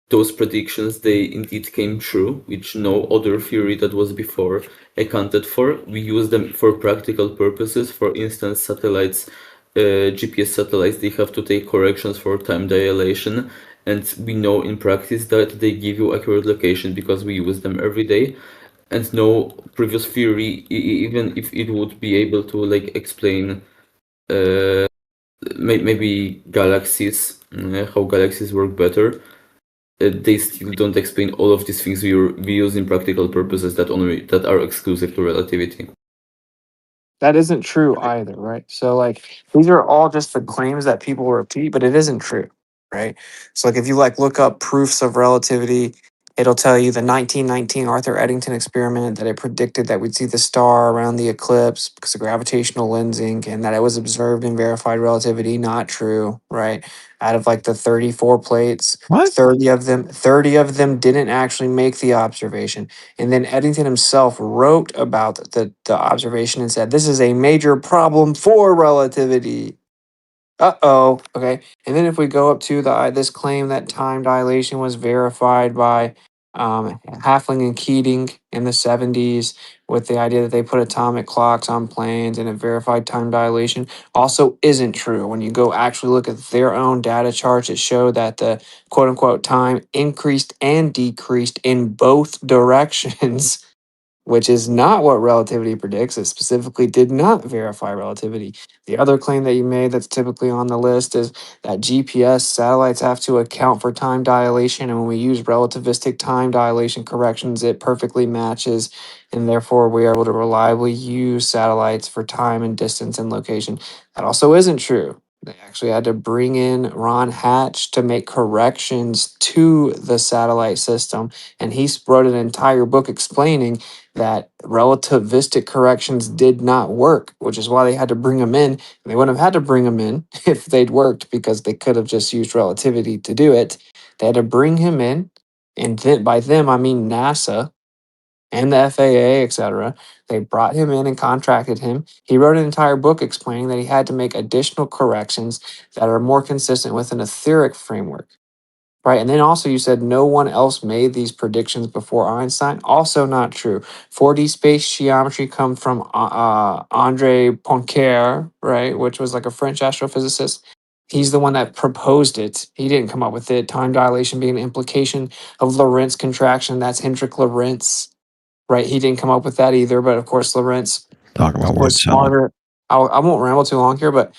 Speaker 20: those predictions, they indeed came true, which no other theory that was before accounted for. We use them for practical purposes. For instance, satellites, GPS satellites, they have to take corrections for time dilation, and we know in practice that they give you accurate location because we use them every day. And no previous theory, even if it would be able to like explain maybe galaxies, how galaxies work better, they still don't explain all of these things we use in practical purposes that are exclusive to relativity.
Speaker 12: That isn't true either, right? So like these are all just the claims that people repeat, but it isn't true, right? So like if you like look up proofs of relativity, it'll tell you the 1919 Arthur Eddington experiment that it predicted that we'd see the star around the eclipse because of gravitational lensing and that it was observed in verified relativity. Not true, right? Out of like the 34 plates, 30 of them didn't actually make the observation. And then Eddington himself wrote about the observation and said, this is a major problem for relativity. Uh-oh. Okay. And then if we go up to this claim that time dilation was verified by Halfling and Keating in the 70s with the idea that they put atomic clocks on planes and it verified time dilation also isn't true. When you go actually look at their own data charts, it showed that the quote unquote time increased and decreased in both directions. Which is not what relativity predicts. It specifically did not verify relativity. The other claim that you made that's typically on the list is that GPS satellites have to account for time dilation. And when we use relativistic time dilation corrections, it perfectly matches. And therefore, we are able to reliably use satellites for time and distance and location. That also isn't true. They actually had to bring in Ron Hatch to make corrections to the satellite system. And he wrote an entire book explaining that relativistic corrections did not work, which is why they had to bring them in. They wouldn't have had to bring him in if they'd worked because they could have just used relativity to do it. They had to bring him in, and then by them I mean NASA and the FAA, etc. They brought him in and contracted him. He wrote an entire book explaining that he had to make additional corrections that are more consistent with an etheric framework. Right. And then also you said no one else made these predictions before Einstein. Also not true. 4D space geometry come from Andre Poincaré, right, which was like a French astrophysicist. He's the one that proposed it. He didn't come up with it. Time dilation being an implication of Lorentz contraction. That's Hendrik Lorentz, right? He didn't come up with that either. But of course, Lorentz was smarter. I won't ramble too long here, but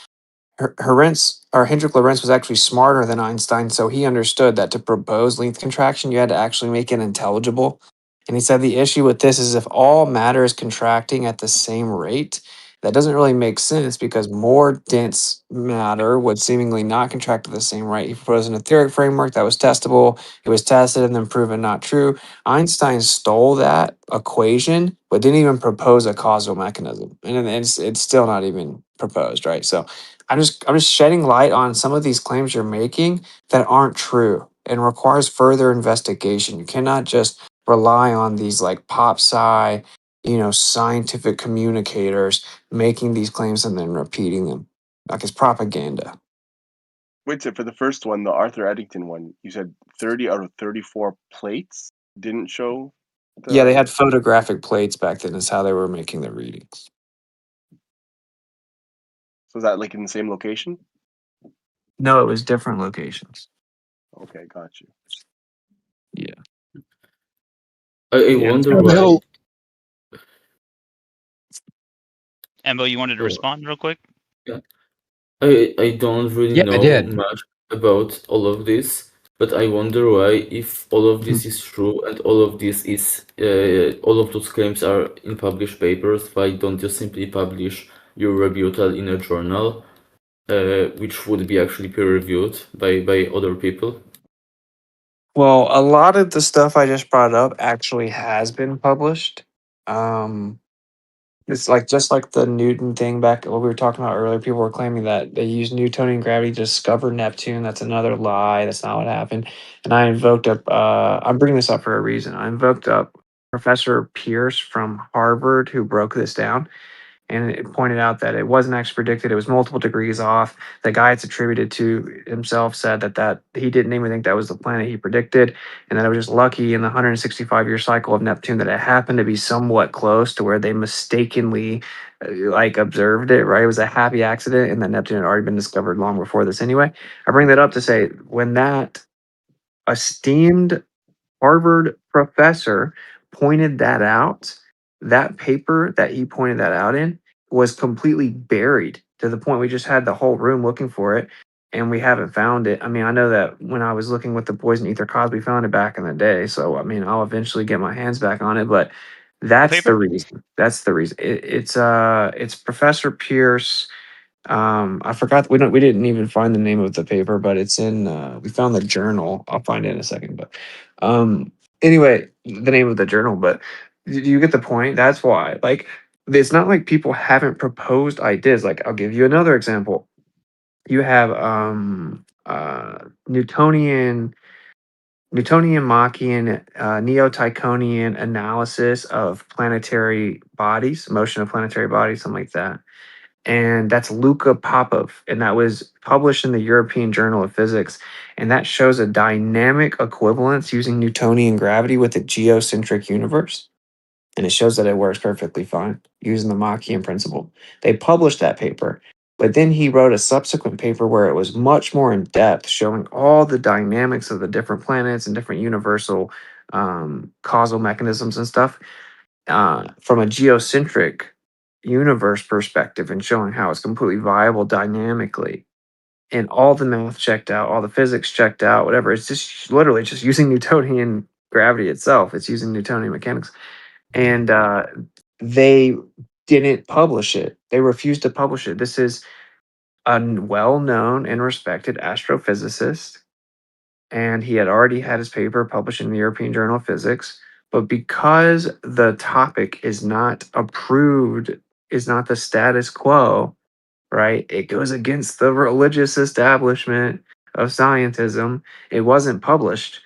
Speaker 12: Hendrik Lorentz was actually smarter than Einstein, so he understood that to propose length contraction, you had to actually make it intelligible. And he said the issue with this is if all matter is contracting at the same rate, that doesn't really make sense because more dense matter would seemingly not contract at the same rate. He proposed an etheric framework that was testable. It was tested and then proven not true. Einstein stole that equation, but didn't even propose a causal mechanism. And it's still not even proposed, right? So I'm just shedding light on some of these claims you're making that aren't true and requires further investigation. You cannot just rely on these like pop sci, scientific communicators making these claims and then repeating them like it's propaganda.
Speaker 21: Witsit, for the first one, the Arthur Eddington one, you said 30 out of 34 plates didn't show.
Speaker 12: Yeah, they had photographic plates back then. Is how they were making their readings.
Speaker 21: So is that like in the same location?
Speaker 12: No, it was different locations.
Speaker 21: Okay, got you.
Speaker 12: Yeah.
Speaker 20: I wonder why.
Speaker 6: EMBO, you wanted to respond real quick?
Speaker 20: Yeah. I don't really know much about all of this, but I wonder why, if all of this is true and all of this is all of those claims are in published papers, why don't you simply publish your rebuttal in a journal? which would be actually peer reviewed by other people?
Speaker 12: Well, a lot of the stuff I just brought up actually has been published. Um, it's like just like the Newton thing back what we were talking about earlier. People were claiming that they used Newtonian gravity to discover Neptune. That's another lie. That's not what happened. And I invoked up. I'm bringing this up for a reason. I invoked up Professor Pierce from Harvard, who broke this down, and it pointed out that it wasn't actually predicted. It was multiple degrees off. The guy it's attributed to himself said that he didn't even think that was the planet he predicted, and that it was just lucky in the 165-year cycle of Neptune that it happened to be somewhat close to where they mistakenly like observed it. Right, it was a happy accident, and that Neptune had already been discovered long before this. Anyway, I bring that up to say when that esteemed Harvard professor pointed that out. That paper that he pointed that out in was completely buried to the point we just had the whole room looking for it and we haven't found it. I mean, I know that when I was looking with the Poison Ether Cosby found it back in the day. So, I mean, I'll eventually get my hands back on it, but that's the reason. That's the reason. It's Professor Pierce. I forgot we didn't even find the name of the paper, but it's in we found the journal. I'll find it in a second, but anyway, the name of the journal, but you get the point. That's why. Like it's not like people haven't proposed ideas. Like I'll give you another example. You have Newtonian Machian Neo-Tychonian analysis of planetary bodies, motion of planetary bodies, something like that, and that's Luka Popov, and that was published in the European Journal of Physics, and that shows a dynamic equivalence using Newtonian gravity with a geocentric universe, and it shows that it works perfectly fine using the Machian principle. They published that paper, but then he wrote a subsequent paper where it was much more in depth, showing all the dynamics of the different planets and different universal causal mechanisms and stuff from a geocentric universe perspective and showing how it's completely viable dynamically. And all the math checked out, all the physics checked out, whatever. It's just literally just using Newtonian gravity itself. It's using Newtonian mechanics. And they didn't publish it. They refused to publish it. This is a well known and respected astrophysicist, and he had already had his paper published in the European Journal of Physics. But because the topic is not approved, is not the status quo, right? It goes against the religious establishment of scientism. It wasn't published.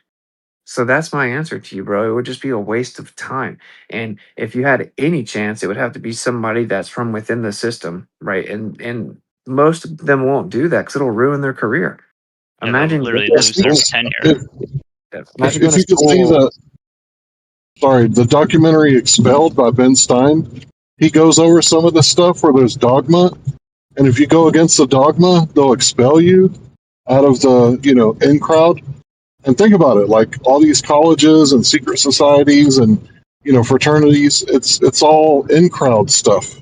Speaker 12: So that's my answer to you, bro. It would just be a waste of time. And if you had any chance, it would have to be somebody that's from within the system, right? And most of them won't do that because it'll ruin their cair.
Speaker 6: Yeah,
Speaker 12: Imagine
Speaker 6: they'll literally
Speaker 12: going to
Speaker 6: lose their
Speaker 12: school.
Speaker 6: tenure.
Speaker 12: Imagine going
Speaker 1: If
Speaker 12: to
Speaker 1: you could see
Speaker 12: school.
Speaker 1: the documentary Expelled by Ben Stein, he goes over some of the stuff where there's dogma, and if you go against the dogma, they'll expel you out of the in crowd. And think about it, like all these colleges and secret societies and fraternities, it's all in crowd stuff.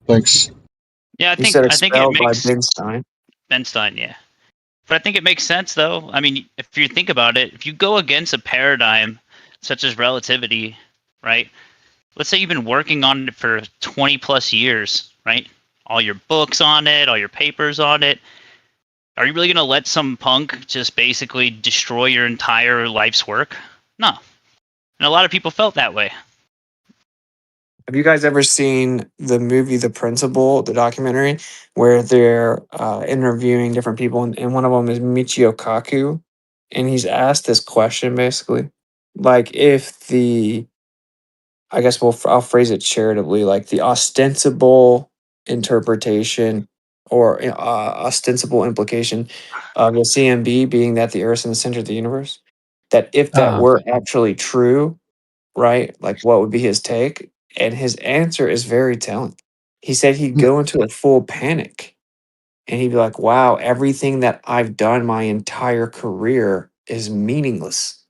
Speaker 1: Thanks.
Speaker 6: Yeah,
Speaker 12: You said
Speaker 6: I think it
Speaker 12: Expelled by
Speaker 6: makes
Speaker 12: Ben Stein.
Speaker 6: Ben Stein, yeah. But I think it makes sense though. I mean, if you think about it, if you go against a paradigm such as relativity, right? Let's say you've been working on it for 20 plus years, right? All your books on it, all your papers on it. Are you really going to let some punk just basically destroy your entire life's work? No. And a lot of people felt that way.
Speaker 12: Have you guys ever seen the movie The Principal, the documentary, where they're interviewing different people, and one of them is Michio Kaku, and he's asked this question basically, like if I guess I'll phrase it charitably, like the ostensible interpretation or ostensible implication of the CMB being that the Earth's in the center of the universe, that if that were actually true, right? Like, what would be his take? And his answer is very telling. He said he'd go into a full panic and he'd be like, wow, everything that I've done my entire career is meaningless.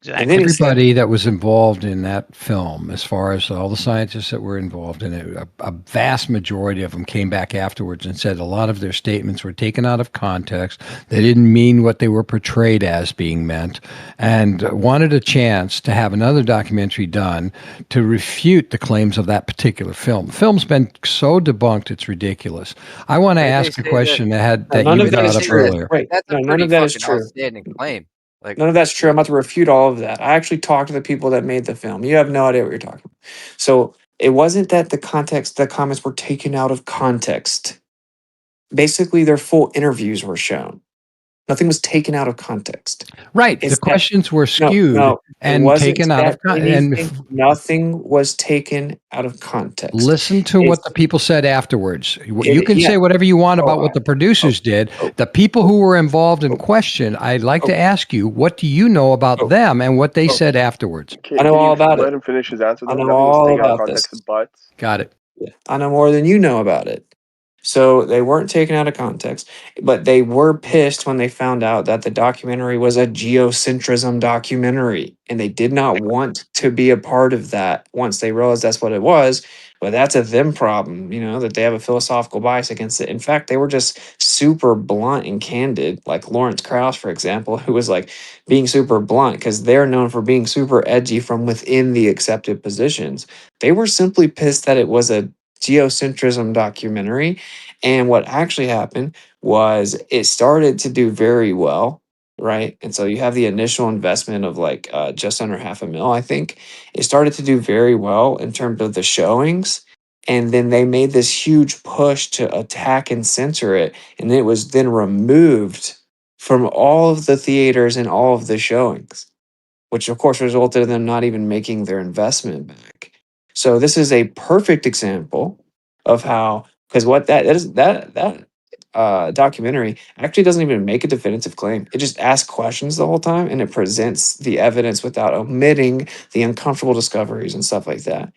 Speaker 6: Exactly.
Speaker 5: Everybody that was involved in that film, as far as all the scientists that were involved in it, a vast majority of them came back afterwards and said a lot of their statements were taken out of context. They didn't mean what they were portrayed as being meant, and wanted a chance to have another documentary done to refute the claims of that particular film. The film's been so debunked, it's ridiculous. I want to ask a question that you brought up earlier.
Speaker 9: Right. That's a
Speaker 14: none of that is true.
Speaker 9: outstanding claim. Like,
Speaker 14: none of that's true. I'm about to refute all of that. I actually talked to the people that made the film. You have no idea what you're talking about. So it wasn't that the comments were taken out of context. Basically, their full interviews were shown. Nothing was taken out of context.
Speaker 5: Right. The questions were skewed and taken out of context.
Speaker 14: Nothing was taken out of context.
Speaker 5: Listen to what the people said afterwards. You can say whatever you want about what the producers did. The people who were involved in question, I'd like to ask you, what do you know about them and what they said afterwards?
Speaker 14: I know all about it.
Speaker 21: Let him finish his answer.
Speaker 14: I know all about this.
Speaker 5: Got it.
Speaker 14: Yeah, I know more than you know about it. So they weren't taken out of context, but they were pissed when they found out that the documentary was a geocentrism documentary, and they did not want to be a part of that once they realized that's what it was. But that's a them problem, that they have a philosophical bias against it. In fact, they were just super blunt and candid, like Lawrence Krauss, for example, who was like being super blunt because they're known for being super edgy from within the accepted positions. They were simply pissed that it was a geocentrism documentary, and what actually happened was it started to do very well, right? And so you have the initial investment of like just under $500,000, I think. It started to do very well in terms of the showings, and then they made this huge push to attack and censor it, and it was then removed from all of the theaters and all of the showings, which of course resulted in them not even making their investment back. So this is a perfect example of how, because what that documentary actually doesn't even make a definitive claim. It just asks questions the whole time, and it presents the evidence without omitting the uncomfortable discoveries and stuff like that.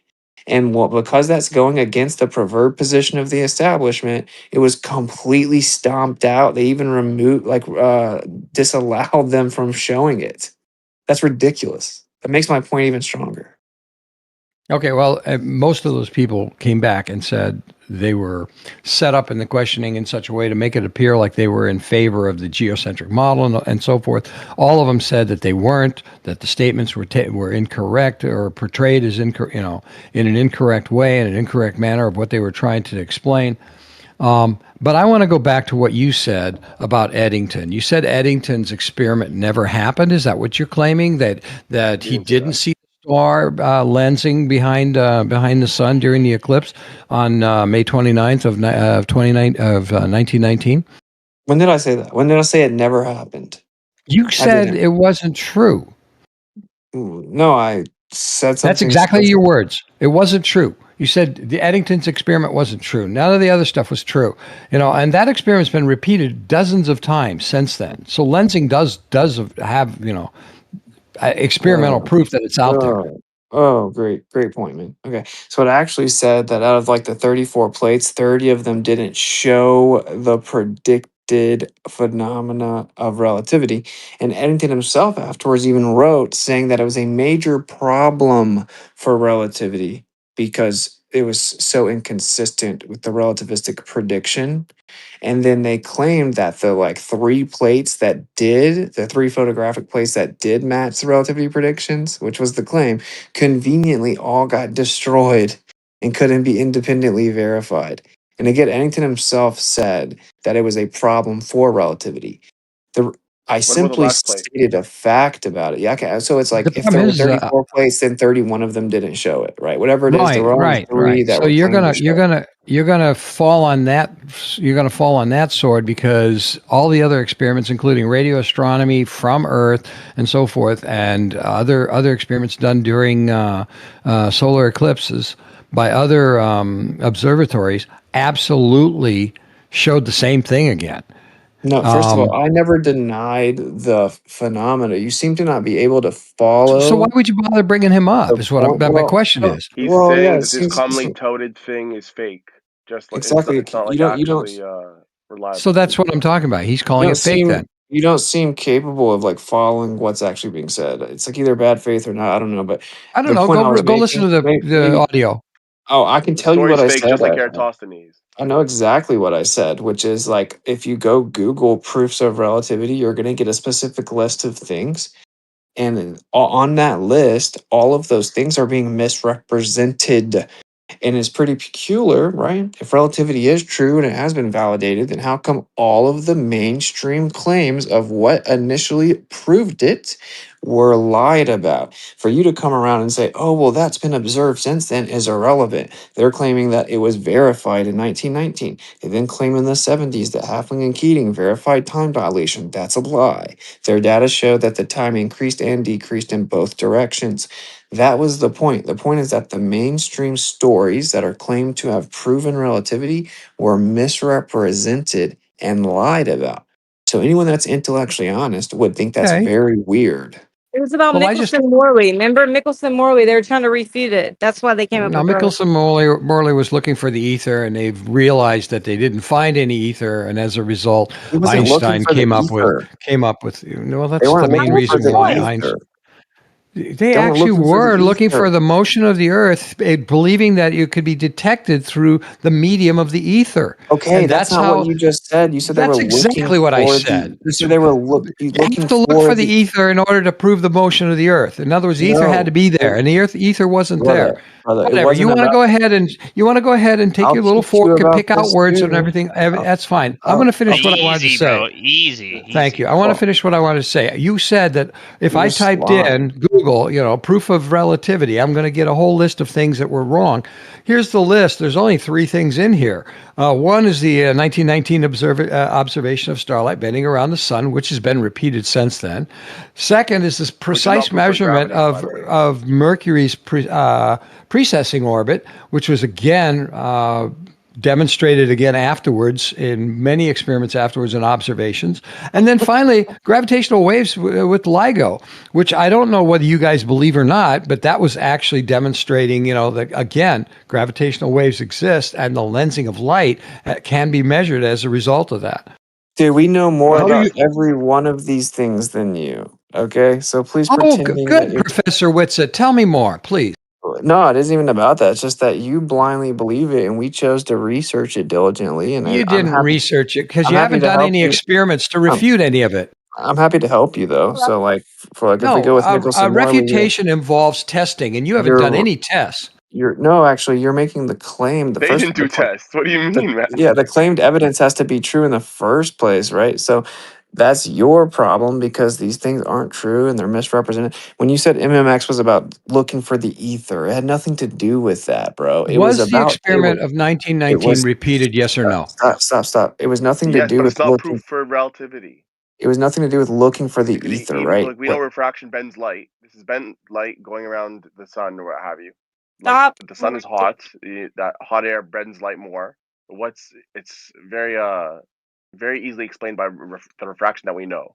Speaker 14: And because that's going against the preferred position of the establishment, it was completely stomped out. They even disallowed them from showing it. That's ridiculous. That makes my point even stronger.
Speaker 5: Okay, well, most of those people came back and said they were set up in the questioning in such a way to make it appear like they were in favor of the geocentric model and so forth. All of them said that they weren't, that the statements were incorrect or portrayed as in an incorrect way, in an incorrect manner of what they were trying to explain. But I want to go back to what you said about Eddington. You said Eddington's experiment never happened. Is that what you're claiming? That he didn't see star lensing behind the sun during the eclipse on May 29th of 1919?
Speaker 14: When did I say that? When did I say it never happened?
Speaker 5: You said it wasn't true.
Speaker 14: No, I said something.
Speaker 5: That's exactly your words. It wasn't true. You said the Eddington's experiment wasn't true. None of the other stuff was true. And that experiment's been repeated dozens of times since then. So lensing does have, experimental proof that it's out there.
Speaker 14: Oh, great point, man. Okay, so it actually said that out of like the 34 plates, 30 of them didn't show the predicted phenomena of relativity. And Eddington himself afterwards even wrote saying that it was a major problem for relativity because it was so inconsistent with the relativistic prediction. And then they claimed that the three photographic plates that did match the relativity predictions, which was the claim, conveniently all got destroyed and couldn't be independently verified. And again, Eddington himself said that it was a problem for relativity. I simply stated a fact about it. Yeah, okay. So it's like if there were 34 plates, then 31 of them didn't show it, right? Whatever it is, there were only three that
Speaker 5: so
Speaker 14: were.
Speaker 5: You're gonna fall on that. You're gonna fall on that sword because all the other experiments, including radio astronomy from Earth and so forth, and other experiments done during solar eclipses by other observatories, absolutely showed the same thing again.
Speaker 14: No, first of all, I never denied the phenomena. You seem to not be able to follow.
Speaker 5: So why would you bother bringing him up? Is what my question is.
Speaker 21: He's saying that this commonly touted thing is fake. Just like
Speaker 14: exactly,
Speaker 21: it's not like actually reliable.
Speaker 5: So that's what I'm talking about. He's calling it fake then.
Speaker 12: You don't seem capable of like following what's actually being said. It's like either bad faith or not. I don't know, but
Speaker 5: I don't
Speaker 12: the
Speaker 5: know.
Speaker 12: point I was
Speaker 5: Go listen to
Speaker 12: making,
Speaker 5: the audio.
Speaker 12: Oh, I can
Speaker 21: The
Speaker 12: tell you what
Speaker 21: story's
Speaker 12: I
Speaker 21: fake,
Speaker 12: said.
Speaker 21: just like Eratosthenes.
Speaker 12: I know exactly what I said, which is like if you go Google proofs of relativity, you're going to get a specific list of things. And on that list, all of those things are being misrepresented. And it's pretty peculiar, right? If relativity is true and it has been validated, then how come all of the mainstream claims of what initially proved it were lied about? For you to come around and say, oh, well, that's been observed since then is irrelevant. They're claiming that it was verified in 1919. They then claim in the 70s that Halfling and Keating verified time dilation. That's a lie. Their data show that the time increased and decreased in both directions. That was the point. The point is that the mainstream stories that are claimed to have proven relativity were misrepresented and lied about. So anyone that's intellectually honest would think that's very weird.
Speaker 19: It was about
Speaker 5: Well,
Speaker 19: Mickelson Morley. Remember Mickelson Morley? They were trying to refute it. That's why they came up
Speaker 5: Now,
Speaker 19: with
Speaker 5: Mickelson Morley was looking for the ether, and they've realized that they didn't find any ether, and as a result,
Speaker 12: He wasn't looking
Speaker 5: Einstein
Speaker 12: for the
Speaker 5: came up
Speaker 12: ether.
Speaker 5: with. Well,
Speaker 12: They
Speaker 5: that's the
Speaker 12: weren't
Speaker 5: main
Speaker 12: looking
Speaker 5: reason
Speaker 12: for the
Speaker 5: why
Speaker 12: ether.
Speaker 5: Einstein. They
Speaker 12: They weren't
Speaker 5: actually
Speaker 12: looking for
Speaker 5: were
Speaker 12: the
Speaker 5: looking for
Speaker 12: ether.
Speaker 5: the motion of the Earth, believing that it could be detected through the medium of the ether.
Speaker 12: Okay,
Speaker 5: And
Speaker 12: that's not what you just said. You said they were
Speaker 5: That's
Speaker 12: looking
Speaker 5: exactly what I
Speaker 12: for
Speaker 5: said.
Speaker 12: You said they were
Speaker 5: You
Speaker 12: looking
Speaker 5: have to look
Speaker 12: for
Speaker 5: for the ether in order to prove the motion of the Earth. In other words, the ether had to be there, and the ether wasn't there.
Speaker 12: Brother, it
Speaker 5: Whatever.
Speaker 12: wasn't
Speaker 5: You want to
Speaker 12: about.
Speaker 5: go ahead and take
Speaker 12: I'll
Speaker 5: your little
Speaker 12: teach you
Speaker 5: fork and
Speaker 12: about
Speaker 5: pick out
Speaker 12: this
Speaker 5: words and
Speaker 12: too.
Speaker 5: everything. That's fine. I'm going to finish what I wanted to
Speaker 6: Easy,
Speaker 5: say.
Speaker 6: bro. Easy.
Speaker 5: Thank you. I want to finish what I wanted to say. You said that if I typed in Google, proof of relativity, I'm going to get a whole list of things that were wrong. Here's the list. There's only 3 things in here. One is the 1919 observation of starlight bending around the sun, which has been repeated since then. Second is this precise measurement of Mercury's precessing orbit, which was again demonstrated again afterwards in many experiments afterwards and observations. And then finally, gravitational waves with LIGO, which I don't know whether you guys believe or not, but that was actually demonstrating, that again, gravitational waves exist and the lensing of light can be measured as a result of that.
Speaker 12: Dude, we know more about every one of these things than you. Okay, so please pretending that
Speaker 5: good,
Speaker 12: you're
Speaker 5: Professor Witsit. Tell me more, please.
Speaker 12: No, it isn't even about that. It's just that you blindly believe it, and we chose to research it diligently. And
Speaker 5: You didn't research it because
Speaker 12: I'm
Speaker 5: you
Speaker 12: happy
Speaker 5: haven't
Speaker 12: to
Speaker 5: done
Speaker 12: help
Speaker 5: any
Speaker 12: you.
Speaker 5: experiments to refute any of it.
Speaker 12: I'm happy to help you though. So if we
Speaker 5: No,
Speaker 12: go with Nicholson
Speaker 5: a
Speaker 12: Morley,
Speaker 5: refutation involves testing, and you haven't done any tests.
Speaker 12: actually, you're making the claim.
Speaker 21: They didn't do tests. What do you mean, man?
Speaker 12: Yeah, the claimed evidence has to be true in the first place, right? So that's your problem because these things aren't true and they're misrepresented. When you said MMX was about looking for the ether, it had nothing to do with that, bro. It was
Speaker 5: Was the
Speaker 12: about
Speaker 5: experiment of 1919 repeated? Yes or no?
Speaker 12: Stop. It was nothing to
Speaker 21: Yes,
Speaker 12: do
Speaker 21: but
Speaker 12: with
Speaker 21: it's not
Speaker 12: looking.
Speaker 21: proof for relativity.
Speaker 12: It was nothing to do with looking for the ether, right?
Speaker 21: Like we know refraction bends light. This is bent light going around the sun or what have you.
Speaker 19: Stop.
Speaker 21: The sun is hot. That hot air bends light more. It's very very easily explained by the refraction that we know.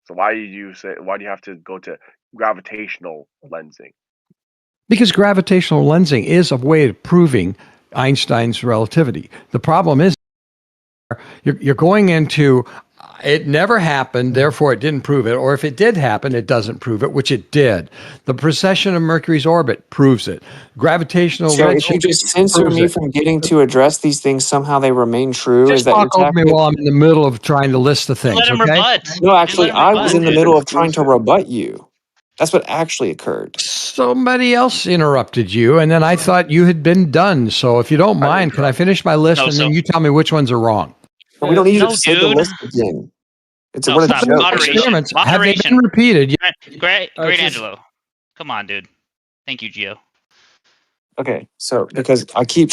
Speaker 21: So why do you have to go to gravitational lensing?
Speaker 5: Because gravitational lensing is a way of proving Einstein's relativity. The problem is you're going into it never happened, therefore it didn't prove it, or if it did happen, it doesn't prove it, which it did. The precession of Mercury's orbit proves it. Gravitational
Speaker 12: So if you just censor me from getting to address these things, somehow they remain true.
Speaker 5: Just
Speaker 12: Is that your
Speaker 5: talk over me
Speaker 12: tactic?
Speaker 5: while I'm in the middle of trying to list the things,
Speaker 6: Let him
Speaker 5: okay?
Speaker 6: rebut.
Speaker 12: No, actually, I was in the middle of trying to
Speaker 21: Exclusive.
Speaker 12: rebut you. That's what actually occurred.
Speaker 5: Somebody else interrupted you, and then I thought you had been done. So if you don't mind, can I finish my list and then you tell me which ones are wrong?
Speaker 12: We don't need
Speaker 6: No,
Speaker 12: to say the
Speaker 6: dude.
Speaker 12: list again. It's
Speaker 6: No,
Speaker 12: what a
Speaker 6: stop.
Speaker 12: joke.
Speaker 6: Moderation.
Speaker 5: Experiments, have they
Speaker 6: Moderation.
Speaker 5: been repeated?
Speaker 6: Great,
Speaker 12: just-
Speaker 6: Angelo. Come on, dude. Thank you, Gio.
Speaker 12: Okay, so because I keep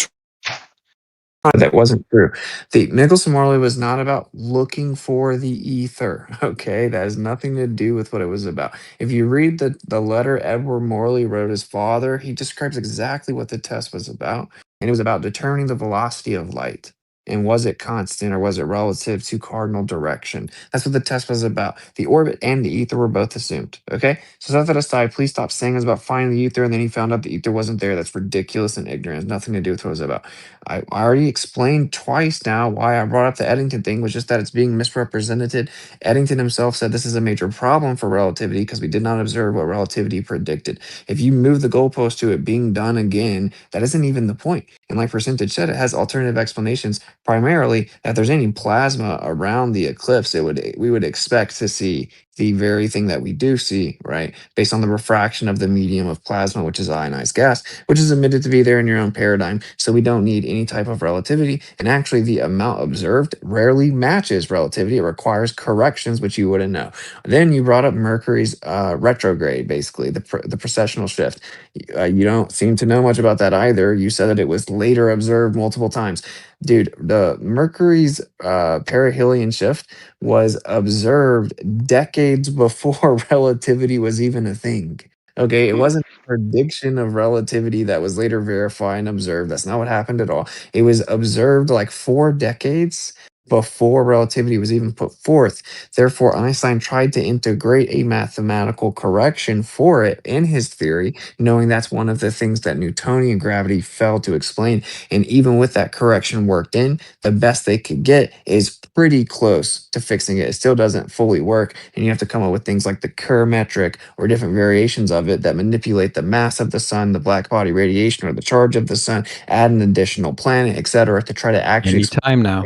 Speaker 14: that wasn't true. The Nicholson Morley was not about looking for the ether. Okay, that has nothing to do with what it was about. If you read the letter Edward Morley wrote his father, he describes exactly what the test was about, and it was about determining the velocity of light.
Speaker 12: And was it constant or was it relative to cardinal direction? That's what the test was about. The orbit and the ether were both assumed. Okay? So set that aside. Please stop saying it was about finding the ether and then he found out the ether wasn't there. That's ridiculous and ignorant. It has nothing to do with what it was about. I already explained twice now why I brought up the Eddington thing was just that it's being misrepresented. Eddington himself said this is a major problem for relativity because we did not observe what relativity predicted. If you move the goalpost to it being done again, that isn't even the point. And like Percentage said, it has alternative explanations. Primarily, if there's any plasma around the eclipse, we would expect to see the very thing that we do see, right? Based on the refraction of the medium of plasma, which is ionized gas, which is admitted to be there in your own paradigm. So we don't need any type of relativity. And actually, the amount observed rarely matches relativity. It requires corrections, which you wouldn't know. Then you brought up Mercury's retrograde, basically, the precessional shift. You don't seem to know much about that either. You said that it was later observed multiple times. Dude, the Mercury's perihelion shift was observed decades before relativity was even a thing. Okay, it wasn't a prediction of relativity that was later verified and observed. That's not what happened at all. It was observed like 4 decades before relativity was even put forth. Therefore, Einstein tried to integrate a mathematical correction for it in his theory, knowing that's one of the things that Newtonian gravity failed to explain. And even with that correction worked in, the best they could get is pretty close to fixing it. It still doesn't fully work, and you have to come up with things like the Kerr metric or different variations of it that manipulate the mass of the sun, the black body radiation, or the charge of the sun, add an additional planet, etc., to try to actually.
Speaker 5: Anytime now.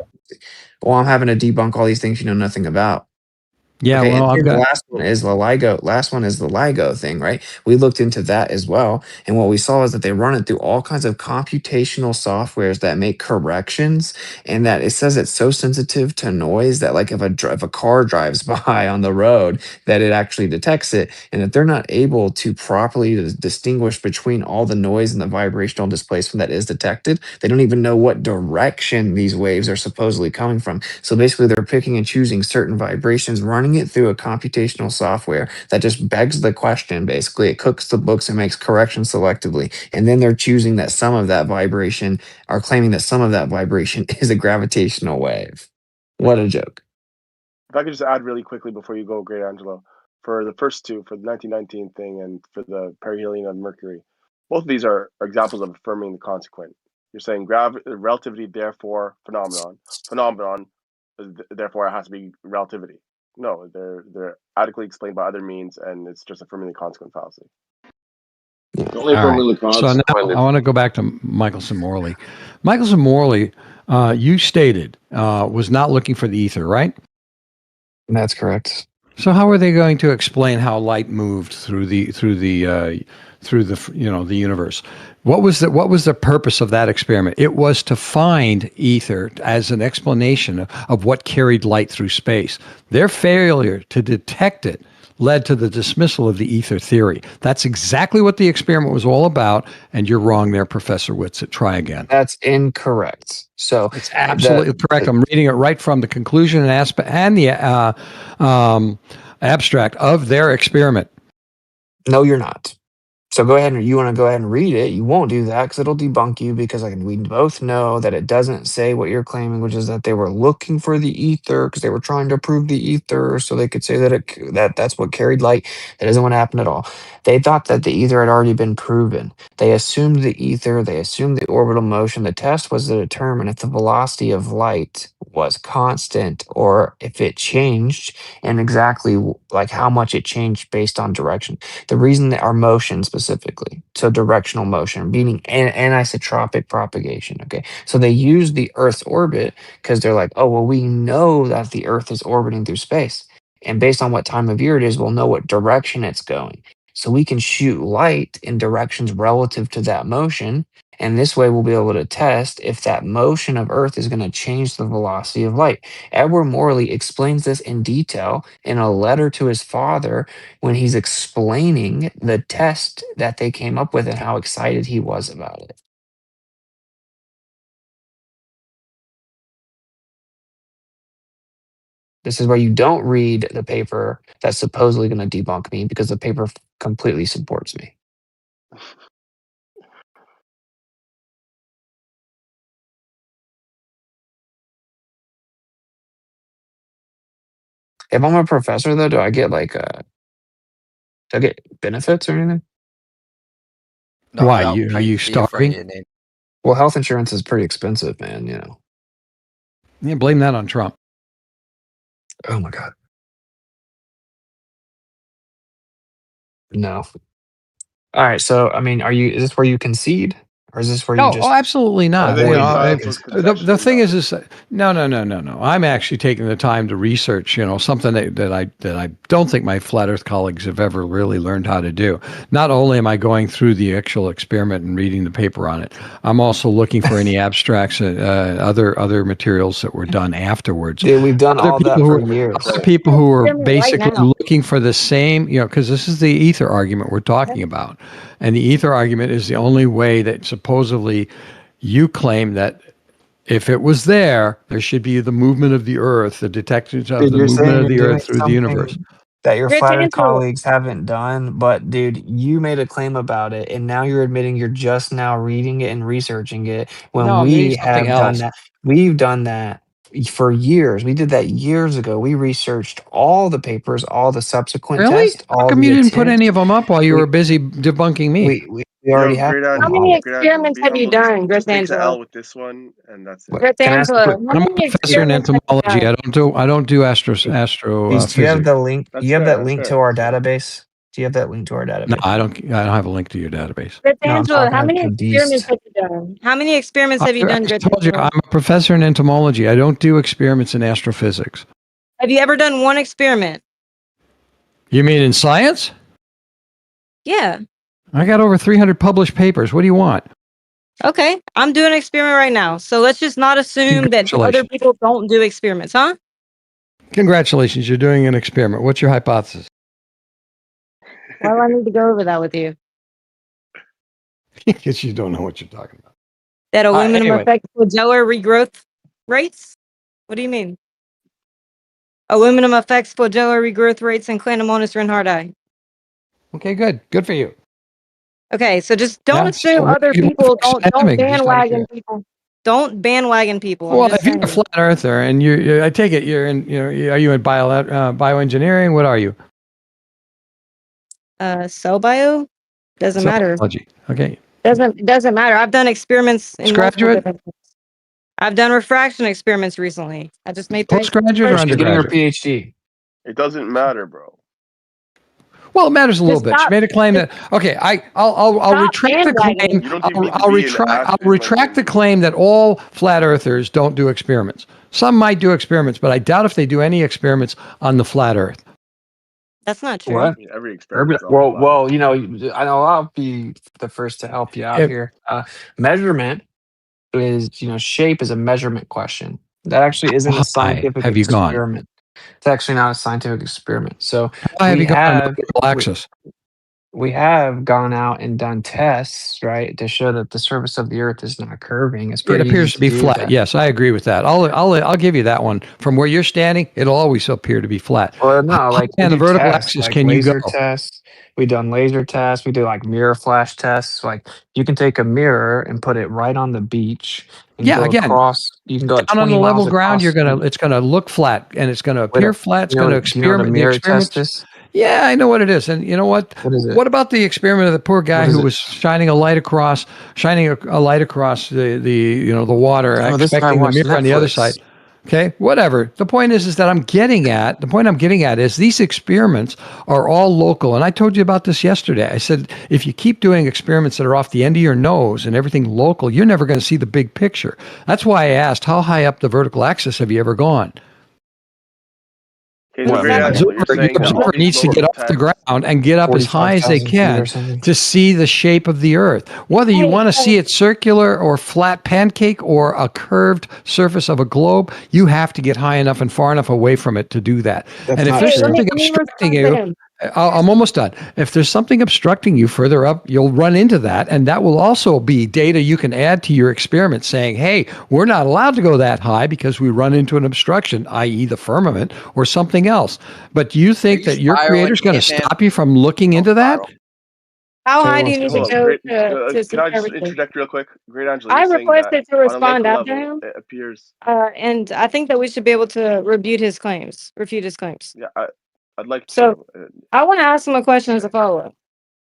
Speaker 12: Well, I'm having to debunk all these things you know nothing about.
Speaker 5: Yeah,
Speaker 12: Okay,
Speaker 5: well,
Speaker 12: and
Speaker 5: I've
Speaker 12: then the
Speaker 5: got.
Speaker 12: last one is the LIGO. Last one is the LIGO thing, right? We looked into that as well, and what we saw is that they run it through all kinds of computational softwares that make corrections, and that it says it's so sensitive to noise that, like, if a car drives by on the road, that it actually detects it, and that they're not able to properly distinguish between all the noise and the vibrational displacement that is detected. They don't even know what direction these waves are supposedly coming from. So basically, they're picking and choosing certain vibrations, running it through a computational software that just begs the question. Basically, it cooks the books and makes corrections selectively, and then they're choosing that some of that vibration, are claiming that some of that vibration is a gravitational wave. What a joke.
Speaker 21: If I could just add really quickly before you go, Great Angelo, for the first two, for the 1919 thing and for the perihelion of Mercury, both of these are examples of affirming the consequent. You're saying relativity, therefore phenomenon. Phenomenon, therefore it has to be relativity. No, they're adequately explained by other means, and it's just affirming the consequent fallacy.
Speaker 5: All right. So now I want to go back to Michelson Morley. Michelson Morley, you stated was not looking for the ether, right?
Speaker 12: That's correct.
Speaker 5: So how are they going to explain how light moved through the the universe? What was the purpose of that experiment? It was to find ether as an explanation of what carried light through space. Their failure to detect it led to the dismissal of the ether theory. That's exactly what the experiment was all about, and you're wrong there, Professor Witsit. Try again.
Speaker 12: That's incorrect. So
Speaker 5: it's absolutely correct. I'm reading it right from the conclusion and aspect and the abstract of their experiment.
Speaker 12: No, you're not. So go ahead and you want to go ahead and read it. You won't do that because it'll debunk you because we both know that it doesn't say what you're claiming, which is that they were looking for the ether because they were trying to prove the ether so they could say that that's what carried light. That isn't what happened at all. They thought that the ether had already been proven. They assumed the ether. They assumed the orbital motion. The test was to determine if the velocity of light was constant or if it changed and exactly like how much it changed based on direction. The reason that our motion specifically, so directional motion, meaning anisotropic propagation. Okay, so they use the Earth's orbit because they're like, oh well, we know that the Earth is orbiting through space, and based on what time of year it is, we'll know what direction it's going. So we can shoot light in directions relative to that motion. And this way we'll be able to test if that motion of Earth is going to change the velocity of light. Edward Morley explains this in detail in a letter to his father when he's explaining the test that they came up with and how excited he was about it. This is where you don't read the paper that's supposedly going to debunk me because the paper completely supports me. If I'm a professor, though, do I get like do I get benefits or anything?
Speaker 13: No,
Speaker 5: Why
Speaker 13: no,
Speaker 5: are you
Speaker 13: P in front of your
Speaker 5: starving?
Speaker 13: name.
Speaker 12: Well, health insurance is pretty expensive, man. You know.
Speaker 5: Yeah, blame that on Trump.
Speaker 12: Oh my God. No. All right. So, I mean, is this where you concede, or is this where you
Speaker 5: No,
Speaker 12: just
Speaker 5: absolutely not.
Speaker 12: avoid
Speaker 5: The thing is no. I'm actually taking the time to research. Something that I don't think my flat Earth colleagues have ever really learned how to do. Not only am I going through the actual experiment and reading the paper on it, I'm also looking for any abstracts, other materials that were done afterwards.
Speaker 12: Dude, we've done all that for years.
Speaker 5: Other people who are basically looking for the same, because this is the ether argument we're talking about. And the ether argument is the only way that supposedly you claim that if it was there should be the movement of the Earth, the detection of
Speaker 12: Dude,
Speaker 5: the
Speaker 12: you're
Speaker 5: movement
Speaker 12: saying
Speaker 5: of the
Speaker 12: you're
Speaker 5: Earth
Speaker 12: doing
Speaker 5: through the universe.
Speaker 12: something that your
Speaker 19: Rich
Speaker 12: flat Earth
Speaker 19: Angelo.
Speaker 12: colleagues haven't done, but dude, you made a claim about it, and now you're admitting you're just now reading it and researching it when
Speaker 5: No, I'm reading
Speaker 12: we
Speaker 5: something
Speaker 12: have done
Speaker 5: else.
Speaker 12: that. We've done that for years. We did that years ago. We researched all the papers, all the subsequent
Speaker 5: Really?
Speaker 12: tests,
Speaker 5: How
Speaker 12: all
Speaker 5: come
Speaker 12: the
Speaker 5: you didn't put
Speaker 12: attempts.
Speaker 5: any of them up while you
Speaker 12: We
Speaker 5: were busy debunking me?
Speaker 12: we already have
Speaker 21: Great
Speaker 12: them
Speaker 19: How
Speaker 21: Angelo,
Speaker 19: many
Speaker 12: all.
Speaker 21: Great Angelo,
Speaker 19: experiments
Speaker 21: be
Speaker 19: have you
Speaker 21: humble. Just,
Speaker 19: done, Rich
Speaker 21: just take the
Speaker 19: Angelo?
Speaker 21: L with this one, and that's it.
Speaker 19: Rich
Speaker 12: Can I ask a
Speaker 19: Angelo,
Speaker 12: quick?
Speaker 19: how
Speaker 5: I'm a
Speaker 19: many
Speaker 5: professor in
Speaker 19: experiments have you
Speaker 5: entomology.
Speaker 19: done?
Speaker 5: I don't do astro
Speaker 12: Do you have
Speaker 5: physics.
Speaker 12: the link?
Speaker 21: That's
Speaker 12: You have
Speaker 21: fair.
Speaker 12: that
Speaker 21: That's
Speaker 12: link to
Speaker 21: fair.
Speaker 12: our
Speaker 21: That's fair.
Speaker 12: database? Do you have that link to our
Speaker 5: No,
Speaker 12: database?
Speaker 5: I don't have a link to your database.
Speaker 19: Rich
Speaker 12: No, I'm
Speaker 19: Angelo,
Speaker 12: talking
Speaker 19: how
Speaker 12: to
Speaker 19: many
Speaker 12: the
Speaker 19: experiments
Speaker 12: beast.
Speaker 19: have you done? How many experiments have you
Speaker 5: I
Speaker 19: done,
Speaker 5: just
Speaker 19: Rich
Speaker 5: told you
Speaker 19: Angelo?
Speaker 5: I'm a professor in entomology. I don't do experiments in astrophysics.
Speaker 19: Have you ever done one experiment?
Speaker 5: You mean in science?
Speaker 19: Yeah.
Speaker 5: I got over 300 published papers. What do you want?
Speaker 19: Okay. I'm doing an experiment right now. So let's just not assume that other
Speaker 5: Congratulations.
Speaker 19: people don't do experiments, huh?
Speaker 5: Congratulations, you're doing an experiment. What's your hypothesis?
Speaker 19: Why do I need to go over that with you?
Speaker 5: Because you don't know what you're talking about.
Speaker 19: That aluminum
Speaker 5: Anyway.
Speaker 19: affects flagella regrowth rates? What do you mean? Aluminum affects flagella regrowth rates in Cladomonas rhinhardi.
Speaker 5: Okay, good. Good for you.
Speaker 19: Okay, so just don't
Speaker 5: Yeah,
Speaker 19: assume
Speaker 5: so
Speaker 19: other people don't
Speaker 5: academic, just out of
Speaker 19: bandwagon
Speaker 5: curiosity.
Speaker 19: people. Don't bandwagon people. I'm
Speaker 5: Well,
Speaker 19: just
Speaker 5: if you're a
Speaker 19: saying.
Speaker 5: flat earther and I take it you're in, are you in bioengineering? What are you?
Speaker 19: Cell bio? Doesn't matter.
Speaker 5: Biology. Okay.
Speaker 19: Doesn't matter. I've done experiments in multiple
Speaker 5: Postgraduate?
Speaker 19: different things. I've done refraction experiments recently. I just made 3
Speaker 5: Postgraduate or
Speaker 12: She's getting her
Speaker 5: undergraduate?
Speaker 12: PhD.
Speaker 21: It doesn't matter, bro.
Speaker 5: Well, it matters a little
Speaker 19: Just
Speaker 5: bit. She
Speaker 19: stop.
Speaker 5: made a claim that I'll
Speaker 19: Stop
Speaker 5: retract the claim.
Speaker 19: bandwagoning.
Speaker 21: You don't even need to
Speaker 5: I'll
Speaker 21: be in
Speaker 5: retract the claim that all flat earthers don't do experiments. Some might do experiments, but I doubt if they do any experiments on the flat Earth.
Speaker 19: That's not true.
Speaker 12: What?
Speaker 21: Every experiment.
Speaker 12: Well, I know I'll be the first to help you out here. Measurement is, shape is a measurement question. That actually isn't a scientific
Speaker 5: have you gone?
Speaker 12: experiment. It's actually not a scientific experiment. So
Speaker 5: Why have
Speaker 12: we
Speaker 5: you gone on the
Speaker 12: have
Speaker 5: vertical axis?
Speaker 12: we have gone out and done tests, right, to show that the surface of the Earth is not curving. It's
Speaker 5: It
Speaker 12: pretty
Speaker 5: appears
Speaker 12: easy
Speaker 5: to be
Speaker 12: do
Speaker 5: flat.
Speaker 12: that.
Speaker 5: Yes, I agree with that. I'll give you that one. From where you're standing, it'll always appear to be flat.
Speaker 12: Well, no,
Speaker 5: How
Speaker 12: like
Speaker 5: high on the
Speaker 12: do
Speaker 5: vertical
Speaker 12: tests,
Speaker 5: axis
Speaker 12: like
Speaker 5: can you go?
Speaker 12: laser tests. We done laser tests. We do like mirror flash tests. Like you can take a mirror and put it right on the beach and
Speaker 5: Yeah,
Speaker 12: go
Speaker 5: again,
Speaker 12: across. You can go like
Speaker 5: down on
Speaker 12: 20
Speaker 5: the level
Speaker 12: miles
Speaker 5: ground,
Speaker 12: across.
Speaker 5: it's gonna look flat and it's gonna
Speaker 12: Wait
Speaker 5: appear
Speaker 12: up.
Speaker 5: flat. It's
Speaker 12: Do you
Speaker 5: gonna
Speaker 12: know what a
Speaker 5: experiment. The
Speaker 12: mirror test
Speaker 5: experiments.
Speaker 12: is?
Speaker 5: Yeah, I know what it is. And you know what?
Speaker 12: What is it?
Speaker 5: What about the experiment of the poor guy
Speaker 12: What is
Speaker 5: who
Speaker 12: it?
Speaker 5: was shining a light across the water,
Speaker 12: Oh, this guy
Speaker 5: expecting the
Speaker 12: watched
Speaker 5: mirror on the other side?
Speaker 12: Netflix.
Speaker 5: Okay, whatever. The point is that the point I'm getting at is these experiments are all local. And I told you about this yesterday. I said, if you keep doing experiments that are off the end of your nose and everything local, you're never going to see the big picture. That's why I asked, how high up the vertical axis have you ever gone?
Speaker 21: Okay, so Great Angelo, you're saying that all
Speaker 5: Observer
Speaker 21: these
Speaker 5: needs to get
Speaker 21: local
Speaker 5: off the
Speaker 21: tests.
Speaker 5: ground and get up as high as they
Speaker 12: 45,000 feet or
Speaker 5: can
Speaker 12: something.
Speaker 5: to see the shape of the Earth. Whether you want to see it circular or flat pancake or a curved surface of a globe, you have to get high enough and far enough away from it to do that.
Speaker 12: That's
Speaker 5: And if
Speaker 12: not
Speaker 5: there's
Speaker 12: true.
Speaker 5: something obstructing you, I'm almost done. If there's something obstructing you further up, you'll run into that. And that will also be data you can add to your experiment saying, hey, we're not allowed to go that high because we run into an obstruction, i.e. the firmament or something else. But do you think that your creator is going to stop you from looking into that?
Speaker 19: How high do you need to
Speaker 21: Hold up,
Speaker 19: go
Speaker 21: great.
Speaker 19: to see
Speaker 21: Can I just
Speaker 19: curvature?
Speaker 21: interject real quick? Great Angelo,
Speaker 19: I
Speaker 21: you're saying that
Speaker 19: requested to
Speaker 21: on a
Speaker 19: respond
Speaker 21: local
Speaker 19: after
Speaker 21: level,
Speaker 19: him,
Speaker 21: it appears.
Speaker 19: and I think that we should be able to refute his claims.
Speaker 21: Yeah, I'd like
Speaker 19: So
Speaker 21: to.
Speaker 19: I want to ask him a question as a follow-up.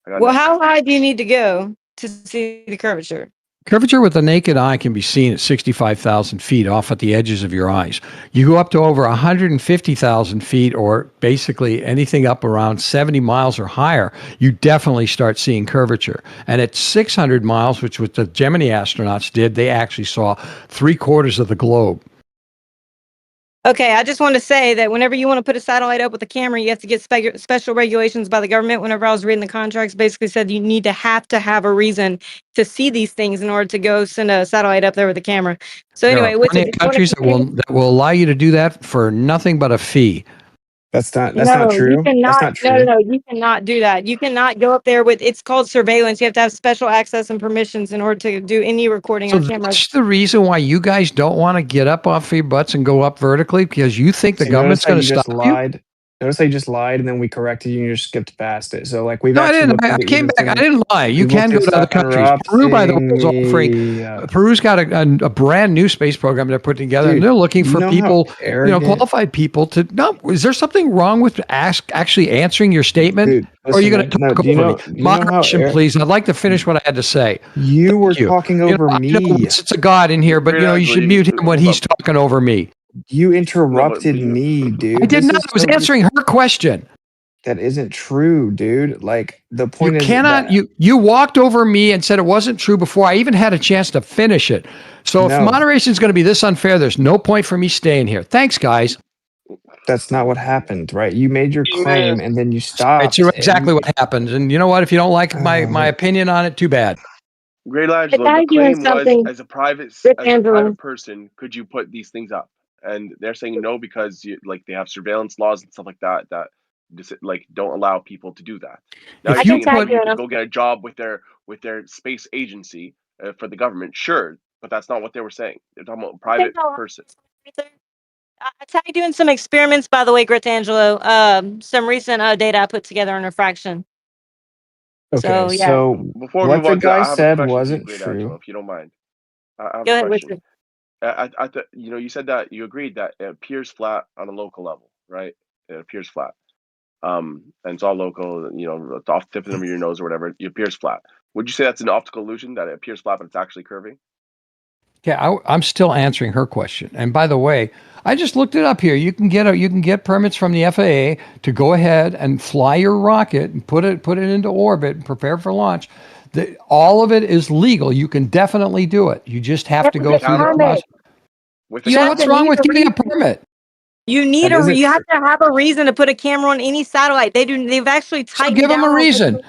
Speaker 21: I got
Speaker 19: Well,
Speaker 21: nothing.
Speaker 19: how high do you need to go to see the curvature?
Speaker 5: Curvature with the naked eye can be seen at 65,000 feet off at the edges of your eyes. You go up to over 150,000 feet, or basically anything up around 70 miles or higher, you definitely start seeing curvature. And at 600 miles, which what the Gemini astronauts did, they actually saw 3/4 of the globe.
Speaker 19: Okay, I just want to say that whenever you want to put a satellite up with a camera, you have to get special regulations by the government. Whenever I was reading the contracts, basically said you need to have a reason to see these things in order to go send a satellite up there with a camera. So
Speaker 5: There
Speaker 19: anyway,
Speaker 5: are plenty of countries that will allow you to do that for nothing but a fee.
Speaker 12: That's not
Speaker 19: No, you
Speaker 12: true.
Speaker 19: cannot.
Speaker 12: That's not
Speaker 19: No,
Speaker 12: true.
Speaker 19: no, you cannot do that. You cannot go up there with. It's called surveillance. You have to have special access and permissions in order to do any recording
Speaker 5: So
Speaker 19: on camera.
Speaker 5: that's the reason why you guys don't want to get up off your butts and go up vertically, because you think the
Speaker 12: So
Speaker 5: government's going to stop you?
Speaker 12: Notice how you just lied, and then we corrected you, and you just skipped past it. So like we've
Speaker 5: No, I
Speaker 12: actually
Speaker 5: didn't.
Speaker 12: looked
Speaker 5: I
Speaker 12: into
Speaker 5: came
Speaker 12: even
Speaker 5: back. I
Speaker 12: things.
Speaker 5: didn't lie. You
Speaker 12: We've
Speaker 5: can go
Speaker 12: looked
Speaker 5: to other
Speaker 12: at stuff
Speaker 5: countries. Peru, by the way, is offering.
Speaker 12: interrupting me.
Speaker 5: Peru's got a brand new space program they're putting together, and
Speaker 12: Dude,
Speaker 5: they're looking
Speaker 12: you
Speaker 5: for
Speaker 12: know how
Speaker 5: people,
Speaker 12: arrogant-
Speaker 5: qualified people to. No, is there something wrong with actually answering your statement?
Speaker 12: Dude,
Speaker 5: Or are you going
Speaker 12: listen,
Speaker 5: to
Speaker 12: man.
Speaker 5: talk
Speaker 12: No,
Speaker 5: over me? Moderation, please. I'd like to finish what I had to say.
Speaker 12: You were
Speaker 5: Thank you.
Speaker 12: talking over
Speaker 5: I know
Speaker 12: me.
Speaker 5: it's a god in here, but you should mute him when he's talking over me.
Speaker 12: You interrupted me, dude.
Speaker 5: I did
Speaker 12: This
Speaker 5: not.
Speaker 12: is
Speaker 5: I was
Speaker 12: so
Speaker 5: answering her question.
Speaker 12: That isn't true, dude. Like the
Speaker 5: You
Speaker 12: point is
Speaker 5: cannot.
Speaker 12: that
Speaker 5: You walked over me and said it wasn't true before I even had a chance to finish it. So if
Speaker 12: No.
Speaker 5: moderation is going to be this unfair, there's no point for me staying here. Thanks, guys.
Speaker 12: that's not what happened, right? You made your claim and then you stopped.
Speaker 5: It's exactly what happened. And you know what? If you don't like my opinion on it, too bad.
Speaker 21: Great Angelo,
Speaker 19: I
Speaker 21: the
Speaker 19: doing
Speaker 21: claim was
Speaker 19: something
Speaker 21: as a private
Speaker 19: with Angelo.
Speaker 21: person, could you put these things up? And they're saying no because they have surveillance laws and stuff like that that don't allow people to do that. Now
Speaker 5: If
Speaker 21: you're
Speaker 5: you
Speaker 21: saying
Speaker 5: put-
Speaker 21: you could go get a job with their space agency for the government, sure, but that's not what they were saying. They're talking about a private person.
Speaker 19: I tagged you in some experiments, by the way, Grit Angelo. Some recent data I put together on refraction.
Speaker 12: Okay,
Speaker 19: So, yeah.
Speaker 12: so
Speaker 21: Before we
Speaker 12: what
Speaker 21: move
Speaker 12: the
Speaker 21: on to that,
Speaker 12: guy
Speaker 21: I have a
Speaker 12: said
Speaker 21: question for you,
Speaker 12: wasn't
Speaker 21: Great
Speaker 12: true.
Speaker 21: Angelo, if you don't mind. I have
Speaker 19: Go
Speaker 21: a
Speaker 19: ahead,
Speaker 21: question.
Speaker 19: Witsit.
Speaker 21: You said that you agreed that it appears flat on a local level, right? It appears flat. And it's all local, it's off the tip of your nose or whatever, it appears flat. Would you say that's an optical illusion, that it appears flat, but it's actually curving?
Speaker 5: Yeah, I'm still answering her question. And by the way, I just looked it up here. You can get permits from the FAA to go ahead and fly your rocket and put it into orbit and prepare for launch. All of it is legal. You can definitely do it. You just have to go through the process. So what's wrong with getting a permit?
Speaker 19: You need you have to have a reason to put a camera on any satellite. They've actually tightened
Speaker 5: Give them
Speaker 19: down
Speaker 5: a
Speaker 19: on
Speaker 5: reason.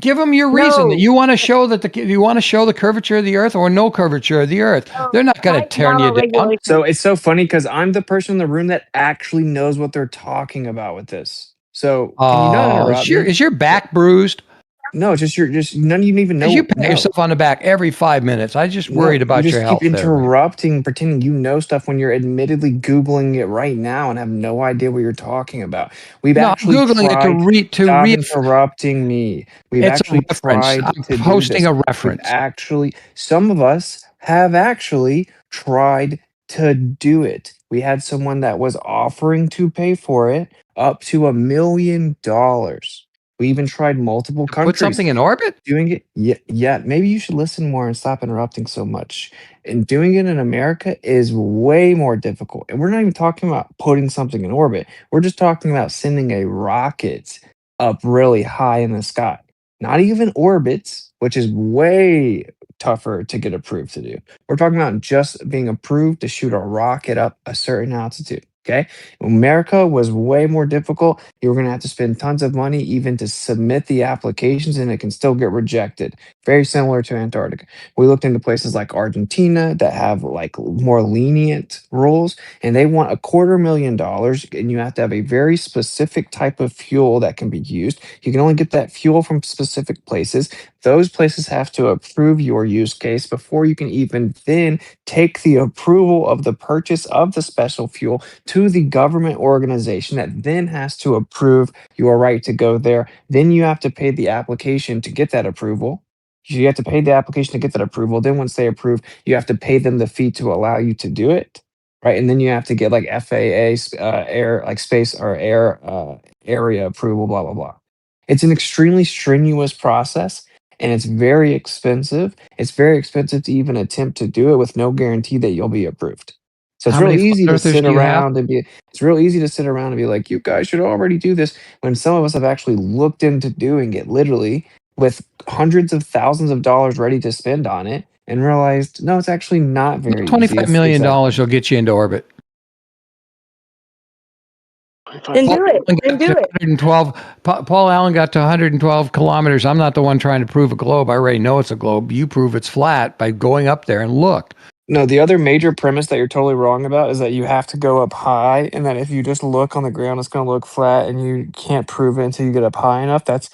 Speaker 5: Give them your reason that you want to show the curvature of the Earth or no curvature of the Earth. They're not going to turn you down.
Speaker 12: So it's so funny because I'm the person in the room that actually knows what they're talking about with this. So can you not interrupt me?
Speaker 5: Is your back bruised?
Speaker 12: No, just none of you even know.
Speaker 5: You pat yourself on the back every 5 minutes. I just worried about your health.
Speaker 12: You just keep interrupting, pretending you know stuff when you're admittedly Googling it right now and have no idea what you're talking about. We've actually
Speaker 5: Googling
Speaker 12: tried
Speaker 5: it to
Speaker 12: stop interrupting me. We've
Speaker 5: It's
Speaker 12: actually
Speaker 5: a reference.
Speaker 12: tried
Speaker 5: I'm
Speaker 12: to
Speaker 5: posting
Speaker 12: do
Speaker 5: a
Speaker 12: this.
Speaker 5: reference.
Speaker 12: Some of us have actually tried to do it. We had someone that was offering to pay for it up to $1 million. We even tried multiple countries.
Speaker 5: Put something in orbit?
Speaker 12: Doing it, yeah. Maybe you should listen more and stop interrupting so much. And doing it in America is way more difficult. And we're not even talking about putting something in orbit. We're just talking about sending a rocket up really high in the sky. Not even orbits, which is way tougher to get approved to do. We're talking about just being approved to shoot a rocket up a certain altitude. Okay. America was way more difficult. You were going to have to spend tons of money even to submit the applications, and it can still get rejected. very similar to Antarctica. We looked into places like Argentina that have like more lenient rules, and they want $250,000, and you have to have a very specific type of fuel that can be used. You can only get that fuel from specific places. Those places have to approve your use case before you can even then take the approval of the purchase of the special fuel to the government organization that then has to approve your right to go there. Then you have to pay the application to get that approval. You have to pay the application to get that approval. Then once they approve, you have to pay them the fee to allow you to do it, right? And then you have to get like FAA air, like space or air area approval, blah blah blah. It's an extremely strenuous process, and it's very expensive. It's very expensive to even attempt to do it with no guarantee that you'll be approved. So it's
Speaker 5: How
Speaker 12: real
Speaker 5: many
Speaker 12: easy
Speaker 5: flat
Speaker 12: to
Speaker 5: earthers
Speaker 12: sit
Speaker 5: do you have?
Speaker 12: around and be. It's real easy to sit around and be like, you guys should already do this. When some of us have actually looked into doing it, literally with hundreds of thousands of dollars ready to spend on it, and realized no, it's actually not very easy.
Speaker 5: $25 million will get you into orbit.
Speaker 19: Then do it. Then do it.
Speaker 5: 112. Paul Allen got to 112 kilometers. I'm not the one trying to prove a globe. I already know it's a globe. You prove it's flat by going up there and look.
Speaker 12: No, the other major premise that you're totally wrong about is that you have to go up high, and that if you just look on the ground, it's going to look flat, and you can't prove it until you get up high enough. That's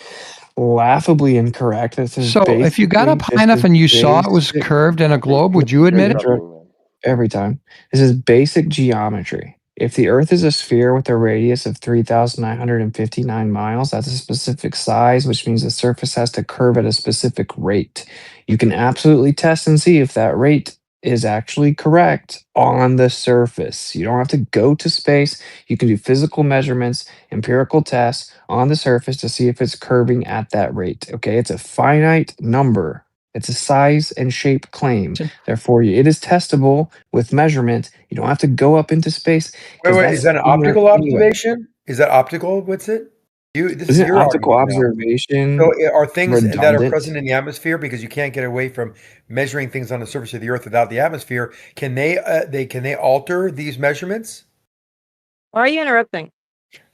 Speaker 12: laughably incorrect. This is
Speaker 5: So if you got up high enough and you saw it was curved in a globe, would you admit it?
Speaker 12: Every time. This is basic geometry. If the Earth is a sphere with a radius of 3,959 miles, that's a specific size, which means the surface has to curve at a specific rate. You can absolutely test and see if that rate is actually correct on the surface. You don't have to go to space. You can do physical measurements, empirical tests on the surface to see if it's curving at that rate. Okay, it's a finite number. It's a size and shape claim. Therefore, it is testable with measurement. You don't have to go up into space.
Speaker 16: Wait, is that an optical observation? Is that optical? What's it? This is
Speaker 12: Isn't
Speaker 16: your
Speaker 12: optical
Speaker 16: argument now.
Speaker 12: observation
Speaker 16: So are things that are
Speaker 12: redundant?
Speaker 16: present in the atmosphere, because you can't get away from measuring things on the surface of the Earth without the atmosphere? Can they alter these measurements?
Speaker 19: Why are you interrupting?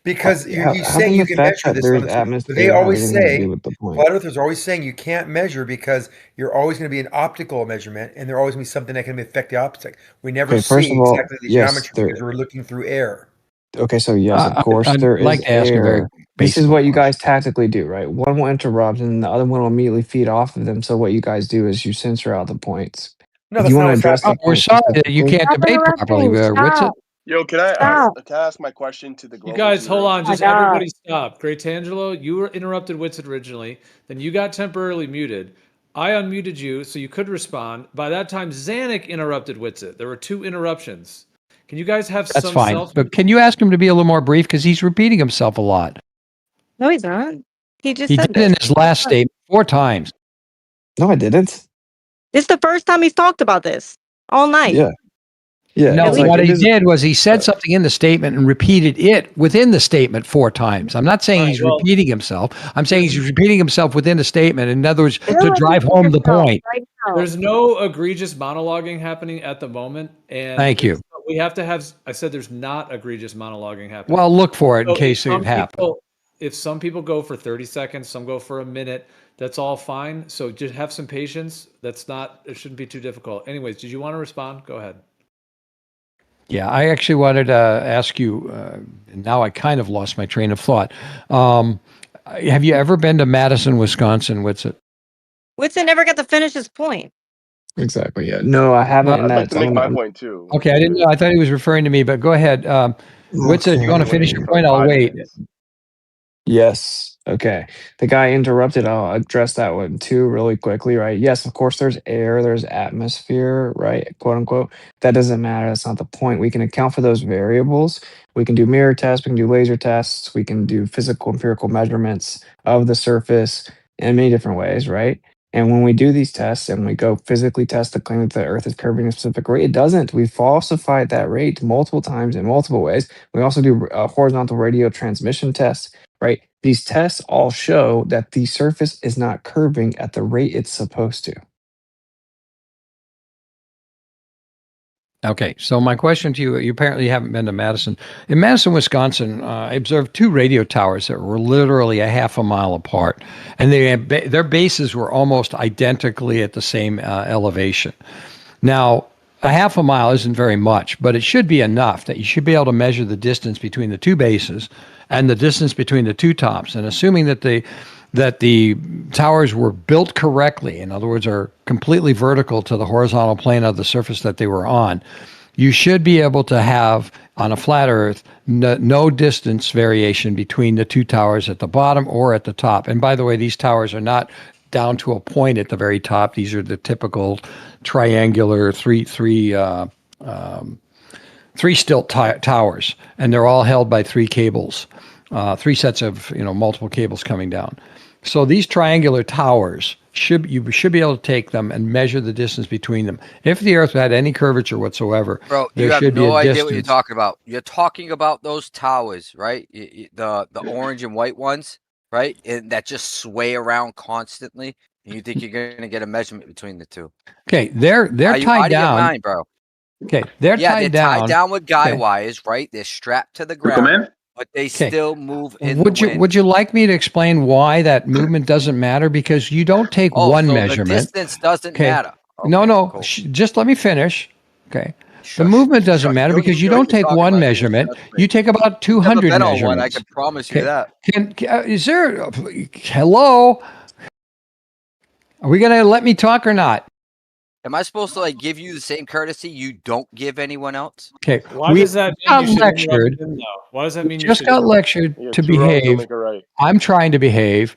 Speaker 16: Because
Speaker 12: How
Speaker 16: he's saying
Speaker 12: can
Speaker 16: you
Speaker 12: the
Speaker 16: can
Speaker 12: fact
Speaker 16: measure
Speaker 12: that
Speaker 16: this
Speaker 12: there's
Speaker 16: on the surface. But
Speaker 12: atmosphere
Speaker 16: they
Speaker 12: have
Speaker 16: always
Speaker 12: anything to
Speaker 16: say,
Speaker 12: do with the point?
Speaker 16: flat earthers are always saying you can't measure because you're always going to be an optical measurement, and there always going to be something that can affect the optic. We never
Speaker 12: Okay, first
Speaker 16: see
Speaker 12: of all,
Speaker 16: exactly the
Speaker 12: yes,
Speaker 16: geometry because we're looking through air.
Speaker 12: okay, so yes, of course
Speaker 5: I'd
Speaker 12: there
Speaker 5: like
Speaker 12: is
Speaker 5: to ask a very
Speaker 12: air. This is
Speaker 5: basic
Speaker 12: what you
Speaker 5: question.
Speaker 12: guys tactically do, right? One will interrupt and the other one will immediately feed off of them. So what you guys do is you censor out the points.
Speaker 16: No,
Speaker 12: If
Speaker 16: that's
Speaker 12: you
Speaker 16: not
Speaker 12: want to
Speaker 16: what's
Speaker 12: address the
Speaker 16: happening.
Speaker 5: We're
Speaker 12: point
Speaker 5: sorry that you
Speaker 12: specifically,
Speaker 5: can't debate properly. Witsit?
Speaker 21: Yo, can I ask my question to the
Speaker 10: You
Speaker 21: global
Speaker 10: guys, hold
Speaker 21: zero?
Speaker 10: on. Just everybody stop. Great Angelo, you were interrupted Witsit originally. Then you got temporarily muted. I unmuted you so you could respond. By that time, Zanick interrupted Witsit. There were 2 interruptions. Can you guys have
Speaker 5: That's
Speaker 10: some
Speaker 5: fine.
Speaker 10: self?
Speaker 5: But can you ask him to be a little more brief? Because he's repeating himself a lot.
Speaker 19: No, he's not. He just
Speaker 5: He
Speaker 19: said
Speaker 5: did in
Speaker 19: this.
Speaker 5: his last statement 4 times.
Speaker 12: no, I didn't.
Speaker 19: It's the first time he's talked about this all night.
Speaker 12: Yeah, yeah.
Speaker 5: No,
Speaker 12: It's like
Speaker 5: what
Speaker 12: it
Speaker 5: he
Speaker 12: is.
Speaker 5: did was he said something in the statement and repeated it within the statement 4 times. I'm not saying he's repeating himself. I'm saying he's repeating himself within a statement. In other words, to drive home the point.
Speaker 10: There's no egregious monologuing happening at the moment, and
Speaker 5: Thank you.
Speaker 10: we have to have. I said there's not egregious monologuing happening.
Speaker 5: Well, look for it in
Speaker 10: So
Speaker 5: case it happens.
Speaker 10: If some people go for 30 seconds, some go for a minute, that's all fine. So just have some patience. It shouldn't be too difficult. Anyways, did you want to respond? Go ahead.
Speaker 5: Yeah, I actually wanted to ask you, and now I kind of lost my train of thought. Have you ever been to Madison, Wisconsin, Witsit?
Speaker 19: Witsit never got to finish his point.
Speaker 12: Exactly. Yeah. No, I haven't.
Speaker 21: I'd like to make my point too.
Speaker 5: Okay, I didn't know. I thought he was referring to me, but go ahead. Witsit, if you want to finish your point, I'll wait.
Speaker 12: Yes. Okay. The guy interrupted. I'll address that one too really quickly, right? Yes, of course, there's air, there's atmosphere, right? Quote unquote. That doesn't matter. That's not the point. We can account for those variables. We can do mirror tests, we can do laser tests, we can do physical empirical measurements of the surface in many different ways, right? And when we do these tests and we go physically test the claim that the Earth is curving a specific rate, it doesn't. We falsified that rate multiple times in multiple ways. We also do horizontal radio transmission tests, right? These tests all show that the surface is not curving at the rate it's supposed to.
Speaker 5: Okay, so my question to you, you apparently haven't been to Madison. In Madison, Wisconsin, I observed 2 radio towers that were literally a half a mile apart, and their bases were almost identically at the same elevation. Now, a half a mile isn't very much, but it should be enough that you should be able to measure the distance between the 2 bases and the distance between the 2 tops. And assuming that the towers were built correctly, in other words, are completely vertical to the horizontal plane of the surface that they were on, you should be able to have, on a flat Earth, no distance variation between the 2 towers at the bottom or at the top. And by the way, these towers are not down to a point at the very top. These are the typical triangular three stilt towers, and they're all held by 3 cables, 3 sets of multiple cables coming down. So these triangular towers you should be able to take them and measure the distance between them. If the Earth had any curvature whatsoever,
Speaker 13: bro,
Speaker 5: there
Speaker 13: you have
Speaker 5: should be
Speaker 13: no
Speaker 5: a
Speaker 13: idea
Speaker 5: distance.
Speaker 13: what you're talking about. You're talking about those towers, right? The orange and white ones, right? And that just sway around constantly. And you think you're going to get a measurement between the 2?
Speaker 5: Okay, they're tied down,
Speaker 13: mind, bro.
Speaker 5: Okay, they're tied down.
Speaker 13: Tied down with guy wires, right? They're strapped to the ground, but they still move in the wind.
Speaker 5: Would you like me to explain why that movement doesn't matter? Because you don't take one measurement.
Speaker 13: The distance doesn't matter.
Speaker 5: Okay, no. Cool. Just let me finish. Okay. The movement doesn't matter because you don't take one measurement. You take about 200 measurements.
Speaker 13: One, I can promise you that.
Speaker 5: Is there? Hello? Are we gonna let me talk or not?
Speaker 13: Am I supposed to give you the same courtesy you don't give anyone else?
Speaker 5: Okay.
Speaker 10: Why does that mean you
Speaker 5: lectured?
Speaker 10: Why does that mean
Speaker 5: Just got lectured to behave. I'm trying to behave.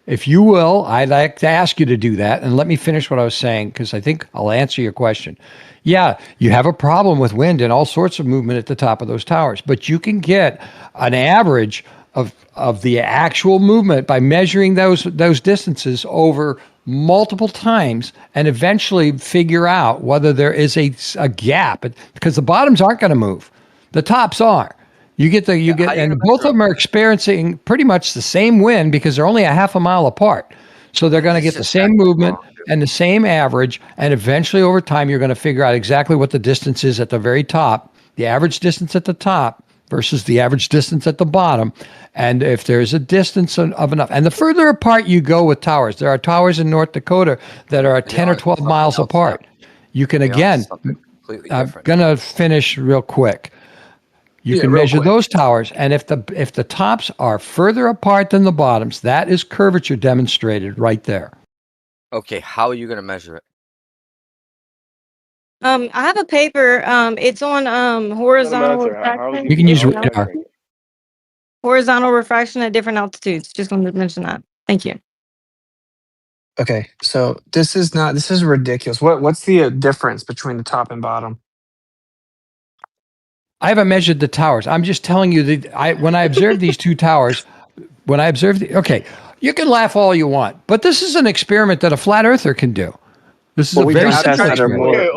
Speaker 5: If you will, I'd like to ask you to do that and let me finish what I was saying because I think I'll answer your question. Yeah, you have a problem with wind and all sorts of movement at the top of those towers, but you can get an average of the actual movement by measuring those distances over multiple times and eventually figure out whether there is a gap because the bottoms aren't going to move. The tops are. And both of them are experiencing pretty much the same wind because they're only a half a mile apart. So they're going to get the same movement and the same average. And eventually over time, you're going to figure out exactly what the distance is at the very top, the average distance at the top versus the average distance at the bottom. And if there's a distance of enough, and the further apart you go with towers, there are towers in North Dakota that are 10 or 12 miles apart. You can, again, I'm going to finish real quick. You can measure those towers, and if the tops are further apart than the bottoms, that is curvature demonstrated right there.
Speaker 13: Okay, how are you going to measure it?
Speaker 19: I have a paper. It's on horizontal refraction.
Speaker 5: You can use radar.
Speaker 19: Horizontal refraction at different altitudes. Just wanted to mention that. Thank you.
Speaker 12: Okay, so this is ridiculous. What's the difference between the top and bottom?
Speaker 5: I haven't measured the towers. I'm just telling you that when I observed these 2 towers, okay, you can laugh all you want, but this is an experiment that a flat earther can do. This is a very simple experiment.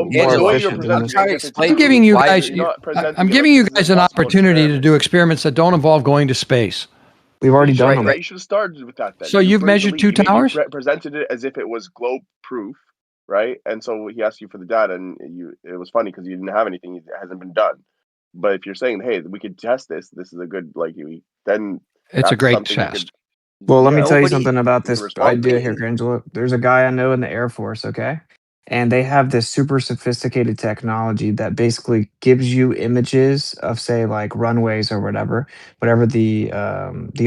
Speaker 5: I'm giving you guys an opportunity to do experiments that don't involve going to space.
Speaker 12: We've already done them.
Speaker 21: Right, you should have started with that then.
Speaker 5: So you've measured 2 towers?
Speaker 21: You presented it as if it was globe proof, right? And so he asked you for the data, and it was funny because you didn't have anything. It hasn't been done. But if you're saying, hey, we could test this, this is a good, then
Speaker 5: it's a great test.
Speaker 12: Well, let me tell you something about this idea here, Angelo. There's a guy I know in the Air Force, okay? And they have this super sophisticated technology that basically gives you images of, say, like runways or whatever the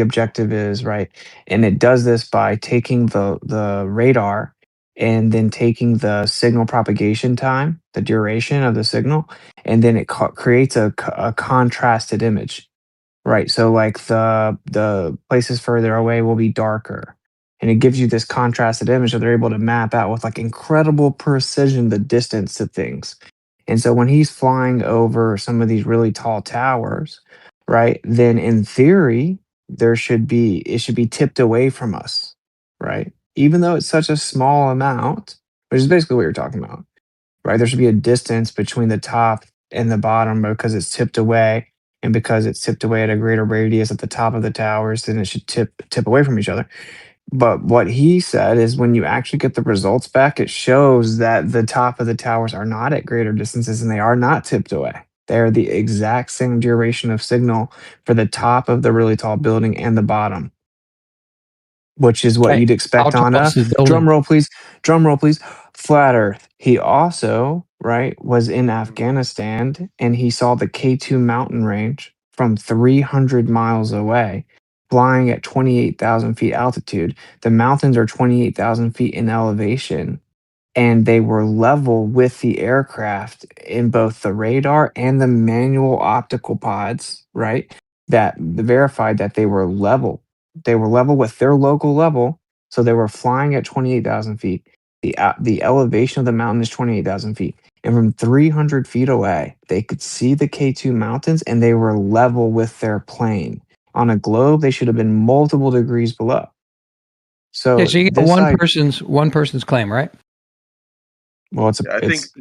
Speaker 12: objective is, right? And it does this by taking the radar and then taking the signal propagation time, the duration of the signal, and then it creates a contrasted image, right? So like the places further away will be darker, and it gives you this contrasted image that they're able to map out with like incredible precision the distance to things. And so when he's flying over some of these really tall towers, right, then in theory it should be tipped away from us, right? Even though it's such a small amount, which is basically what you're talking about, right? There should be a distance between the top and the bottom because it's tipped away, and because it's tipped away at a greater radius at the top of the towers, then it should tip away from each other. But what he said is when you actually get the results back, it shows that the top of the towers are not at greater distances and they are not tipped away. They are the exact same duration of signal for the top of the really tall building and the bottom, which is what
Speaker 5: Okay.
Speaker 12: you'd expect
Speaker 5: How
Speaker 12: on
Speaker 5: tall
Speaker 12: a
Speaker 5: is the building?
Speaker 12: drum roll, please. Drum roll, please. Flat Earth. He also, right, was in Afghanistan and he saw the K2 mountain range from 300 miles away, flying at 28,000 feet altitude. The mountains are 28,000 feet in elevation, and they were level with the aircraft in both the radar and the manual optical pods, right? That verified that they were level. They were level with their local level, so they were flying at 28,000 feet. The elevation of the mountain is 28,000 feet. And from 300 feet away, they could see the K2 mountains and they were level with their plane. On a globe, they should have been multiple degrees below. So,
Speaker 5: Okay, so you get
Speaker 12: this
Speaker 5: one person's claim, right?
Speaker 12: Well,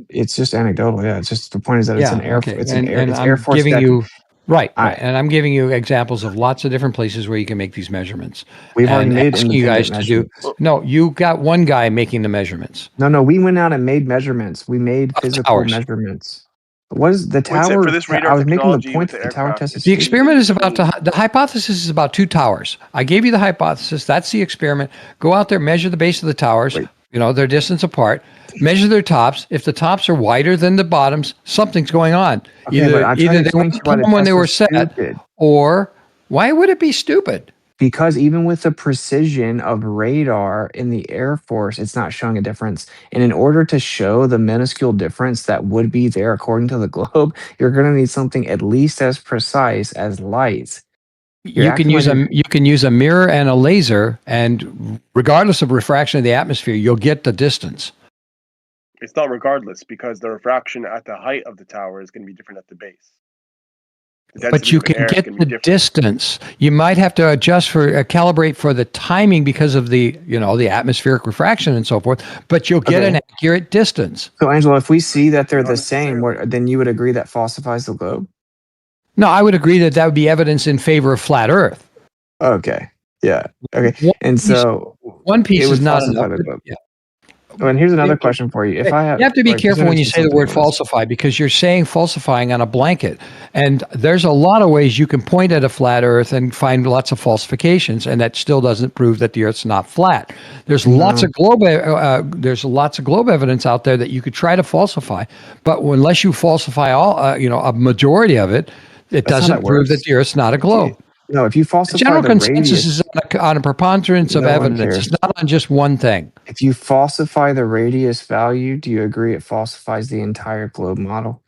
Speaker 12: it's just anecdotal. Yeah, it's just the point is that it's an air
Speaker 5: okay.
Speaker 12: it's
Speaker 5: and,
Speaker 12: an air
Speaker 5: and
Speaker 12: it's
Speaker 5: I'm
Speaker 12: Air Force
Speaker 5: giving
Speaker 12: deck.
Speaker 5: you right,
Speaker 12: I-
Speaker 5: right, and I'm giving you examples of lots of different places where you can make these measurements.
Speaker 12: We've already
Speaker 5: and
Speaker 12: made
Speaker 5: asking you guys to do.
Speaker 12: measurements.
Speaker 5: No, you got one guy making the measurements.
Speaker 12: No, we went out and made measurements. We made physical
Speaker 5: towers.
Speaker 12: measurements. What is the
Speaker 21: Witsit,
Speaker 12: tower?
Speaker 21: for this radar
Speaker 12: I was making the
Speaker 21: technology
Speaker 12: point
Speaker 21: with
Speaker 12: that
Speaker 21: the
Speaker 12: the tower
Speaker 21: aircraft,
Speaker 12: test is
Speaker 5: The
Speaker 12: stupid.
Speaker 5: experiment is about the hypothesis is about 2 towers. I gave you the hypothesis. That's the experiment. Go out there, measure the base of the towers. You know, their distance apart. Measure their tops. If the tops are wider than the bottoms, something's going on.
Speaker 12: Okay, but I'm trying to
Speaker 5: Either they
Speaker 12: explain
Speaker 5: were
Speaker 12: to you why the
Speaker 5: when
Speaker 12: test
Speaker 5: they were
Speaker 12: was
Speaker 5: set,
Speaker 12: stupid.
Speaker 5: or why would it be stupid?
Speaker 12: Because even with the precision of radar in the Air Force, it's not showing a difference. And in order to show the minuscule difference that would be there according to the globe, you're going to need something at least as precise as light.
Speaker 5: You can use a mirror and a laser, and regardless of refraction of the atmosphere, you'll get the distance.
Speaker 21: It's not regardless because the refraction at the height of the tower is going to be different at the base. The
Speaker 5: But you can get the distance. You might have to adjust for calibrate for the timing because of the the atmospheric refraction and so forth. But you'll get an accurate distance.
Speaker 12: So, Angelo, if we see that they're the same, then you would agree that falsifies the globe?
Speaker 5: No, I would agree that would be evidence in favor of flat Earth.
Speaker 12: Okay. Yeah. Okay.
Speaker 5: One piece is not
Speaker 12: falsify
Speaker 5: enough.
Speaker 12: the globe. Oh, and here's another question for you.
Speaker 5: You have to be careful when you say the word falsify, because you're saying falsifying on a blanket. And there's a lot of ways you can point at a flat Earth and find lots of falsifications, and that still doesn't prove that the Earth's not flat. There's lots of globe evidence out there that you could try to falsify, but unless you falsify all a majority of it, it doesn't prove that the Earth's not a globe.
Speaker 12: No, if you falsify
Speaker 5: the general
Speaker 12: the
Speaker 5: consensus
Speaker 12: radius,
Speaker 5: is on a preponderance of
Speaker 12: No one
Speaker 5: evidence.
Speaker 12: cares.
Speaker 5: It's not on just one thing.
Speaker 12: if you falsify the radius value, do you agree it falsifies the entire globe model?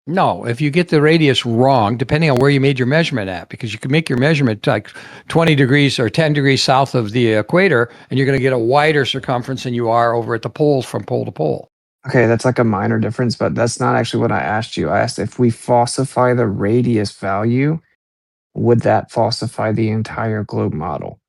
Speaker 5: No, if you get the radius wrong, depending on where you made your measurement at, because you can make your measurement like 20 degrees or 10 degrees south of the equator, and you're going to get a wider circumference than you are over at the poles from pole to pole.
Speaker 12: Okay, that's like a minor difference, but that's not actually what I asked you. I asked if we falsify the radius value, would that falsify the entire globe model?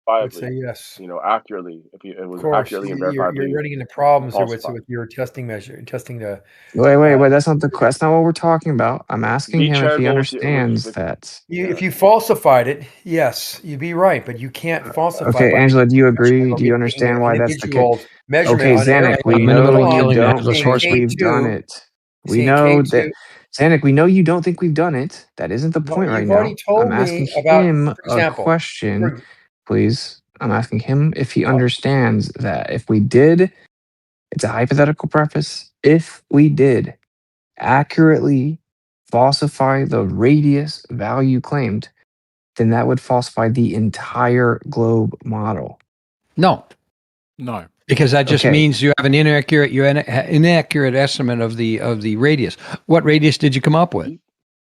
Speaker 16: I would say yes.
Speaker 21: Accurately. If it
Speaker 16: Of
Speaker 21: was
Speaker 16: course,
Speaker 21: accurately and
Speaker 16: you're
Speaker 21: verifiably
Speaker 16: running into problems here
Speaker 21: falsified.
Speaker 16: with your testing the.
Speaker 12: Wait. That's not what we're talking about. I'm asking
Speaker 21: Be
Speaker 12: him if he
Speaker 21: charitable with your-
Speaker 12: understands
Speaker 21: with-
Speaker 12: that.
Speaker 16: If you falsified it, yes, you'd be right, but you can't falsify.
Speaker 12: Okay,
Speaker 16: by
Speaker 12: Angela, do you
Speaker 16: making
Speaker 12: agree? Do you
Speaker 16: an
Speaker 12: understand why that's the
Speaker 16: individual
Speaker 12: case?
Speaker 16: measurement
Speaker 12: Okay,
Speaker 16: on an
Speaker 12: Zanick, we
Speaker 16: airplane.
Speaker 12: know
Speaker 5: Minimally
Speaker 12: you
Speaker 5: killing
Speaker 12: don't
Speaker 5: Angela's
Speaker 12: think
Speaker 5: horse.
Speaker 12: we've done it. We
Speaker 16: seeing
Speaker 12: know
Speaker 16: K2
Speaker 12: that, Zanick, we know you don't think we've done it. That isn't the point right
Speaker 16: You've
Speaker 12: now.
Speaker 16: already told
Speaker 12: I'm asking
Speaker 16: me about,
Speaker 12: him
Speaker 16: for example,
Speaker 12: a question, please. I'm asking him if he understands that if we did, it's a hypothetical preface, if we did accurately falsify the radius value claimed, then that would falsify the entire globe model.
Speaker 5: No, because that just means you have an inaccurate estimate of the radius. What radius did you come up with?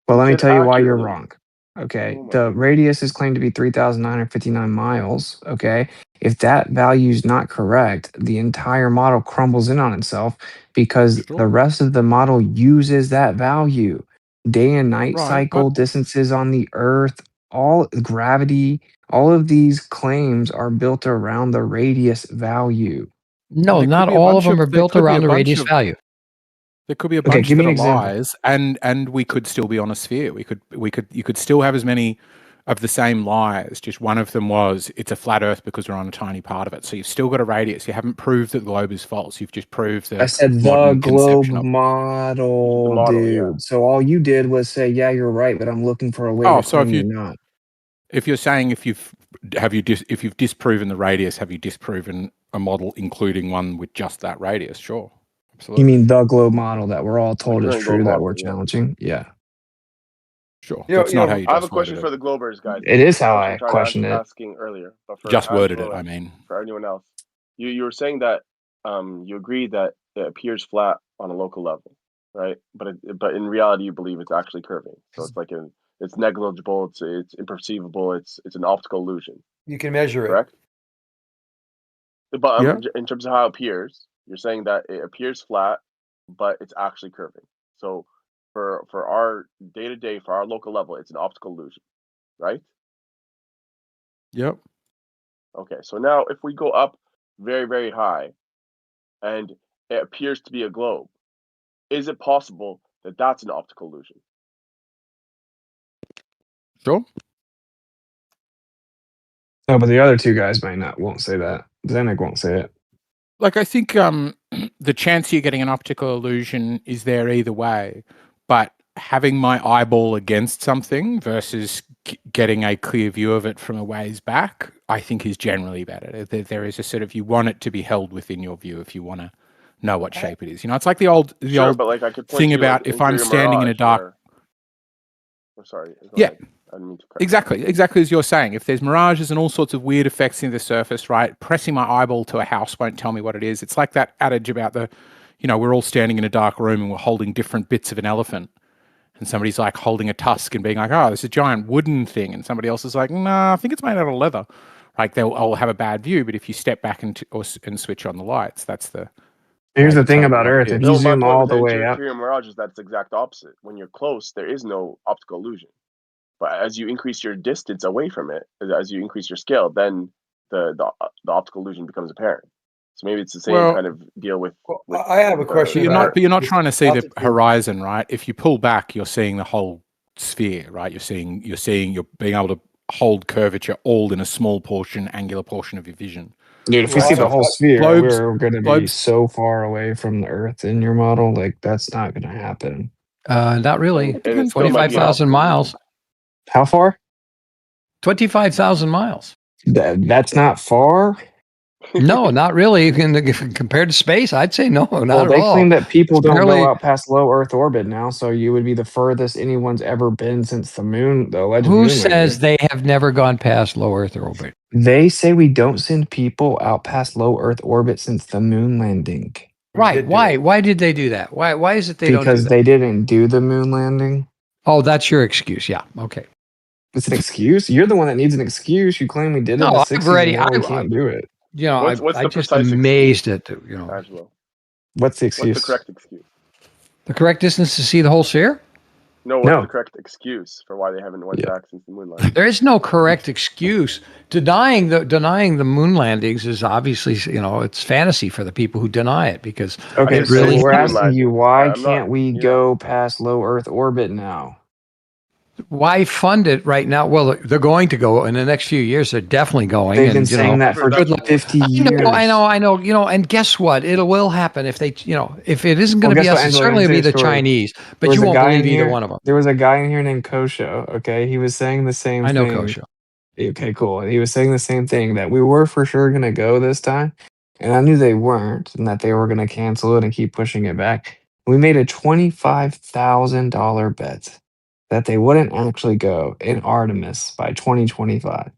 Speaker 12: Well, let me tell you why you're
Speaker 21: accurately.
Speaker 12: wrong. Okay. The radius is claimed to be 3,959 miles. Okay. If that value is not correct, the entire model crumbles in on itself because the rest of the model uses that value. Day and night cycle, distances on the Earth, all gravity, all of these claims are built around the radius value.
Speaker 5: No, not all of them are built around the radius value.
Speaker 18: There could be a bunch that are lies, and we could still be on a sphere. You could still have as many of the same lies. Just one of them was it's a flat Earth because we're on a tiny part of it. So you've still got a radius. You haven't proved that the globe is false. You've just proved the
Speaker 12: I said the globe model, dude. Yeah. So all you did was say, "Yeah, you're right," but I'm looking for a way to claim you're not.
Speaker 18: If you're saying if you've disproven the radius, have you disproven a model including one with just that radius? Sure. Absolutely.
Speaker 12: You mean the globe model that we're all told is true that we're challenging? Yeah.
Speaker 18: Sure. That's not how you
Speaker 21: I have a
Speaker 18: just
Speaker 21: question
Speaker 18: worded
Speaker 21: for the Globers, guys.
Speaker 12: It is how I questioned it.
Speaker 21: Asking earlier, but for
Speaker 18: just worded it.
Speaker 21: Angelo,
Speaker 18: I mean,
Speaker 21: for anyone else, you were saying that you agree that it appears flat on a local level, right? But in reality, you believe it's actually curving. So it's like it's negligible. It's imperceivable. It's an optical illusion.
Speaker 16: You can measure
Speaker 21: correct? But
Speaker 18: Yeah.
Speaker 21: in terms of how it appears, you're saying that it appears flat, but it's actually curving. So for our day-to-day, for our local level, it's an optical illusion, right?
Speaker 18: Yep.
Speaker 21: Okay, so now if we go up very, very high and it appears to be a globe, is it possible that that's an optical illusion?
Speaker 18: Sure.
Speaker 12: No, but the other two guys won't say that. Zanick won't say it.
Speaker 18: Like, I think the chance you're getting an optical illusion is there either way, but having my eyeball against something versus getting a clear view of it from a ways back, I think is generally better. There is a sort of, you want it to be held within your view if you want to know what shape it is. You know, it's like the old
Speaker 21: but like I could point
Speaker 18: thing
Speaker 21: to,
Speaker 18: about
Speaker 21: like,
Speaker 18: if I'm
Speaker 21: interior
Speaker 18: standing in a
Speaker 21: mirage
Speaker 18: dark...
Speaker 21: sorry.
Speaker 18: Yeah.
Speaker 21: I didn't mean to
Speaker 18: Exactly as you're saying. If there's mirages and all sorts of weird effects in the surface, right? Pressing my eyeball to a house won't tell me what it is. It's like that adage about we're all standing in a dark room and we're holding different bits of an elephant. And somebody's like holding a tusk and being like, oh, there's a giant wooden thing. And somebody else is like, nah, I think it's made out of leather. Like they'll all have a bad view. But if you step back and switch on the lights, that's the...
Speaker 12: Here's the thing about Earth. If you zoom all the way up...
Speaker 21: Interior mirage is that's the exact opposite. When you're close, there is no optical illusion. But as you increase your distance away from it, as you increase your scale, then the optical illusion becomes apparent. So maybe it's the same kind of deal with
Speaker 16: I have a question.
Speaker 18: But you're not trying to see the horizon, right? If you pull back, you're seeing the whole sphere, right? You're being able to hold curvature all in a small portion, angular portion of your vision.
Speaker 12: Dude, if we see the whole sphere, we're going to be so far away from the Earth in your model. Like, that's not going to happen.
Speaker 5: Not really. 25,000 miles.
Speaker 12: How far?
Speaker 5: 25,000 miles.
Speaker 12: That's not far?
Speaker 5: No, not really. Compared to space, I'd say no, not at all.
Speaker 12: They claim that people don't go out past low Earth orbit now, so you would be the furthest anyone's ever been since the moon, the alleged moon
Speaker 5: landing. Who says they have never gone past low Earth orbit?
Speaker 12: They say we don't send people out past low Earth orbit since the moon landing.
Speaker 5: Right. Why? Why did they do that? Why is it they don't do that?
Speaker 12: Because they didn't do the moon landing.
Speaker 5: Oh, that's your excuse. Yeah. Okay.
Speaker 12: It's an excuse? You're the one that needs an excuse. You claim we did it in the 60s. We can't do it.
Speaker 5: You know, I'm just amazed at
Speaker 21: Angelo.
Speaker 12: What's the excuse?
Speaker 21: What's the correct excuse?
Speaker 5: The correct distance to see the whole sphere?
Speaker 21: No, what's the correct excuse for why they haven't went back since the moon landing?
Speaker 5: There is no correct excuse. Denying the moon landings is obviously, it's fantasy for the people who deny it because
Speaker 12: it really. So we're asking you, why can't we go past low Earth orbit now?
Speaker 5: Why fund it right now? Well, they're going to go in the next few years. They're definitely going.
Speaker 12: They've been saying that for 50 years.
Speaker 5: I know. And guess what? It will happen if they, if it isn't going to be us, it certainly will be the Chinese. But you won't believe either one of them.
Speaker 12: There was a guy in here named Kosho. Okay, he was saying the same thing.
Speaker 5: I know Kosho.
Speaker 12: Okay, cool. And he was saying the same thing, that we were for sure going to go this time, and I knew they weren't, and that they were going to cancel it and keep pushing it back. We made a $25,000 bet that they wouldn't actually go in Artemis by 2025.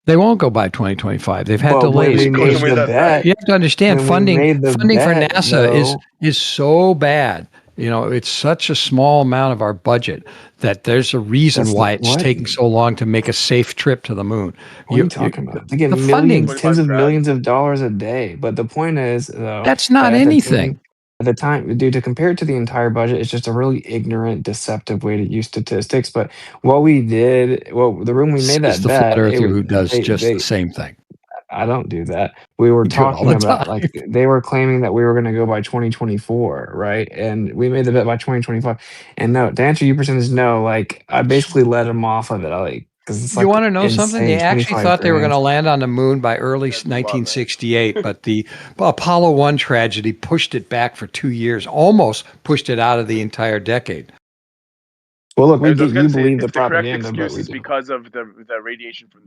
Speaker 5: They won't go by 2025. They've had delays. You have to understand, funding for NASA is so bad. It's such a small amount of our budget that there's a reason why it's taking so long to make a safe trip to the moon.
Speaker 12: What are you talking about? They get millions, tens of millions of dollars a day. But the point is, though,
Speaker 5: that's not anything.
Speaker 12: At the time, dude, to compare it to the entire budget, it's just a really ignorant, deceptive way to use statistics. But what we did, the room we made that
Speaker 5: it's the
Speaker 12: bet,
Speaker 5: flat earther who does the same thing.
Speaker 12: I don't do that. We were
Speaker 5: You do it all
Speaker 12: talking
Speaker 5: the
Speaker 12: about
Speaker 5: time.
Speaker 12: they were claiming that we were going to go by 2024, right? And we made the bet by 2025. And no, to answer your percentage, no. Like I basically let them off of it. Because it's
Speaker 5: You
Speaker 12: like
Speaker 5: want to know something?
Speaker 12: insane,
Speaker 5: They actually
Speaker 12: 25
Speaker 5: thought they were going
Speaker 12: grand.
Speaker 5: to land on the moon by early 1968, but the Apollo 1 tragedy pushed it back for 2 years, almost pushed it out of the entire decade.
Speaker 12: Well, look,
Speaker 21: I was
Speaker 12: you
Speaker 21: gonna say,
Speaker 12: believe the
Speaker 21: if the correct
Speaker 12: propaganda, but
Speaker 21: excuse
Speaker 12: we
Speaker 21: is
Speaker 12: do.
Speaker 21: because of the radiation from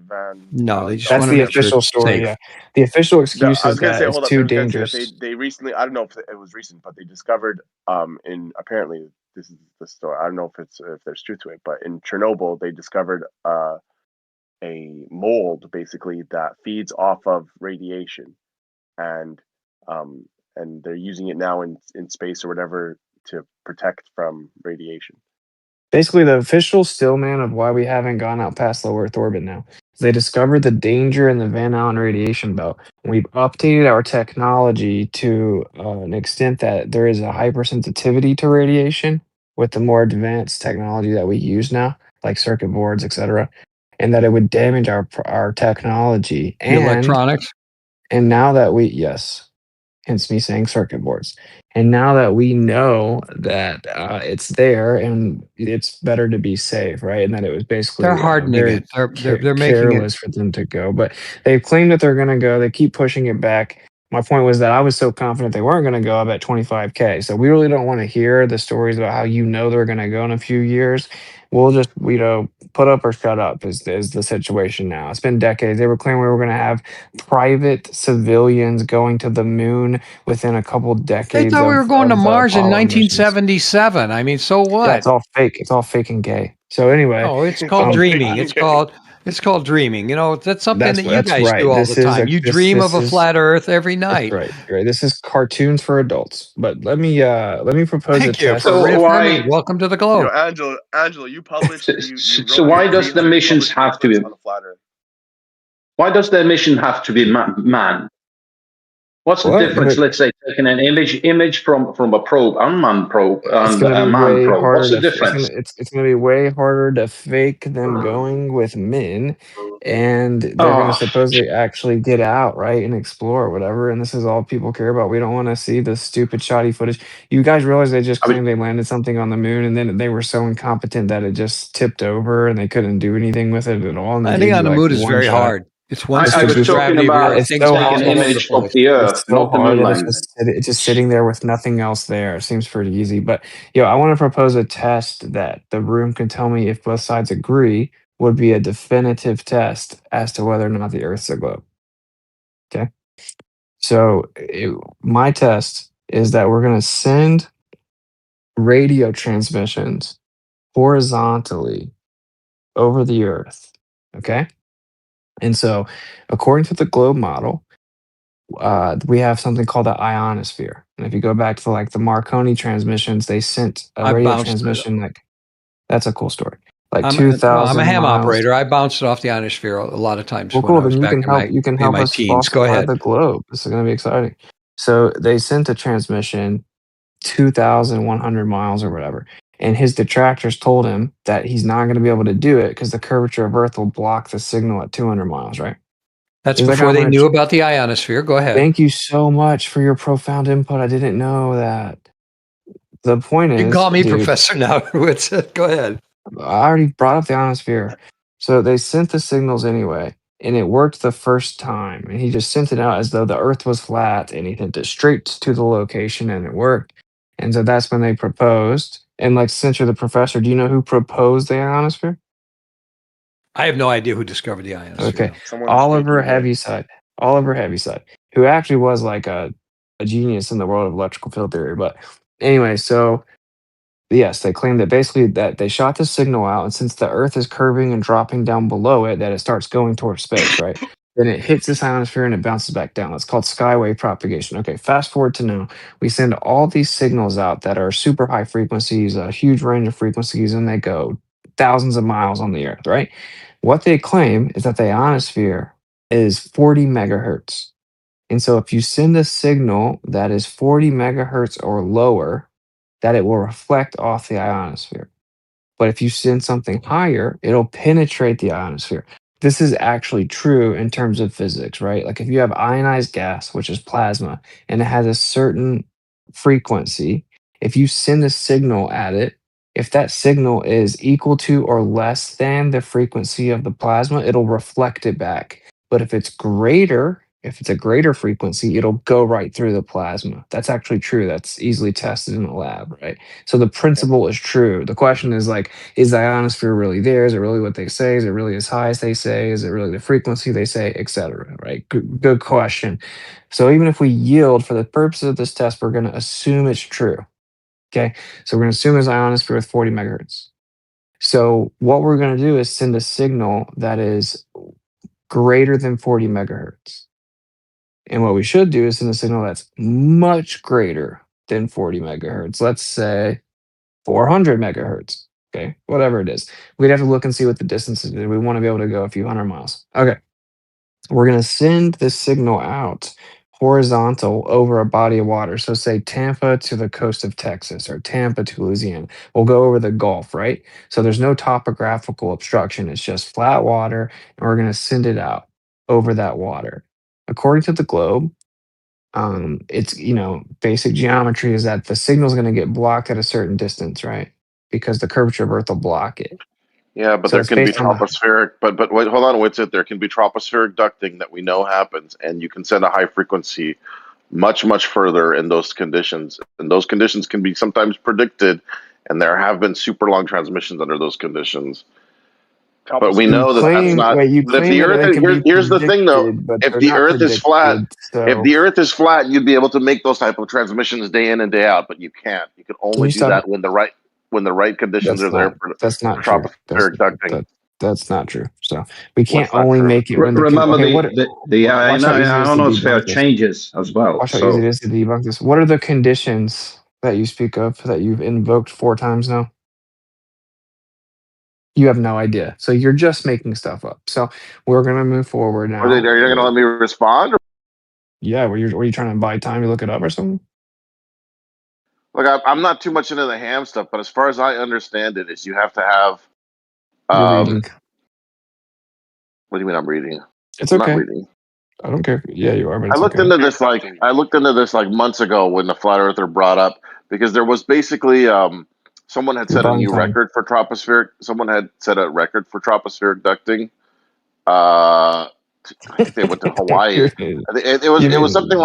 Speaker 21: Van
Speaker 5: No, they just
Speaker 12: That's
Speaker 5: want to
Speaker 12: the
Speaker 5: make sure
Speaker 12: official
Speaker 5: it's
Speaker 12: story.
Speaker 5: safe.
Speaker 12: Yeah, the official excuse
Speaker 21: I
Speaker 12: is
Speaker 21: was gonna
Speaker 12: that
Speaker 21: say,
Speaker 12: it's
Speaker 21: hold up. I
Speaker 12: too
Speaker 21: was gonna say that
Speaker 12: dangerous.
Speaker 21: they recently. I don't know if it was recent, but they discovered in apparently this is the story. I don't know if there's truth to it, but in Chernobyl they discovered a mold basically that feeds off of radiation, and they're using it now in space or whatever to protect from radiation.
Speaker 12: Basically, the official stillman of why we haven't gone out past low Earth orbit now. They discovered the danger in the Van Allen radiation belt. We've updated our technology to an extent that there is a hypersensitivity to radiation with the more advanced technology that we use now, like circuit boards, etc., and that it would damage our technology.
Speaker 5: The electronics.
Speaker 12: And now that yes, hence me saying circuit boards. And now that we know that it's there and it's better to be safe, right? And that it was basically
Speaker 5: They're hardening
Speaker 12: very
Speaker 5: it. They're making it.
Speaker 12: careless for them to go. But they've claimed that they're going to go. They keep pushing it back. My point was that I was so confident they weren't going to go up at 25K. So we really don't want to hear the stories about how they're going to go in a few years. We'll just, put up or shut up is the situation now. It's been decades. They were claiming we were going to have private civilians going to the moon within a couple
Speaker 5: They
Speaker 12: decades
Speaker 5: thought we were going to Mars in
Speaker 12: Apollo missions.
Speaker 5: 1977. I mean, so what?
Speaker 12: Yeah, it's all fake. It's all fake and gay. So anyway,
Speaker 5: Oh, it's called dreaming. It's called dreaming. You know, that's something that you
Speaker 12: that's
Speaker 5: guys
Speaker 12: right.
Speaker 5: do all
Speaker 12: This
Speaker 5: the
Speaker 12: is
Speaker 5: time. You dream of a flat Earth every night.
Speaker 12: That's right. Right. This is cartoons for adults. But let me propose
Speaker 5: Thank
Speaker 12: a
Speaker 5: you
Speaker 12: test.
Speaker 5: for reaffirming. Welcome to the globe.
Speaker 21: Angelo, you published. You
Speaker 15: So why does the missions have to be?
Speaker 21: On a flat Earth.
Speaker 15: Why does the mission have to be man? What's the difference? Let's say taking an image from a probe, unmanned probe, and a manned probe. What's the difference?
Speaker 12: It's going to be way harder to fake them going with men, and they're going to supposedly actually get out, right, and explore or whatever. And this is all people care about. We don't want to see the stupid shoddy footage. You guys realize they just claimed they landed something on the moon, and then they were so incompetent that it just tipped over, and they couldn't do anything with it at all. And
Speaker 5: landing on the moon is very hard. It's one
Speaker 15: I was talking about
Speaker 12: it's
Speaker 15: things
Speaker 12: so
Speaker 15: like an image of the Earth,
Speaker 12: it's so
Speaker 15: not the
Speaker 12: hard
Speaker 15: moon
Speaker 12: that
Speaker 15: landing.
Speaker 12: it's just sitting there with nothing else there. It seems pretty easy. But I want to propose a test that the room can tell me if both sides agree would be a definitive test as to whether or not the Earth's a globe. Okay. So my test is that we're going to send radio transmissions horizontally over the Earth. Okay. And so, according to the globe model, we have something called the ionosphere. And if you go back to the Marconi transmissions, they sent a radio transmission that's a cool story. Like 2,000
Speaker 5: I'm a ham
Speaker 12: miles.
Speaker 5: operator. I bounced it off the ionosphere a lot of times.
Speaker 12: Well,
Speaker 5: when
Speaker 12: cool.
Speaker 5: I was
Speaker 12: Then you
Speaker 5: back
Speaker 12: can
Speaker 5: in
Speaker 12: help. You can
Speaker 5: in
Speaker 12: help
Speaker 5: my
Speaker 12: us
Speaker 5: teens. Go
Speaker 12: falsify
Speaker 5: ahead.
Speaker 12: the globe. This is going to be exciting. So they sent a transmission 2,100 miles or whatever. And his detractors told him that he's not going to be able to do it because the curvature of Earth will block the signal at 200 miles, right?
Speaker 5: That's before they knew about the ionosphere. Go ahead.
Speaker 12: Thank you so much for your profound input. I didn't know that. The point is,
Speaker 5: you can call me professor now. Go ahead.
Speaker 12: I already brought up the ionosphere. So they sent the signals anyway, and it worked the first time. And he just sent it out as though the Earth was flat, and he sent it straight to the location, and it worked. And so that's when they proposed. And since you're the professor, do you know who proposed the ionosphere?
Speaker 5: I have no idea who discovered the ionosphere.
Speaker 12: Okay, Oliver Heaviside, who actually was a genius in the world of electrical field theory. But anyway, so yes, they claim that basically that they shot the signal out, and since the Earth is curving and dropping down below it, that it starts going towards space, right? Then it hits this ionosphere and it bounces back down. It's called skywave propagation. Okay, fast forward to now. We send all these signals out that are super high frequencies, a huge range of frequencies, and they go thousands of miles on the Earth, right? What they claim is that the ionosphere is 40 megahertz. And so if you send a signal that is 40 megahertz or lower, that it will reflect off the ionosphere. But if you send something higher, it'll penetrate the ionosphere. this is actually true in terms of physics, right? Like if you have ionized gas, which is plasma, and it has a certain frequency, if you send a signal at it, if that signal is equal to or less than the frequency of the plasma, it'll reflect it back. But if it's a greater frequency, it'll go right through the plasma. That's actually true. That's easily tested in the lab, right? So the principle is true. The question is like, is the ionosphere really there? Is it really what they say? Is it really as high as they say? Is it really the frequency they say, etc.? Right? Good question. So even if we yield for the purpose of this test, we're going to assume it's true. Okay, so we're going to assume there's an ionosphere with 40 megahertz. So what we're going to do is send a signal that is greater than 40 megahertz. And what we should do is send a signal that's much greater than 40 megahertz. Let's say 400 megahertz. Okay, whatever it is. We'd have to look and see what the distance is. We want to be able to go a few hundred miles. Okay, we're going to send this signal out horizontal over a body of water. So say Tampa to the coast of Texas or Tampa to Louisiana. We'll go over the Gulf, right? So there's no topographical obstruction. It's just flat water, and we're going to send it out over that water. According to the globe, it's, basic geometry is that the signal is going to get blocked at a certain distance, right? Because the curvature of Earth will block it.
Speaker 15: Yeah, but
Speaker 12: So
Speaker 15: there
Speaker 12: it's
Speaker 15: can be
Speaker 12: based on the
Speaker 15: tropospheric. But wait, hold on, Witsit. There can be tropospheric ducting that we know happens, and you can send a high frequency much further in those conditions. And those conditions can be sometimes predicted, and there have been super long transmissions under those conditions. But we know that that's not. But if the Earth, here's the thing though: if the Earth is flat, if the Earth is flat, you'd be able to make those type of transmissions day in and day out. But you can't. You can only do that when the right conditions are there for tropospheric ducting.
Speaker 12: That's not true. So we can't only make it when
Speaker 4: remember the
Speaker 12: watch how easy it is to
Speaker 4: ionosphere
Speaker 12: debunk this.
Speaker 4: changes as well.
Speaker 12: Watch how easy it is to debunk this. What are the conditions that you speak of that you've invoked 4 times now? You have no idea. So you're just making stuff up. So we're going to move forward now.
Speaker 15: Are you going to let me respond?
Speaker 12: Yeah. Were you trying to buy time to look it up or something?
Speaker 15: Look, I'm not too much into the ham stuff, but as far as I understand it, is you have to have.
Speaker 12: Reading.
Speaker 15: What do you mean I'm reading?
Speaker 12: It's
Speaker 15: I'm
Speaker 12: okay.
Speaker 15: not reading.
Speaker 12: I don't care. Yeah, you are. But
Speaker 15: I looked into this like months ago when the flat earther brought up, because there was basically someone had set a new record for tropospheric. Someone had set a record for tropospheric ducting. I think they went to Hawaii. It was something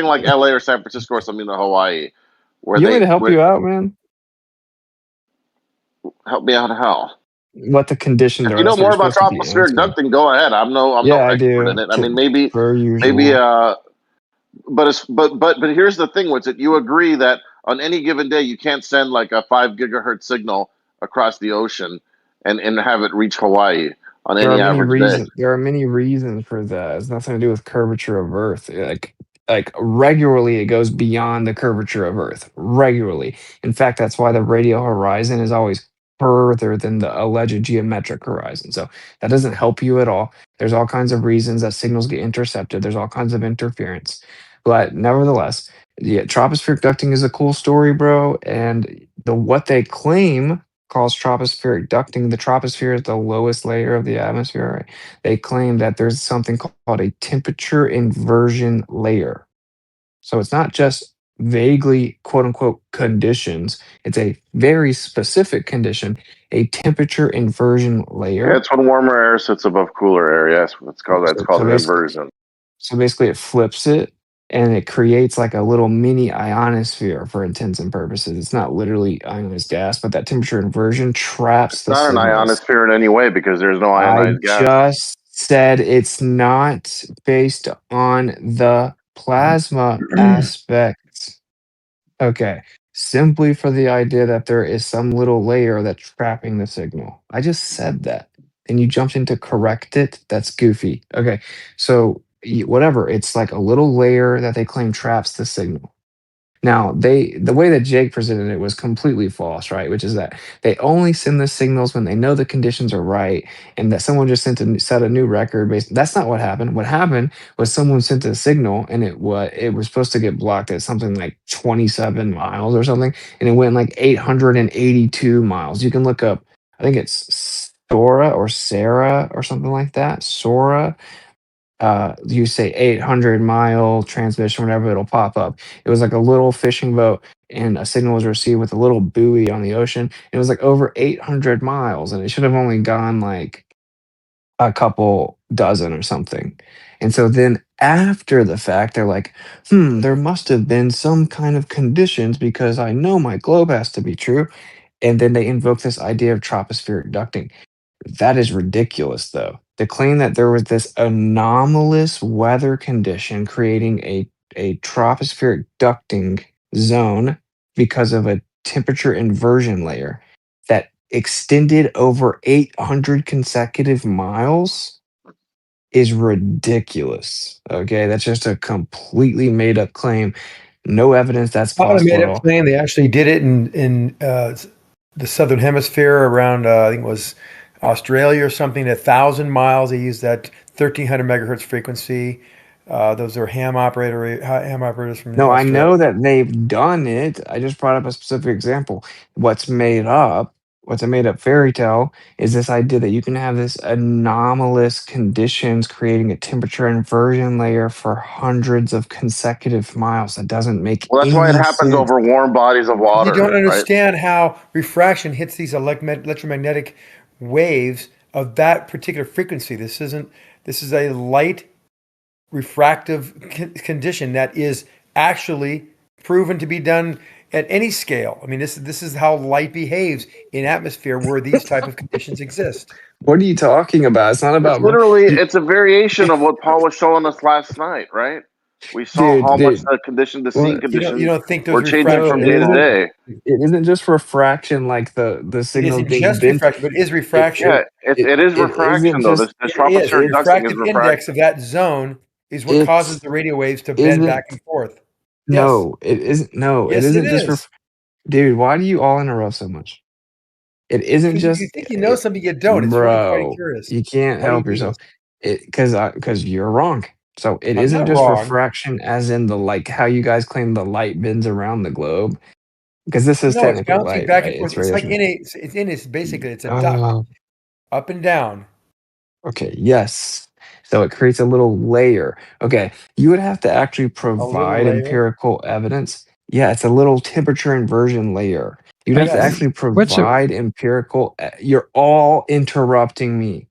Speaker 15: like LA or San Francisco or something to Hawaii. Where
Speaker 12: you want me to help you out, man?
Speaker 15: Help me out how?
Speaker 12: What the conditions are?
Speaker 15: If you know more about tropospheric ducting, go ahead. I'm no expert in it. I mean, maybe. But here's the thing, Witsit. You agree that on any given day you can't send like a 5 gigahertz signal across the ocean and have it reach Hawaii on any average day.
Speaker 12: There are many reasons for that. It's nothing to do with curvature of Earth. Like regularly, it goes beyond the curvature of Earth. Regularly. In fact, that's why the radial horizon is always further than the alleged geometric horizon. So that doesn't help you at all. There's all kinds of reasons that signals get intercepted. There's all kinds of interference. But nevertheless, yeah, tropospheric ducting is a cool story, bro. And what they claim calls tropospheric ducting. The troposphere is the lowest layer of the atmosphere. Right? They claim that there's something called a temperature inversion layer. So it's not just vaguely quote unquote conditions. It's a very specific condition, a temperature inversion layer.
Speaker 15: Yeah, it's when warmer air sits above cooler air. Yes, it's called an inversion.
Speaker 12: So basically, it flips it, and it creates like a little mini ionosphere for intents and purposes. It's not literally ionized gas, but that temperature inversion traps the signals.
Speaker 15: It's not an ionosphere in any way because there's no ionized gas.
Speaker 12: I just said it's not based on the plasma aspect. Okay. Simply for the idea that there is some little layer that's trapping the signal. I just said that. And you jumped in to correct it. That's goofy. Okay. So whatever, it's like a little layer that they claim traps the signal. Now, the way that Jake presented it was completely false, right? Which is that they only send the signals when they know the conditions are right, and that someone just set a new record. That's not what happened. What happened was someone sent a signal, and it was supposed to get blocked at something like 27 miles or something, and it went like 882 miles. You can look up. I think it's Sora or Sarah or something like that. Sora. You say 800-mile transmission, whatever, it'll pop up. It was like a little fishing boat, and a signal was received with a little buoy on the ocean. It was like over 800 miles, and it should have only gone like a couple dozen or something. And so then after the fact, they're like, there must have been some kind of conditions because I know my globe has to be true. And then they invoke this idea of tropospheric ducting. That is ridiculous, though. The claim that there was this anomalous weather condition creating a tropospheric ducting zone because of a temperature inversion layer that extended over 800 consecutive miles is ridiculous. Okay, that's just a completely made up claim. No evidence that's
Speaker 16: Not a
Speaker 12: possible
Speaker 16: made
Speaker 12: at
Speaker 16: up
Speaker 12: all.
Speaker 16: claim. They actually did it in the southern hemisphere around I think it was Australia or something. 1,000 miles. They used that 1,300 megahertz frequency. Those are ham operators from
Speaker 12: No, I
Speaker 16: Australia.
Speaker 12: know that they've done it. I just brought up a specific example. What's a made up fairy tale is this idea that you can have this anomalous conditions creating a temperature inversion layer for hundreds of consecutive miles. That doesn't make
Speaker 15: Well, that's why it
Speaker 12: any
Speaker 15: happens
Speaker 12: sense.
Speaker 15: over warm bodies of water.
Speaker 16: You don't
Speaker 15: right?
Speaker 16: understand how refraction hits these electromagnetic waves of that particular frequency. This is a light refractive condition that is actually proven to be done at any scale. I mean, this is how light behaves in atmosphere where these type of conditions exist.
Speaker 12: What are you talking about? It's not about
Speaker 15: It's a variation of what Paul was showing us last night, right? We saw how much the scene conditions
Speaker 16: you don't think those
Speaker 15: were changing from day to day.
Speaker 12: It isn't just refraction like the signal
Speaker 16: isn't
Speaker 12: being
Speaker 16: just
Speaker 12: bent.
Speaker 16: refraction, but it is refraction.
Speaker 15: It is refraction, though. The tropospheric
Speaker 16: the
Speaker 15: ducting
Speaker 16: refractive
Speaker 15: is refraction.
Speaker 16: index of that zone is what causes the radio waves to bend back and forth.
Speaker 12: No, it isn't. No,
Speaker 16: Yes,
Speaker 12: it isn't
Speaker 16: it
Speaker 12: just.
Speaker 16: is.
Speaker 12: Dude, why do you all interrupt so much? It isn't
Speaker 16: Because
Speaker 12: just.
Speaker 16: you think you know something you don't. It's really quite curious.
Speaker 12: You can't
Speaker 16: Why do you
Speaker 12: help
Speaker 16: do
Speaker 12: yourself.
Speaker 16: this?
Speaker 12: Because you're wrong. So it
Speaker 16: I'm
Speaker 12: isn't
Speaker 16: not
Speaker 12: just
Speaker 16: wrong.
Speaker 12: refraction, as in the like how you guys claim the light bends around the globe. Because this is
Speaker 16: No, it's
Speaker 12: technically
Speaker 16: bouncing
Speaker 12: light,
Speaker 16: back
Speaker 12: right?
Speaker 16: and forth.
Speaker 12: It's
Speaker 16: It's like
Speaker 12: radiation.
Speaker 16: basically it's a duct, up and down.
Speaker 12: Okay, yes. So it creates a little layer. Okay, you would have to actually provide
Speaker 16: layer?
Speaker 12: empirical evidence. Yeah, it's a little temperature inversion layer. You'd have to actually provide empirical. You're all interrupting me.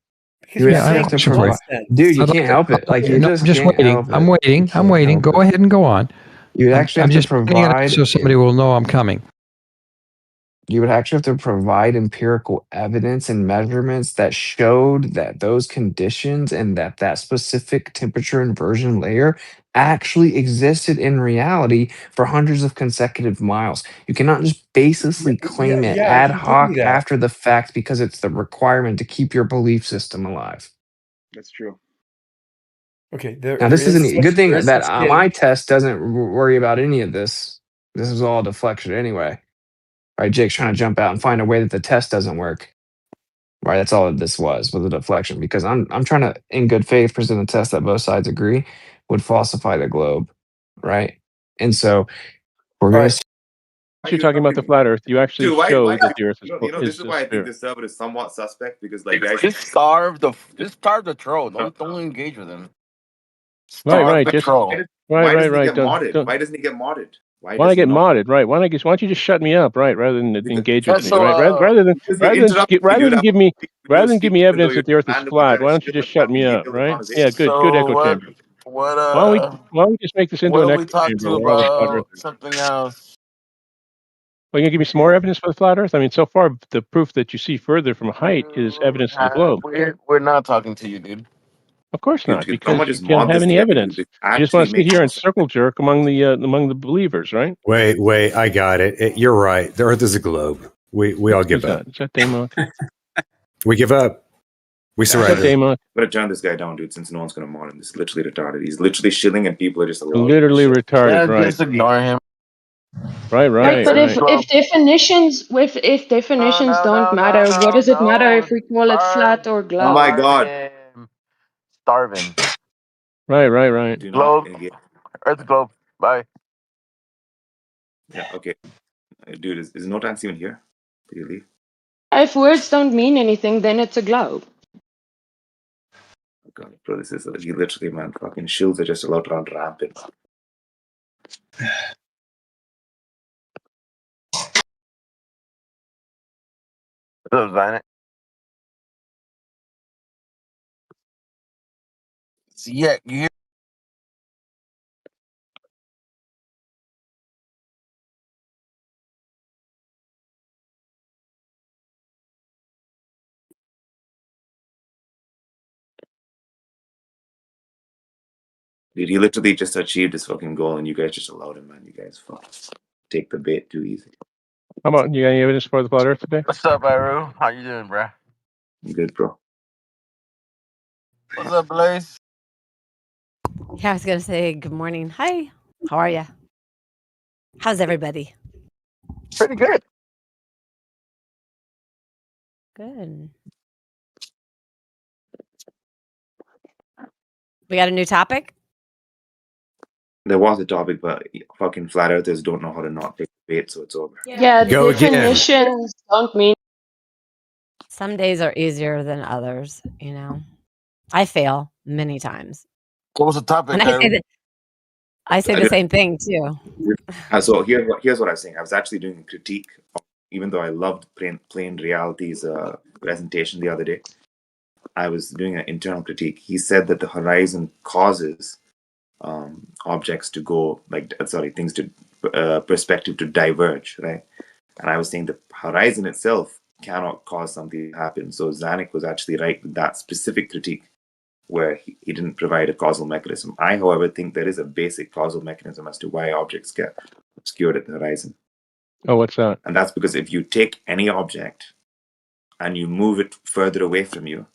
Speaker 12: You would actually have to provide. Dude, you can't help it. Like you
Speaker 5: No,
Speaker 12: just
Speaker 5: I'm just
Speaker 12: can't
Speaker 5: waiting.
Speaker 12: help it.
Speaker 5: I'm waiting. I'm waiting. Go ahead and go on.
Speaker 12: You'd actually
Speaker 5: I'm
Speaker 12: have to
Speaker 5: just pointing it out
Speaker 12: provide.
Speaker 5: so somebody will know I'm coming.
Speaker 12: You would actually have to provide empirical evidence and measurements that showed that those conditions and that specific temperature inversion layer actually existed in reality for hundreds of consecutive miles. You cannot just baselessly claim it ad
Speaker 16: you told me
Speaker 12: hoc
Speaker 16: that.
Speaker 12: after the fact because it's the requirement to keep your belief system alive.
Speaker 21: That's true.
Speaker 16: Okay,
Speaker 12: Now, this isn't a good thing that my test doesn't worry about any of this. This is all deflection anyway. Right, Jake's trying to jump out and find a way that the test doesn't work. Right, that's all that this was a deflection because I'm trying to, in good faith, present a test that both sides agree would falsify the globe, right? And so we're going to.
Speaker 2: You're talking about the flat Earth. You actually show that the Earth is
Speaker 11: this is why I think
Speaker 2: sphere.
Speaker 11: this server is somewhat suspect because like guys,
Speaker 22: Just starve the troll. Don't engage with him.
Speaker 2: Right.
Speaker 11: the
Speaker 2: Just
Speaker 11: troll. Why doesn't he get modded?
Speaker 2: Don't-
Speaker 11: Why doesn't he get modded?
Speaker 2: Why don't I get modded? Right. Why don't you just shut me up? Right. Rather than engage with me. Right. Rather than give me evidence that the Earth is flat. Why don't you just shut me up? Right. Yeah. Good echo chamber.
Speaker 22: What
Speaker 2: Why don't we just make this into an
Speaker 22: what are we
Speaker 2: echo
Speaker 22: talking
Speaker 2: chamber? Where all the flat
Speaker 22: about?
Speaker 2: Earthers.
Speaker 22: Something else.
Speaker 2: Well, you gonna give me some more evidence for the flat Earth? I mean, so far the proof that you see further from height is evidence to the globe.
Speaker 22: We're not talking to you, dude.
Speaker 2: Of course not,
Speaker 11: Dude,
Speaker 2: because
Speaker 11: someone
Speaker 2: you
Speaker 11: just
Speaker 2: can't
Speaker 11: mod
Speaker 2: have
Speaker 11: this
Speaker 2: any
Speaker 11: guy
Speaker 2: evidence.
Speaker 11: because
Speaker 2: You
Speaker 11: it
Speaker 2: just want
Speaker 11: actually
Speaker 2: to sit here and
Speaker 11: makes
Speaker 2: circle jerk among the believers, right?
Speaker 23: Wait, I got it. You're right. The Earth is a globe. We all give up.
Speaker 2: Is that Daymon?
Speaker 23: We give up. We surrender.
Speaker 11: I'm gonna turn this guy down, dude, since no one's gonna mod him. This is literally retarded. He's literally shilling and people are just allowing
Speaker 2: Literally
Speaker 11: him to shill.
Speaker 2: retarded, right?
Speaker 22: Just ignore him.
Speaker 2: Right.
Speaker 24: But if definitions don't matter, what does it matter if we call it flat or globe?
Speaker 11: Oh my god.
Speaker 22: Starving.
Speaker 2: Right.
Speaker 11: Do not
Speaker 22: Globe.
Speaker 11: engage.
Speaker 22: Earth globe. Bye.
Speaker 11: Yeah, okay. Dude, is no tax even here? Did you leave?
Speaker 24: If words don't mean anything, then it's a globe.
Speaker 11: God, bro, this is you literally, man. Fucking shills are just allowed to run rampant.
Speaker 22: What's up, Zanick? Yeah, you.
Speaker 11: Dude, he literally just achieved his fucking goal, and you guys just allowed him, man. You guys fucking take the bait too easy.
Speaker 2: How about you got any evidence for the flat Earth today?
Speaker 22: What's up, Aru? How you doing, bruh?
Speaker 11: I'm good, bro.
Speaker 22: What's up, Blaze?
Speaker 3: Yeah, I was gonna say good morning. Hi, how are you? How's everybody?
Speaker 22: Pretty good.
Speaker 3: Good. We got a new topic?
Speaker 11: There was a topic, but fucking flat earthers don't know how to not take the bait, so it's over.
Speaker 24: Yeah,
Speaker 23: Go again.
Speaker 24: definitions don't mean.
Speaker 3: Some days are easier than others, you know. I fail many times.
Speaker 22: What was the topic,
Speaker 3: And I say the same thing too.
Speaker 11: So here's what I was saying. I was actually doing a critique, even though I loved Plain Reality's presentation the other day. I was doing an internal critique. He said that the horizon causes objects to go things to perspective to diverge, right? And I was saying the horizon itself cannot cause something to happen. So Zanick was actually right with that specific critique, where he didn't provide a causal mechanism. I, however, think there is a basic causal mechanism as to why objects get obscured at the horizon.
Speaker 2: Oh, what's that?
Speaker 11: And that's because if you take any object and you move it further away from you,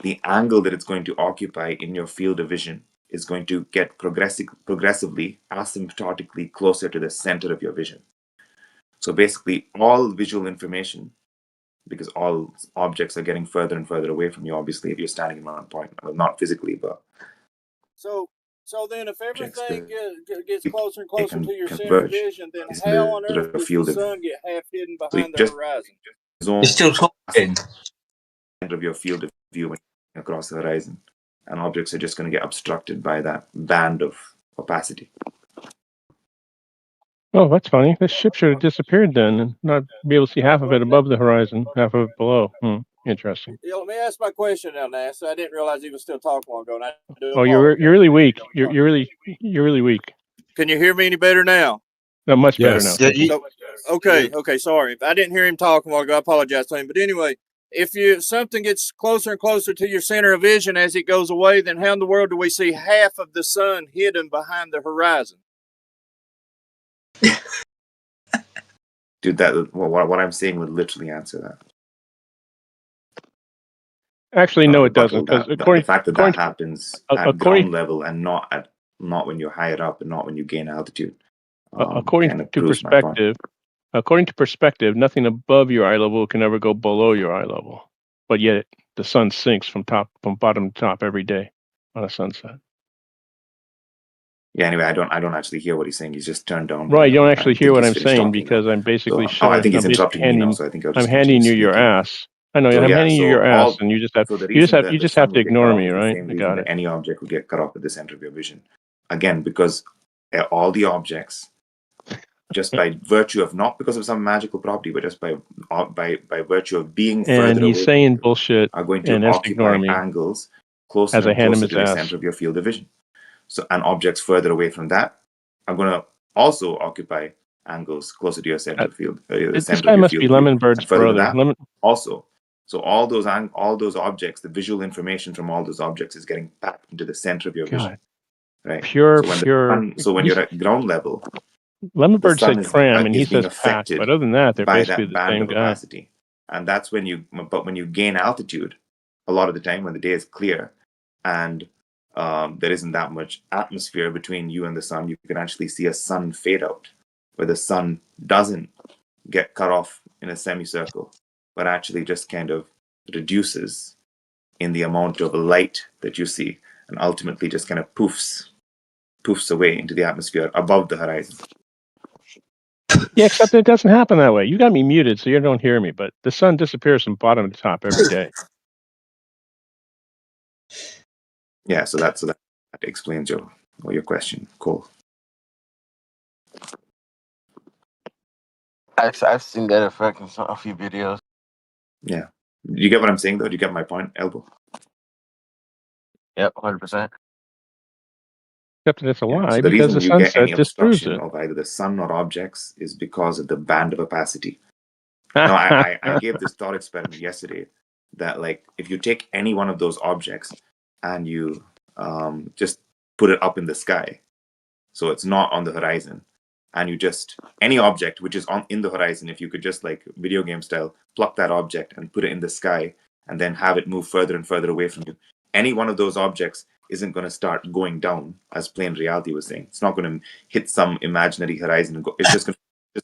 Speaker 11: the angle that it's going to occupy in your field of vision is going to get progressively, asymptotically closer to the center of your vision. So basically, all visual information, because all objects are getting further and further away from you, obviously, if you're standing in one point, well, not physically, but...
Speaker 7: So then if everything gets closer and closer to your center
Speaker 11: converge
Speaker 7: vision, then
Speaker 11: is
Speaker 7: how on
Speaker 11: the
Speaker 7: earth does
Speaker 11: field
Speaker 7: the
Speaker 11: of
Speaker 7: sun get half hidden
Speaker 11: So
Speaker 7: behind the horizon?
Speaker 11: You're
Speaker 22: still talking.
Speaker 11: Of your field of view when you're across the horizon, and objects are just going to get obstructed by that band of opacity.
Speaker 2: Oh, that's funny. This ship should have disappeared then and not be able to see half of it above the horizon, half of it below. Interesting.
Speaker 7: Yeah, let me ask my question now, NASA. I didn't realize he was still talking a while ago. And I do
Speaker 2: Oh, you're really weak. You're really weak.
Speaker 7: Can you hear me any better now?
Speaker 2: No, much better now.
Speaker 7: So, okay, sorry. If I didn't hear him talk a while ago, I apologize to him. But anyway, if something gets closer and closer to your center of vision as it goes away, then how in the world do we see half of the sun hidden behind the horizon?
Speaker 11: Dude, what I'm saying would literally answer that.
Speaker 2: Actually, no, it doesn't. Because
Speaker 11: the fact that happens at ground level and not when you're higher up and not when you gain altitude.
Speaker 2: According to perspective, nothing above your eye level can ever go below your eye level. But yet, the sun sinks from bottom to top every day on a sunset.
Speaker 11: Yeah. Anyway, I don't actually hear what he's saying. He's just turned down.
Speaker 2: Right, you don't actually hear what I'm saying because I'm basically showing.
Speaker 11: I think he's interrupting me now, so I think
Speaker 2: I'm handing you your ass. I know, I'm handing you your ass, and you just have to ignore me, right? I got it.
Speaker 11: Any object will get cut off at the center of your vision. Again, because all the objects, just by virtue of, not because of some magical property, but just by virtue of being further away,
Speaker 2: and he's saying bullshit,
Speaker 11: are going to occupy angles closer and closer to the center of your field of vision. So, and objects further away from that are going to also occupy angles closer to your center field.
Speaker 2: This guy must be Lemonbird's brother.
Speaker 11: Also, so all those objects, the visual information from all those objects is getting packed into the center of your vision. Right. So when you're at ground level,
Speaker 2: Lemonbird said cram, and he says packed. But other than that, they're basically the same guy.
Speaker 11: Opacity. And that's when you gain altitude, a lot of the time when the day is clear, and there isn't that much atmosphere between you and the sun, you can actually see a sun fade out, where the sun doesn't get cut off in a semicircle, but actually just kind of reduces in the amount of light that you see, and ultimately just kind of poofs away into the atmosphere above the horizon.
Speaker 2: Yeah, except it doesn't happen that way. You got me muted, so you don't hear me. But the sun disappears from bottom to top every day.
Speaker 11: Yeah, so that explains your question. Cool.
Speaker 22: I've seen that effect in a few videos.
Speaker 11: Yeah. You get what I'm saying, though? Do you get my point, Elbow?
Speaker 22: Yep, 100%.
Speaker 2: Except that it's a
Speaker 11: Yeah.
Speaker 2: lie
Speaker 11: So the
Speaker 2: because
Speaker 11: reason
Speaker 2: the
Speaker 11: you get any
Speaker 2: sunset disproves
Speaker 11: obstruction
Speaker 2: it.
Speaker 11: of either the sun or objects is because of the band of opacity. Now, I gave this thought experiment yesterday that, like, if you take any one of those objects and you just put it up in the sky, so it's not on the horizon, and you just, any object which is in the horizon, if you could just, like, video game style, pluck that object and put it in the sky and then have it move further and further away from you, any one of those objects isn't going to start going down, as plain reality was saying. It's not going to hit some imaginary horizon and go. It's just going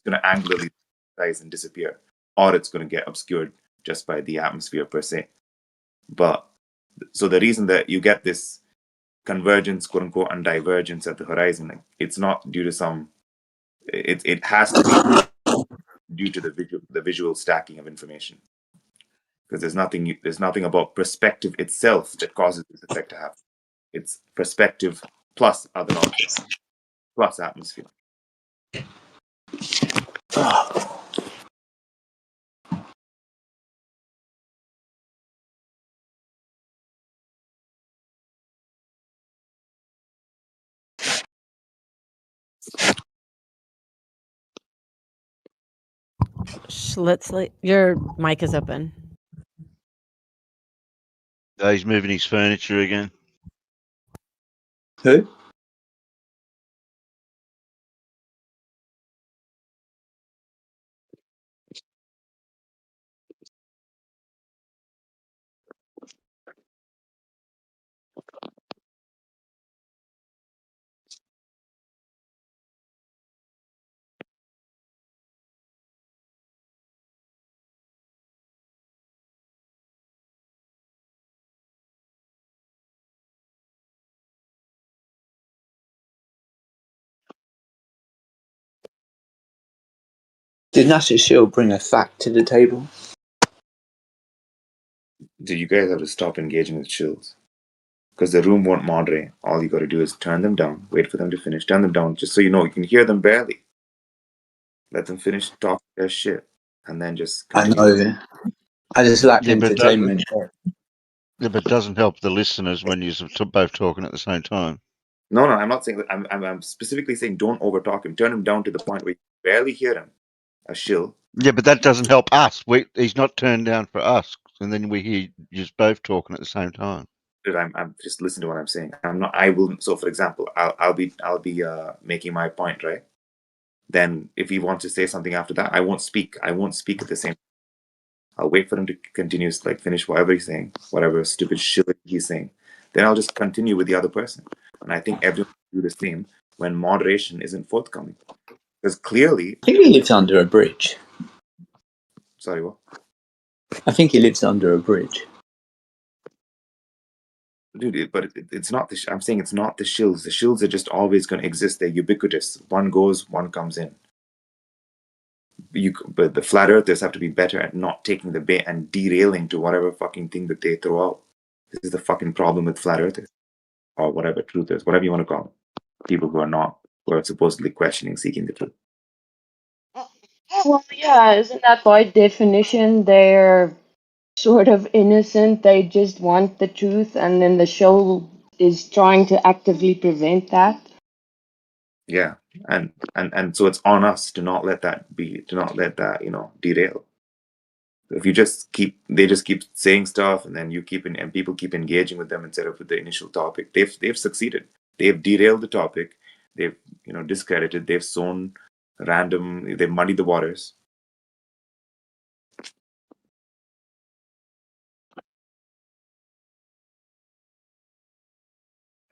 Speaker 11: to angularly rise and disappear, or it's going to get obscured just by the atmosphere per se. But so the reason that you get this convergence, quote unquote, and divergence at the horizon, like, it's not due to some. It has to be due to the visual stacking of information, because there's nothing about perspective itself that causes this effect to happen. It's perspective plus other objects plus atmosphere.
Speaker 3: Schlitzley, your mic is open.
Speaker 1: He's moving his furniture again.
Speaker 4: Who? Did Nasser Shill bring a fact to the table?
Speaker 11: Dude, you guys have to stop engaging with Shills. Because the room won't moderate. All you got to do is turn them down, wait for them to finish, turn them down, just so you know you can hear them barely. Let them finish talking their shit, and then just continue.
Speaker 4: I know. I just lack entertainment.
Speaker 1: Yeah, but it doesn't help the listeners when you're both talking at the same time.
Speaker 11: No, I'm not saying that. I'm specifically saying don't overtalk him. Turn him down to the point where you barely hear him. A Shill.
Speaker 1: Yeah, but that doesn't help us. He's not turned down for us, and then we hear you both talking at the same time.
Speaker 11: Dude, I'm just listen to what I'm saying. I'm not. I will. So, for example, I'll be making my point, right? Then, if he wants to say something after that, I won't speak. I won't speak at the same. I'll wait for him to continue, like, finish whatever he's saying, whatever stupid shit he's saying. Then I'll just continue with the other person. And I think everyone will do the same when moderation isn't forthcoming. Because clearly,
Speaker 4: I think he lives under a bridge.
Speaker 11: Sorry, what?
Speaker 4: I think he lives under a bridge.
Speaker 11: Dude, but it's not I'm saying it's not the Shills. The Shills are just always going to exist. They're ubiquitous. One goes, one comes in. But the flat earthers have to be better at not taking the bait and derailing to whatever fucking thing that they throw out. This is the fucking problem with flat earthers, or whatever truthers, whatever you want to call them. People who are supposedly questioning, seeking the truth.
Speaker 24: Well, yeah, isn't that by definition they're sort of innocent? They just want the truth, and then the show is trying to actively prevent that.
Speaker 11: Yeah, and so it's on us to not let that derail. If you they just keep saying stuff, and then and people keep engaging with them instead of with the initial topic. They've succeeded. They've derailed the topic. They've discredited. They've sown random. They've muddied the waters.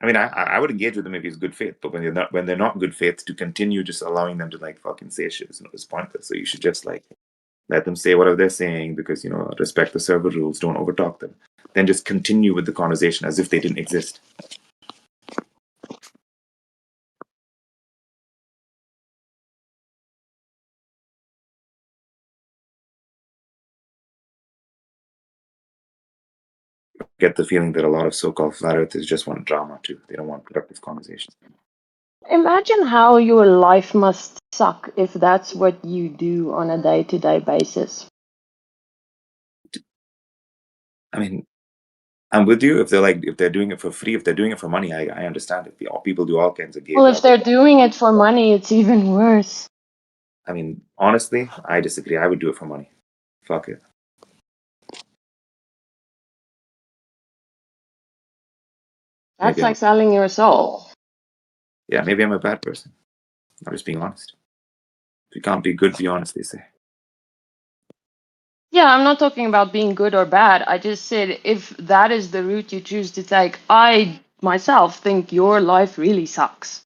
Speaker 11: I mean, I would engage with them if he's good faith, but when they're not good faith, to continue just allowing them to, like, fucking say shit is pointless. So you should just, like, let them say whatever they're saying, because respect the server rules, don't overtalk them. Then just continue with the conversation as if they didn't exist. get the feeling that a lot of so-called flat earthers just want drama too. They don't want productive conversations.
Speaker 24: Imagine how your life must suck if that's what you do on a day-to-day basis.
Speaker 11: I mean, I'm with you. If they're doing it for free, if they're doing it for money, I understand it. People do all kinds of gay
Speaker 24: Well, if
Speaker 11: jobs.
Speaker 24: they're doing it for money, it's even worse.
Speaker 11: I mean, honestly, I disagree. I would do it for money. Fuck it.
Speaker 24: That's
Speaker 11: Maybe
Speaker 24: like selling your soul.
Speaker 11: yeah, maybe I'm a bad person. I'm just being honest. If you can't be good, be honest, they say.
Speaker 24: Yeah, I'm not talking about being good or bad. I just said if that is the route you choose to take, I myself think your life really sucks.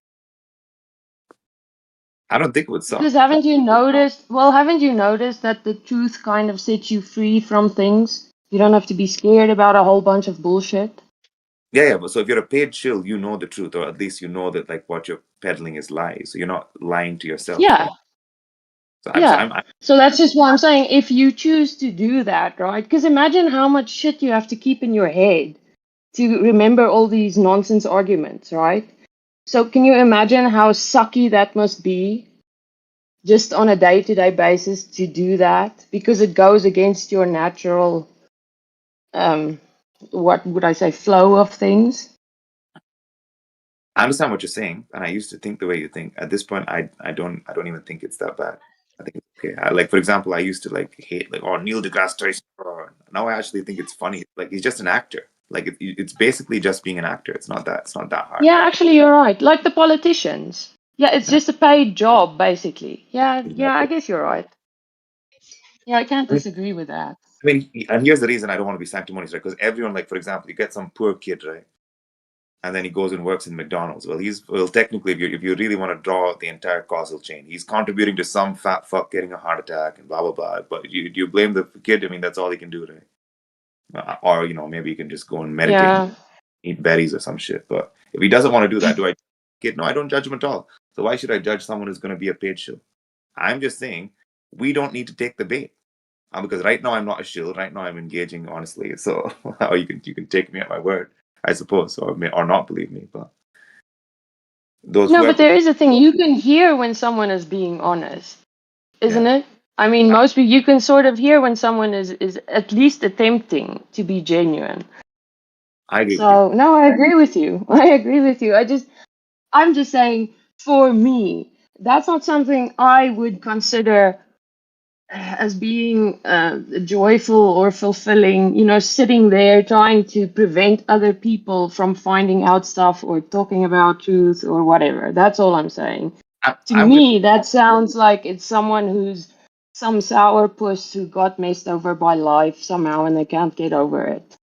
Speaker 11: I don't think it would suck.
Speaker 24: Because haven't you noticed that the truth kind of sets you free from things? You don't have to be scared about a whole bunch of bullshit.
Speaker 11: Yeah, but so if you're a paid shill, you know the truth, or at least you know that like what you're peddling is lies. So you're not lying to yourself.
Speaker 24: Yeah.
Speaker 11: Right? So
Speaker 24: Yeah. So that's just what I'm saying. If you choose to do that, right? Because imagine how much shit you have to keep in your head to remember all these nonsense arguments, right? So can you imagine how sucky that must be just on a day-to-day basis to do that? Because it goes against your natural, what would I say, flow of things.
Speaker 11: I understand what you're saying, and I used to think the way you think. At this point, I don't even think it's that bad. I think it's okay. Like for example, I used to like hate like Neil deGrasse Tyson. Now I actually think it's funny. Like he's just an actor. Like it's basically just being an actor. It's not that hard.
Speaker 24: Yeah, actually, you're right. Like the politicians. Yeah, it's just a paid job, basically. Yeah, I guess you're right. Yeah, I can't disagree with that.
Speaker 11: I mean, and here's the reason I don't want to be sanctimonious, right? Because everyone, like for example, you get some poor kid, right? And then he goes and works in McDonald's. Well, technically, if you really want to draw the entire causal chain, he's contributing to some fat fuck getting a heart attack and blah blah blah. But you blame the kid? I mean, that's all he can do, right? Or maybe he can just go and meditate, and eat berries or some shit. But if he doesn't want to do that, do I? Kid, no, I don't judge him at all. So why should I judge someone who's going to be a paid shill? I'm just saying we don't need to take the bait. Because right now I'm not a shill. Right now I'm engaging honestly. So you can take me at my word, I suppose, or not believe me. But
Speaker 24: but there is a thing. You can hear when someone is being honest, isn't it? I mean, most people, you can sort of hear when someone is at least attempting to be genuine.
Speaker 11: I agree.
Speaker 24: So no, I agree with you. I agree with you. I'm just saying, for me, that's not something I would consider as being joyful or fulfilling. Sitting there trying to prevent other people from finding out stuff or talking about truth or whatever. That's all I'm saying. To me, that sounds like it's someone who's some sourpuss who got messed over by life somehow and they can't get over it.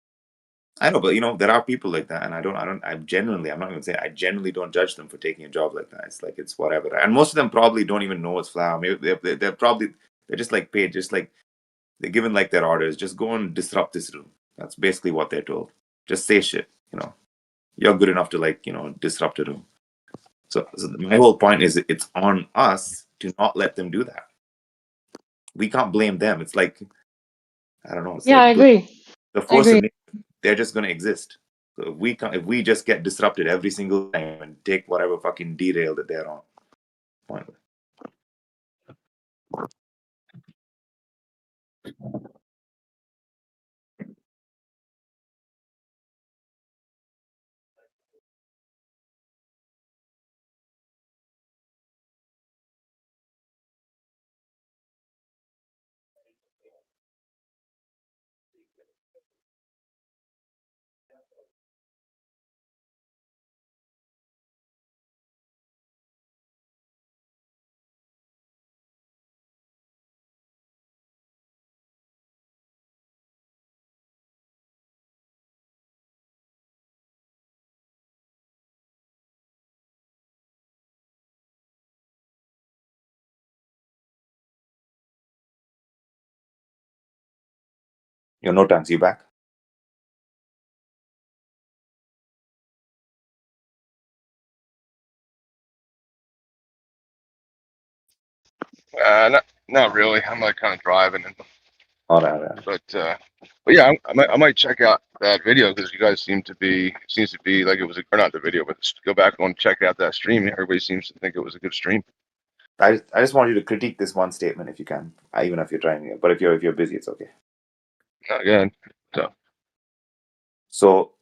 Speaker 11: I know, but there are people like that, and I'm not even saying I genuinely don't judge them for taking a job like that. It's like it's whatever, and most of them probably don't even know it's flower. Maybe they're just like paid, just like they're given like their orders. Just go and disrupt this room. That's basically what they're told. Just say shit. You're good enough to disrupt a room. So my whole point is it's on us to not let them do that. We can't blame them. It's like I don't know. It's
Speaker 24: I agree.
Speaker 11: The force of nature, they're just going to exist. So if we just get disrupted every single time and take whatever fucking derail that they're on, pointless. No thanks. You back?
Speaker 8: Not really. I'm like kind of driving and
Speaker 11: All right.
Speaker 21: But yeah, I might check out that video because you guys seems to be like it was or not the video, but go back and check out that stream. Everybody seems to think it was a good stream.
Speaker 11: I just want you to critique this one statement if you can, even if you're trying it. But if you're busy, it's okay.
Speaker 21: Again,
Speaker 11: so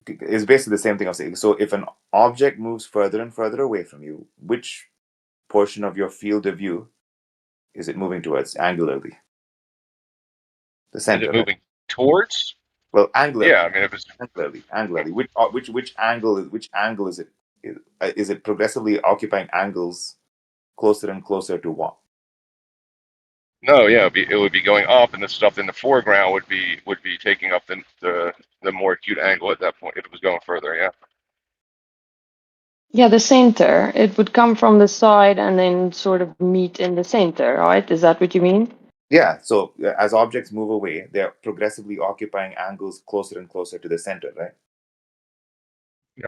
Speaker 11: it's basically the same thing I'm saying. So if an object moves further and further away from you, which portion of your field of view is it moving towards angularly? The center.
Speaker 21: Is it moving towards?
Speaker 11: Well, angularly.
Speaker 21: Yeah, I mean, if it's
Speaker 11: angularly. Which angle is it? Is it progressively occupying angles closer and closer to what?
Speaker 21: No, yeah, it would be going up, and the stuff in the foreground would be taking up the more acute angle at that point if it was going further. Yeah.
Speaker 24: Yeah, the center. It would come from the side and then sort of meet in the center, right? Is that what you mean?
Speaker 11: Yeah. So as objects move away, they're progressively occupying angles closer and closer to the center, right?
Speaker 21: Yeah.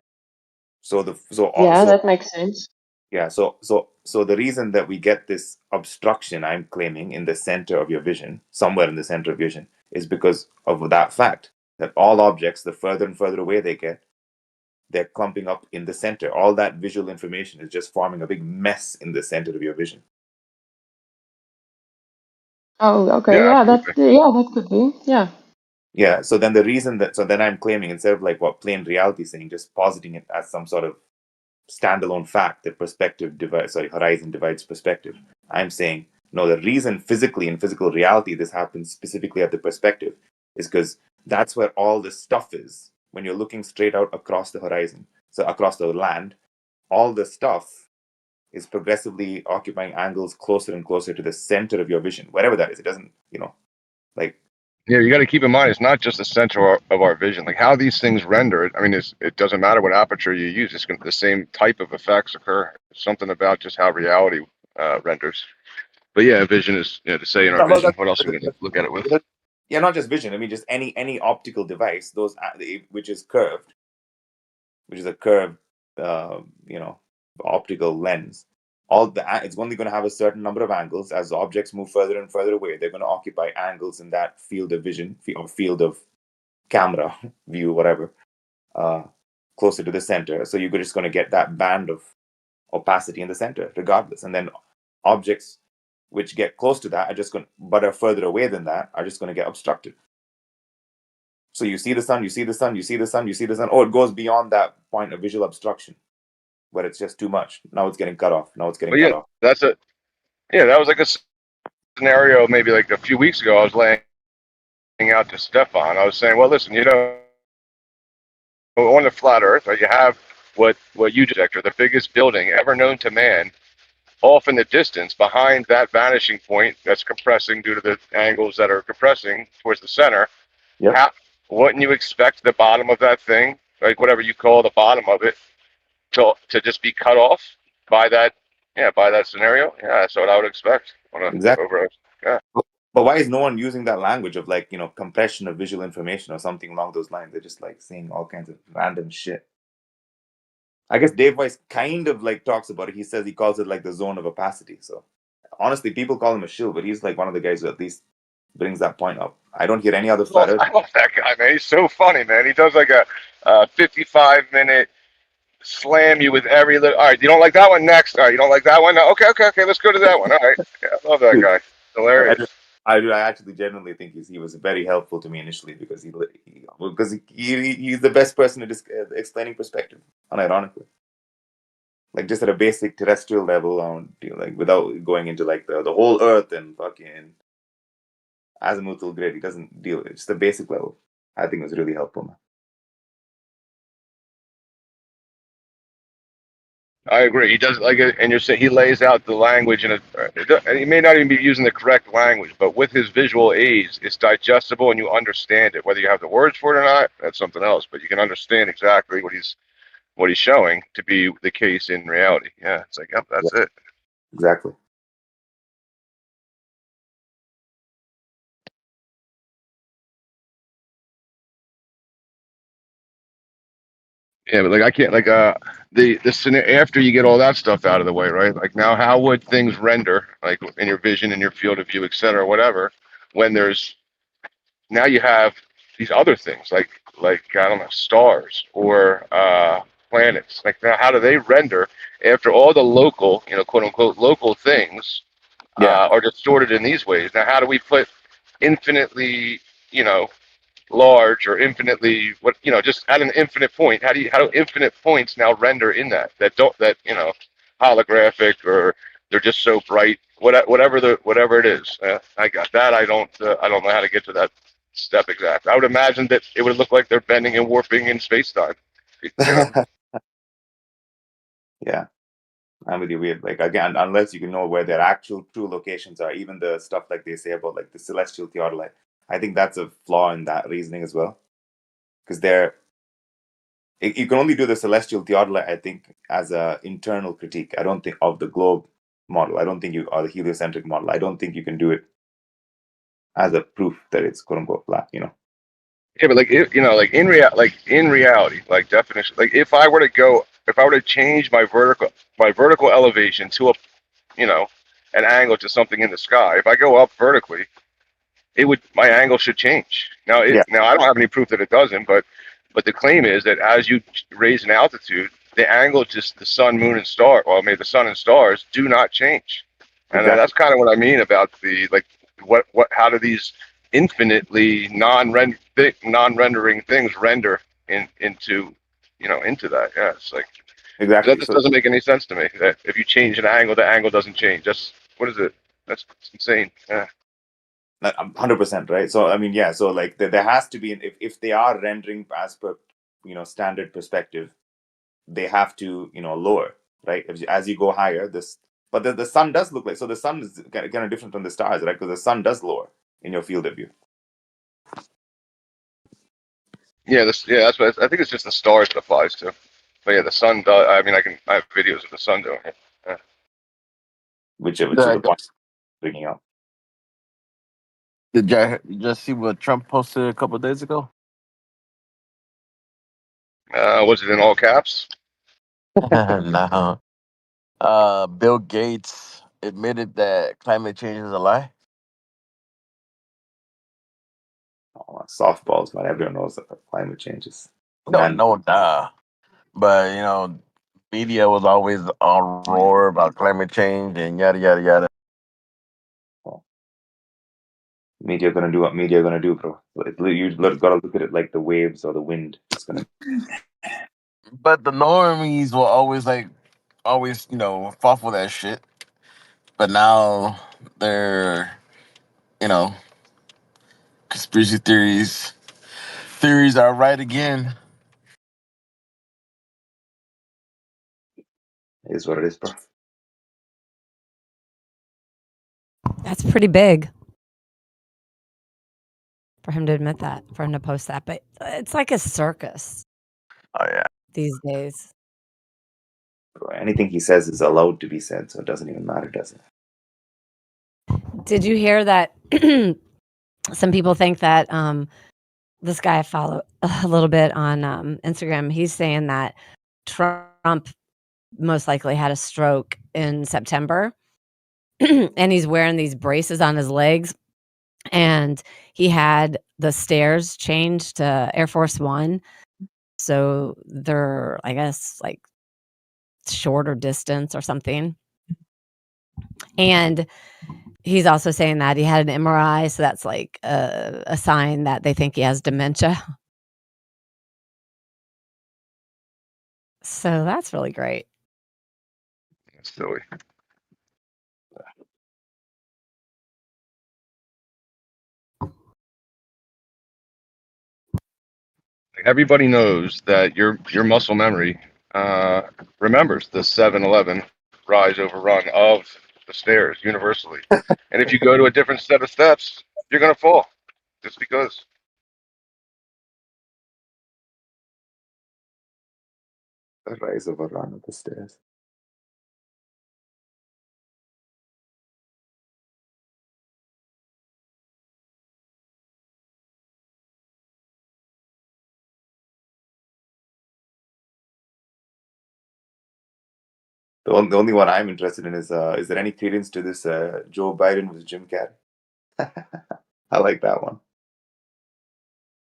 Speaker 11: So
Speaker 24: that makes sense.
Speaker 11: Yeah. So the reason that we get this obstruction, I'm claiming, in the center of your vision, somewhere in the center of vision, is because of that fact that all objects, the further and further away they get, they're clumping up in the center. All that visual information is just forming a big mess in the center of your vision.
Speaker 24: Oh, okay. Yeah, that could be. Yeah.
Speaker 11: Yeah. So then I'm claiming, instead of like what plain reality is saying, just positing it as some sort of standalone fact that horizon divides perspective. I'm saying, no, the reason physically in physical reality this happens specifically at the perspective is because that's where all the stuff is. When you're looking straight out across the horizon, so across the land, all the stuff is progressively occupying angles closer and closer to the center of your vision, wherever that is. It doesn't, like.
Speaker 21: Yeah, you got to keep in mind, it's not just the center of our vision. Like how these things render it. I mean, it doesn't matter what aperture you use. It's the same type of effects occur. It's something about just how reality renders. But yeah, vision is to say in our vision. What else are we going to look at it with?
Speaker 11: Yeah, not just vision. I mean, just any optical device, which is curved, which is a curved, optical lens. It's only going to have a certain number of angles. As objects move further and further away, they're going to occupy angles in that field of vision or field of camera view, whatever, closer to the center. So you're just going to get that band of opacity in the center, regardless. And then objects which get close to that but are further away than that, are just going to get obstructed. So you see the sun, you see the sun, you see the sun, you see the sun. Oh, it goes beyond that point of visual obstruction, where it's just too much. Now it's getting cut off. Now it's getting cut off.
Speaker 21: That was like a scenario maybe like a few weeks ago. I was laying out to Stefan. I was saying, well, listen, on the flat Earth, right, you have what you detect, the biggest building ever known to man, off in the distance behind that vanishing point that's compressing due to the angles that are compressing towards the center.
Speaker 11: Yeah.
Speaker 21: Wouldn't you expect the bottom of that thing, like whatever you call the bottom of it, to just be cut off by that scenario? Yeah, that's what I would expect.
Speaker 11: Exactly.
Speaker 21: Yeah.
Speaker 11: But why is no one using that language of compression of visual information or something along those lines? They're just saying all kinds of random shit. I guess Dave Weiss kind of talks about it. He calls it the zone of opacity. So honestly, people call him a shill, but he's one of the guys who at least brings that point up. I don't hear any other flat earth.
Speaker 21: I love that guy, man. He's so funny, man. He does a 55-minute slam you with every little. All right, you don't like that one? Next. All right, you don't like that one? No. Okay. Let's go to that one. All right. Yeah, I love that guy. Hilarious.
Speaker 11: I actually genuinely think he was very helpful to me initially because he's the best person at explaining perspective, unironically. Just at a basic terrestrial level, without going into the whole Earth and fucking azimuthal grid. He doesn't deal with it. Just the basic level. I think it was really helpful, man.
Speaker 21: I agree. He does and you're saying he lays out the language and he may not even be using the correct language, but with his visual aids, it's digestible and you understand it. Whether you have the words for it or not, that's something else. But you can understand exactly what he's showing to be the case in reality. Yeah, it's yep, that's it.
Speaker 11: Exactly.
Speaker 21: Yeah, but I can't the scenario after you get all that stuff out of the way, right? Now, how would things render in your vision, in your field of view, etc., whatever,
Speaker 8: when there's now you have these other things like I don't know, stars or planets. Like now, how do they render after all the local, quote unquote local things
Speaker 11: Yeah.
Speaker 8: are distorted in these ways? Now, how do we put infinitely, large or infinitely just at an infinite point? How do infinite points now render in that holographic, or they're just so bright? Whatever it is, I got that. I don't know how to get to that step exact. I would imagine that it would look like they're bending and warping in space time.
Speaker 11: Yeah, I'm with you. Weird. Like again, unless you can know where their actual true locations are, even the stuff like they say about like the celestial theodolite, I think that's a flaw in that reasoning as well. Because you can only do the celestial theodolite, I think, as a internal critique. I don't think of the globe model. I don't think or the heliocentric model. I don't think you can do it as a proof that it's quote unquote flat.
Speaker 8: Yeah, but like in reality, like definition, like if I were to change my vertical elevation to an angle to something in the sky, if I go up vertically, my angle should change. Now I don't have any proof that it doesn't, but the claim is that as you raise in altitude, the angle to the sun, moon, and star, well, maybe the sun and stars do not change. And that's kind of what I mean about the how do these infinitely non-rendering things render into that? Yeah, it's like
Speaker 11: exactly.
Speaker 8: That just doesn't make any sense to me. That if you change an angle, the angle doesn't change. What is it? That's insane. Yeah.
Speaker 11: 100%, right? So I mean, yeah. So like there has to be if they are rendering as per standard perspective, they have to lower, right? As you go higher, but the sun does look like, so the sun is kind of different from the stars, right? Because the sun does lower in your field of view.
Speaker 8: Yeah, that's what I think. It's just the stars it applies to. But yeah, the sun does. I mean, I have videos of the sun doing it. Yeah.
Speaker 11: Which is the point bringing up.
Speaker 22: Did you just see what Trump posted a couple of days ago?
Speaker 8: Was it in all caps?
Speaker 22: No. Bill Gates admitted that climate change is a lie.
Speaker 11: Oh, softballs, man. Everyone knows that climate change is.
Speaker 22: Nah. But media was always on roar about climate change and yada yada yada.
Speaker 11: Media gonna do what media gonna do, bro. You gotta look at it like the waves or the wind. It's gonna.
Speaker 22: But the normies will always fall for that shit. But now they're conspiracy theories are right again.
Speaker 11: It is what it is, bro.
Speaker 3: That's pretty big for him to admit that, for him to post that. But it's like a circus.
Speaker 22: Oh yeah.
Speaker 3: These days.
Speaker 11: Anything he says is allowed to be said, so it doesn't even matter, does it?
Speaker 3: Did you hear that? Some people think that this guy I follow a little bit on Instagram. He's saying that Trump most likely had a stroke in September, and he's wearing these braces on his legs, and he had the stairs changed to Air Force One, so they're, I guess, like shorter distance or something. And he's also saying that he had an MRI, so that's like a sign that they think he has dementia. So that's really great.
Speaker 8: That's silly. Everybody knows that your muscle memory remembers the 7-Eleven rise over run of the stairs universally. And if you go to a different set of steps, you're going to fall just because.
Speaker 11: The rise of a run of the stairs. The only one I'm interested in is there any credence to this Joe Biden with Jim Carrey? I like that one.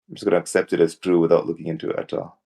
Speaker 11: I'm just going to accept it as true without looking into it at all.